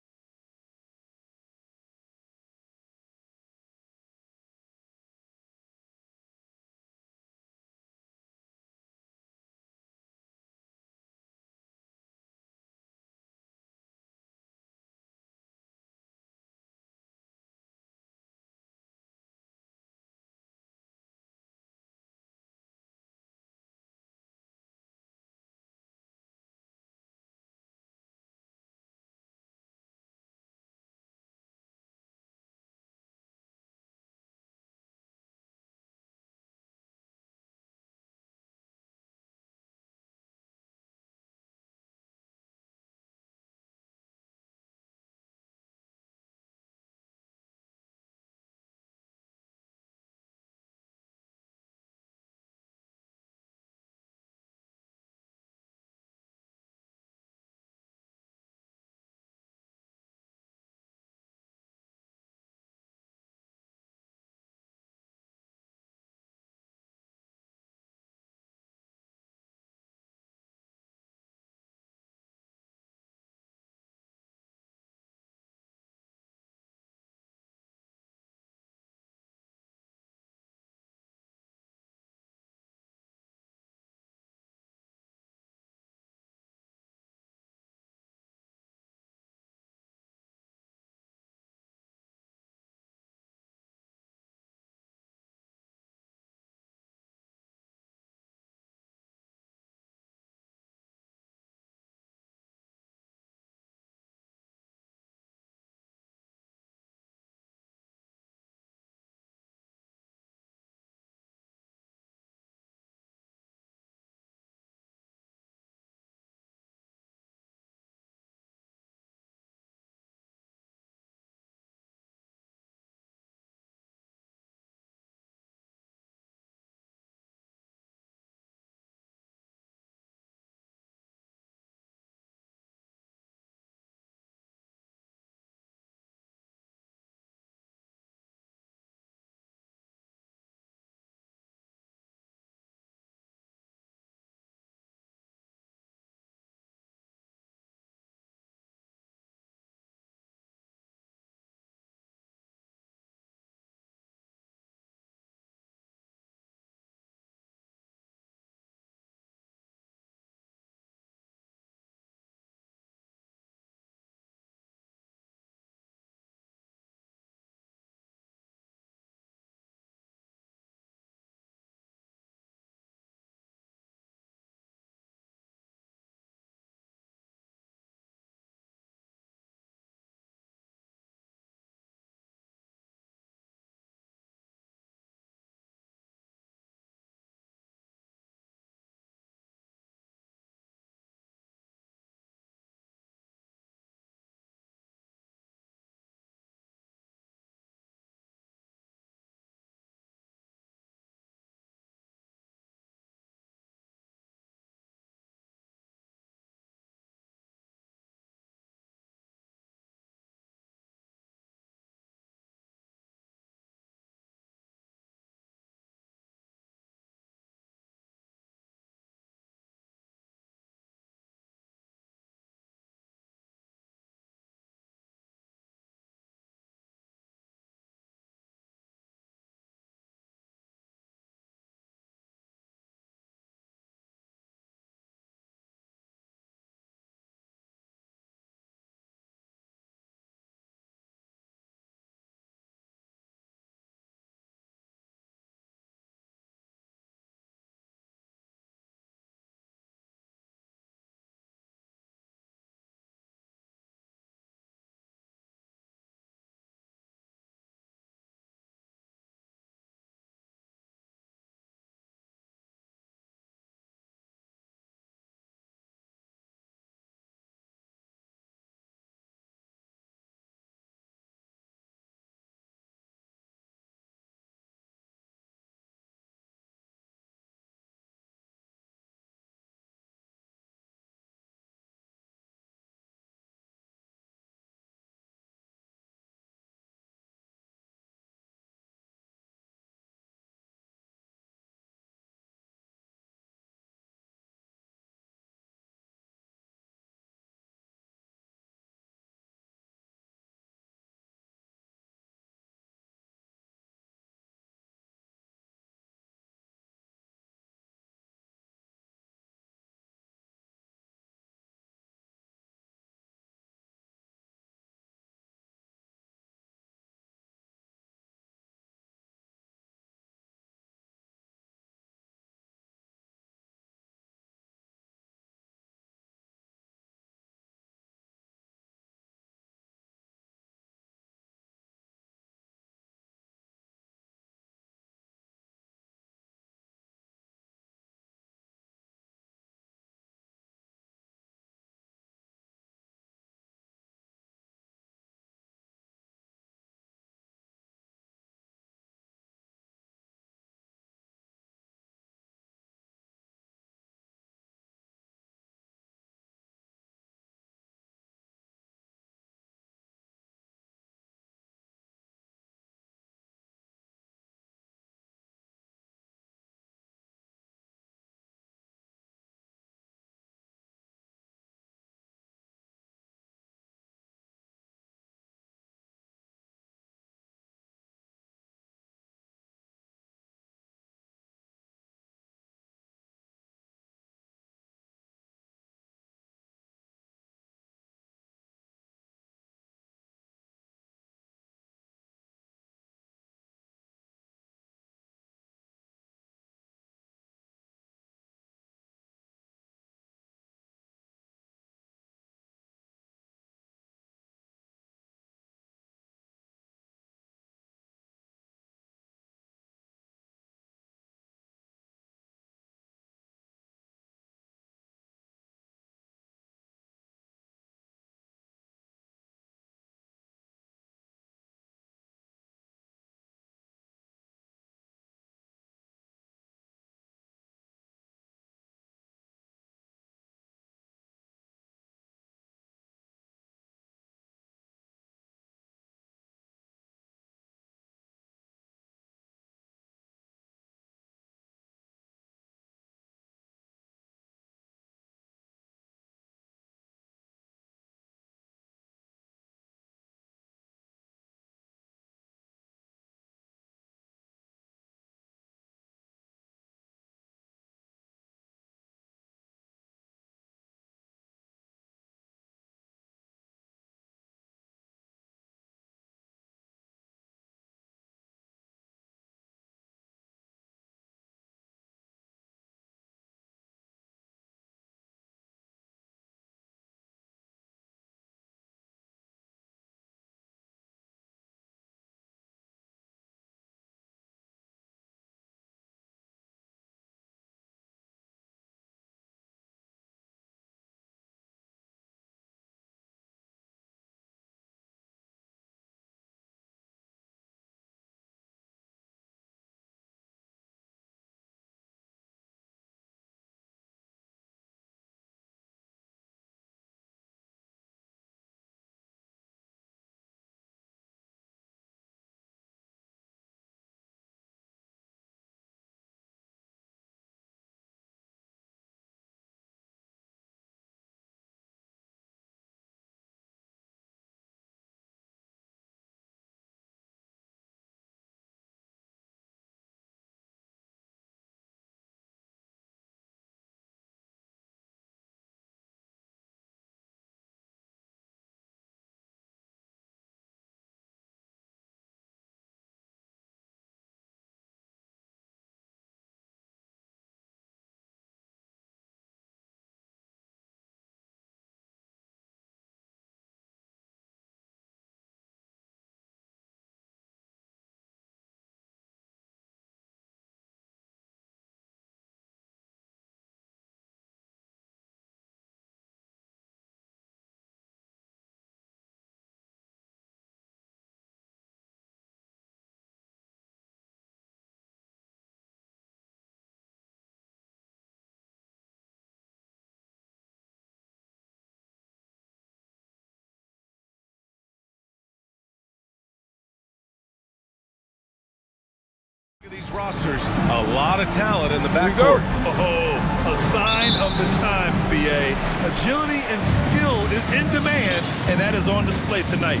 Speaker 1: Rosters, a lot of talent in the backcourt.
Speaker 3: Oh, a sign of the times, BA. Agility and skill is in demand, and that is on display tonight.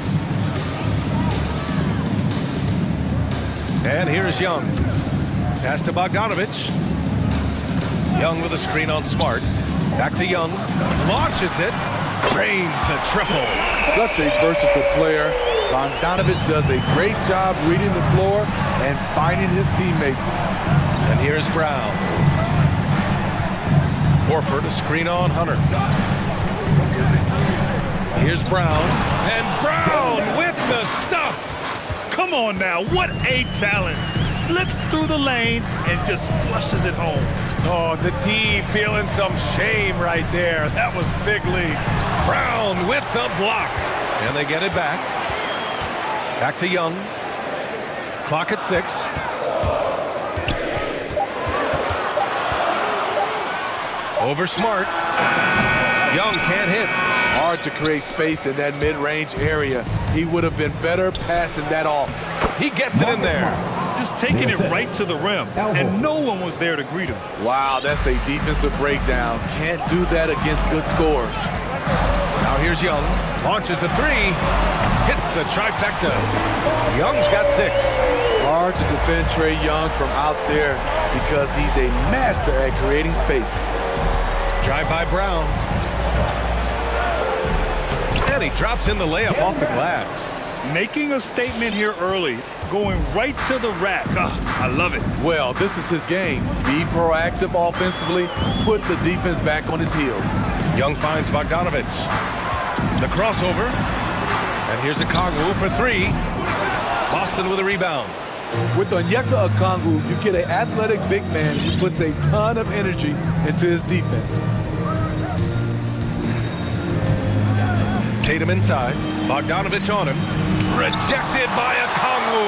Speaker 1: And here's Young. Pass to Bogdanovich. Young with a screen on Smart. Back to Young. Launches it. Drains the triple.
Speaker 12: Such a versatile player. Bogdanovich does a great job reading the floor and finding his teammates.
Speaker 1: And here's Brown. Horford, a screen on Hunter. Here's Brown. And Brown with the stuff.
Speaker 3: Come on now, what a talent. Slips through the lane and just flushes it home.
Speaker 1: Oh, the D feeling some shame right there. That was big lead. Brown with the block. And they get it back. Back to Young. Clock at 6. Over Smart. Young can't hit.
Speaker 12: Hard to create space in that mid-range area. He would have been better passing that off.
Speaker 1: He gets it in there.
Speaker 3: Just taking it right to the rim, and no one was there to greet him.
Speaker 12: Wow, that's a defensive breakdown. Can't do that against good scores.
Speaker 1: Now here's Young. Launches a 3. Hits the trifecta. Young's got 6.
Speaker 12: Hard to defend Trae Young from out there because he's a master at creating space.
Speaker 1: Drive by Brown. And he drops in the layup off the glass.
Speaker 3: Making a statement here early, going right to the rack. I love it.
Speaker 12: Well, this is his game. Be proactive offensively, put the defense back on his heels.
Speaker 1: Young finds Bogdanovich. The crossover. And here's Okongwu for 3. Boston with a rebound.
Speaker 12: With Onyeka Okongwu, you get an athletic big man who puts a ton of energy into his defense.
Speaker 1: Tatum inside. Bogdanovich on him. Rejected by Okongwu.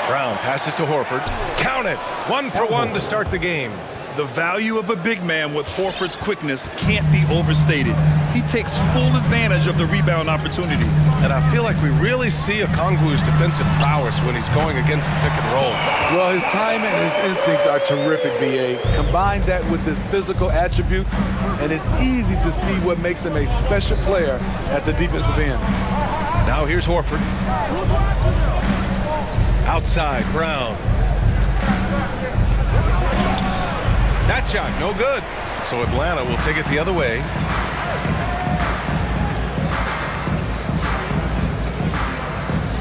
Speaker 1: Brown passes to Horford. Count it. 1 for 1 to start the game.
Speaker 3: The value of a big man with Horford's quickness can't be overstated. He takes full advantage of the rebound opportunity.
Speaker 1: And I feel like we really see Okongwu's defensive prowess when he's going against the pick and roll.
Speaker 12: Well, his timing and his instincts are terrific, BA. Combine that with his physical attributes, and it's easy to see what makes him a special player at the defensive end.
Speaker 1: Now here's Horford. Outside, Brown. That shot, no good. So Atlanta will take it the other way.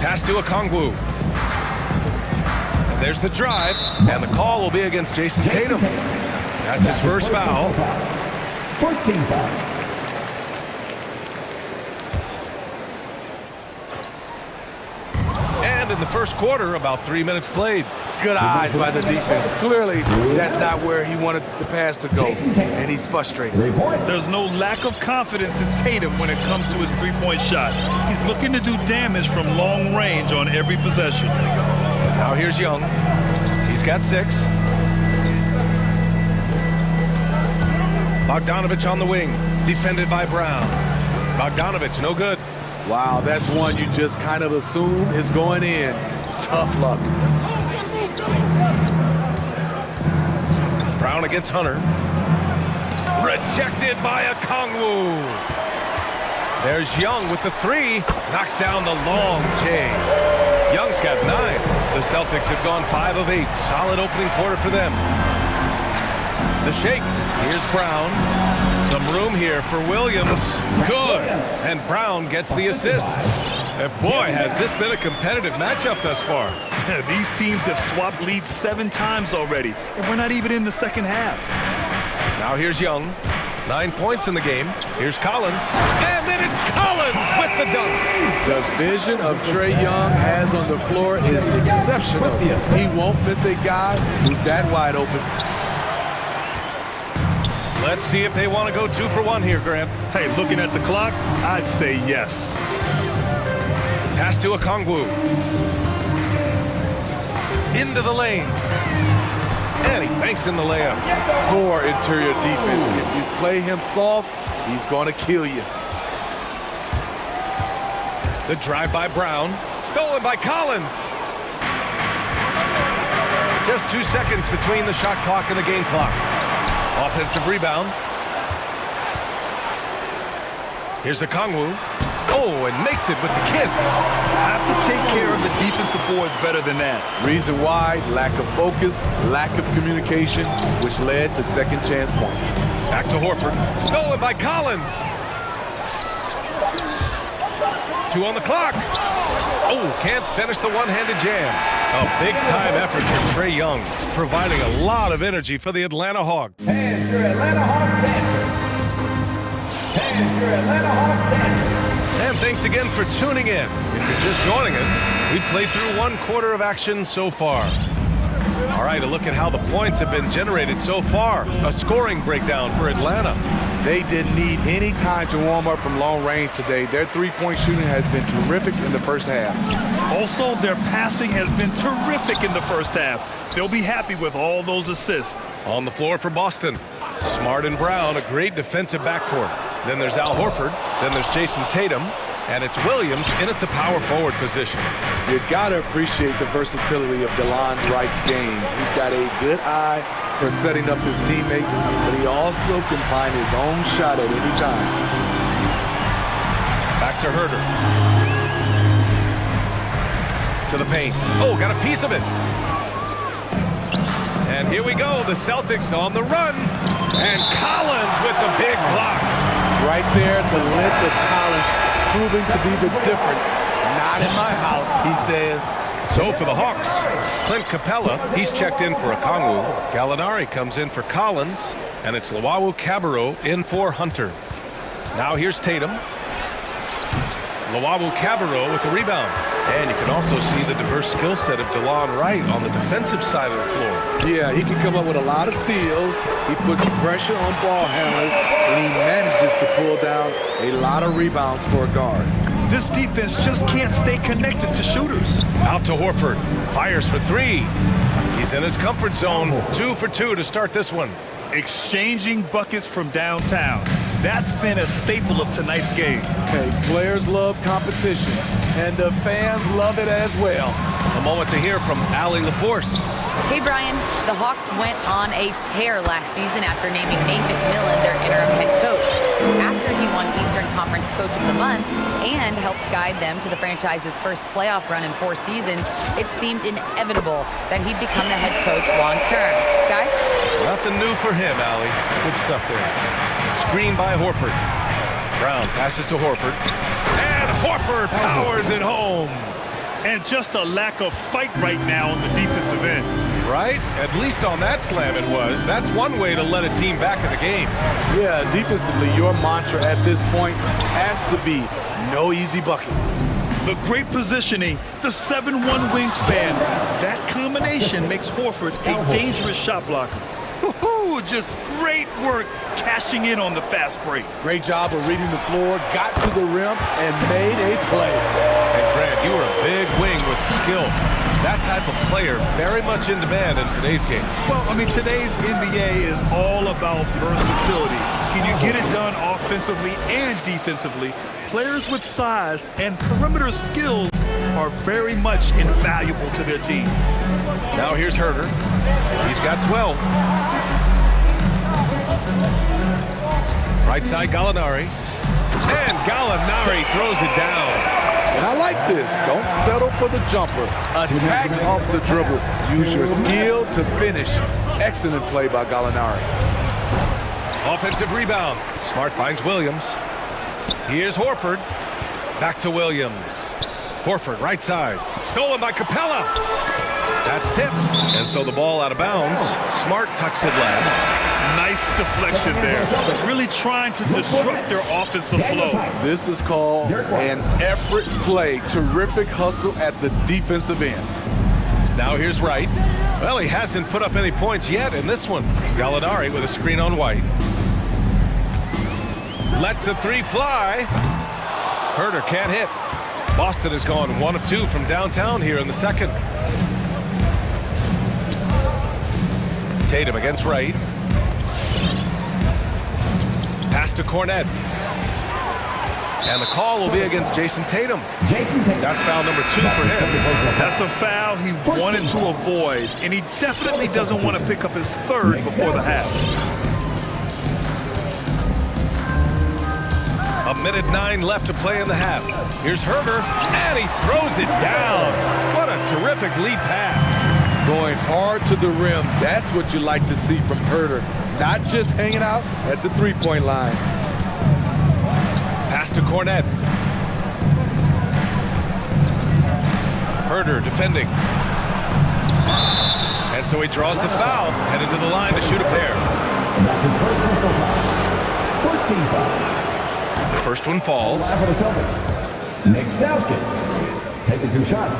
Speaker 1: Pass to Okongwu. And there's the drive. And the call will be against Jason Tatum. That's his first foul.
Speaker 5: First team foul.
Speaker 1: And in the first quarter, about 3 minutes played.
Speaker 12: Good eyes by the defense. Clearly, that's not where he wanted the pass to go, and he's frustrated.
Speaker 3: There's no lack of confidence in Tatum when it comes to his three-point shot. He's looking to do damage from long range on every possession.
Speaker 1: Now here's Young. He's got 6. Bogdanovich on the wing, defended by Brown. Bogdanovich, no good.
Speaker 12: Wow, that's one you just kind of assume is going in. Tough luck.
Speaker 1: Brown against Hunter. Rejected by Okongwu. There's Young with the 3. Knocks down the long J. Young's got 9. The Celtics have gone 5 of 8. Solid opening quarter for them. The shake. Here's Brown. Some room here for Williams. Good. And Brown gets the assist. And boy, has this been a competitive matchup thus far.
Speaker 3: These teams have swapped leads 7 times already, and we're not even in the second half.
Speaker 1: Now here's Young. 9 points in the game. Here's Collins. And then it's Collins with the dunk.
Speaker 12: The vision of Trae Young has on the floor is exceptional. He won't miss a guy who's that wide open.
Speaker 1: Let's see if they want to go 2 for 1 here, Graham.
Speaker 3: Hey, looking at the clock, I'd say yes.
Speaker 1: Pass to Okongwu. Into the lane. And he banks in the layup.
Speaker 12: Poor interior defense. If you play him soft, he's going to kill you.
Speaker 1: The drive by Brown. Stolen by Collins. Just 2 seconds between the shot clock and the game clock. Offensive rebound. Here's a Kongwu. Oh, and makes it with the kiss.
Speaker 3: Have to take care of the defensive boards better than that.
Speaker 12: Reason why, lack of focus, lack of communication, which led to second chance points.
Speaker 1: Back to Horford. Stolen by Collins. 2 on the clock. Oh, can't finish the one-handed jam. A big-time effort for Trae Young, providing a lot of energy for the Atlanta Hawks.
Speaker 5: And your Atlanta Hawks dancers. And your Atlanta Hawks dancers.
Speaker 1: And thanks again for tuning in. If you're just joining us, we've played through 1 quarter of action so far. All right, a look at how the points have been generated so far. A scoring breakdown for Atlanta.
Speaker 12: They didn't need any time to warm up from long range today. Their three-point shooting has been terrific in the first half.
Speaker 3: Also, their passing has been terrific in the first half. They'll be happy with all those assists.
Speaker 1: On the floor for Boston, Smart and Brown, a great defensive backcourt. Then there's Al Horford, then there's Jason Tatum, and it's Williams in at the power forward position.
Speaker 12: You gotta appreciate the versatility of DeLon Wright's game. He's got a good eye for setting up his teammates, but he also can find his own shot at any time.
Speaker 1: Back to Herder. To the paint. Oh, got a piece of it. And here we go, the Celtics on the run. And Collins with the big block.
Speaker 12: Right there, the length of Collins proving to be the difference. Not in my house, he says.
Speaker 1: So for the Hawks, Clint Capella, he's checked in for a Kongwu. Gallinari comes in for Collins, and it's Luwawu-Cabarrot in for Hunter. Now here's Tatum. Luwawu-Cabarrot with the rebound. And you can also see the diverse skill set of DeLon Wright on the defensive side of the floor.
Speaker 12: Yeah, he can come up with a lot of steals. He puts pressure on ball handlers, and he manages to pull down a lot of rebounds for a guard.
Speaker 3: This defense just can't stay connected to shooters.
Speaker 1: Out to Horford. Fires for 3. He's in his comfort zone. 2 for 2 to start this one.
Speaker 3: Exchanging buckets from downtown. That's been a staple of tonight's game.
Speaker 12: Okay, players love competition, and the fans love it as well.
Speaker 1: A moment to hear from Allie LaForce.
Speaker 6: Hey, Brian. The Hawks went on a tear last season after naming Nate McMillan their interim head coach. After he won Eastern Conference Coach of the Month and helped guide them to the franchise's first playoff run in 4 seasons, it seemed inevitable that he'd become the head coach long term. Guys?
Speaker 1: Nothing new for him, Allie. Good stuff there. Screen by Horford. Brown passes to Horford. And Horford powers it home.
Speaker 3: And just a lack of fight right now on the defensive end.
Speaker 1: Right? At least on that slam it was. That's one way to let a team back in the game.
Speaker 12: Yeah, defensively, your mantra at this point has to be no easy buckets.
Speaker 3: The great positioning, the 7'1" wingspan. That combination makes Horford a dangerous shot blocker. Woo-hoo, just great work cashing in on the fast break.
Speaker 12: Great job of reading the floor, got to the rim, and made a play.
Speaker 1: And Grant, you are a big wing with skill. That type of player very much in demand in today's game.
Speaker 3: Well, I mean, today's NBA is all about versatility. Can you get it done offensively and defensively? Players with size and perimeter skills are very much invaluable to their team.
Speaker 1: Now here's Herder. He's got 12. Right side, Gallinari. And Gallinari throws it down.
Speaker 12: And I like this. Don't settle for the jumper. Attack off the dribble. Use your skill to finish. Excellent play by Gallinari.
Speaker 1: Offensive rebound. Smart finds Williams. Here's Horford. Back to Williams. Horford, right side. Stolen by Capella. That's tipped. And so the ball out of bounds. Smart tucks it last.
Speaker 3: Nice deflection there. Really trying to disrupt their offensive flow.
Speaker 12: This is called an effort play. Terrific hustle at the defensive end.
Speaker 1: Now here's Wright. Well, he hasn't put up any points yet in this one. Gallinari with a screen on White. Lets the 3 fly. Herder can't hit. Boston has gone 1 of 2 from downtown here in the second. Tatum against Wright. Pass to Cornet. And the call will be against Jason Tatum. That's foul number 2 for him.
Speaker 3: That's a foul he wanted to avoid, and he definitely doesn't want to pick up his third before the half.
Speaker 1: 1:09 left to play in the half. Here's Herder, and he throws it down. What a terrific lead pass.
Speaker 12: Going hard to the rim. That's what you like to see from Herder. Not just hanging out at the three-point line.
Speaker 1: Pass to Cornette. Herder defending. And so he draws the foul, headed to the line to shoot a pair.
Speaker 5: That's his first personal foul. First team foul.
Speaker 1: The first one falls.
Speaker 5: For the Celtics, Nick Stauskas taking 2 shots.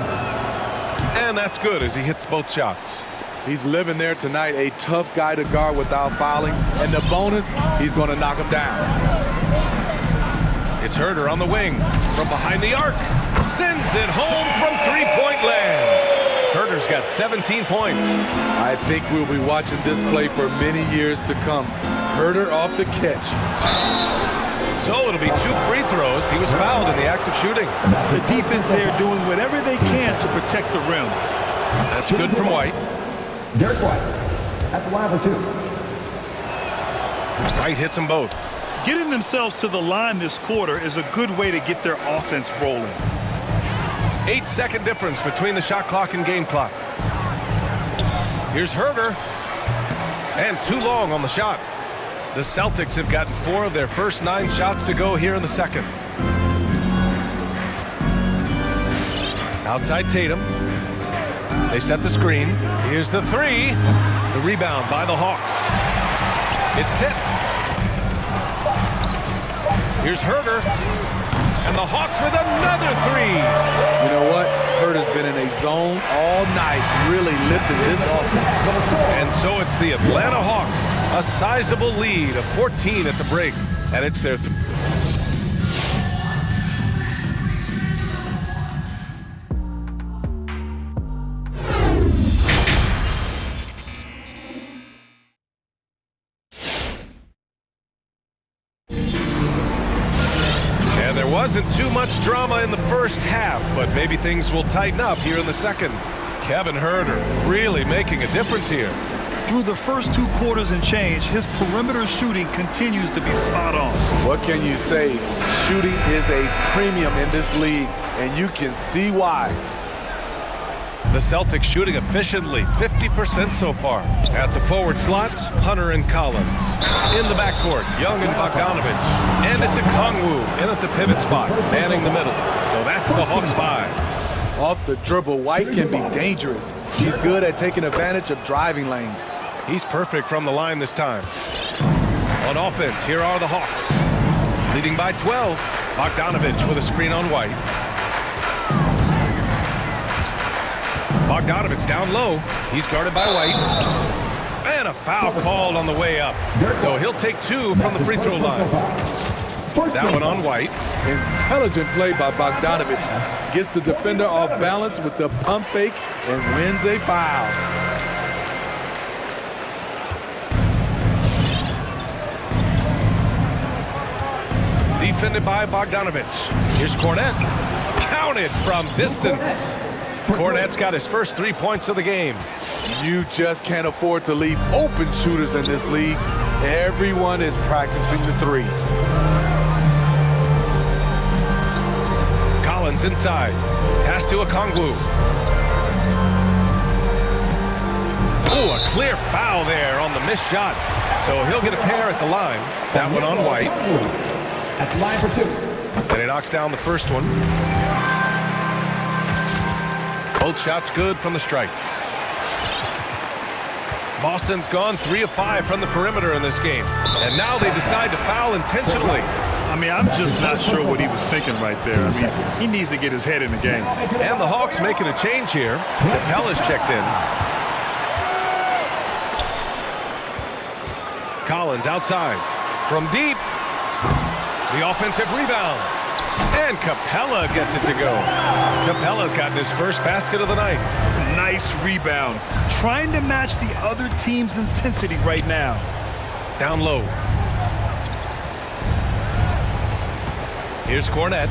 Speaker 1: And that's good as he hits both shots.
Speaker 12: He's living there tonight, a tough guy to guard without fouling. And the bonus, he's going to knock him down.
Speaker 1: It's Herder on the wing. From behind the arc. Sends it home from three-point land. Herder's got 17 points.
Speaker 12: I think we'll be watching this play for many years to come. Herder off the catch.
Speaker 1: So it'll be 2 free throws. He was fouled in the act of shooting.
Speaker 3: The defense there doing whatever they can to protect the rim.
Speaker 1: That's good from White.
Speaker 5: Derek White at the line for 2.
Speaker 1: White hits them both.
Speaker 3: Getting themselves to the line this quarter is a good way to get their offense rolling.
Speaker 1: 8-second difference between the shot clock and game clock. Here's Herder. And too long on the shot. The Celtics have gotten 4 of their first 9 shots to go here in the second. Outside Tatum. They set the screen. Here's the 3. The rebound by the Hawks. It's tipped. Here's Herder. And the Hawks with another 3.
Speaker 12: You know what? Herder's been in a zone all night, really lifting this offense.
Speaker 1: And so it's the Atlanta Hawks. A sizable lead of 14 at the break. And it's their wasn't too much drama in the first half, but maybe things will tighten up here in the second. Kevin Herder really making a difference here.
Speaker 3: Through the first 2 quarters and change, his perimeter shooting continues to be spot on.
Speaker 12: What can you say? Shooting is a premium in this league, and you can see why.
Speaker 1: The Celtics shooting efficiently, 50% so far. At the forward slots, Hunter and Collins. In the backcourt, Young and Bogdanovich. And it's a Kongwu in at the pivot spot, manning the middle. So that's the Hawks 5.
Speaker 12: Off the dribble, White can be dangerous. He's good at taking advantage of driving lanes.
Speaker 1: He's perfect from the line this time. On offense, here are the Hawks. Leading by 12, Bogdanovich with a screen on White. Bogdanovich down low. He's guarded by White. And a foul called on the way up. So he'll take 2 from the free throw line. That one on White.
Speaker 12: Intelligent play by Bogdanovich. Gets the defender off balance with the pump fake and wins a foul.
Speaker 1: Defended by Bogdanovich. Here's Cornette. Counted from distance. Cornette's got his first 3 points of the game.
Speaker 12: You just can't afford to leave open shooters in this league. Everyone is practicing the 3.
Speaker 1: Collins inside. Pass to Okongwu. Oh, a clear foul there on the missed shot. So he'll get a pair at the line. That one on White.
Speaker 5: At the line for 2.
Speaker 1: And he knocks down the first one. Both shots good from the stripe. Boston's gone 3 of 5 from the perimeter in this game. And now they decide to foul intentionally.
Speaker 3: I mean, I'm just not sure what he was thinking right there. I mean, he needs to get his head in the game.
Speaker 1: And the Hawks making a change here. Capella's checked in. Collins outside. From deep. The offensive rebound. And Capella gets it to go. Capella's gotten his first basket of the night.
Speaker 3: Nice rebound. Trying to match the other team's intensity right now.
Speaker 1: Down low. Here's Cornette.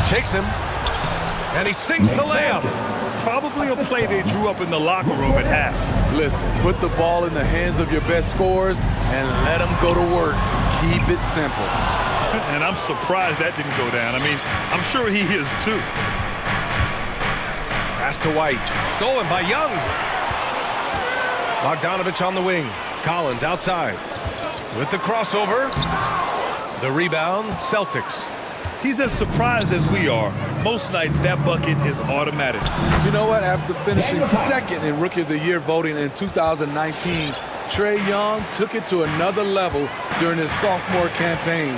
Speaker 1: Shakes him. And he sinks the layup.
Speaker 3: Probably a play they drew up in the locker room at half.
Speaker 12: Listen, put the ball in the hands of your best scorers and let them go to work. Keep it simple.
Speaker 3: And I'm surprised that didn't go down. I mean, I'm sure he is too.
Speaker 1: Pass to White. Stolen by Young. Bogdanovich on the wing. Collins outside. With the crossover. The rebound, Celtics.
Speaker 3: He's as surprised as we are. Most nights, that bucket is automatic.
Speaker 12: You know what? After finishing second in Rookie of the Year voting in 2019, Trae Young took it to another level during his sophomore campaign,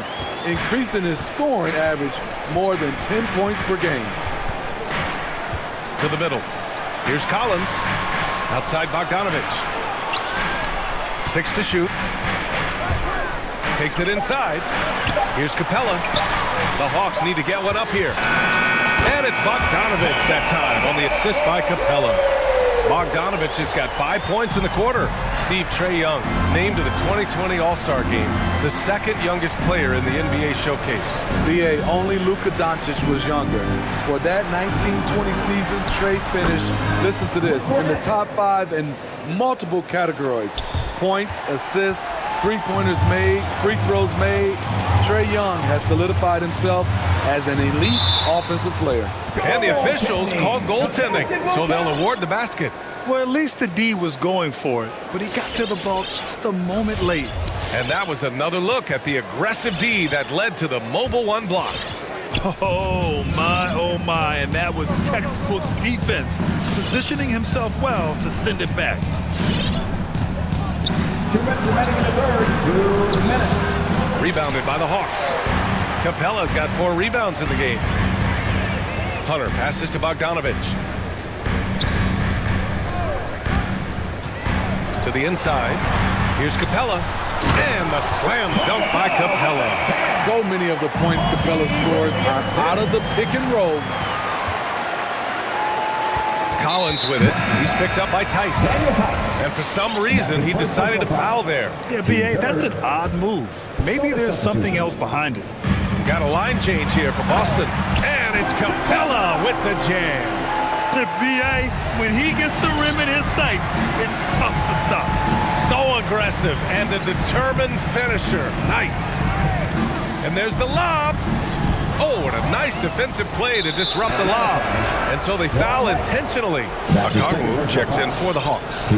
Speaker 12: increasing his scoring average more than 10 points per game.
Speaker 1: To the middle. Here's Collins. Outside Bogdanovich. 6 to shoot. Takes it inside. Here's Capella. The Hawks need to get one up here. And it's Bogdanovich that time on the assist by Capella. Bogdanovich has got 5 points in the quarter. Trae Young named to the 2020 All-Star Game, the second youngest player in the NBA showcase.
Speaker 12: BA, only Luka Doncic was younger. For that 1920 season, Trae finished, listen to this, in the top 5 in multiple categories. Points, assists, three-pointers made, free throws made. Trae Young has solidified himself as an elite offensive player.
Speaker 1: And the officials called goaltending, so they'll award the basket.
Speaker 3: Well, at least the D was going for it, but he got to the ball just a moment late.
Speaker 1: And that was another look at the aggressive D that led to the mobile one block.
Speaker 3: Oh my, and that was textbook defense, positioning himself well to send it back.
Speaker 5: 2 minutes remaining in the third, 2 minutes.
Speaker 1: Rebounded by the Hawks. Capella's got 4 rebounds in the game. Hunter passes to Bogdanovich. To the inside. Here's Capella. And the slam dunk by Capella.
Speaker 12: So many of the points Capella scores are out of the pick and roll.
Speaker 1: Collins with it. He's picked up by Tice. And for some reason, he decided to foul there.
Speaker 3: Yeah, B.A., that's an odd move. Maybe there's something else behind it.
Speaker 1: Got a line change here for Boston. And it's Capella with the jam.
Speaker 3: B.A., when he gets the rim in his sights, it's tough to stop.
Speaker 1: So aggressive and a determined finisher. Nice. And there's the lob. Oh, and a nice defensive play to disrupt the lob. And so they foul intentionally. Akaru checks in for the Hawks.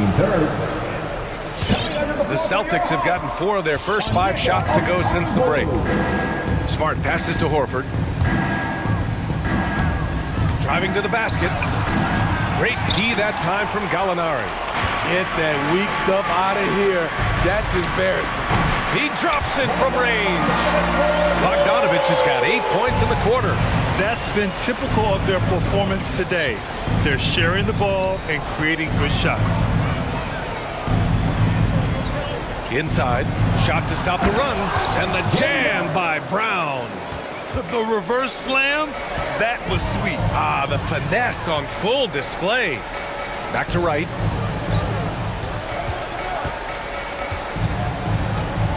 Speaker 1: The Celtics have gotten 4 of their first 5 shots to go since the break. Smart passes to Horford. Driving to the basket. Great D that time from Gallinari.
Speaker 12: Get that weak stuff out of here. That's embarrassing.
Speaker 1: He drops it from range. Bogdanovich has got 8 points in the quarter.
Speaker 3: That's been typical of their performance today. They're sharing the ball and creating good shots.
Speaker 1: Inside, shot to stop the run, and the jam by Brown.
Speaker 3: The reverse slam, that was sweet.
Speaker 1: Ah, the finesse on full display. Back to Wright.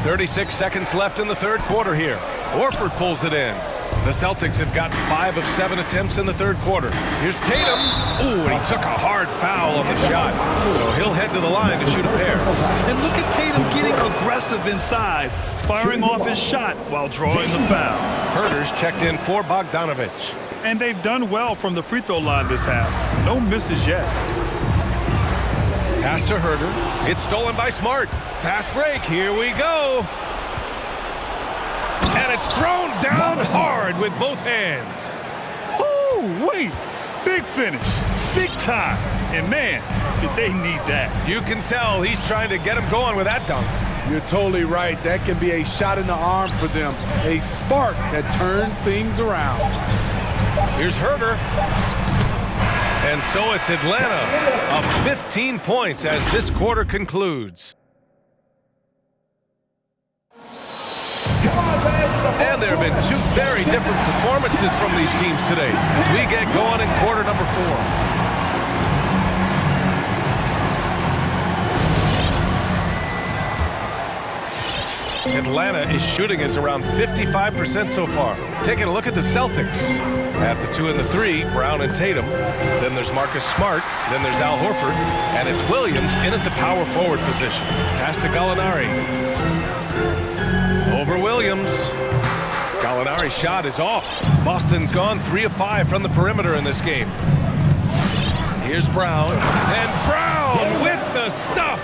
Speaker 1: 36 seconds left in the third quarter here. Horford pulls it in. The Celtics have gotten 5 of 7 attempts in the third quarter. Here's Tatum. Ooh, and he took a hard foul on the shot. So he'll head to the line to shoot a pair.
Speaker 3: And look at Tatum getting aggressive inside, firing off his shot while drawing the foul.
Speaker 1: Herter's checked in for Bogdanovich.
Speaker 3: And they've done well from the free throw line this half. No misses yet.
Speaker 1: Pass to Herter. It's stolen by Smart. Fast break. Here we go. And it's thrown down hard with both hands.
Speaker 3: Oh, wait. Big finish. Big time. And man, did they need that.
Speaker 1: You can tell he's trying to get him going with that dunk.
Speaker 12: You're totally right. That can be a shot in the arm for them. A spark that turned things around.
Speaker 1: Here's Herter. And so it's Atlanta up 15 points as this quarter concludes. And there have been 2 very different performances from these teams today as we get going in quarter number 4. Atlanta is shooting is around 55% so far. Taking a look at the Celtics. At the 2 and the 3, Brown and Tatum. Then there's Marcus Smart. Then there's Al Horford. And it's Williams in at the power forward position. Pass to Gallinari. Over Williams. Gallinari's shot is off. Boston's gone 3 of 5 from the perimeter in this game. Here's Brown. And Brown with the stuff.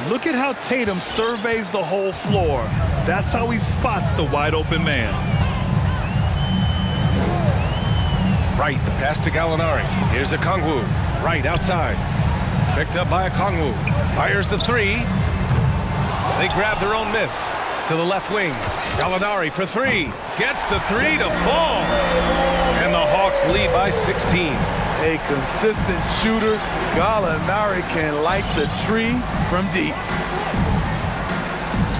Speaker 3: Look at how Tatum surveys the whole floor. That's how he spots the wide open man.
Speaker 1: Right, the pass to Gallinari. Here's Okongwu. Right, outside. Picked up by Okongwu. Fires the 3. They grab their own miss. To the left wing. Gallinari for 3. Gets the 3 to fall. And the Hawks lead by 16.
Speaker 12: A consistent shooter, Gallinari can light the tree from deep.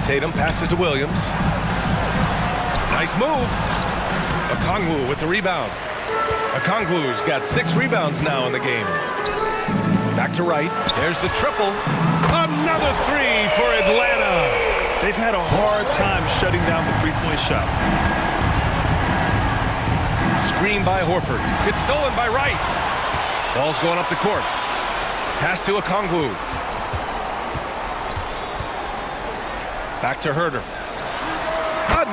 Speaker 1: Tatum passes to Williams. Nice move. Okongwu with the rebound. Okongwu's got 6 rebounds now in the game. Back to right. There's the triple. Another 3 for Atlanta.
Speaker 3: They've had a hard time shutting down the three-point shot.
Speaker 1: Screen by Horford. It's stolen by Wright. Ball's going up the court. Pass to Okongwu. Back to Herder.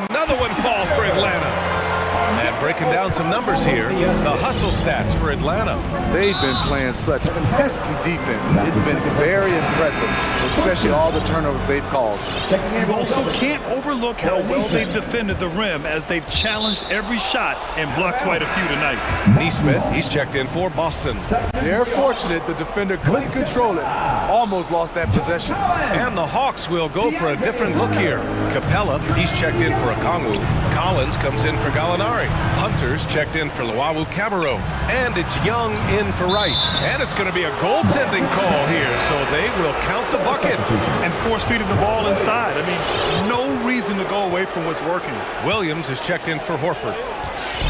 Speaker 1: Another one falls for Atlanta. And breaking down some numbers here, the hustle stats for Atlanta.
Speaker 12: They've been playing such pesky defense. It's been very impressive, especially all the turnovers they've caused.
Speaker 3: You also can't overlook how well they've defended the rim as they've challenged every shot and blocked quite a few tonight.
Speaker 1: Neesmith, he's checked in for Boston.
Speaker 12: They're fortunate the defender couldn't control it. Almost lost that possession.
Speaker 1: And the Hawks will go for a different look here. Capella, he's checked in for Okongwu. Collins comes in for Gallinari. Hunter's checked in for Luwawu-Cabarrot. And it's Young in for Wright. And it's going to be a goaltending call here, so they will count the bucket.
Speaker 3: And force-feeding the ball inside. I mean, no reason to go away from what's working.
Speaker 1: Williams is checked in for Horford.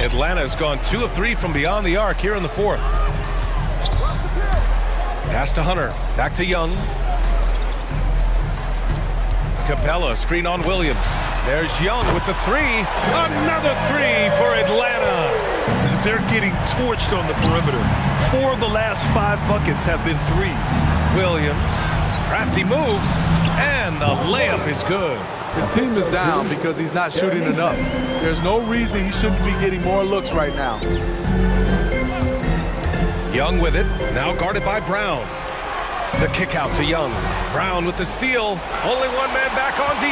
Speaker 1: Atlanta's gone 2 of 3 from beyond the arc here in the 4th. Pass to Hunter. Back to Young. Capella, screen on Williams. There's Young with the 3. Another 3 for Atlanta.
Speaker 3: They're getting torched on the perimeter. 4 of the last 5 buckets have been 3s.
Speaker 1: Williams, crafty move, and the layup is good.
Speaker 12: His team is down because he's not shooting enough. There's no reason he shouldn't be getting more looks right now.
Speaker 1: Young with it, now guarded by Brown. The kick out to Young. Brown with the steal. Only one man back on D.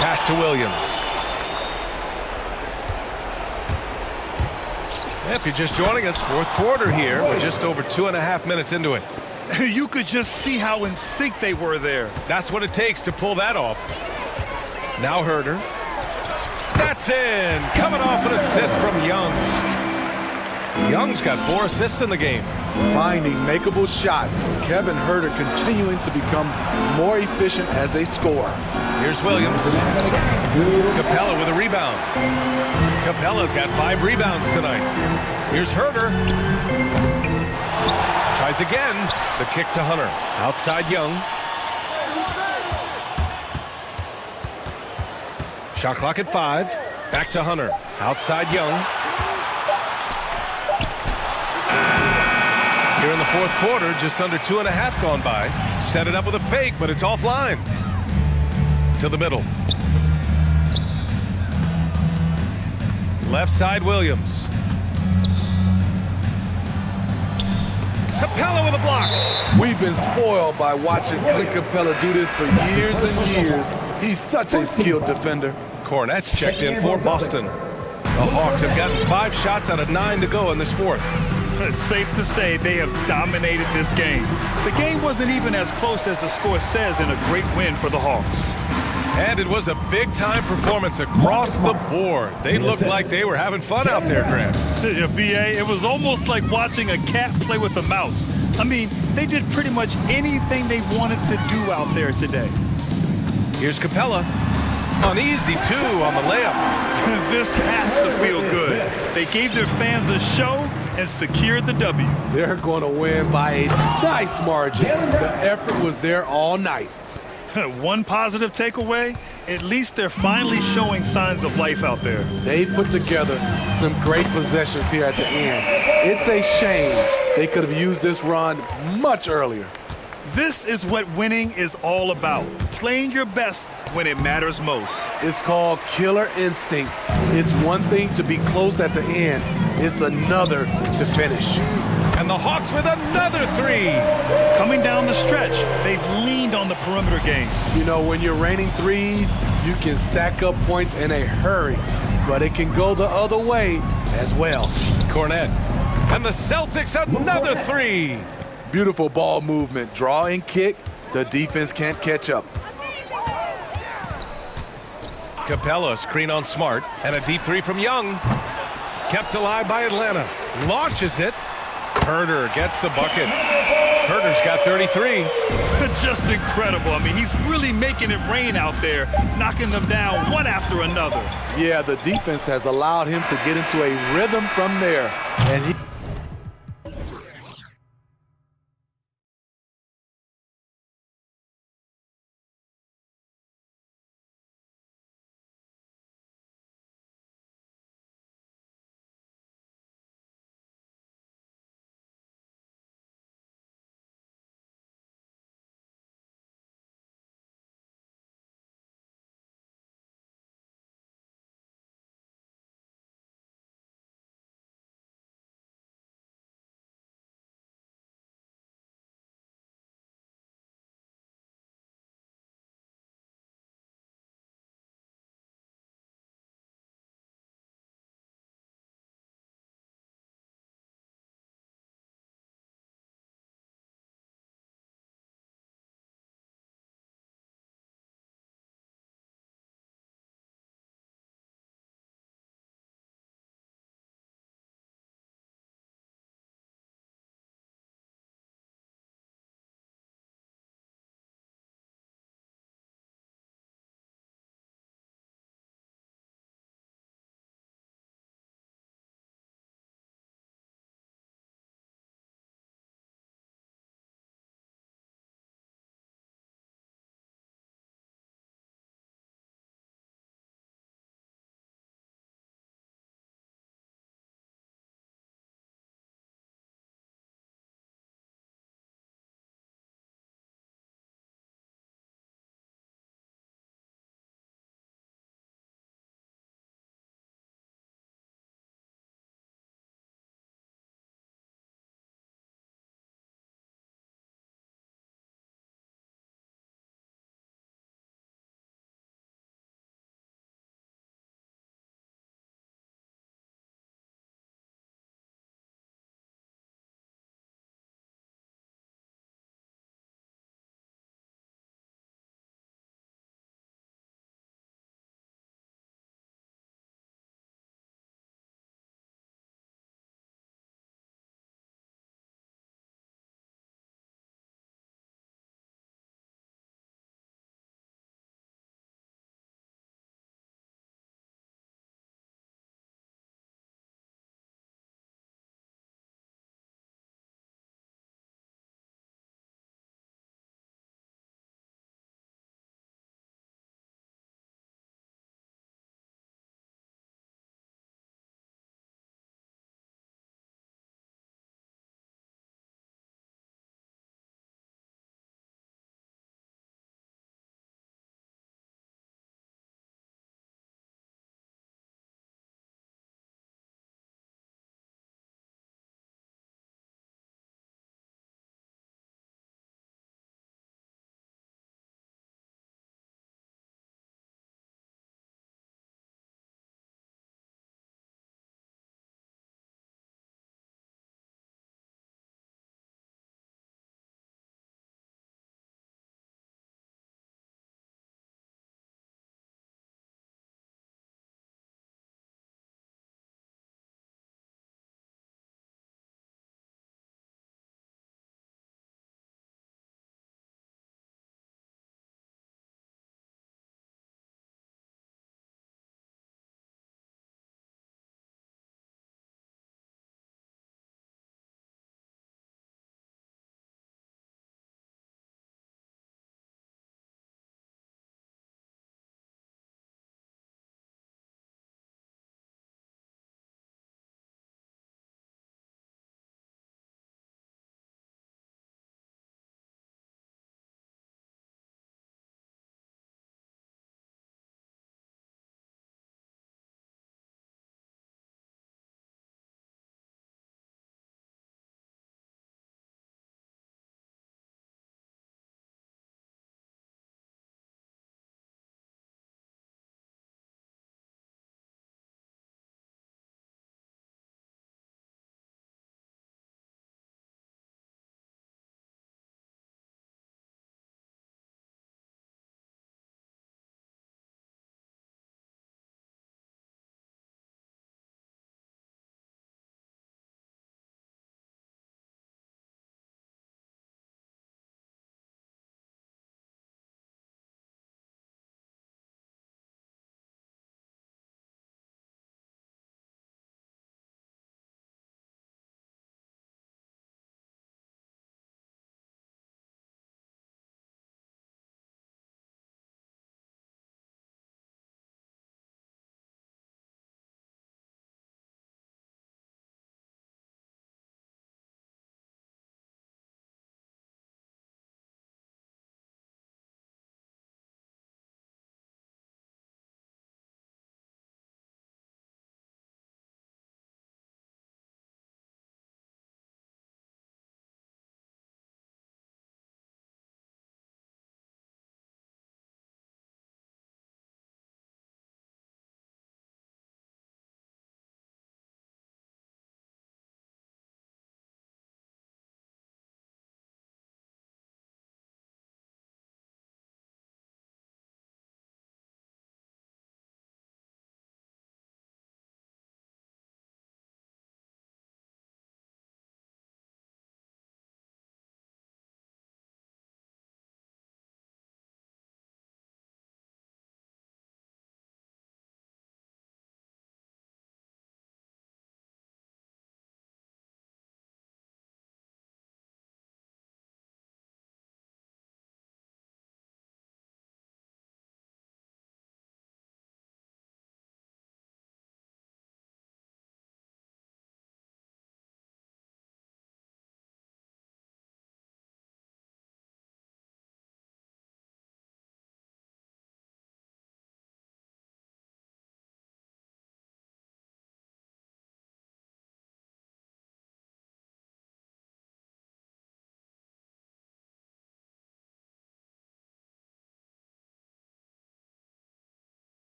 Speaker 1: Pass to Williams. If you're just joining us, 4th quarter here. We're just over 2.5 minutes into it.
Speaker 3: You could just see how in sync they were there.
Speaker 1: That's what it takes to pull that off. Now Herder. That's in. Coming off an assist from Young. Young's got 4 assists in the game.
Speaker 12: Finding makeable shots. Kevin Herder continuing to become more efficient as a scorer.
Speaker 1: Here's Williams. Capella with a rebound. Capella's got 5 rebounds tonight. Here's Herder. Tries again. The kick to Hunter. Outside Young. Shot clock at 5. Back to Hunter. Outside Young. Here in the 4th quarter, just under 2.5 gone by. Set it up with a fake, but it's offline. To the middle. Left side, Williams. Capella with a block.
Speaker 12: We've been spoiled by watching Clint Capella do this for years and years. He's such a skilled defender.
Speaker 1: Cornette's checked in for Boston. The Hawks have gotten 5 shots out of 9 to go in this 4th.
Speaker 3: It's safe to say they have dominated this game. The game wasn't even as close as the score says in a great win for the Hawks.
Speaker 1: And it was a big-time performance across the board. They looked like they were having fun out there, Grant.
Speaker 3: Yeah, B.A., it was almost like watching a cat play with a mouse. I mean, they did pretty much anything they wanted to do out there today.
Speaker 1: Here's Capella. An easy 2 on the layup.
Speaker 3: This has to feel good. They gave their fans a show and secured the W.
Speaker 12: They're going to win by a nice margin. The effort was there all night.
Speaker 3: One positive takeaway, at least they're finally showing signs of life out there.
Speaker 12: They put together some great possessions here at the end. It's a shame they could have used this run much earlier.
Speaker 3: This is what winning is all about, playing your best when it matters most.
Speaker 12: It's called killer instinct. It's one thing to be close at the end. It's another to finish.
Speaker 1: And the Hawks with another three.
Speaker 3: Coming down the stretch, they've leaned on the perimeter game.
Speaker 12: You know, when you're raining threes, you can stack up points in a hurry, but it can go the other way as well.
Speaker 1: Cornette. And the Celtics another three.
Speaker 12: Beautiful ball movement. Draw and kick. The defense can't catch up.
Speaker 1: Capella, screen on Smart, and a deep three from Young. Kept alive by Atlanta. Launches it. Herder gets the bucket. Herder's got 33.
Speaker 3: Just incredible. I mean, he's really making it rain out there, knocking them down one after another.
Speaker 12: Yeah, the defense has allowed him to get into a rhythm from there. And he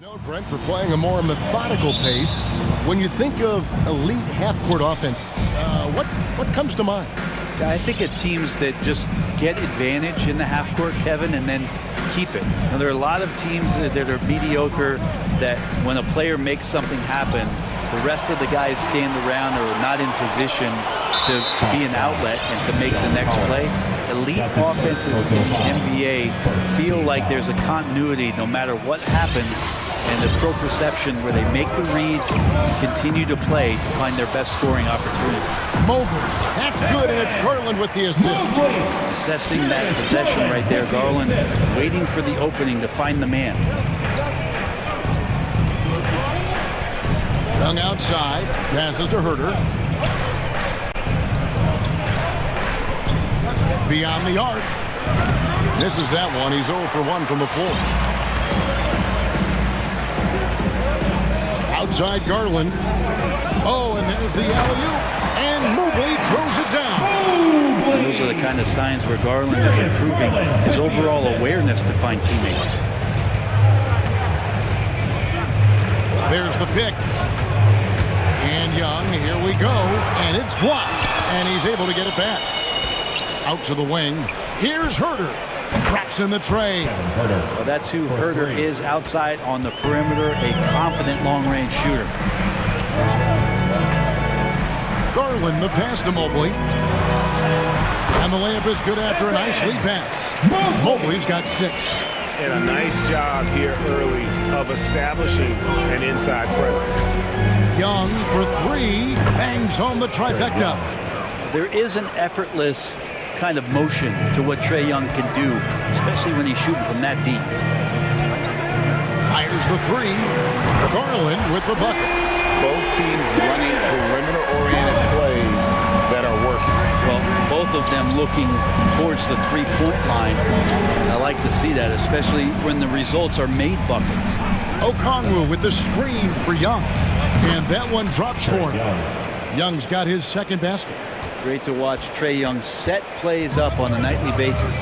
Speaker 7: Known, Brent, for playing a more methodical pace. When you think of elite half-court offenses, what comes to mind?
Speaker 11: I think of teams that just get advantage in the half-court, Kevin, and then keep it. Now, there are a lot of teams that are mediocre, that when a player makes something happen, the rest of the guys stand around or are not in position to be an outlet and to make the next play. Elite offenses in the NBA feel like there's a continuity no matter what happens, and the pro perception where they make the reads, continue to play to find their best scoring opportunity.
Speaker 7: Mobley, that's good, and it's Garland with the assist.
Speaker 11: Assessing that possession right there, Garland waiting for the opening to find the man.
Speaker 7: Young outside, passes to Herter. Beyond the arc. Misses that one. He's 0 for 1 from the floor. Outside Garland. Oh, and there's the alley-oop. And Mobley throws it down.
Speaker 11: And those are the kind of signs where Garland is improving his overall awareness to find teammates.
Speaker 7: There's the pick. And Young, here we go. And it's blocked. And he's able to get it back. Out to the wing. Here's Herter. Drops in the tray.
Speaker 11: Well, that's who Herter is outside on the perimeter, a confident long-range shooter.
Speaker 7: Garland, the pass to Mobley. And the layup is good after a nice lead pass. Mobley's got 6.
Speaker 14: And a nice job here early of establishing an inside presence.
Speaker 7: Young for 3. Bangs home the trifecta.
Speaker 11: There is an effortless kind of motion to what Trae Young can do, especially when he's shooting from that deep.
Speaker 7: Fires the 3. Garland with the bucket.
Speaker 14: Both teams running perimeter-oriented plays that are working.
Speaker 11: Well, both of them looking towards the three-point line. I like to see that, especially when the results are made buckets.
Speaker 7: Okongwu with the screen for Young. And that one drops for him. Young's got his second basket.
Speaker 11: Great to watch Trae Young set plays up on a nightly basis.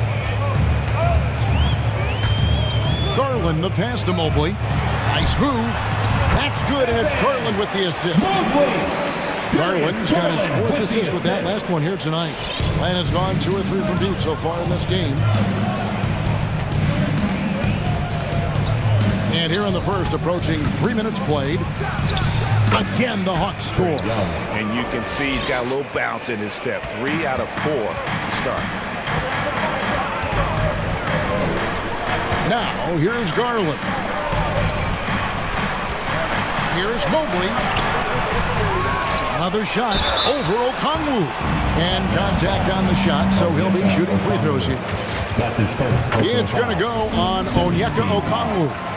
Speaker 7: Garland, the pass to Mobley. Nice move. That's good, and it's Garland with the assist. Garland's got his 4th assist with that last one here tonight. And has gone 2 or 3 from deep so far in this game. And here in the first, approaching 3 minutes played. Again, the Hawks score.
Speaker 14: And you can see he's got a little bounce in his step. 3 out of 4 to start.
Speaker 7: Now, here's Garland. Here's Mobley. Another shot over Okongwu. And contact on the shot, so he'll be shooting free throws here.
Speaker 5: That's his first.
Speaker 7: It's going to go on Onyeka Okongwu.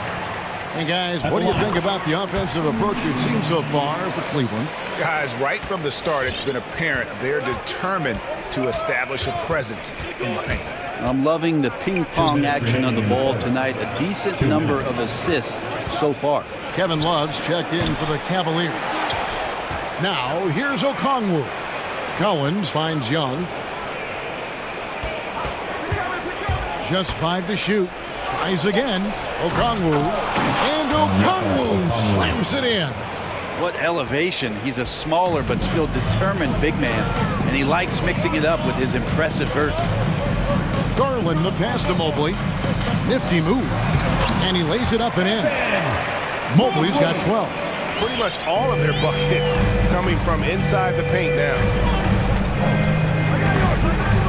Speaker 7: And guys, what do you think about the offensive approach we've seen so far for Cleveland?
Speaker 14: Guys, right from the start, it's been apparent they're determined to establish a presence in the paint.
Speaker 11: I'm loving the ping-pong action of the ball tonight. A decent number of assists so far.
Speaker 7: Kevin Love's checked in for the Cavaliers. Now, here's Okongwu. Collins finds Young. Just 5 to shoot. Tries again. Okongwu. And Okongwu slams it in.
Speaker 11: What elevation. He's a smaller but still determined big man. And he likes mixing it up with his impressive vert.
Speaker 7: Garland, the pass to Mobley. Nifty move. And he lays it up and in. Mobley's got 12.
Speaker 14: Pretty much all of their buckets coming from inside the paint now.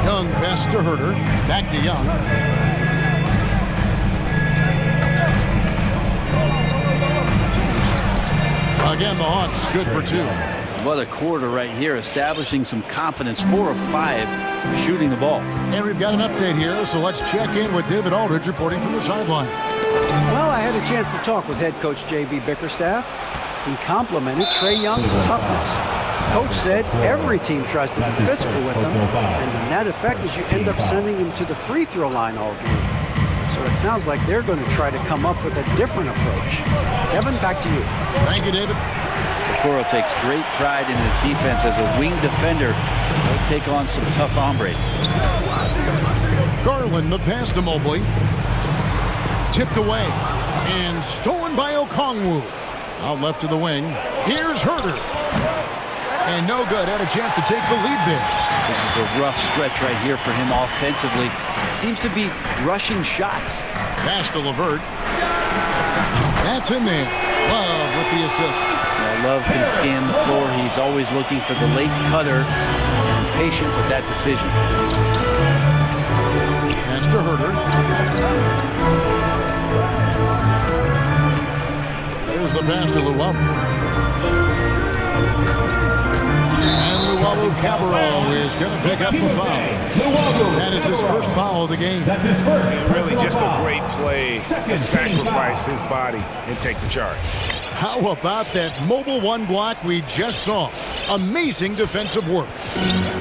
Speaker 7: Young pass to Herter. Back to Young. Again, the Hawks good for 2.
Speaker 11: What a quarter right here, establishing some confidence. 4 of 5 shooting the ball.
Speaker 7: And we've got an update here, so let's check in with David Aldridge reporting from the sideline.
Speaker 10: Well, I had a chance to talk with head coach J.B. Bickerstaff. He complimented Trae Young's toughness. Coach said every team tries to be physical with him, and the net effect is you end up sending him to the free throw line all game. So it sounds like they're going to try to come up with a different approach. Kevin, back to you.
Speaker 7: Thank you, David.
Speaker 11: Okoro takes great pride in his defense as a wing defender. He'll take on some tough hombres.
Speaker 7: Garland, the pass to Mobley. tipped away and stolen by Okongwu. Out left to the wing. Here's Herder. And no good. Had a chance to take the lead there.
Speaker 11: This is a rough stretch right here for him offensively. Seems to be rushing shots.
Speaker 7: Pass to Levert. That's in there. Love with the assist.
Speaker 11: Love can scan the floor. He's always looking for the late cutter and patient with that decision.
Speaker 7: Pass to Herder. There's the pass to Luwawu. And Luwawu Cabarro is going to pick up the foul. That is his first foul of the game.
Speaker 14: That's his first. And really just a great play to sacrifice his body and take the charge.
Speaker 7: How about that mobile one block we just saw? Amazing defensive work.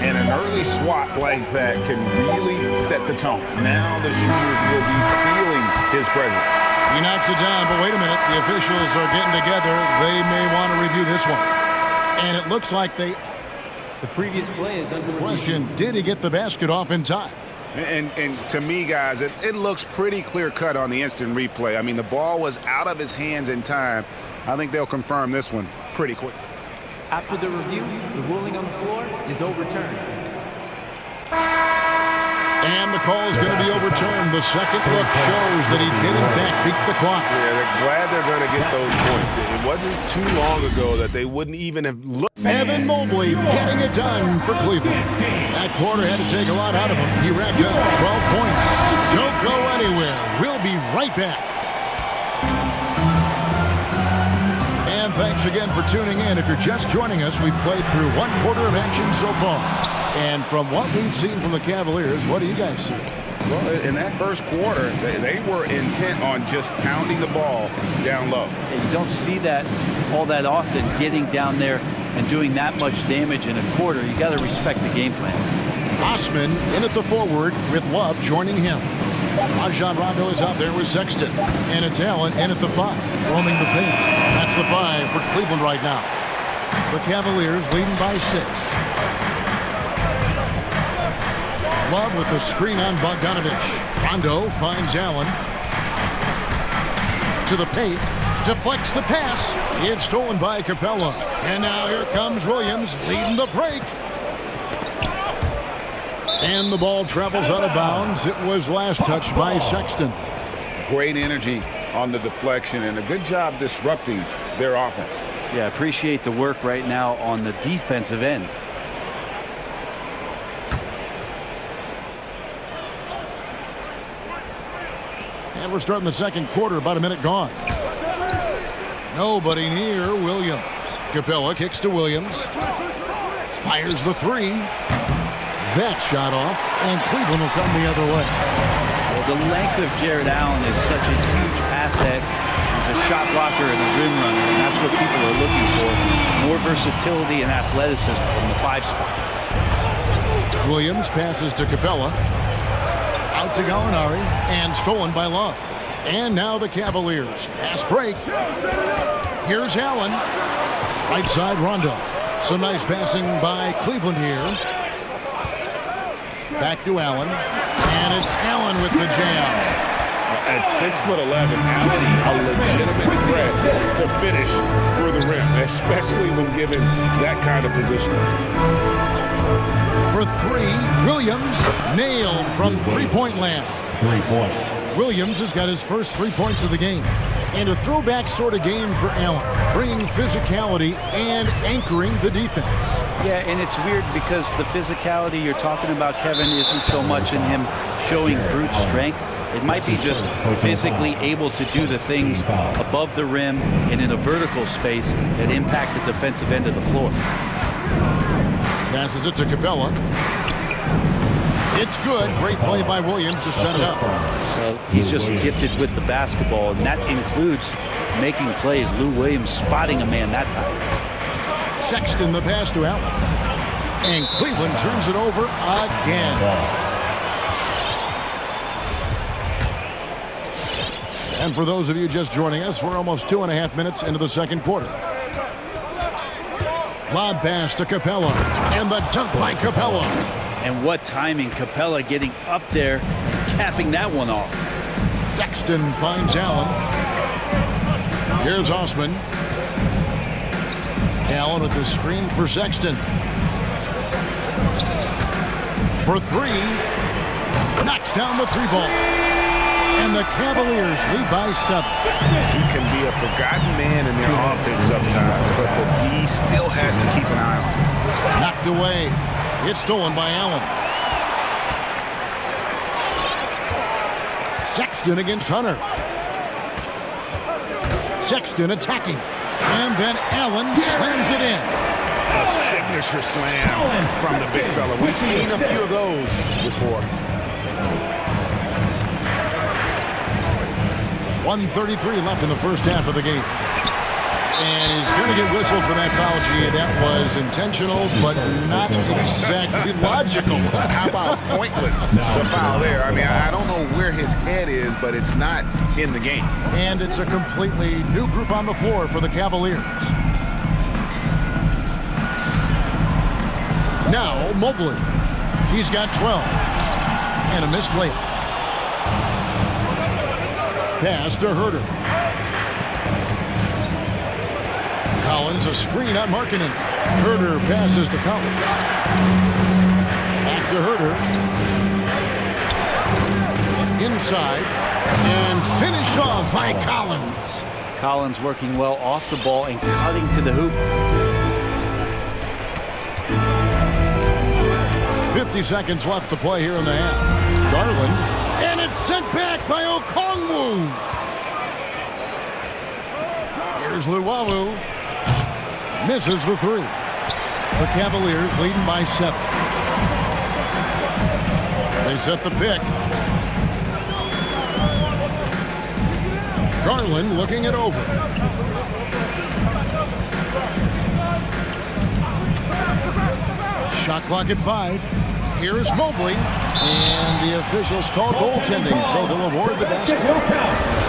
Speaker 9: And an early swat like that can really set the tone. Now the shooters will be feeling his presence.
Speaker 7: He knocks it down, but wait a minute. The officials are getting together. They may want to review this one. And it looks like they...
Speaker 2: The previous play is under
Speaker 7: question, did he get the basket off in time?
Speaker 9: And to me, guys, it looks pretty clear-cut on the instant replay. I mean, the ball was out of his hands in time. I think they'll confirm this one pretty quick.
Speaker 2: After the review, the ruling on the floor is overturned.
Speaker 7: And the call is going to be overturned. The second look shows that he did, in fact, beat the clock.
Speaker 14: Yeah, they're glad they're going to get those points. It wasn't too long ago that they wouldn't even have looked.
Speaker 7: Evan Mobley getting it done for Cleveland. That quarter had to take a lot out of him. He racked up 12 points. Don't go anywhere. We'll be right back. And thanks again for tuning in. If you're just joining us, we've played through one quarter of action so far. And from what we've seen from the Cavaliers, what do you guys see?
Speaker 9: Well, in that first quarter, they were intent on just pounding the ball down low.
Speaker 11: And you don't see that all that often, getting down there and doing that much damage in a quarter. You got to respect the game plan.
Speaker 7: Osman in at the forward with Love joining him. Rajon Rondo is out there with Sexton. And it's Allen in at the 5, roaming the paint. That's the 5 for Cleveland right now. The Cavaliers leading by 6. Love with the screen on Bogdanovich. Rondo finds Allen. To the paint. Deflects the pass. It's stolen by Capella. And now here comes Williams leading the break. And the ball travels out of bounds. It was last touched by Sexton.
Speaker 9: Great energy on the deflection and a good job disrupting their offense.
Speaker 11: Yeah, appreciate the work right now on the defensive end.
Speaker 7: And we're starting the second quarter, about a minute gone. Nobody near Williams. Capella kicks to Williams. Fires the 3. That shot off, and Cleveland will come the other way.
Speaker 11: Well, the length of Jared Allen is such a huge asset. He's a shot blocker and a rim runner, and that's what people are looking for. More versatility and athleticism from the 5 spot.
Speaker 7: Williams passes to Capella. Out to Gallinari, and stolen by Love. And now the Cavaliers. Fast break. Here's Allen. Right side, Rondo. Some nice passing by Cleveland here. Back to Allen. And it's Allen with the jam.
Speaker 14: At 6'11", Allen, a legitimate threat to finish for the rim, especially when given that kind of position.
Speaker 7: For 3, Williams nailed from three-point land.
Speaker 5: 3 points.
Speaker 7: Williams has got his first 3 points of the game. And a throwback sort of game for Allen, bringing physicality and anchoring the defense.
Speaker 11: Yeah, and it's weird because the physicality you're talking about, Kevin, isn't so much in him showing brute strength. It might be just physically able to do the things above the rim and in a vertical space that impact the defensive end of the floor.
Speaker 7: Passes it to Capella. It's good. Great play by Williams to set it up.
Speaker 11: Well, he's just gifted with the basketball, and that includes making plays. Lou Williams spotting a man that time.
Speaker 7: Sexton the pass to Allen. And Cleveland turns it over again. And for those of you just joining us, we're almost 2.5 minutes into the second quarter. Lob pass to Capella. And the dunk by Capella.
Speaker 11: And what timing, Capella getting up there and capping that one off.
Speaker 7: Sexton finds Allen. Here's Osman. Allen with the screen for Sexton. For three. Knocks down the three ball. And the Cavaliers lead by 7.
Speaker 14: He can be a forgotten man in their offense sometimes, but the D still has to keep an eye on him.
Speaker 7: Knocked away. It's stolen by Allen. Sexton against Hunter. Sexton attacking. And then Allen slams it in.
Speaker 14: A signature slam from the big fella. We've seen a few of those before.
Speaker 7: 1:33 left in the first half of the game. And he's going to get whistled for that foul, G. That was intentional, but not exactly logical.
Speaker 14: How about pointless to foul there? I mean, I don't know where his head is, but it's not in the game.
Speaker 7: And it's a completely new group on the floor for the Cavaliers. Now, Mobley. He's got 12. And a missed layup. Pass to Herter. Collins, a screen on Markkinen. Herter passes to Collins. Back to Herter. Inside. And finished off by Collins.
Speaker 11: Collins working well off the ball and cutting to the hoop.
Speaker 7: 50 seconds left to play here in the half. Garland. And it's sent back by Okongwu. Here's Luwawu. Misses the three. The Cavaliers leading by 7. They set the pick. Garland looking it over. Shot clock at 5. Here's Mobley. And the officials call goaltending, so they'll award the basket.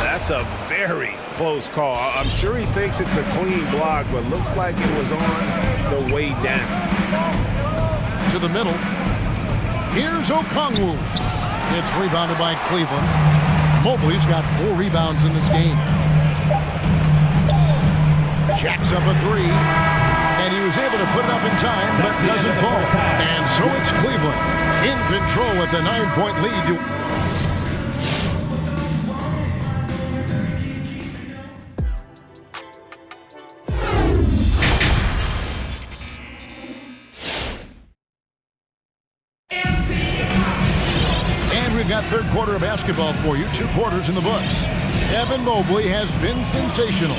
Speaker 14: That's a very close call. I'm sure he thinks it's a clean block, but looks like it was on the way down.
Speaker 7: To the middle. Here's Okongwu. It's rebounded by Cleveland. Mobley's got 4 rebounds in this game. Jacks up a 3. And he was able to put it up in time, but doesn't fall. And so it's Cleveland in control with the 9-point lead. We've got third quarter of basketball for you. 2 quarters in the books. Evan Mobley has been sensational.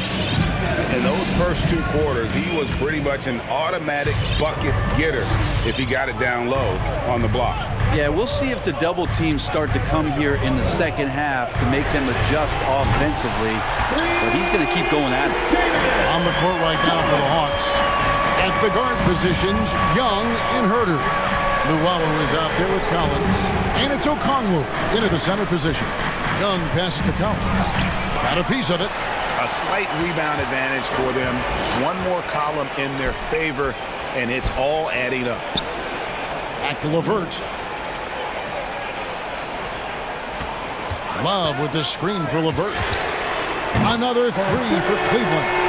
Speaker 14: In those first 2 quarters, he was pretty much an automatic bucket getter if he got it down low on the block.
Speaker 11: Yeah, we'll see if the double teams start to come here in the second half to make them adjust offensively. But he's going to keep going at it.
Speaker 7: On the court right now for the Hawks. At the guard positions, Young and Herter. Luwawu is out there with Collins. And it's Okongwu into the center position. Young passes to Collins. Got a piece of it.
Speaker 14: A slight rebound advantage for them. One more column in their favor, and it's all adding up.
Speaker 7: Back to LeVert. Love with the screen for LeVert. Another 3 for Cleveland.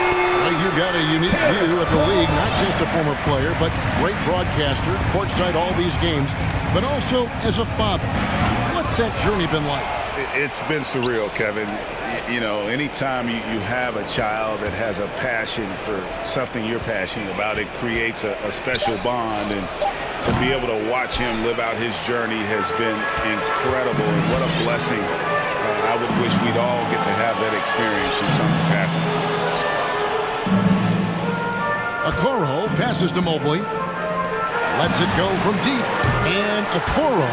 Speaker 7: You've got a unique view of the league, not just a former player, but great broadcaster, courtside all these games, but also as a father. What's that journey been like?
Speaker 14: It's been surreal, Kevin. You know, anytime you have a child that has a passion for something you're passionate about, it creates a special bond. And to be able to watch him live out his journey has been incredible. And what a blessing. I would wish we'd all get to have that experience in some capacity.
Speaker 7: Okoro passes to Mobley. Lets it go from deep. And Okoro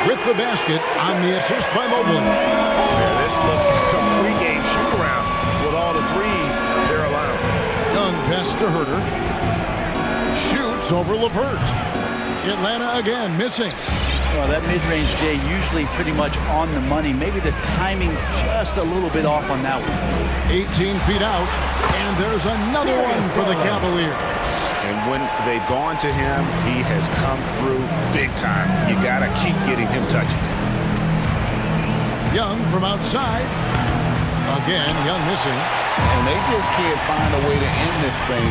Speaker 7: with the basket on the assist by Mobley.
Speaker 14: Yeah, this looks like a pregame shoot-around with all the threes they're allowing.
Speaker 7: Young pass to Herter. Shoots over LeVert. Atlanta again missing.
Speaker 11: Well, that mid-range, Jay, usually pretty much on the money. Maybe the timing just a little bit off on that one.
Speaker 7: 18 feet out, and there's another one for the Cavaliers.
Speaker 14: And when they've gone to him, he has come through big time. You got to keep getting him touches.
Speaker 7: Young from outside. Again, Young missing.
Speaker 9: And they just can't find a way to end this thing.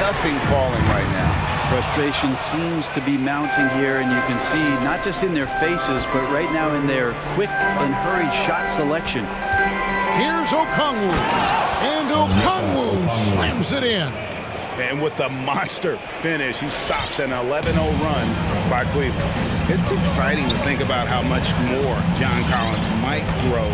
Speaker 9: Nothing falling right now.
Speaker 11: Frustration seems to be mounting here, and you can see not just in their faces, but right now in their quick and hurried shot selection.
Speaker 7: Here's Okongwu. And Okongwu slams it in.
Speaker 9: And with the monster finish, he stops an 11-0 run by Cleveland. It's exciting to think about how much more John Collins might grow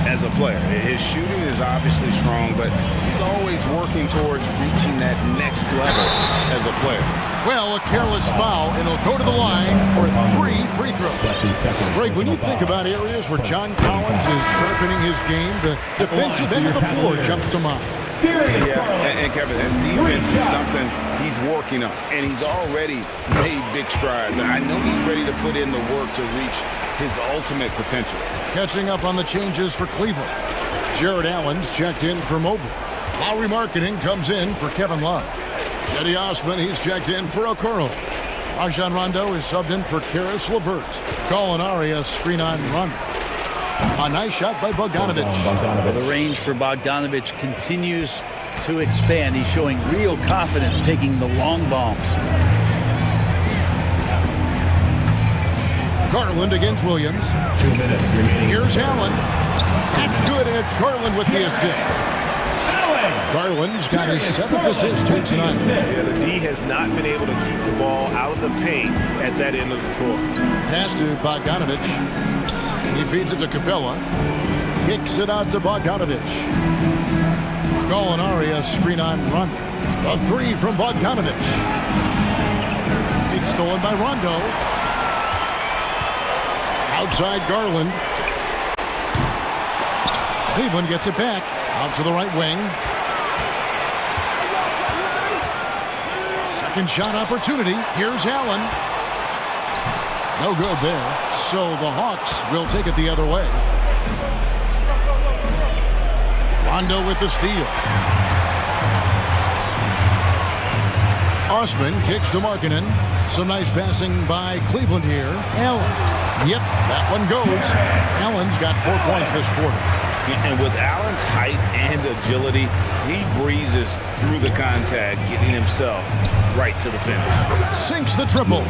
Speaker 9: as a player. His shooting is obviously strong, but he's always working towards reaching that next level as a player.
Speaker 7: Well, a careless foul, and he'll go to the line for 3 free throws. Greg, when you think about areas where John Collins is sharpening his game, the defensive end of the floor jumps to mind.
Speaker 9: Yeah, and Kevin, that defense is something he's working on, and he's already made big strides. I know he's ready to put in the work to reach his ultimate potential.
Speaker 7: Catching up on the changes for Cleveland. Jared Allen's checked in for Mobley. Lowry Marketing comes in for Kevin Love. Eddie Osman, he's checked in for Okoro. Rajon Rondo is subbed in for Karis LeVert. Gallinari, a screen on Rondo. A nice shot by Bogdanovic.
Speaker 11: The range for Bogdanovic continues to expand. He's showing real confidence taking the long bombs.
Speaker 7: Garland against Williams.
Speaker 5: 2 minutes remaining.
Speaker 7: Here's Allen. That's good, and it's Garland with the assist. Garland's got his 7th assist here tonight.
Speaker 14: Yeah, the D has not been able to keep the ball out of the paint at that end of the floor.
Speaker 7: Pass to Bogdanovic. He feeds it to Capella. Kicks it out to Bogdanovic. Gallinari, a screen on Rondo. A 3 from Bogdanovic. It's stolen by Rondo. Outside Garland. Cleveland gets it back. Out to the right wing. Second shot opportunity. Here's Allen. No good there. So the Hawks will take it the other way. Rondo with the steal. Osman kicks to Markkanen. Some nice passing by Cleveland here. Allen. Yep, that one goes. Allen's got 4 points this quarter.
Speaker 9: And with Allen's height and agility, he breezes through the contact, getting himself right to the finish.
Speaker 7: Sinks the triple.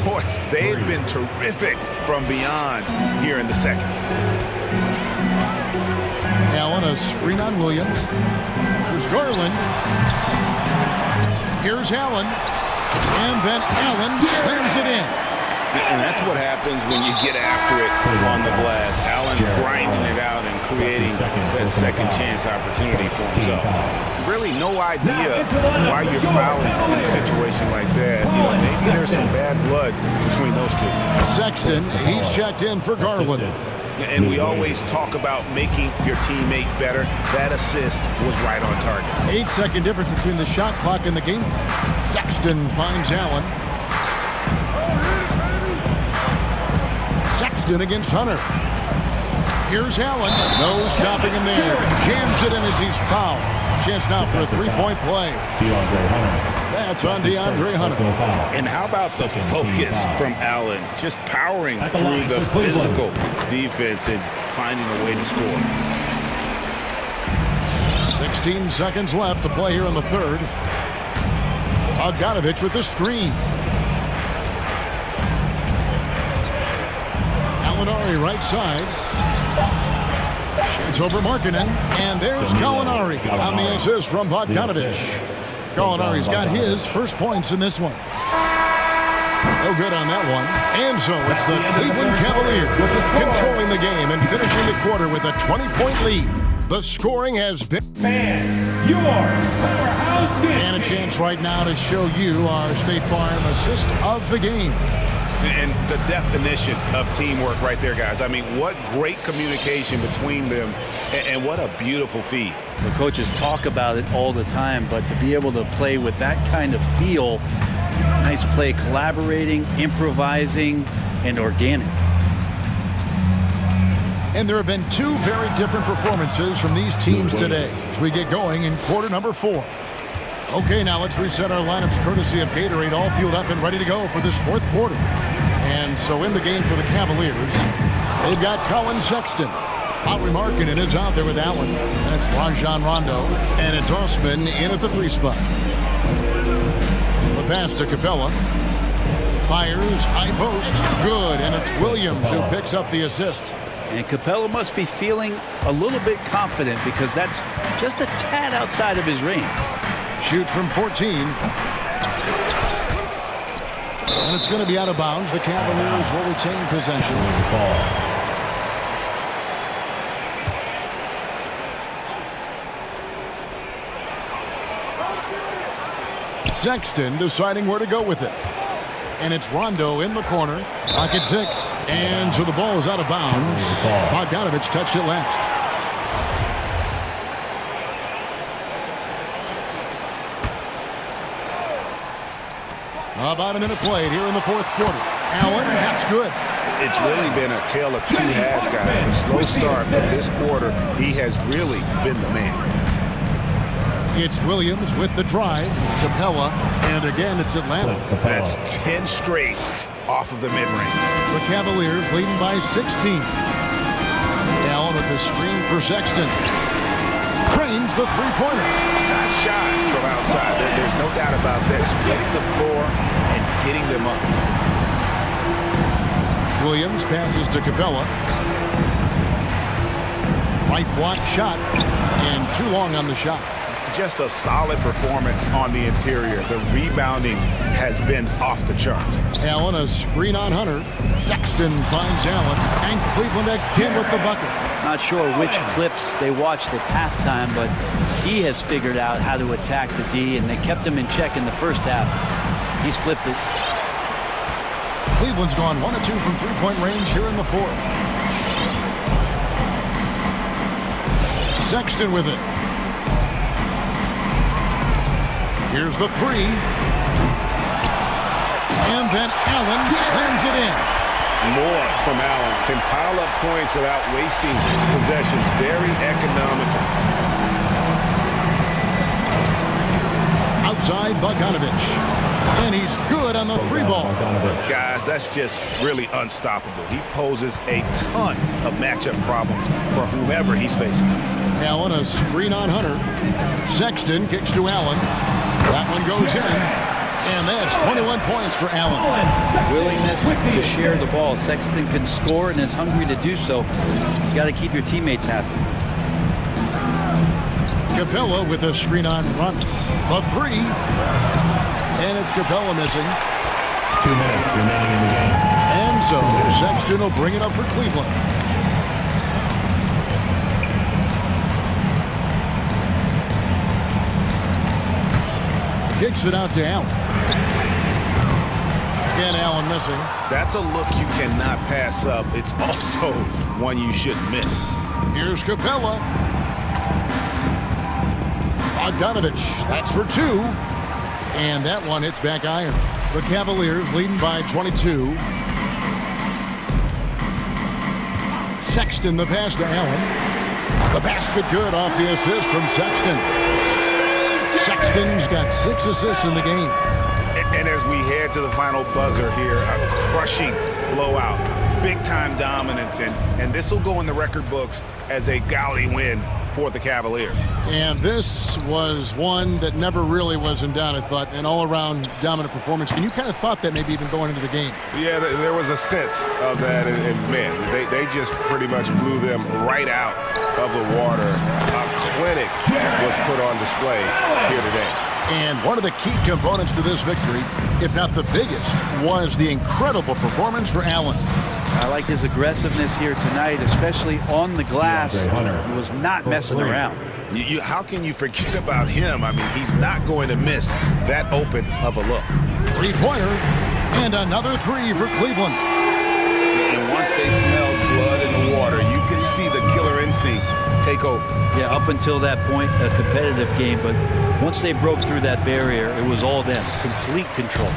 Speaker 14: Boy, they've been terrific from beyond here in the second.
Speaker 7: Allen, a screen on Williams. Here's Garland. Here's Allen. And then Allen slams it in.
Speaker 9: And that's what happens when you get after it on the glass. Allen grinding it out and creating that second chance opportunity for himself. Really no idea why you're fouling in a situation like that. You know, maybe there's some bad blood between those two.
Speaker 7: Sexton, he's checked in for Garland.
Speaker 14: And we always talk about making your teammate better. That assist was right on target.
Speaker 7: 8-second difference between the shot clock and the game clock. Sexton finds Allen. Sexton against Hunter. Here's Allen. No stopping him there. Jams it in as he's fouled. Chance now for a 3-point play. That's on DeAndre Hunter.
Speaker 9: And how about the focus from Allen? Just powering through the physical defense and finding a way to score.
Speaker 7: 16 seconds left to play here in the third. Bogdanovic with the screen. Gallinari right side. Shoots over Markkanen. And there's Gallinari on the assist from Bogdanovic. Gallinari's got his first points in this one. No good on that one. And so it's the Cleveland Cavaliers controlling the game and finishing the quarter with a 20-point lead. The scoring has been...
Speaker 5: Fans, your powerhouse game.
Speaker 7: And a chance right now to show you our State Farm assist of the game.
Speaker 14: And the definition of teamwork right there, guys. I mean, what great communication between them, and what a beautiful feed.
Speaker 11: The coaches talk about it all the time, but to be able to play with that kind of feel, nice play, collaborating, improvising, and organic.
Speaker 7: And there have been two very different performances from these teams today as we get going in quarter number 4. Okay, now let's reset our lineups courtesy of Gatorade, all fueled up and ready to go for this fourth quarter. And so in the game for the Cavaliers, They've got Colin Sexton. Howie Markkanen is out there with Allen. And it's Rajon Rondo. And it's Osman in at the 3 spot. The pass to Capella. Fires, high post, good. And it's Williams who picks up the assist.
Speaker 11: And Capella must be feeling a little bit confident because that's just a tad outside of his range.
Speaker 7: Shoots from 14. And it's going to be out of bounds. The Cavaliers will retain possession. Sexton deciding where to go with it. And it's Rondo in the corner. Pocket 6. And so the ball is out of bounds. Bogdanovich touched it last. About a minute played here in the 4th quarter. Allen, that's good.
Speaker 14: It's really been a tale of 2 halves, guys. A slow start, but this quarter, he has really been the man.
Speaker 7: It's Williams with the drive. Capella, and again, it's Atlanta.
Speaker 14: That's 10 straight off of the mid-range.
Speaker 7: The Cavaliers leading by 16. Allen with the screen for Sexton. Cranes the three-pointer.
Speaker 14: Not shot from outside. There's no doubt about that. Splitting the floor and getting them up.
Speaker 7: Williams passes to Capella. Right block shot, and too long on the shot.
Speaker 14: Just a solid performance on the interior. The rebounding has been off the charts.
Speaker 7: Allen, a screen on Hunter. Sexton finds Allen, and Cleveland again with the bucket.
Speaker 11: Not sure which clips they watched at halftime, but he has figured out how to attack the D, and they kept him in check in the first half. He's flipped it.
Speaker 7: Cleveland's gone 1 of 2 from three-point range here in the 4th. Sexton with it. Here's the 3. And then Allen slams it in.
Speaker 14: More from Allen. Can pile up points without wasting possessions. Very economical.
Speaker 7: Outside Bogdanovich. And he's good on the 3-ball.
Speaker 14: Guys, that's just really unstoppable. He poses a ton of matchup problems for whomever he's facing.
Speaker 7: Allen, a screen on Hunter. Sexton kicks to Allen. That one goes in. And that's 21 points for Allen.
Speaker 11: Willingness to share the ball. Sexton can score and is hungry to do so. You got to keep your teammates happy.
Speaker 7: Capella with a screen on run. The 3. And it's Capella missing.
Speaker 5: 2 minutes remaining in the game.
Speaker 7: And so Sexton will bring it up for Cleveland. Kicks it out to Allen. Again, Allen missing.
Speaker 14: That's a look you cannot pass up. It's also one you shouldn't miss.
Speaker 7: Here's Capella. Bogdanovich, that's for 2. And that one hits back iron. The Cavaliers leading by 22. Sexton, the pass to Allen. The basket good off the assist from Sexton. Sexton's got 6 assists in the game.
Speaker 14: And as we head to the final buzzer here, a crushing blowout, big-time dominance, and this will go in the record books as a gaudy win for the Cavaliers.
Speaker 7: And this was one that never really was in doubt, I thought, an all-around dominant performance. And you kind of thought that maybe even going into the game.
Speaker 14: Yeah, there was a sense of that, and man, they just pretty much blew them right out of the water. A clinic was put on display here today.
Speaker 7: And one of the key components to this victory, if not the biggest, was the incredible performance for Allen.
Speaker 11: I like his aggressiveness here tonight, especially on the glass. He was not messing around.
Speaker 14: How can you forget about him? I mean, he's not going to miss that open of a look.
Speaker 7: 3-pointer, and another 3 for Cleveland.
Speaker 14: And once they smelled blood in the water, you can see the killer instinct take over.
Speaker 11: Yeah, up until that point, a competitive game, but once they broke through that barrier, it was all them, complete control.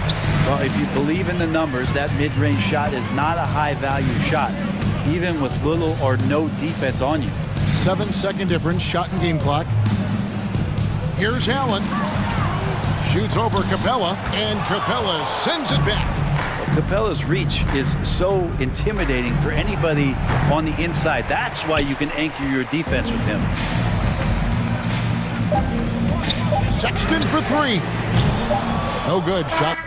Speaker 11: Well, if you believe in the numbers, that mid-range shot is not a high-value shot, even with little or no defense on you.
Speaker 7: 7-second difference, shot and game clock. Here's Allen. Shoots over Capella, and Capella sends it back.
Speaker 11: Capella's reach is so intimidating for anybody on the inside. That's why you can anchor your defense with him.
Speaker 7: Sexton for three. No good. Shot.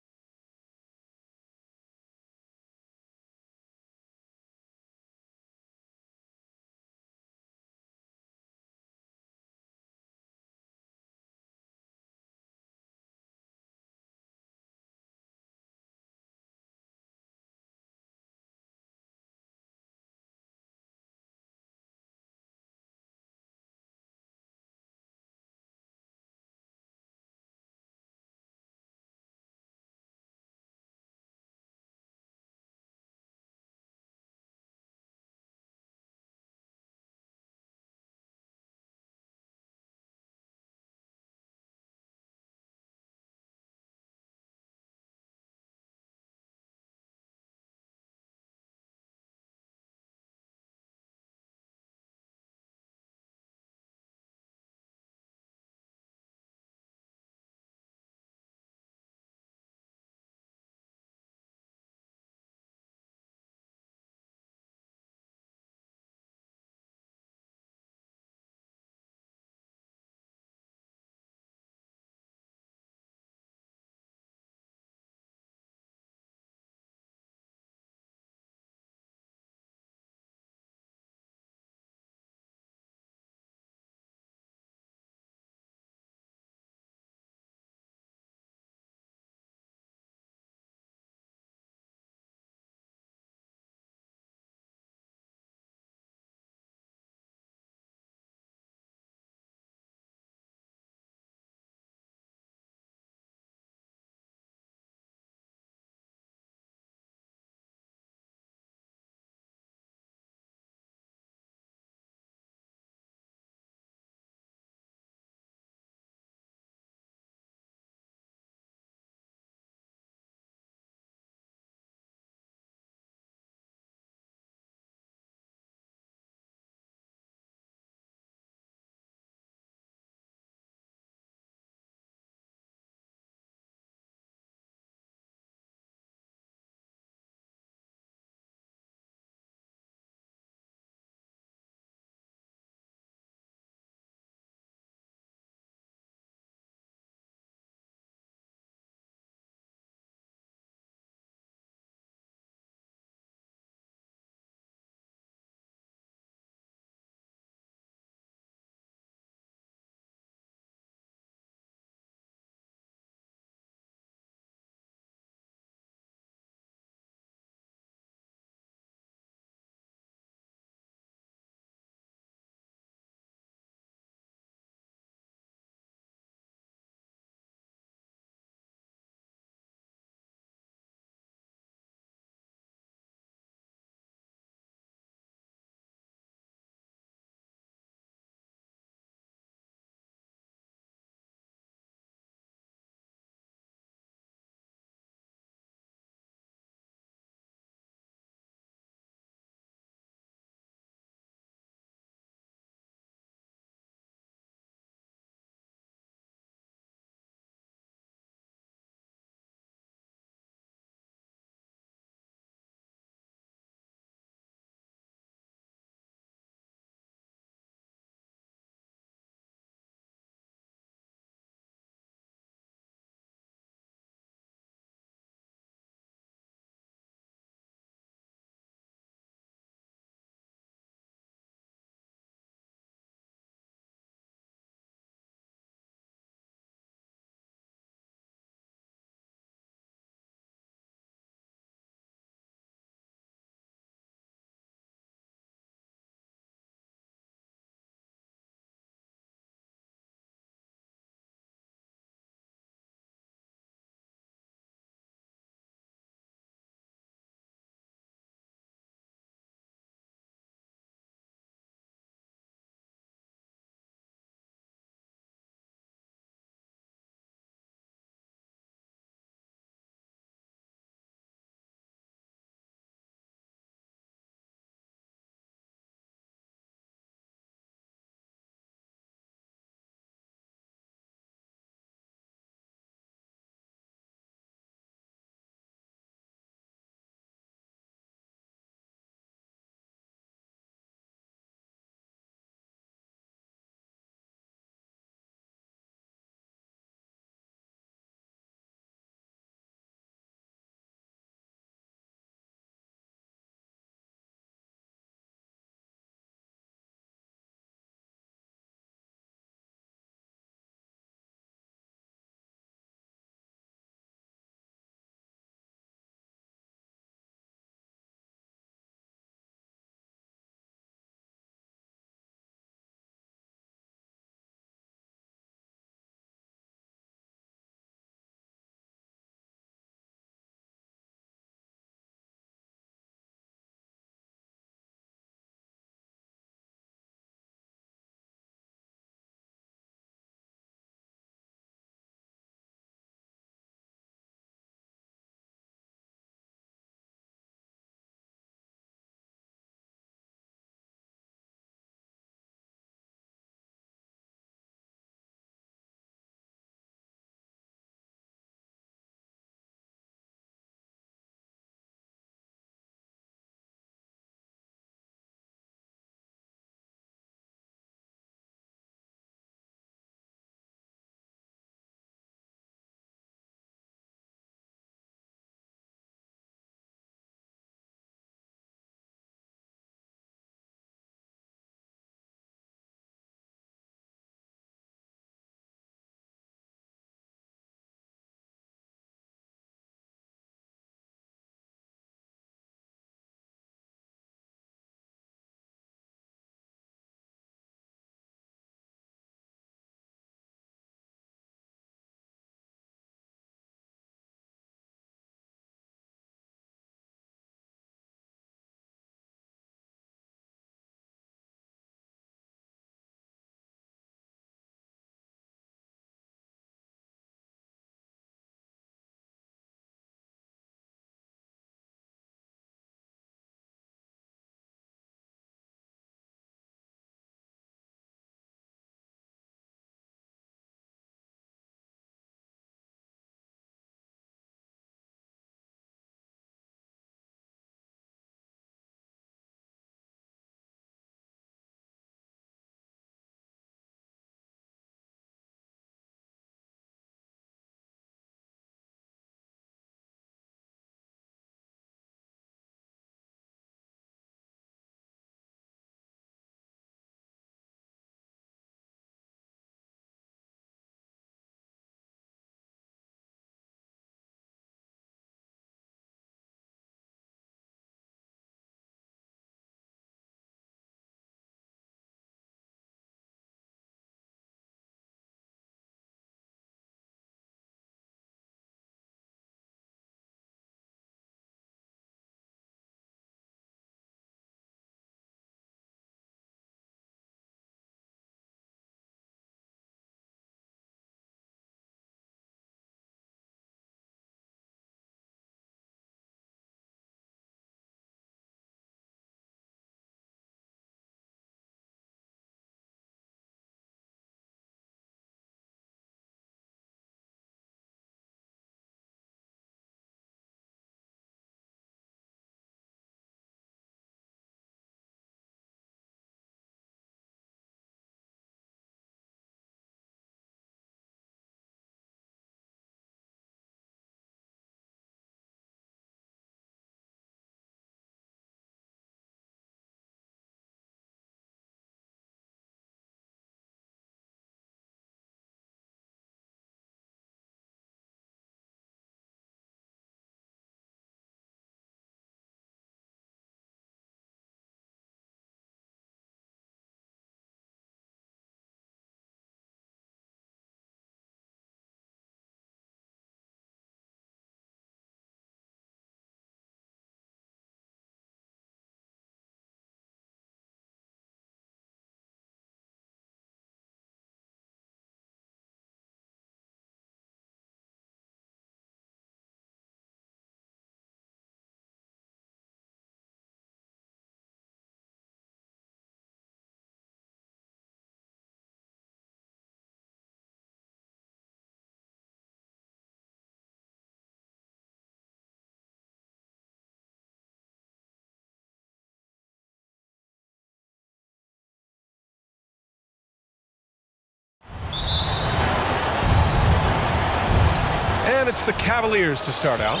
Speaker 1: And it's the Cavaliers to start out.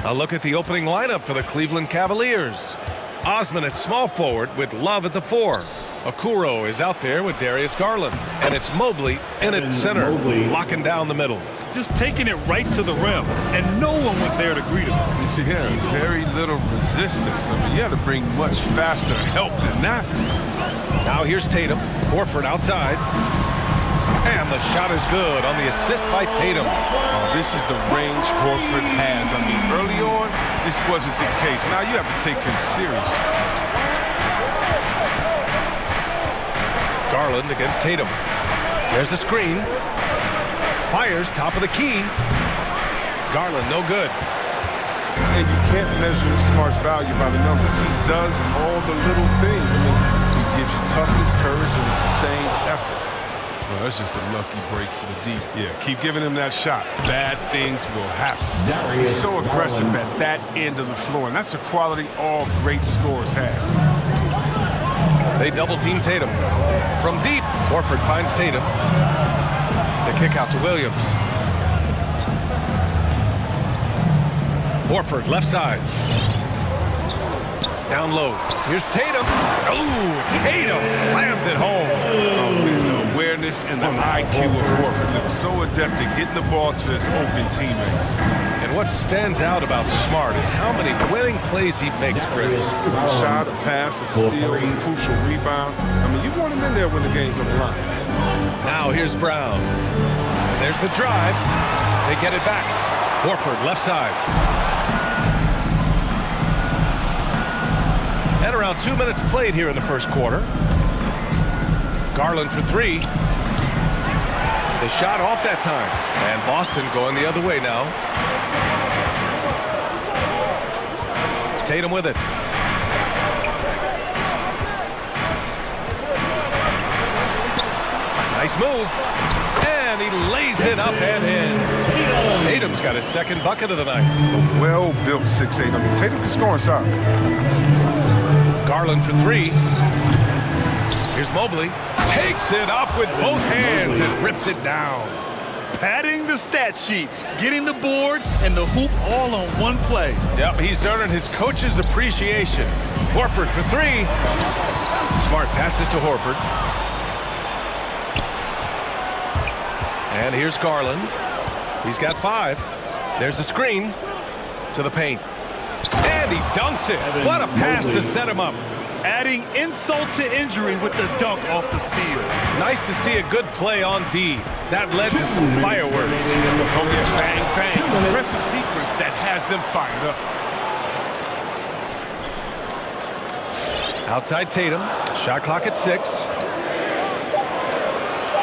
Speaker 1: A look at the opening lineup for the Cleveland Cavaliers. Osman at small forward with Love at the 4. Okoro is out there with Darius Garland. And it's Mobley in at center, locking down the middle.
Speaker 3: Just taking it right to the rim, and no one was there to greet him.
Speaker 8: You see here, very little resistance. I mean, you had to bring much faster help than that.
Speaker 1: Now here's Tatum. Horford outside. And the shot is good on the assist by Tatum.
Speaker 8: Oh, this is the range Horford has. I mean, early on, this wasn't the case. Now you have to take him seriously.
Speaker 1: Garland against Tatum. There's the screen. Fires top of the key. Garland no good.
Speaker 8: And you can't measure Smart's value by the numbers. He does all the little things. I mean, he gives you toughness, courage, and a sustained effort. Well, that's just a lucky break for the deep. Yeah, keep giving him that shot. Bad things will happen. He's so aggressive at that end of the floor, and that's a quality all great scorers have.
Speaker 1: They double team Tatum. From deep, Horford finds Tatum. The kick out to Williams. Horford left side. Down low. Here's Tatum. Oh, Tatum slams it home.
Speaker 8: Oh, man, the awareness and the IQ of Horford looks so adept at getting the ball to his open teammates.
Speaker 1: And what stands out about Smart is how many winning plays he makes, Chris.
Speaker 8: A shot, a pass, a steal, a crucial rebound. I mean, you want him in there when the game's on the line.
Speaker 1: Now here's Brown. And there's the drive. They get it back. Horford left side. And around 2 minutes played here in the first quarter. Garland for 3. The shot off that time. And Boston going the other way now. Tatum with it. Nice move. And he lays it up and in. Tatum's got his second bucket of the night.
Speaker 8: Well-built 6'8". I mean, Tatum can score inside.
Speaker 1: Garland for 3. Here's Mobley. Takes it up with both hands and rips it down.
Speaker 3: Padding the stat sheet, getting the board and the hoop all on one play.
Speaker 1: Yep, he's earning his coach's appreciation. Horford for 3. Smart passes to Horford. And here's Garland. He's got 5. There's a screen to the paint. And he dunks it. What a pass to set him up.
Speaker 3: Adding insult to injury with the dunk off the steal.
Speaker 1: Nice to see a good play on D. That led to some fireworks.
Speaker 8: Oh, yeah, bang, bang. Impressive sequence that has them fired up.
Speaker 1: Outside Tatum. Shot clock at 6.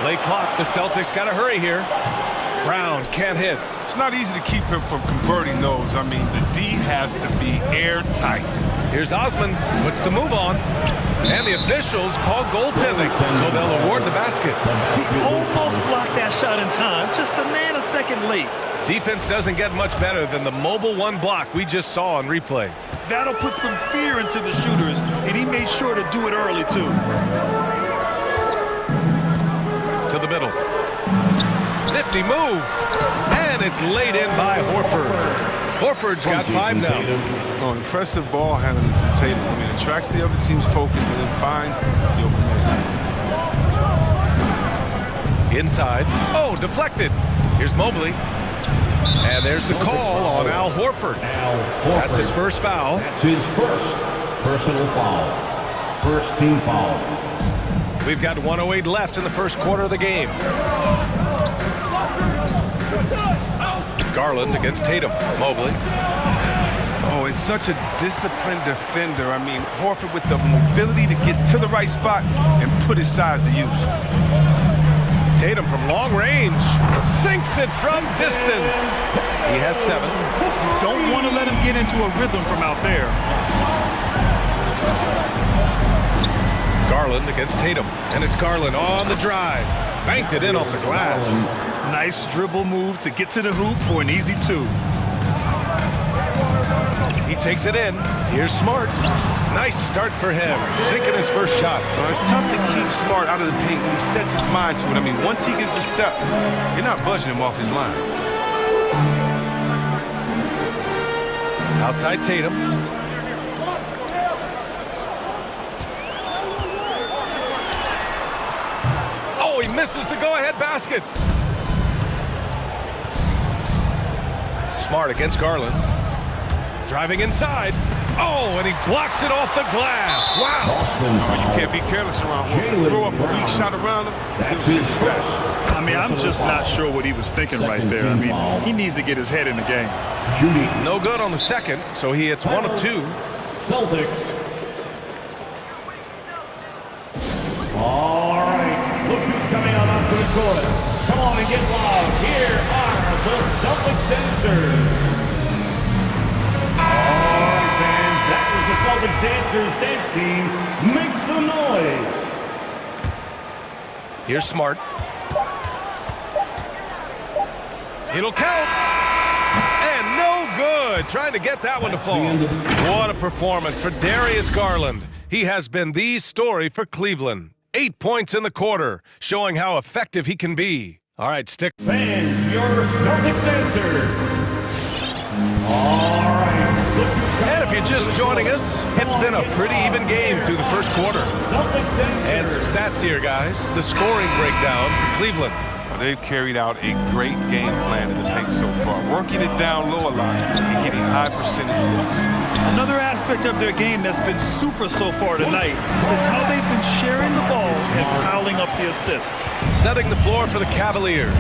Speaker 1: Late clock. The Celtics got to hurry here. Brown can't hit.
Speaker 8: It's not easy to keep him from converting those. I mean, the D has to be airtight.
Speaker 1: Here's Osman. Puts the move on. And the officials call goaltending, so they'll award the basket.
Speaker 3: He almost blocked that shot in time, just a nanosecond late.
Speaker 1: Defense doesn't get much better than the mobile 1 block we just saw on replay.
Speaker 3: That'll put some fear into the shooters, and he made sure to do it early, too.
Speaker 1: To the middle. Nifty move. And it's laid in by Horford. Horford's got 5 now.
Speaker 8: Oh, impressive ball handling from Tatum. I mean, attracts the other team's focus and then finds the open man.
Speaker 1: Inside. Oh, deflected. Here's Mobley. And there's the call on Al Horford. That's his first foul.
Speaker 5: That's his first personal foul. First team foul.
Speaker 1: We've got 1:08 left in the first quarter of the game. Garland against Tatum. Mobley.
Speaker 8: Oh, it's such a disciplined defender. I mean, Horford with the mobility to get to the right spot and put his size to use.
Speaker 1: Tatum from long range. Sinks it from distance. He has 7.
Speaker 3: Don't want to let him get into a rhythm from out there.
Speaker 1: Garland against Tatum. And it's Garland on the drive. Banked it in off the glass.
Speaker 3: Nice dribble move to get to the hoop for an easy 2.
Speaker 1: He takes it in. Here's Smart. Nice start for him. Sinking his first shot.
Speaker 8: Well, it's tough to keep Smart out of the paint when he sets his mind to it. I mean, once he gets a step, you're not budging him off his line.
Speaker 1: Outside Tatum. Oh, he misses the go-ahead basket. Smart against Garland. Driving inside. Oh, and he blocks it off the glass. Wow.
Speaker 8: You can't be careless around him. Throw up a weak shot around him, he'll sit you back.
Speaker 3: I mean, I'm just not sure what he was thinking right there. I mean, he needs to get his head in the game.
Speaker 1: No good on the second, so he hits one of two.
Speaker 5: Celtics. All right, look who's coming out onto the court. Come on and get loud. Here are the Celtics dancers. All right, fans, that was the Celtics dancers dance team. Make some noise.
Speaker 1: Here's Smart. It'll count. And no good. Trying to get that one to fall. What a performance for Darius Garland. He has been the story for Cleveland. 8 points in the quarter, showing how effective he can be. All right, stick.
Speaker 5: Fans, your Celtics dancers. All right.
Speaker 1: And if you're just joining us, it's been a pretty even game through the first quarter. And some stats here, guys. The scoring breakdown for Cleveland.
Speaker 8: They've carried out a great game plan in the paint so far, working it down low a lot and getting high percentage looks.
Speaker 3: Another aspect of their game that's been super so far tonight is how they've been sharing the ball and piling up the assist.
Speaker 1: Setting the floor for the Cavaliers.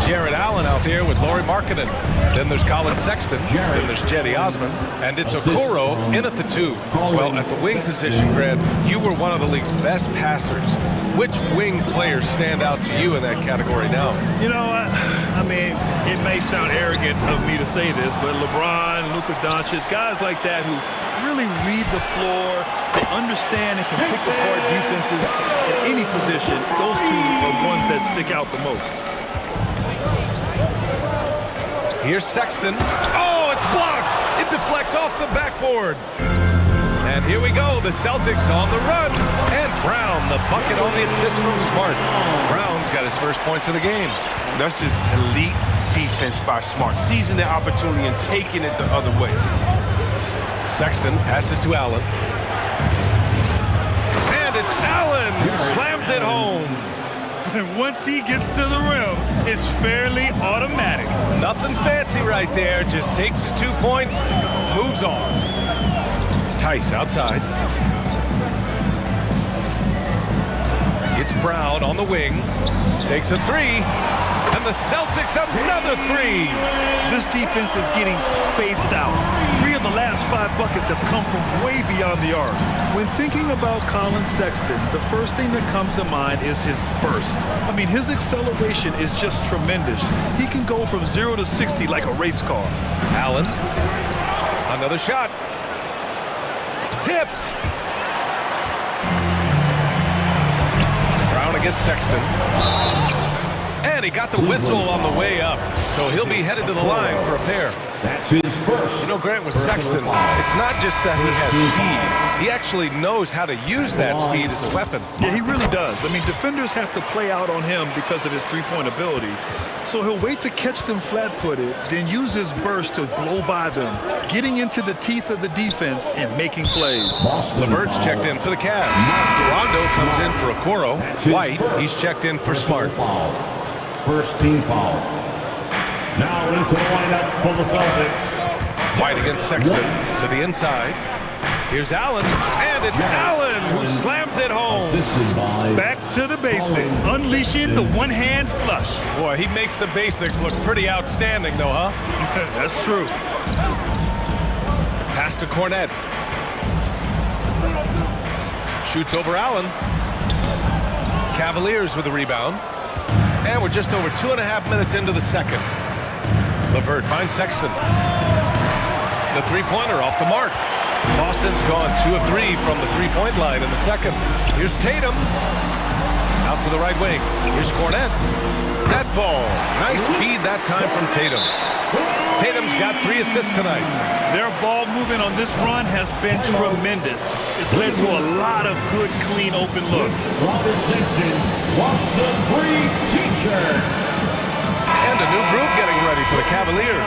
Speaker 1: Jared Allen out there with Lauri Markkanen. Then there's Colin Sexton. Then there's Jetty Osman. And it's Okoro in at the 2. Well, at the wing position, Grant, you were one of the league's best passers. Which wing players stand out to you in that category now?
Speaker 3: You know, I mean, it may sound arrogant of me to say this, but LeBron, Luka Doncic, guys like that who really read the floor, they understand and can pick apart defenses at any position. Those two are ones that stick out the most.
Speaker 1: Here's Sexton. Oh, it's blocked! It deflects off the backboard. And here we go, the Celtics on the run. And Brown, the bucket on the assist from Smart. Brown's got his first points of the game.
Speaker 8: That's just elite defense by Smart, seizing the opportunity and taking it the other way.
Speaker 1: Sexton passes to Allen. And it's Allen who slams it home.
Speaker 3: And once he gets to the rim, it's fairly automatic.
Speaker 1: Nothing fancy right there, just takes his 2 points, moves on. Tice outside. It's Brown on the wing. Takes a 3. And the Celtics another 3.
Speaker 3: This defense is getting spaced out. 3 of the last 5 buckets have come from way beyond the arc. When thinking about Colin Sexton, the first thing that comes to mind is his burst. I mean, his acceleration is just tremendous. He can go from 0 to 60 like a race car.
Speaker 1: Allen. Another shot. Tipped. Brown against Sexton. And he got the whistle on the way up. So he'll be headed to the line for a pair.
Speaker 5: That's his first.
Speaker 1: You know, Grant, with Sexton, it's not just that he has speed. He actually knows how to use that speed as a weapon.
Speaker 3: Yeah, he really does. I mean, defenders have to play out on him because of his three-point ability. So he'll wait to catch them flat-footed, then use his burst to blow by them, getting into the teeth of the defense and making plays.
Speaker 1: LeVert's checked in for the Cavs. Rondo comes in for Okoro. White, he's checked in for Smart.
Speaker 5: First team foul. Now into the lineup for the Celtics.
Speaker 1: White against Sexton to the inside. Here's Allen, and it's Allen who slams it home.
Speaker 3: Back to the basics, unleashing the one-hand flush.
Speaker 1: Boy, he makes the basics look pretty outstanding, though, huh?
Speaker 3: That's true.
Speaker 1: Pass to Cornette. Shoots over Allen. Cavaliers with the rebound. And we're just over 2.5 minutes into the second. LeVert finds Sexton. The three-pointer off the mark. Boston's gone 2 of 3 from the three-point line in the second. Here's Tatum. Out to the right wing. Here's Cornette. That falls. Nice feed that time from Tatum. Tatum's got 3 assists tonight.
Speaker 3: Their ball movement on this run has been tremendous. It's led to a lot of good, clean, open looks.
Speaker 5: Robert Sexton wants a free t-shirt.
Speaker 1: And And a new group getting ready for the Cavaliers.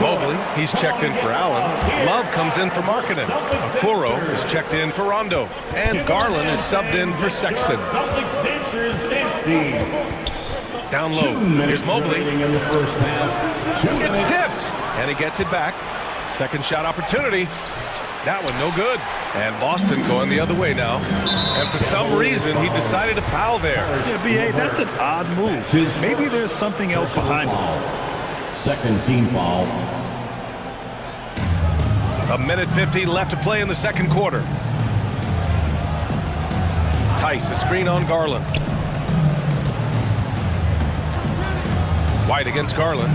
Speaker 1: Mobley, he's checked in for Allen. Love comes in for Markkanen. Okoro is checked in for Rondo. And Garland is subbed in for Sexton. Down low, here's Mobley. It's tipped, and he gets it back. Second shot opportunity. That one no good. And Boston going the other way now. And for some reason, he decided to foul there.
Speaker 3: Yeah, B.A., that's an odd move. Maybe there's something else behind it.
Speaker 5: Second team foul.
Speaker 1: A minute 50 left to play in the second quarter. Tice, a screen on Garland. White against Garland.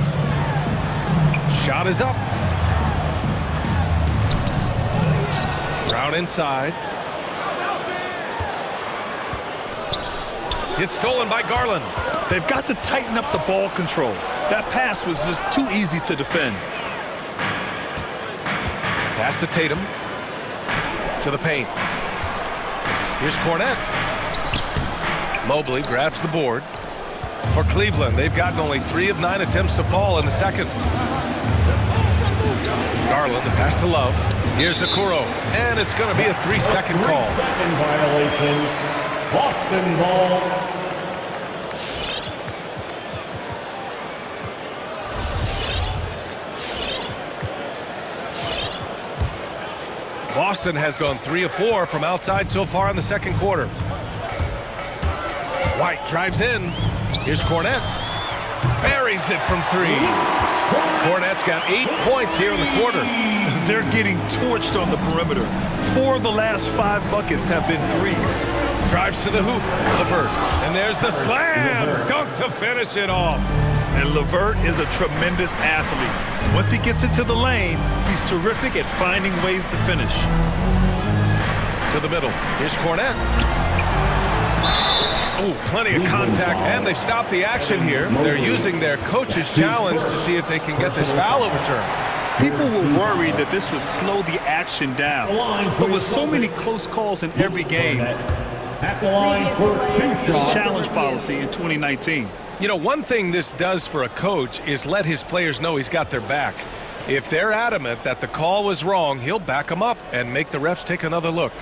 Speaker 1: Shot is up. Brown inside. It's stolen by Garland.
Speaker 3: They've got to tighten up the ball control. That pass was just too easy to defend.
Speaker 1: Pass to Tatum. To the paint. Here's Cornette. Mobley grabs the board. For Cleveland, they've gotten only 3 of 9 attempts to fall in the second. Garland, the pass to Love. Here's Okoro, and it's going to be a 3-second call.
Speaker 5: Second violation. Boston ball.
Speaker 1: Boston has gone 3 of 4 from outside so far in the second quarter. White drives in. Here's Cornette. Buries it from 3. Cornette's got 8 points here in the quarter.
Speaker 3: They're getting torched on the perimeter. 4 of the last 5 buckets have been threes.
Speaker 1: Drives to the hoop. LeVert. And there's the slam. Dunk to finish it off.
Speaker 3: And LeVert is a tremendous athlete. Once he gets into the lane, he's terrific at finding ways to finish.
Speaker 1: To the middle. Here's Cornette. Oh, plenty of contact, and they've stopped the action here. They're using their coach's challenge to see if they can get this foul overturned.
Speaker 3: People were worried that this would slow the action down. But with so many close calls in every game,
Speaker 5: At the line for 2 shots.
Speaker 3: Challenge policy in 2019.
Speaker 1: You know, one thing this does for a coach is let his players know he's got their back. If they're adamant that the call was wrong, he'll back them up and make the refs take another look.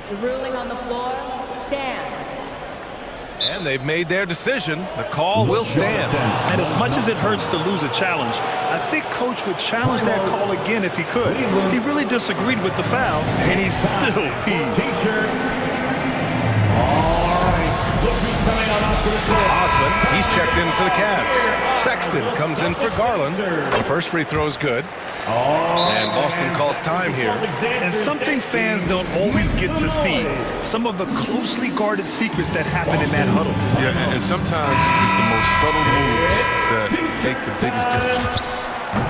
Speaker 15: The ruling on the floor stands.
Speaker 1: And they've made their decision. The call will stand.
Speaker 3: And as much as it hurts to lose a challenge, I think Coach would challenge that call again if he could. He really disagreed with the foul, and he's still peeved.
Speaker 1: Osman, he's checked in for the Cavs. Sexton comes in for Garland. The first free throw is good. And Boston calls time here.
Speaker 3: And something fans don't always get to see, some of the closely guarded secrets that happen in that huddle.
Speaker 8: Yeah, and sometimes it's the most subtle moves that make the biggest difference.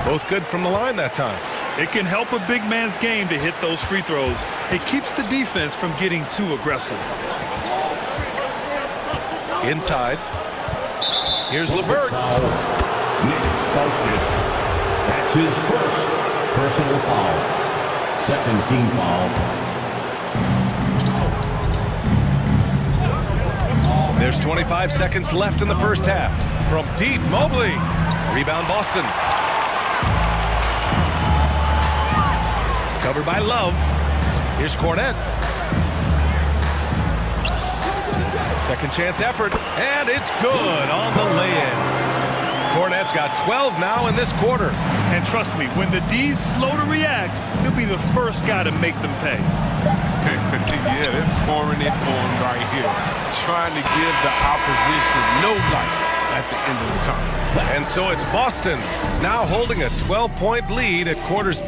Speaker 1: Both good from the line that time.
Speaker 3: It can help a big man's game to hit those free throws. It keeps the defense from getting too aggressive.
Speaker 1: Inside. Here's LeVert.
Speaker 5: That's his first personal foul. Second team foul.
Speaker 1: There's 25 seconds left in the first half. From deep, Mobley. Rebound, Boston. Covered by Love. Here's Cornette. Second chance effort, and it's good on the lay-in. Cornette's got 12 now in this quarter.
Speaker 3: And trust me, when the D's slow to react, he'll be the first guy to make them pay.
Speaker 8: Yeah, they're pouring it on right here, trying to give the opposition no light at the end of the time.
Speaker 1: And so it's Boston now holding a 12-point lead at quarters.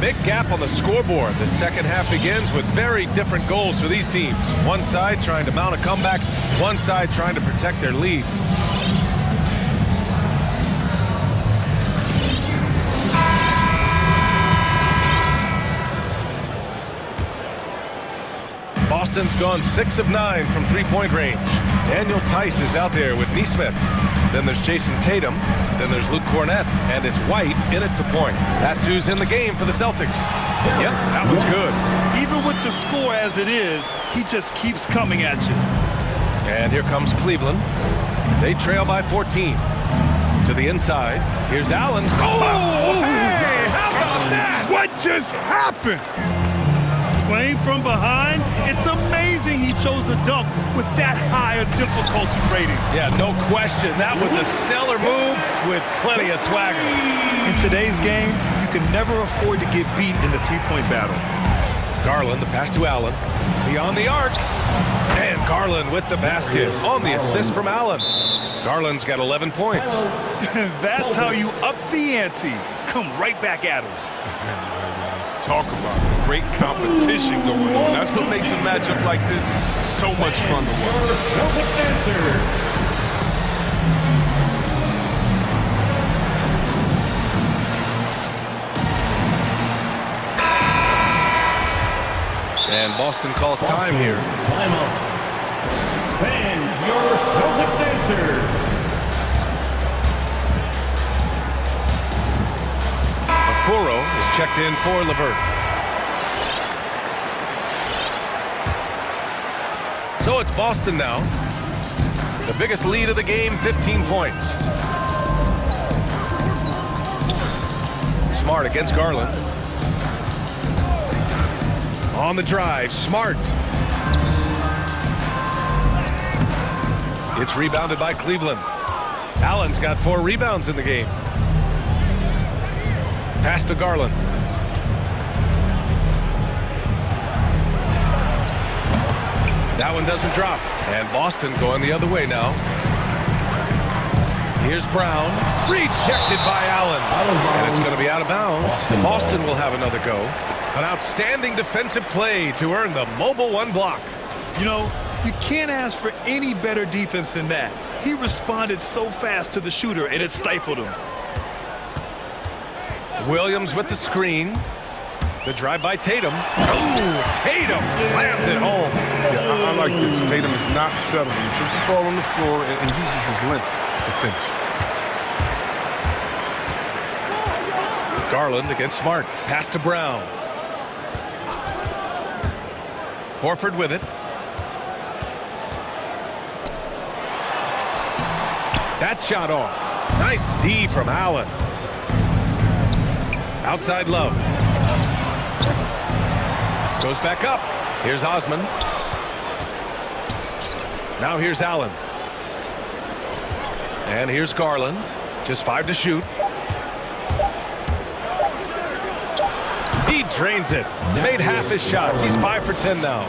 Speaker 1: Big gap on the scoreboard. The second half begins with very different goals for these teams. One side trying to mount a comeback, one side trying to protect their lead. Boston's gone 6 of 9 from three-point range. Daniel Tice is out there with Neesmith. Then there's Jason Tatum. Then there's Luke Cornett. And it's White in at the point. That's who's in the game for the Celtics. Yep, that one's good.
Speaker 3: Even with the score as it is, he just keeps coming at you.
Speaker 1: And here comes Cleveland. They trail by 14. To the inside. Here's Allen.
Speaker 3: Oh, hey, how about that? What just happened? Playing from behind, it's amazing he chose a dunk with that high a difficulty rating.
Speaker 1: Yeah, no question. That was a stellar move with plenty of swagger.
Speaker 3: In today's game, you can never afford to get beat in the three-point battle.
Speaker 1: Garland, the pass to Allen. Beyond the arc. And Garland with the basket on the assist from Allen. Garland's got 11 points.
Speaker 3: That's how you up the ante. Come right back at him.
Speaker 8: Let's talk about great competition going on. That's what makes a matchup like this so much fun to watch.
Speaker 1: And Boston calls time here.
Speaker 5: Timeout. Fans, your Celtics answer.
Speaker 1: Okoro is checked in for LeVert. So it's Boston now. The biggest lead of the game, 15 points. Smart against Garland. On the drive, Smart. It's rebounded by Cleveland. Allen's got 4 rebounds in the game. Pass to Garland. That one doesn't drop. And Boston going the other way now. Here's Brown. Rejected by Allen. And it's going to be out of bounds. Boston will have another go. An outstanding defensive play to earn the mobile 1 block.
Speaker 3: You know, you can't ask for any better defense than that. He responded so fast to the shooter, and it stifled him.
Speaker 1: Williams with the screen. The drive by Tatum. Oh, Tatum slams it home.
Speaker 8: Yeah, I like this. Tatum is not settling. He puts the ball on the floor and uses his length to finish.
Speaker 1: Garland against Smart. Pass to Brown. Horford with it. That shot off. Nice D from Allen. Outside Love. Goes back up. Here's Osman. Now here's Allen. And here's Garland. Just 5 to shoot. He drains it. Made half his shots. He's 5 for 10 now.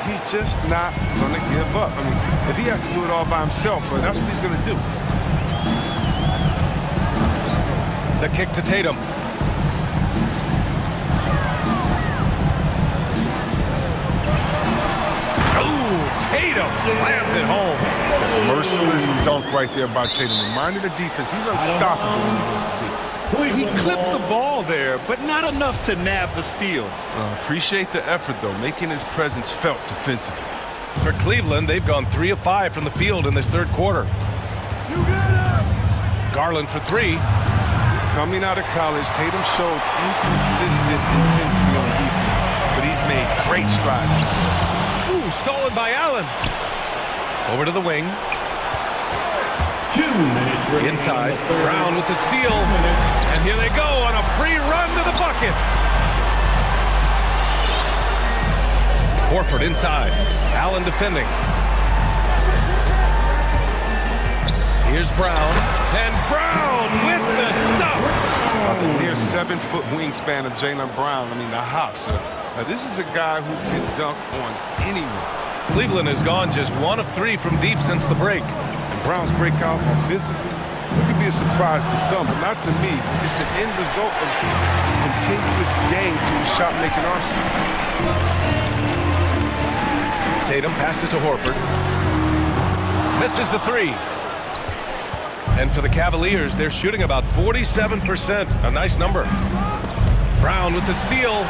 Speaker 8: He's just not going to give up. I mean, if he has to do it all by himself, that's what he's going to do.
Speaker 1: The kick to Tatum. Tatum slams it home.
Speaker 8: Merciless dunk right there by Tatum. Reminded the defense, he's unstoppable when he wants to be.
Speaker 3: He clipped the ball there, but not enough to nab the steal.
Speaker 8: Appreciate the effort, though, making his presence felt defensively.
Speaker 1: For Cleveland, they've gone 3 of 5 from the field in this third quarter. Garland for 3.
Speaker 8: Coming out of college, Tatum showed inconsistent intensity on defense, but he's made great strides.
Speaker 1: Ooh, stolen by Allen. Over to the wing.
Speaker 5: 2 minutes.
Speaker 1: Inside, Brown with the steal. And here they go on a free run to the bucket. Horford inside. Allen defending. Here's Brown. And Brown with the stuff.
Speaker 8: The near 7-foot wingspan of Jaylen Brown. I mean, the hops. This is a guy who can dunk on anyone.
Speaker 1: Cleveland has gone just 1 of 3 from deep since the break.
Speaker 8: And Brown's breakout offensively, it could be a surprise to some, but not to me. It's the end result of continuous gains to his shot-making arsenal.
Speaker 1: Tatum passes to Horford. Misses the 3. And for the Cavaliers, they're shooting about 47%. A nice number. Brown with the steal.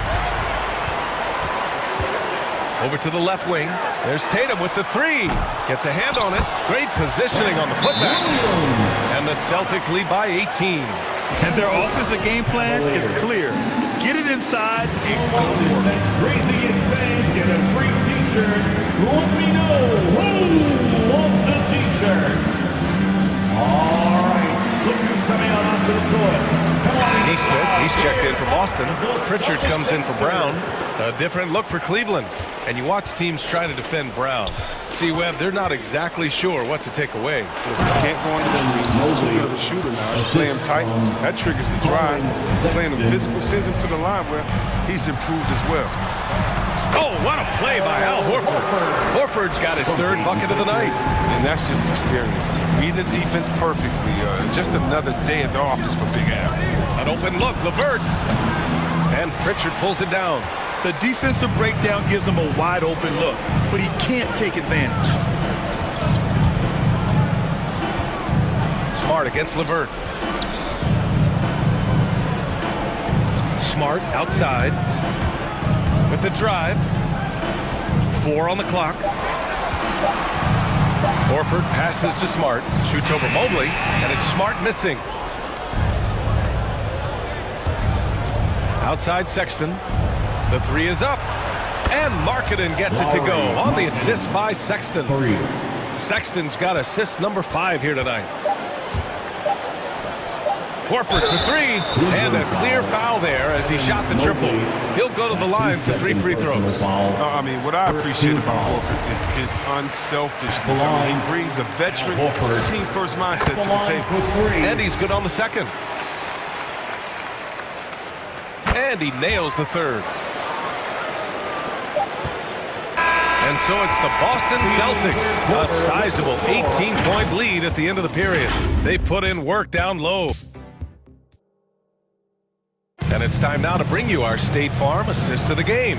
Speaker 1: Over to the left wing. There's Tatum with the three. Gets a hand on it. Great positioning on the putback. And the Celtics lead by 18.
Speaker 3: And their offensive game plan is clear. Get it inside and go to work.
Speaker 5: Craziest fans get a free t-shirt. Let me know who wants a t-shirt. All right, look who's coming out onto the court.
Speaker 1: Neesmith, he's checked in for Boston. Pritchard comes in for Brown. A different look for Cleveland. And you watch teams try to defend Brown. See, Webb, they're not exactly sure what to take away.
Speaker 8: Can't go on the screens. He's too good of a shooter now. Just play him tight. That triggers the drive. Playing him physical sends him to the line where he's improved as well.
Speaker 1: Oh, what a play by Al Horford. Horford's got his third bucket of the night.
Speaker 8: And that's just experience. Reading the defense perfectly. Just another day at the office for Big Al.
Speaker 1: An open look, LeVert. And Pritchard pulls it down.
Speaker 3: The defensive breakdown gives him a wide open look, but he can't take advantage.
Speaker 1: Smart against LeVert. Smart outside with the drive. 4 on the clock. Horford passes to Smart, shoots over Mobley, and it's Smart missing. Outside Sexton. The three is up. And Markkanen gets it to go on the assist by Sexton. Sexton's got assist number 5 here tonight. Horford for 3, and a clear foul there as he shot the triple. He'll go to the line for 3 free throws.
Speaker 8: I mean, what I appreciate about Horford is his unselfishness. I mean, he brings a veteran team-first mindset to the table.
Speaker 1: And he's good on the second. And he nails the third. And so it's the Boston Celtics, a sizable 18-point lead at the end of the period. They put in work down low. And it's time now to bring you our State Farm assist of the game.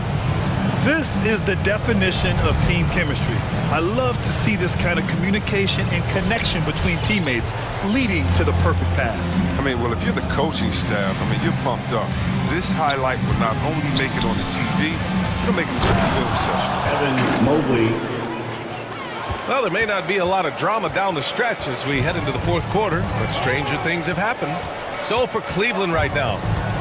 Speaker 3: This is the definition of team chemistry. I love to see this kind of communication and connection between teammates leading to the perfect pass.
Speaker 8: I mean, well, if you're the coaching staff, I mean, you're pumped up. This highlight will not only make it on the TV, it'll make it into the film session.
Speaker 5: Evan Mobley.
Speaker 1: Well, there may not be a lot of drama down the stretch as we head into the fourth quarter, but stranger things have happened. So for Cleveland right now,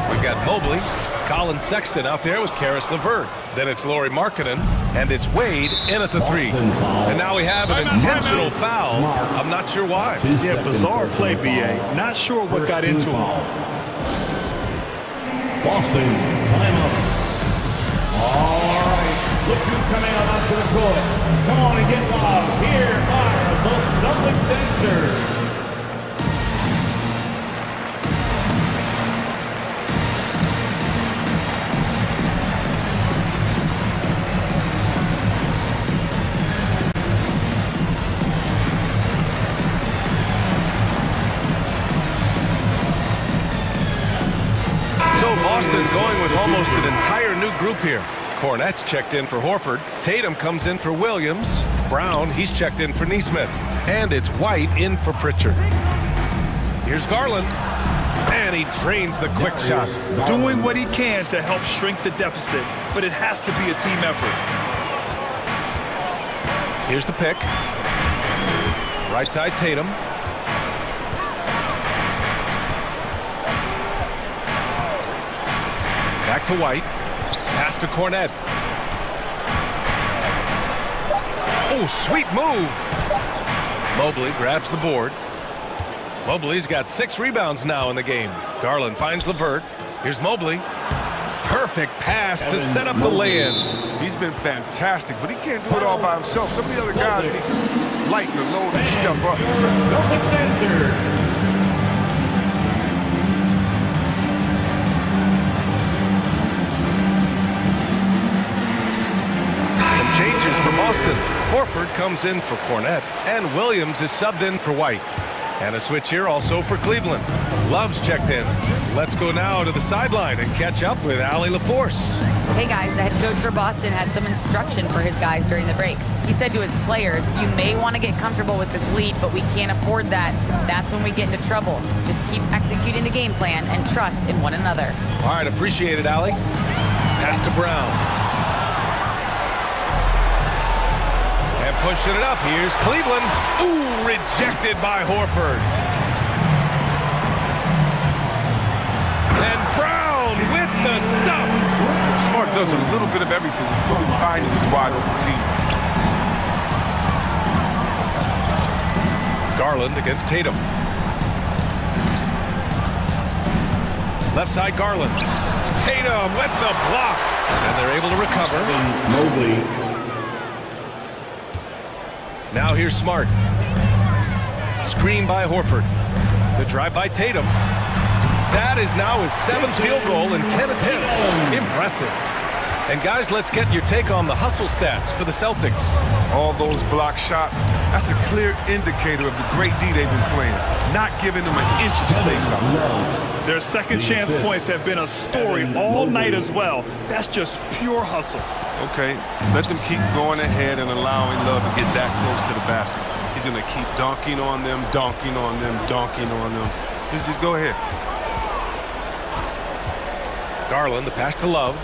Speaker 1: we've got Mobley, Colin Sexton out there with Karis LeVert. Then it's Lauri Markkanen, and it's Wade in at the 3. And now we have an intentional foul. I'm not sure why.
Speaker 3: Yeah, bizarre play, BA. Not sure what got into him.
Speaker 5: Boston, timeout. All right, look who's coming out onto the court. Come on and get loud. Here are the Celtics dancers.
Speaker 1: Boston going with almost an entire new group here. Cornette's checked in for Horford. Tatum comes in for Williams. Brown, he's checked in for Neesmith. And it's White in for Pritchard. Here's Garland. And he drains the quick shot.
Speaker 3: Doing what he can to help shrink the deficit, but it has to be a team effort.
Speaker 1: Here's the pick. Right side Tatum. Back to White. Pass to Cornette. Oh, sweet move. Mobley grabs the board. Mobley's got 6 rebounds now in the game. Garland finds LeVert. Here's Mobley. Perfect pass to set up the lay-in.
Speaker 8: He's been fantastic, but he can't do it all by himself. Some of the other guys need to lighten the load and step up.
Speaker 5: Celtics answer.
Speaker 1: Changes for Boston. Horford comes in for Cornette, and Williams is subbed in for White. And a switch here also for Cleveland. Love's checked in. Let's go now to the sideline and catch up with Allie LaForce.
Speaker 6: Hey guys, the head coach for Boston had some instruction for his guys during the break. He said to his players, you may want to get comfortable with this lead, but we can't afford that. That's when we get into trouble. Just keep executing the game plan and trust in one another.
Speaker 1: All right, appreciate it, Allie. Pass to Brown. pushing it up. Here's Cleveland. Ooh, rejected by Horford. And Brown with the stuff.
Speaker 8: Smart does a little bit of everything, including finding his wide open teammates.
Speaker 1: Garland against Tatum. Left side Garland. Tatum with the block. And they're able to recover. Now here's Smart. Screen by Horford. The drive by Tatum. That is now his 7th field goal in 10 attempts. Impressive. And guys, let's get your take on the hustle stats for the Celtics.
Speaker 8: All those block shots, that's a clear indicator of the great D they've been playing. Not giving them an inch of space out there.
Speaker 3: Their second chance points have been a story all night as well. That's just pure hustle.
Speaker 8: Okay, let them keep going ahead and allowing Love to get that close to the basket. He's going to keep dunking on them, dunking on them, dunking on them. Just go ahead.
Speaker 1: Garland, the pass to Love.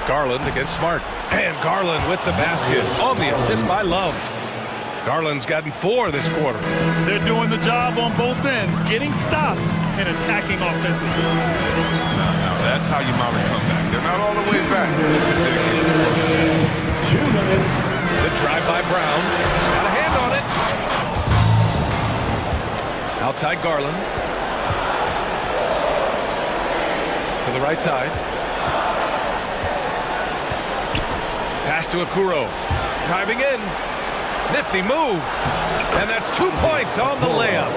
Speaker 1: Garland against Smart. And Garland with the basket on the assist by Love. Garland's gotten 4 this quarter.
Speaker 3: They're doing the job on both ends, getting stops and attacking offensively.
Speaker 8: Now, that's how you mount a comeback. They're not all the way back.
Speaker 1: 2 minutes. The drive by Brown. Got a hand on it. Outside Garland. To the right side. Pass to Okoro. Driving in. Nifty move. And that's 2 points on the layup.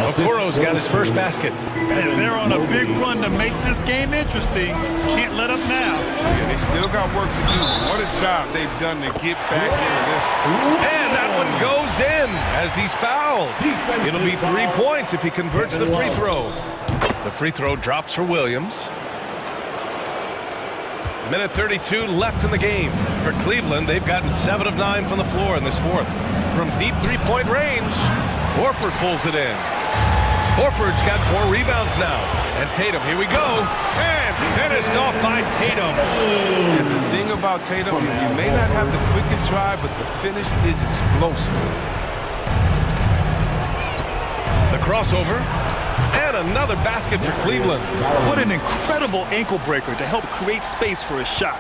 Speaker 1: Okoro's got his first basket.
Speaker 3: And they're on a big run to make this game interesting. Can't let up now.
Speaker 8: Yeah, they still got work to do. What a job they've done to get back into this.
Speaker 1: And that one goes in as he's fouled. It'll be 3 points if he converts the free throw. The free throw drops for Williams. Minute 32 left in the game. For Cleveland, they've gotten 7 of 9 from the floor in this fourth. From deep three-point range, Horford pulls it in. Horford's got 4 rebounds now. And Tatum, here we go. And finished off by Tatum.
Speaker 8: And the thing about Tatum, you may not have the quickest drive, but the finish is explosive.
Speaker 1: The crossover. And another basket for Cleveland.
Speaker 3: What an incredible ankle breaker to help create space for a shot.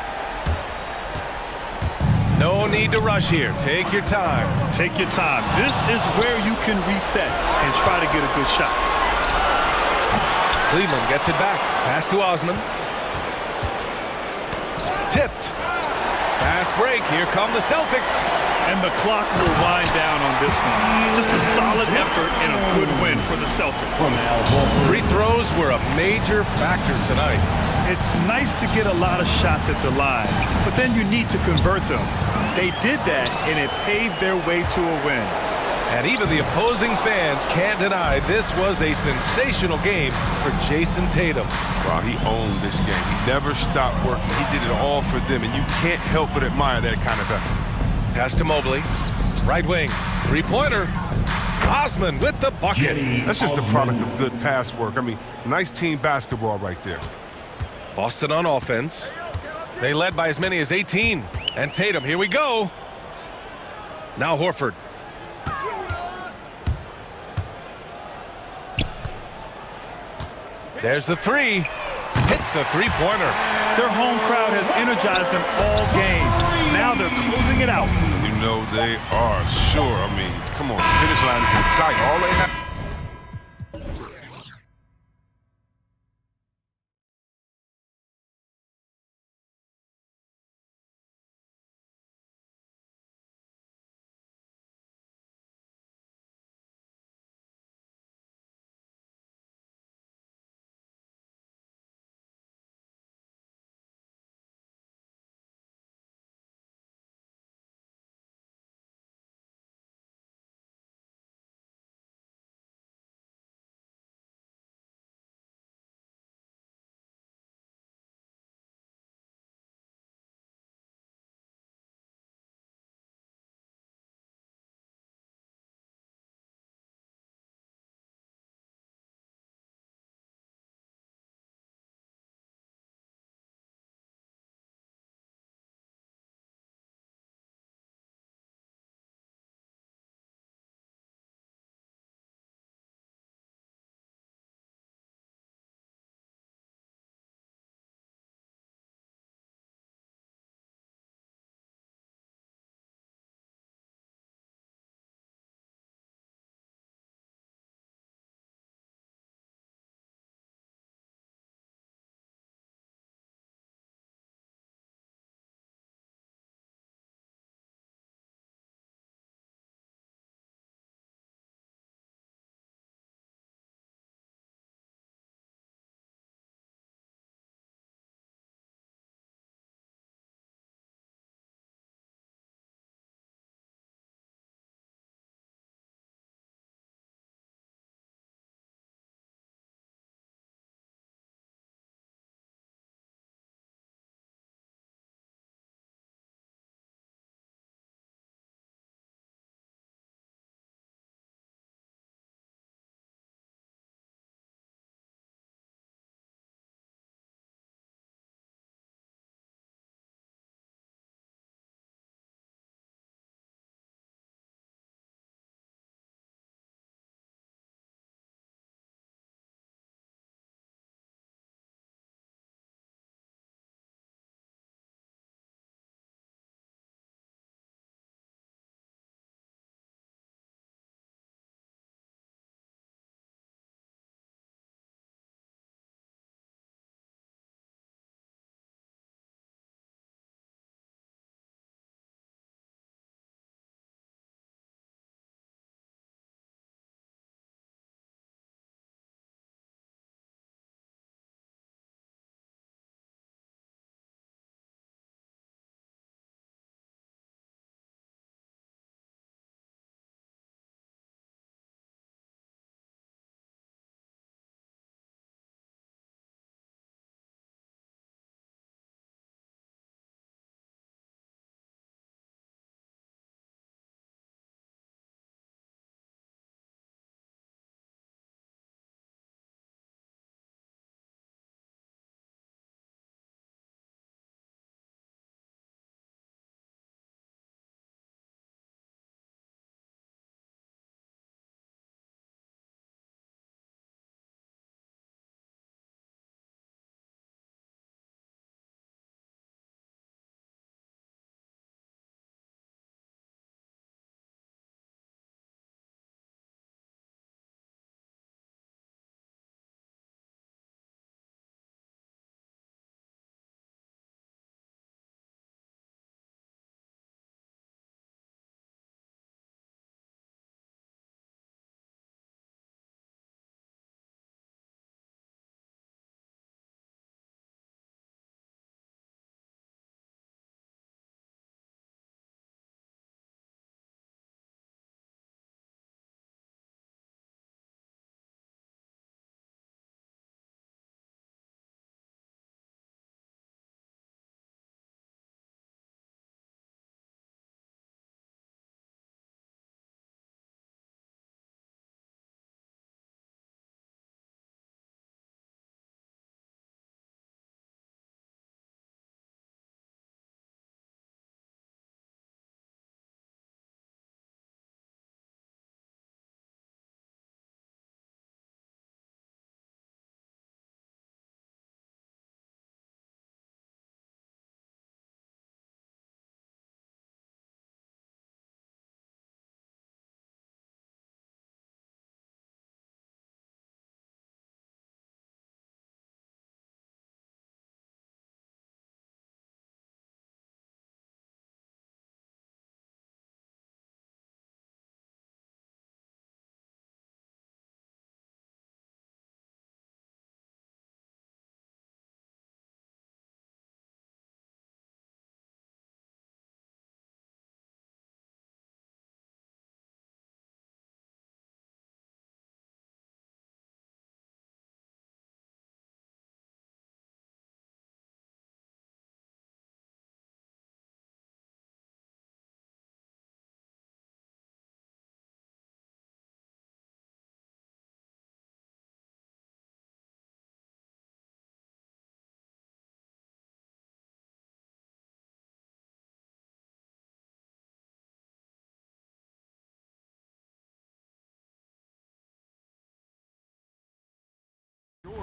Speaker 1: No need to rush here. Take your time.
Speaker 3: Take your time. This is where you can reset and try to get a good shot.
Speaker 1: Cleveland gets it back. Pass to Osman. Tipped. Fast break. Here come the Celtics.
Speaker 3: And the clock will wind down on this one. Just a solid effort and a good win for the Celtics.
Speaker 1: Free throws were a major factor tonight.
Speaker 3: It's nice to get a lot of shots at the line, but then you need to convert them. They did that, and it paved their way to a win.
Speaker 1: And even the opposing fans can't deny this was a sensational game for Jason Tatum.
Speaker 8: Wow, he owned this game. He never stopped working. He did it all for them, and you can't help but admire that kind of effort.
Speaker 1: Pass to Mobley. Right wing. Three-pointer. Osman with the bucket.
Speaker 8: That's just a product of good pass work. I mean, nice team basketball right there.
Speaker 1: Boston on offense. They led by as many as 18. And Tatum, here we go. Now Horford. There's the 3. Hits the three-pointer.
Speaker 3: Their home crowd has energized them all game. Now they're closing it out.
Speaker 8: You know they are, sure. I mean, come on, the finish line is in sight. All they have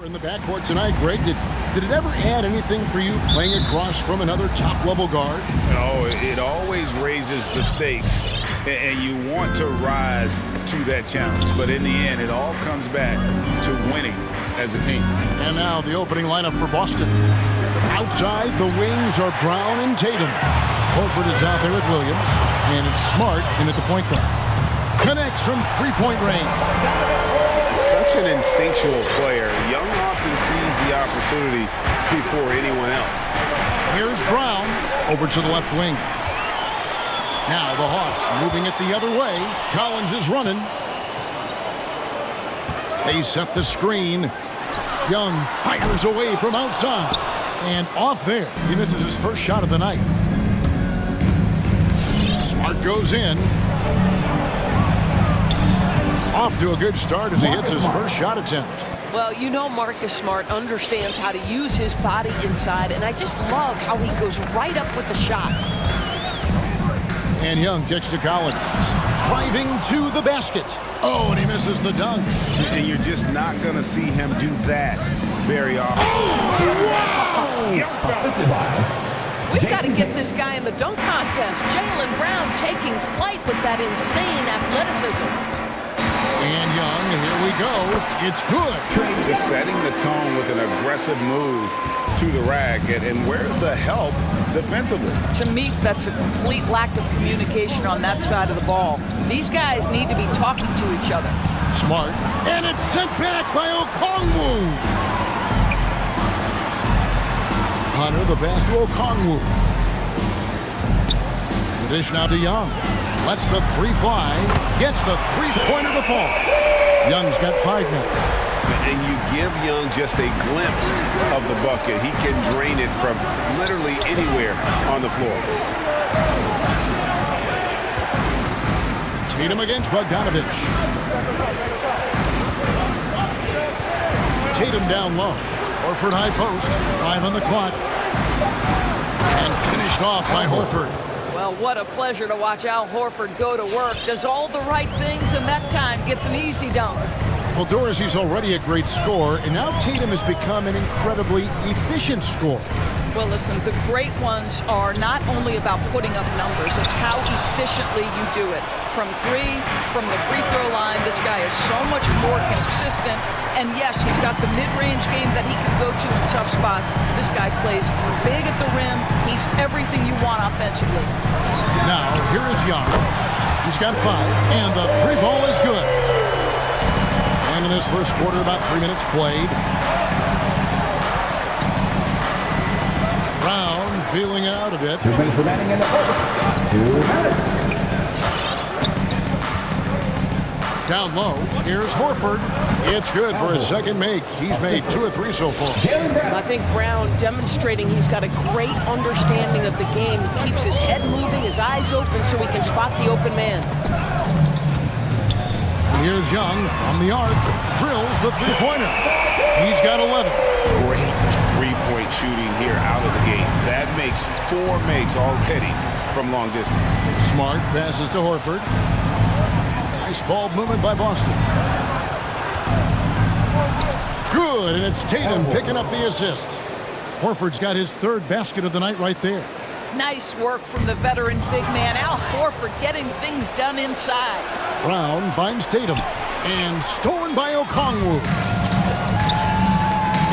Speaker 7: In the backcourt tonight, Greg, did it ever add anything for you playing across from another top-level guard?
Speaker 9: Oh, it always raises the stakes, and you want to rise to that challenge. But in the end, it all comes back to winning as a team.
Speaker 7: And now the opening lineup for Boston. Outside, the wings are Brown and Tatum. Horford is out there with Williams, and it's Smart in at the point guard. Connects from three-point range.
Speaker 9: Such an instinctual player. Young often sees the opportunity before anyone else.
Speaker 7: Here's Brown over to the left wing. Now the Hawks moving it the other way. Collins is running. They set the screen. Young fires away from outside. And off there. He misses his first shot of the night. Smart goes in. Off to a good start as he hits his first shot attempt.
Speaker 13: Well, you know Marcus Smart understands how to use his body inside, and I just love how he goes right up with the shot.
Speaker 7: And Young kicks to Collins. Driving to the basket. Oh, and he misses the dunk.
Speaker 9: And you're just not going to see him do that very often.
Speaker 7: Oh, wow!
Speaker 13: We've got to get this guy in the dunk contest. Jaylen Brown taking flight with that insane athleticism.
Speaker 7: And Young, here we go. It's good.
Speaker 9: Just setting the tone with an aggressive move to the rack. And where's the help defensively?
Speaker 4: To me, that's a complete lack of communication on that side of the ball. These guys need to be talking to each other.
Speaker 7: Smart. And it's sent back by Okongwu. Hunter, the pass to Okongwu. The dish now to Young. Lets the three fly. Gets the three-pointer to fall. Young's got 5 minutes.
Speaker 9: And you give Young just a glimpse of the bucket. He can drain it from literally anywhere on the floor.
Speaker 7: Tatum against Bogdanovich. Tatum down low. Horford high post. 5 on the clock. And finished off by Horford.
Speaker 4: Well, what a pleasure to watch Al Horford go to work. Does all the right things, and that time gets an easy dunk.
Speaker 7: Well, Doris, he's already a great scorer, and now Tatum has become an incredibly efficient scorer.
Speaker 4: Well, listen, the great ones are not only about putting up numbers, it's how efficiently you do it. From the free throw line, this guy is so much more consistent. And yes, he's got the mid-range game that he can go to in tough spots. This guy plays big at the rim. He's everything you want offensively.
Speaker 7: Now, here is Young. He's got 5, and the three ball is good. And in this first quarter, about 3 minutes played. Brown feeling it out a bit.
Speaker 5: 2 minutes remaining in the quarter. 2 minutes.
Speaker 7: Down low, here's Horford. It's good for his second make. He's made 2 of 3 so far.
Speaker 13: I think Brown demonstrating he's got a great understanding of the game. He keeps his head moving, his eyes open so he can spot the open man.
Speaker 7: Here's Young from the arc. Drills the three-pointer. He's got 11.
Speaker 9: Great three-point shooting here out of the gate. That makes 4 makes already from long distance.
Speaker 7: Smart passes to Horford. Nice ball movement by Boston. Good, and it's Tatum picking up the assist. Horford's got his 3rd basket of the night right there.
Speaker 4: Nice work from the veteran big man, Al Horford, getting things done inside.
Speaker 7: Brown finds Tatum, and stolen by Okongwu.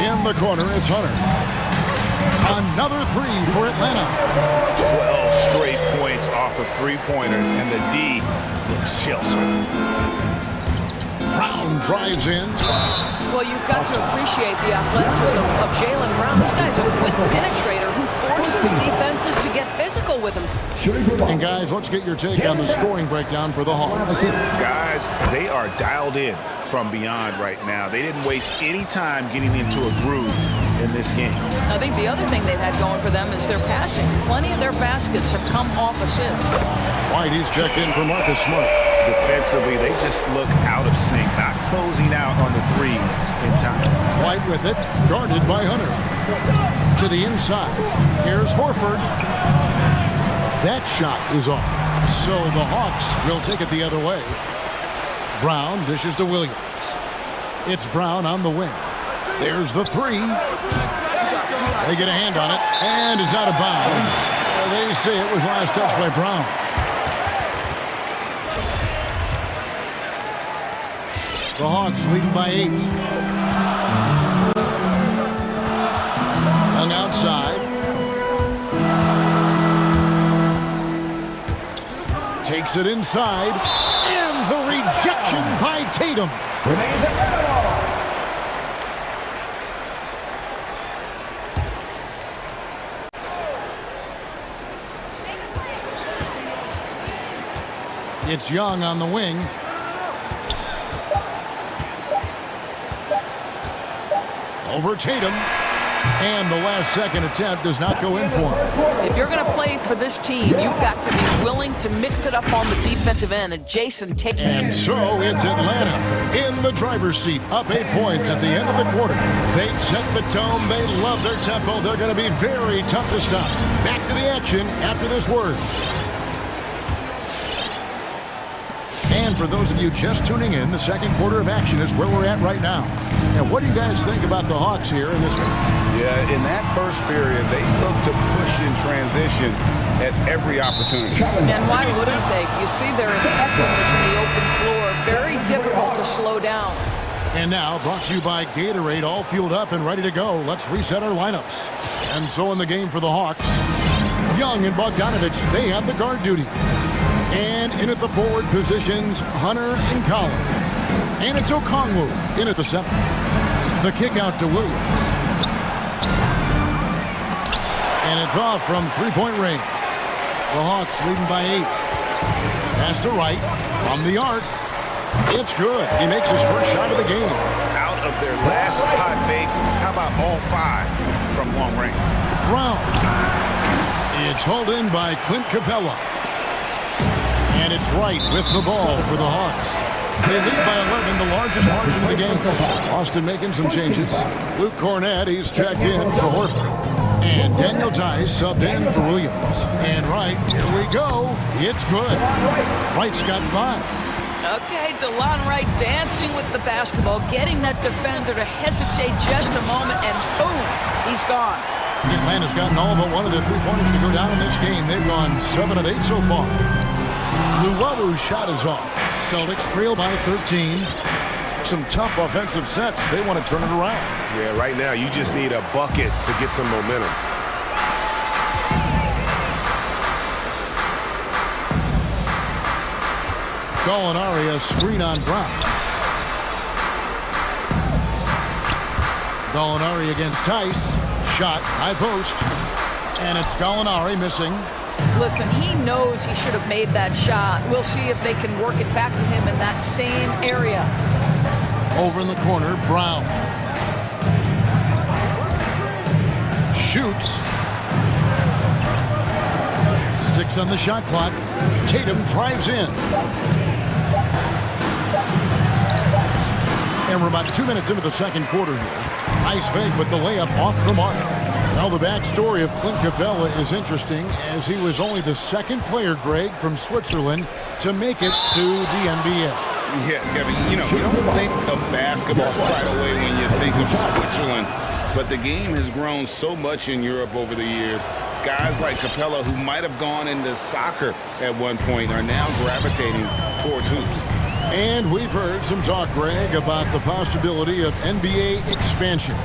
Speaker 7: In the corner, it's Hunter. Another 3 for Atlanta.
Speaker 9: 12 straight points off of three-pointers, and the D looks shell-shocked.
Speaker 7: Brown drives in.
Speaker 13: Well, you've got to appreciate the athleticism of Jaylen Brown. This guy's a quick penetrator who forces defenses to get physical with him.
Speaker 7: And guys, let's get your take on the scoring breakdown for the Hawks.
Speaker 9: Guys, they are dialed in from beyond right now. They didn't waste any time getting into a groove in this game.
Speaker 4: I think the other thing they've had going for them is their passing. Plenty of their baskets have come off assists.
Speaker 7: White, he's checked in for Marcus Smart.
Speaker 9: Defensively, they just look out of sync, not closing out on the threes in time.
Speaker 7: White with it, guarded by Hunter. To the inside, here's Horford. That shot is off, so the Hawks will take it the other way. Brown dishes to Williams. It's Brown on the wing. There's the three. They get a hand on it, and it's out of bounds. They say it was last touched by Brown. The Hawks leading by 8. Young outside. Takes it inside. And the rejection by Tatum.
Speaker 5: Remains at battle.
Speaker 7: It's Young on the wing. Over Tatum. And the last second attempt does not go in for him.
Speaker 4: If you're going to play for this team, you've got to be willing to mix it up on the defensive end. And Jason takes.
Speaker 7: And so it's Atlanta in the driver's seat, up 8 points at the end of the quarter. They've set the tone. They love their tempo. They're going to be very tough to stop. Back to the action after this word. And for those of you just tuning in, the second quarter of action is where we're at right now. And what do you guys think about the Hawks here in this one?
Speaker 9: Yeah, in that first period, they looked to push in transition at every opportunity.
Speaker 4: And why wouldn't they? You see their effectiveness in the open floor. Very difficult to slow down.
Speaker 7: And now, brought to you by Gatorade, all fueled up and ready to go. Let's reset our lineups. And so in the game for the Hawks, Young and Bogdanovich, they have the guard duty. And in at the forward positions, Hunter and Collins. And it's Okongwu in at the center. The kick out to Williams. And it's off from three-point range. The Hawks leading by 8. Pass to Wright from the arc. It's good. He makes his first shot of the game.
Speaker 9: Out of their last 5 makes, how about all 5 from long range?
Speaker 7: Brown. It's hauled in by Clint Capella. And it's Wright with the ball for the Hawks. They lead by 11, the largest margin of the game. Austin making some changes. Luke Cornett, he's checked in for Horford. And Daniel Tice subbed in for Williams. And Wright, here we go. It's good. Wright's got 5.
Speaker 4: Okay, DeLon Wright dancing with the basketball, getting that defender to hesitate just a moment, and boom, he's gone.
Speaker 7: Atlanta's gotten all but one of the 3-pointers to go down in this game. They've gone 7 of 8 so far. Luwalu's shot is off. Celtics trail by 13. Some tough offensive sets. They want to turn it around.
Speaker 14: Yeah, right now you just need a bucket to get some momentum.
Speaker 7: Gallinari, a screen on Brown. Gallinari against Tice. Shot, high post. And it's Gallinari missing.
Speaker 4: Listen, he knows he should have made that shot. We'll see if they can work it back to him in that same area.
Speaker 7: Over in the corner, Brown. Shoots. 6 on the shot clock. Tatum drives in. And we're about 2 minutes into the second quarter here. Nice fake, but the layup off the mark. Now the backstory of Clint Capella is interesting, as he was only the 2nd player, Greg, from Switzerland to make it to the NBA.
Speaker 9: Yeah, Kevin, you don't think of basketball right away when you think of Switzerland, but the game has grown so much in Europe over the years. Guys like Capella, who might have gone into soccer at one point, are now gravitating towards hoops.
Speaker 7: And we've heard some talk, Greg, about the possibility of NBA expansion.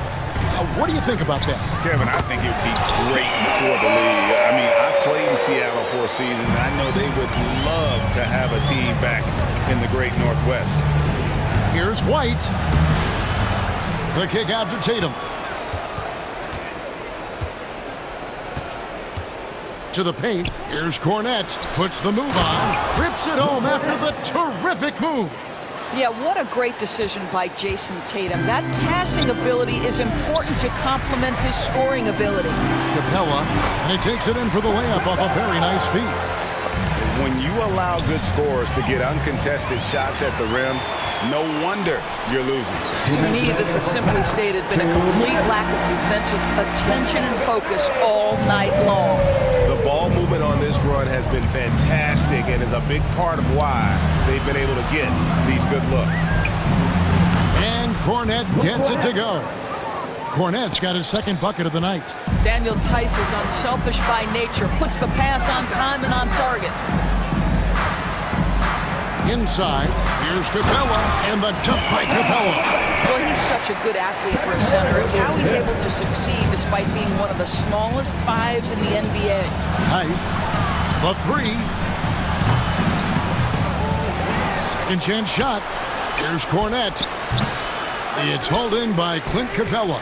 Speaker 7: What do you think about that?
Speaker 9: Kevin, I think it would be great for the league. I mean, I played in Seattle for a season, and I know they would love to have a team back in the great Northwest.
Speaker 7: Here's White. The kick out to Tatum. To the paint. Here's Cornett. Puts the move on. Rips it home after the terrific move.
Speaker 4: Yeah, what a great decision by Jason Tatum. That passing ability is important to complement his scoring ability.
Speaker 7: Capella, and he takes it in for the layup off a very nice feed.
Speaker 14: When you allow good scorers to get uncontested shots at the rim, no wonder you're losing.
Speaker 4: To me, this is simply stated been a complete lack of defensive attention and focus all night long.
Speaker 14: The ball movement on this run has been fantastic and is a big part of why they've been able to get these good looks.
Speaker 7: And Cornett gets it to go. Cornette's got his second bucket of the night.
Speaker 4: Daniel Tice is unselfish by nature, puts the pass on time and on target.
Speaker 7: Inside, here's Capella, and the dunk by Capella.
Speaker 4: Boy, he's such a good athlete for a center. It's how he's able to succeed despite being one of the smallest fives in the NBA.
Speaker 7: Tice, the three. Second chance shot. Here's Cornette. It's hauled in by Clint Capella.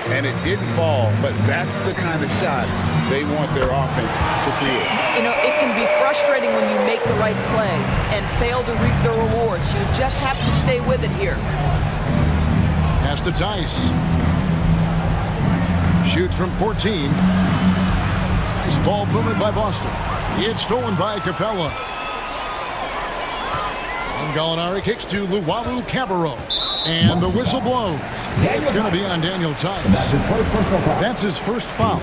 Speaker 9: And it didn't fall, but that's the kind of shot they want their offense to create.
Speaker 4: You know, it can be frustrating when you make the right play and fail to reap the rewards. You just have to stay with it here.
Speaker 7: Pass to Tice. Shoots from 14. Nice ball booming by Boston. It's stolen by Capella. And Gallinari kicks to Luwawu Cabarro. And the whistle blows. It's going to be on Daniel Tice. That's his first foul.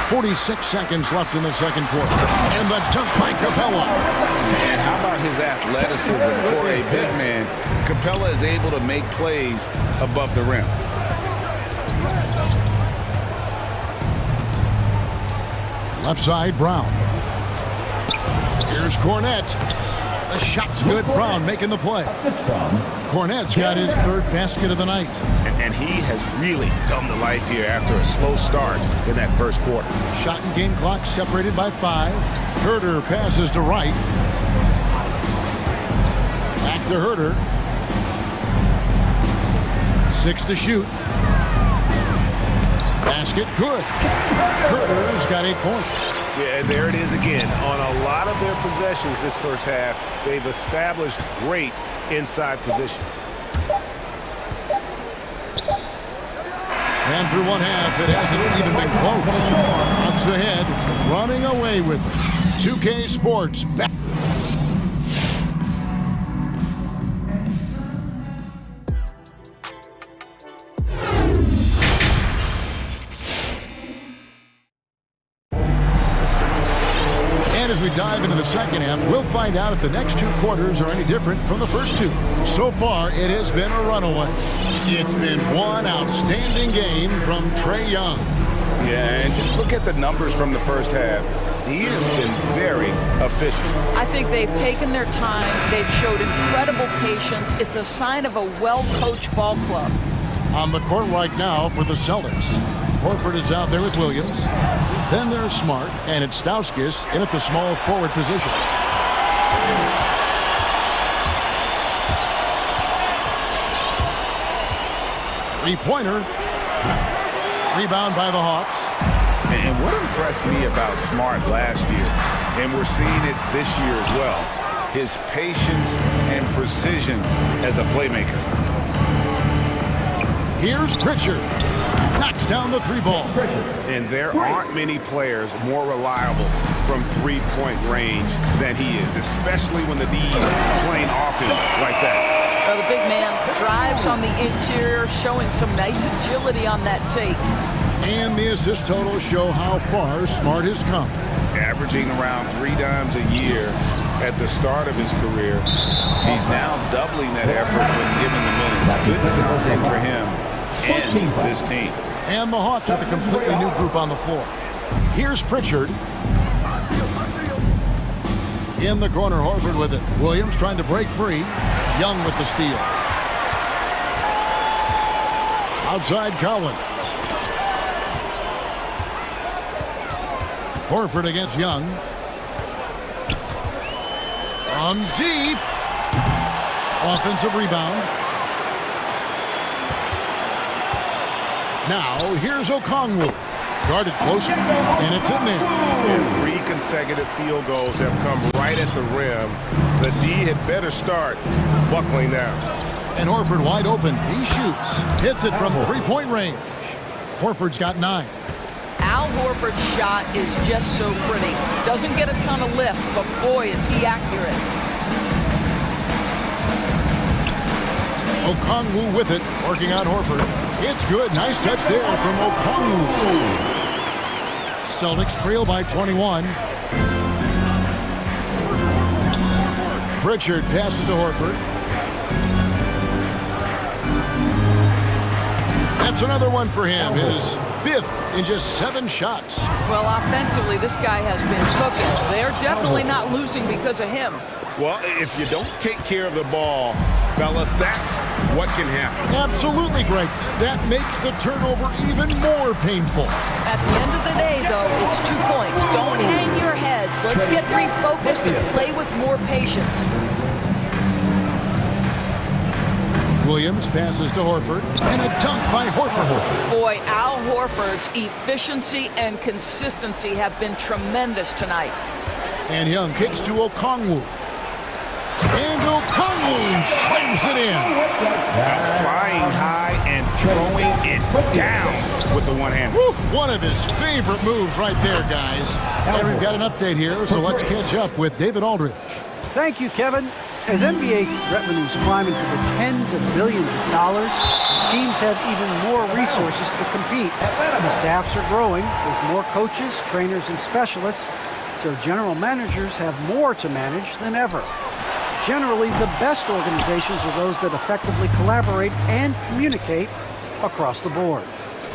Speaker 7: 46 seconds left in the second quarter. And the dunk by Capella.
Speaker 9: And how about his athleticism for a big man? Capella is able to make plays above the rim.
Speaker 7: Left side, Brown. Here's Cornette. The shot's good. Brown making the play. Cornette's got his third basket of the night.
Speaker 14: And he has really come to life here after a slow start in that first quarter.
Speaker 7: Shot and game clock separated by 5. Herder passes to Wright. Back to Herder. 6 to shoot. Basket good. Herder's got 8 points.
Speaker 14: Yeah, and there it is again. On a lot of their possessions this first half, they've established great inside position.
Speaker 7: And through one half, it hasn't even been close. Bucks ahead, running away with it. 2K Sports back. As we dive into the second half, we'll find out if the next 2 quarters are any different from the first 2. So far, it has been a runaway. It's been one outstanding game from Trae Young.
Speaker 9: Yeah, and just look at the numbers from the first half. He has been very efficient.
Speaker 4: I think they've taken their time. They've showed incredible patience. It's a sign of a well-coached ball club.
Speaker 7: On the court right now for the Celtics. Horford is out there with Williams. Then there's Smart, and it's Stauskas in at the small forward position. Three-pointer. Rebound by the Hawks.
Speaker 9: And what impressed me about Smart last year, and we're seeing it this year as well, his patience and precision as a playmaker.
Speaker 7: Here's Pritchard. Knocks down the 3-ball.
Speaker 14: And there aren't many players more reliable from three-point range than he is, especially when the D's are playing often like that.
Speaker 4: Well, the big man drives on the interior, showing some nice agility on that take.
Speaker 7: And the assist totals show how far Smart has come.
Speaker 9: Averaging around 3 dimes a year at the start of his career. He's now doubling that effort when given the minutes. Good sign for him and this team.
Speaker 7: And the Hawks with a completely new group on the floor. Here's Pritchard. In the corner, Horford with it. Williams trying to break free. Young with the steal. Outside Collins. Horford against Young. From deep. Offensive rebound. Now, here's Okongwu. Guarded close, and it's in there.
Speaker 14: And 3 consecutive field goals have come right at the rim. The D had better start buckling down.
Speaker 7: And Horford wide open. He shoots. Hits it from 3-point range. Horford's got 9.
Speaker 4: Al Horford's shot is just so pretty. Doesn't get a ton of lift, but boy, is he accurate.
Speaker 7: Okongwu with it, working on Horford. It's good. Nice touch there from Okongwu. Celtics trail by 21. Pritchard passes to Horford. That's another one for him. His 5th in just 7 shots.
Speaker 4: Well, offensively, this guy has been cooking. They're definitely not losing because of him.
Speaker 14: Well, if you don't take care of the ball, fellas, that's what can happen.
Speaker 7: Absolutely, Greg. That makes the turnover even more painful.
Speaker 4: At the end of the day, though, it's 2 points. Don't hang your heads. Let's get refocused and play with more patience.
Speaker 7: Williams passes to Horford, and a dunk by Horford.
Speaker 4: Boy, Al Horford's efficiency and consistency have been tremendous tonight.
Speaker 7: And Young kicks to Okongwu. And Okongwu slams it in.
Speaker 14: Flying high and throwing it down with the one hand.
Speaker 7: One of his favorite moves right there, guys. And we've got an update here, so let's catch up with David Aldridge.
Speaker 10: Thank you, Kevin. As NBA revenues climb into the tens of billions of dollars, teams have even more resources to compete. The staffs are growing with more coaches, trainers, and specialists, so general managers have more to manage than ever. Generally, the best organizations are those that effectively collaborate and communicate across the board.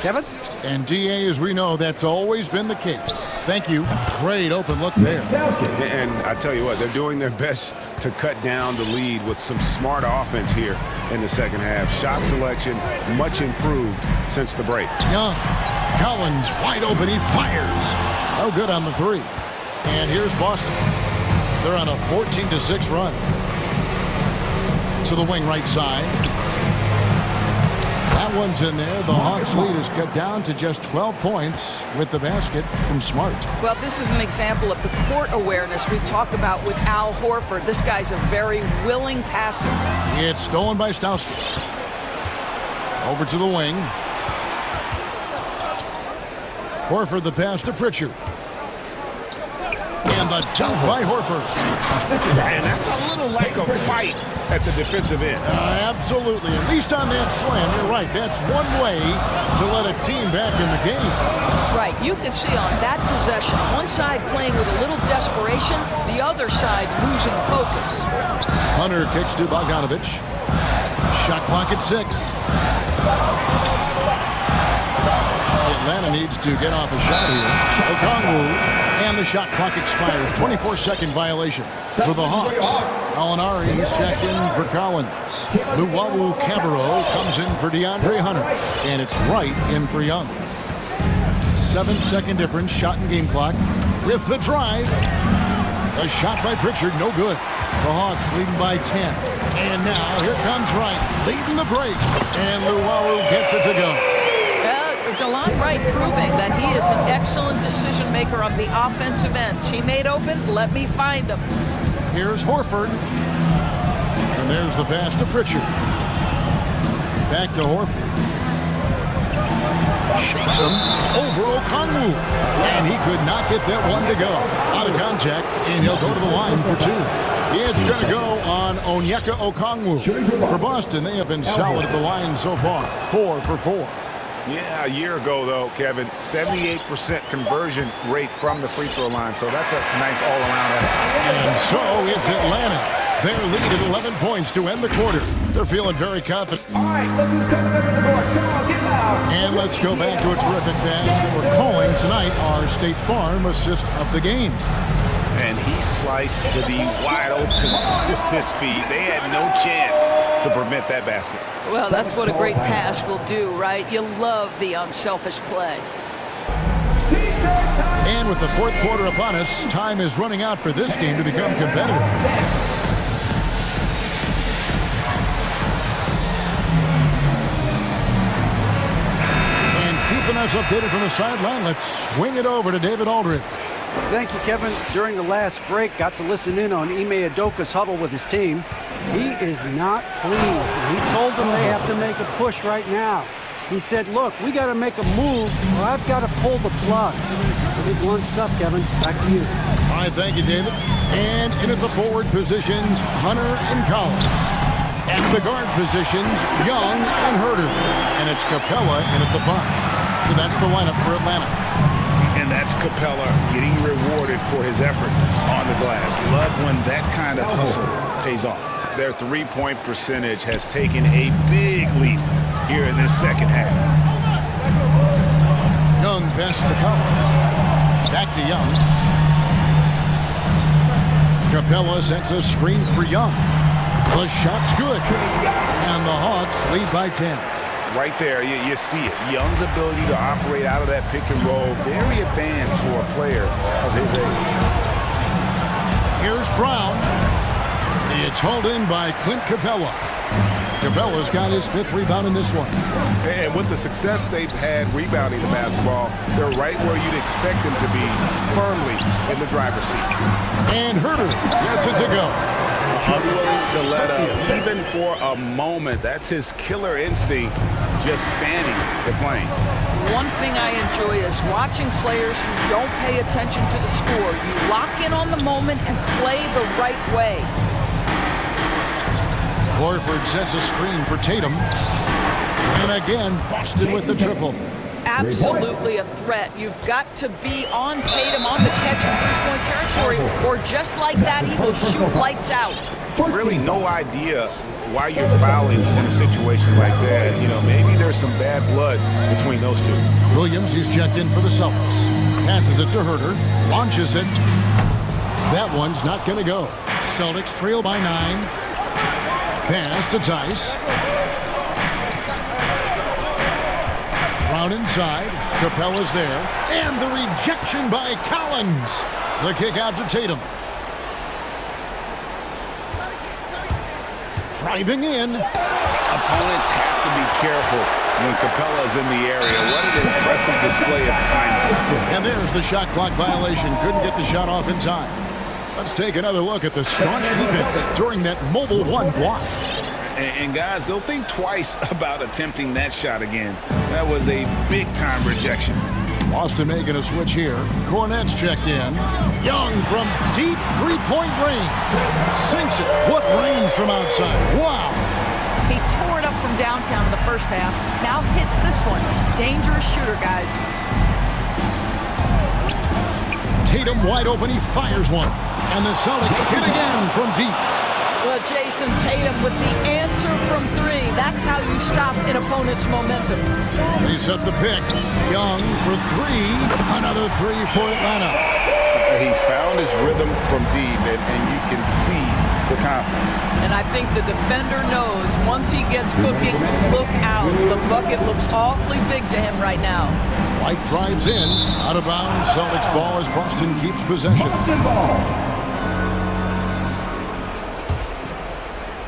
Speaker 10: Kevin?
Speaker 7: And DA, as we know, that's always been the case. Thank you. Great open look there.
Speaker 14: And I tell you what, they're doing their best to cut down the lead with some smart offense here in the second half. Shot selection much improved since the break.
Speaker 7: Young, Collins wide open, he fires. No good on the 3. And here's Boston. They're on a 14-6 run. To the wing right side. That one's in there. The Hawks lead is cut down to just 12 points with the basket from Smart.
Speaker 4: Well, this is an example of the court awareness we talk about with Al Horford. This guy's a very willing passer.
Speaker 7: It's stolen by Stauskas. Over to the wing. Horford the pass to Pritchard. And the dunk by Horford.
Speaker 14: And that's a little lack of fight at the defensive end.
Speaker 7: Absolutely. At least on that slam, you're right. That's one way to let a team back in the game.
Speaker 4: Right. You can see on that possession, one side playing with a little desperation, the other side losing focus.
Speaker 7: Hunter kicks to Bogdanovich. Shot clock at 6. Atlanta needs to get off a shot here. Okongwu. And the shot clock expires. 24-second violation for the Hawks. Alinari is checked in for Collins. Luwawu Cabarro comes in for DeAndre Hunter. And it's right in for Young. 7-second difference, shot and game clock. With the drive. A shot by Pritchard, no good. The Hawks leading by 10. And now here comes Wright, leading the break. And Luwawu gets it to go.
Speaker 4: Delon Wright proving that he is an excellent decision maker on the offensive end. He made open, let me find him.
Speaker 7: Here's Horford. And there's the pass to Pritchard. Back to Horford. Shakes him over Okongwu. And he could not get that one to go. Out of contact, and he'll go to the line for 2. It's going to go on Onyeka Okongwu. For Boston, they have been solid at the line so far. 4 for 4.
Speaker 14: Yeah, a year ago, though, Kevin, 78% conversion rate from the free throw line. So that's a nice all-around effort.
Speaker 7: And so it's Atlanta. Their lead at 11 points to end the quarter. They're feeling very confident.
Speaker 5: All right, let's just come to the door. Come on, get loud.
Speaker 7: And let's go back to a terrific pass that we're calling tonight our State Farm assist of the game.
Speaker 14: And he sliced to be wide open with this feed. They had no chance to prevent that basket.
Speaker 4: Well, that's what a great pass will do, right? You love the unselfish play.
Speaker 7: And with the fourth quarter upon us, time is running out for this game to become competitive. And keeping us updated from the sideline, let's swing it over to David Aldridge.
Speaker 10: Thank you, Kevin. During the last break, got to listen in on Ime Udoka's huddle with his team. He is not pleased. He told them they have to make a push right now. He said, look, we got to make a move or I've got to pull the plug. Pretty blunt stuff, Kevin. Back to you.
Speaker 7: All right, thank you, David. And in at the forward positions, Hunter and Collins. At the guard positions, Young and Herter. And it's Capella in at the 5. So that's the lineup for Atlanta.
Speaker 14: And that's Capella getting rewarded for his effort on the glass. Love when that kind of hustle pays off. Their three-point percentage has taken a big leap here in this second half.
Speaker 7: Young passes to Collins. Back to Young. Capella sends a screen for Young. The shot's good. And the Hawks lead by 10.
Speaker 14: Right there, you see it. Young's ability to operate out of that pick and roll, very advanced for a player of his age.
Speaker 7: Here's Brown. It's hauled in by Clint Capella. Capella's got his 5th rebound in this one.
Speaker 14: And with the success they've had rebounding the basketball, they're right where you'd expect them to be, firmly in the driver's seat.
Speaker 7: And Herder gets it to go.
Speaker 14: Unwilling to let up, even for a moment. That's his killer instinct, just fanning the flame.
Speaker 4: One thing I enjoy is watching players who don't pay attention to the score. You lock in on the moment and play the right way.
Speaker 7: Horford sets a screen for Tatum. And again, Boston with the triple.
Speaker 4: Absolutely a threat. You've got to be on Tatum on the catch in three-point territory, or just like that, he will shoot lights out.
Speaker 14: Really no idea why you're fouling in a situation like that. You know, maybe there's some bad blood between those two.
Speaker 7: Williams, he's checked in for the Celtics. Passes it to Herder, launches it. That one's not going to go. Celtics trail by 9. Pass to Tice. Brown inside. Capella's there. And the rejection by Collins. The kick out to Tatum. Driving in.
Speaker 14: Opponents have to be careful when Capella's in the area. What an impressive display of timing.
Speaker 7: And there's the shot clock violation. Couldn't get the shot off in time. Let's take another look at the staunch defense during that mobile 1 block.
Speaker 14: And guys, they'll think twice about attempting that shot again. That was a big-time rejection.
Speaker 7: Boston making a switch here. Cornette's checked in. Young from deep three-point range. Sinks it. What range from outside. Wow.
Speaker 4: He tore it up from downtown in the first half. Now hits this one. Dangerous shooter, guys.
Speaker 7: Tatum wide open. He fires one. And the Celtics hit again from deep.
Speaker 4: Well, Jason, Tatum with the answer from 3. That's how you stop an opponent's momentum.
Speaker 7: They set the pick. Young for 3. Another 3 for Atlanta.
Speaker 14: He's found his rhythm from deep, and you can see the confidence.
Speaker 4: And I think the defender knows once he gets cooking, look out. The bucket looks awfully big to him right now.
Speaker 7: White drives in. Out of bounds. Celtics ball as Boston keeps possession.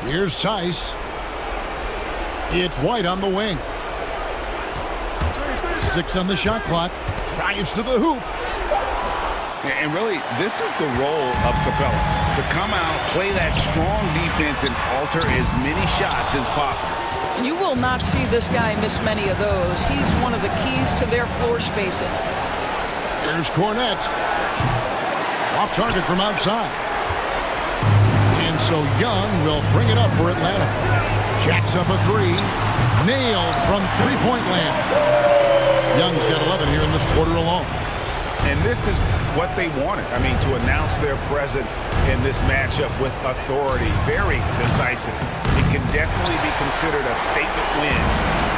Speaker 7: Here's Tice. It's White on the wing. 6 on the shot clock. Drives to the hoop.
Speaker 14: And really, this is the role of Capella. To come out, play that strong defense, and alter as many shots as possible.
Speaker 4: And you will not see this guy miss many of those. He's one of the keys to their floor spacing.
Speaker 7: Here's Cornette. Off target from outside. And so Young will bring it up for Atlanta. Jacks up a 3. Nailed from three-point land. Young's got 11 here in this quarter alone.
Speaker 14: And this is what they wanted. I mean, to announce their presence in this matchup with authority. Very decisive. It can definitely be considered a statement win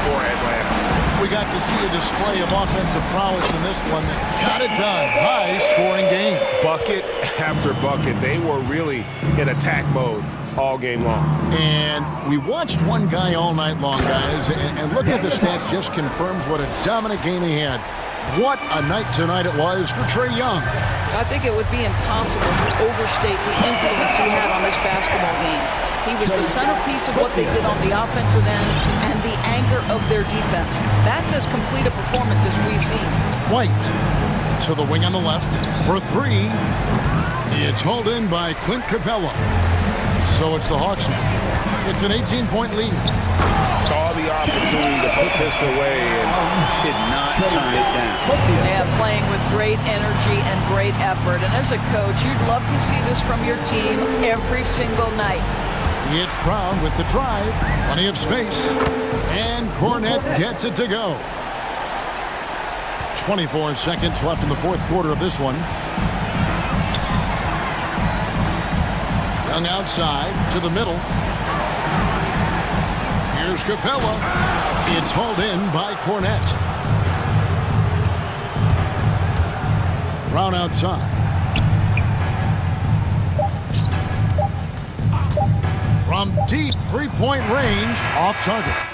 Speaker 14: for Atlanta.
Speaker 7: We got to see a display of offensive prowess in this one that got it done. High-scoring game.
Speaker 14: Bucket after bucket. They were really in attack mode all game long.
Speaker 7: And we watched one guy all night long, guys, and looking at the stats just confirms what a dominant game he had. What a night tonight it was for Trae Young.
Speaker 4: I think it would be impossible to overstate the influence he had on this basketball game. He was the centerpiece of what they did on the offensive end and the anchor of their defense. That's as complete a performance as we've seen.
Speaker 7: White to the wing on the left for 3. It's hauled in by Clint Capella. So it's the Hawks now. It's an 18-point lead.
Speaker 14: Saw the opportunity to put this away and did not turn it down.
Speaker 4: Yeah, playing with great energy and great effort. And as a coach, you'd love to see this from your team every single night.
Speaker 7: It's Brown with the drive. Plenty of space. And Cornette gets it to go. 24 seconds left in the fourth quarter of this one. Young outside to the middle. Here's Capella. It's hauled in by Cornette. Brown outside. From deep three-point range, off target.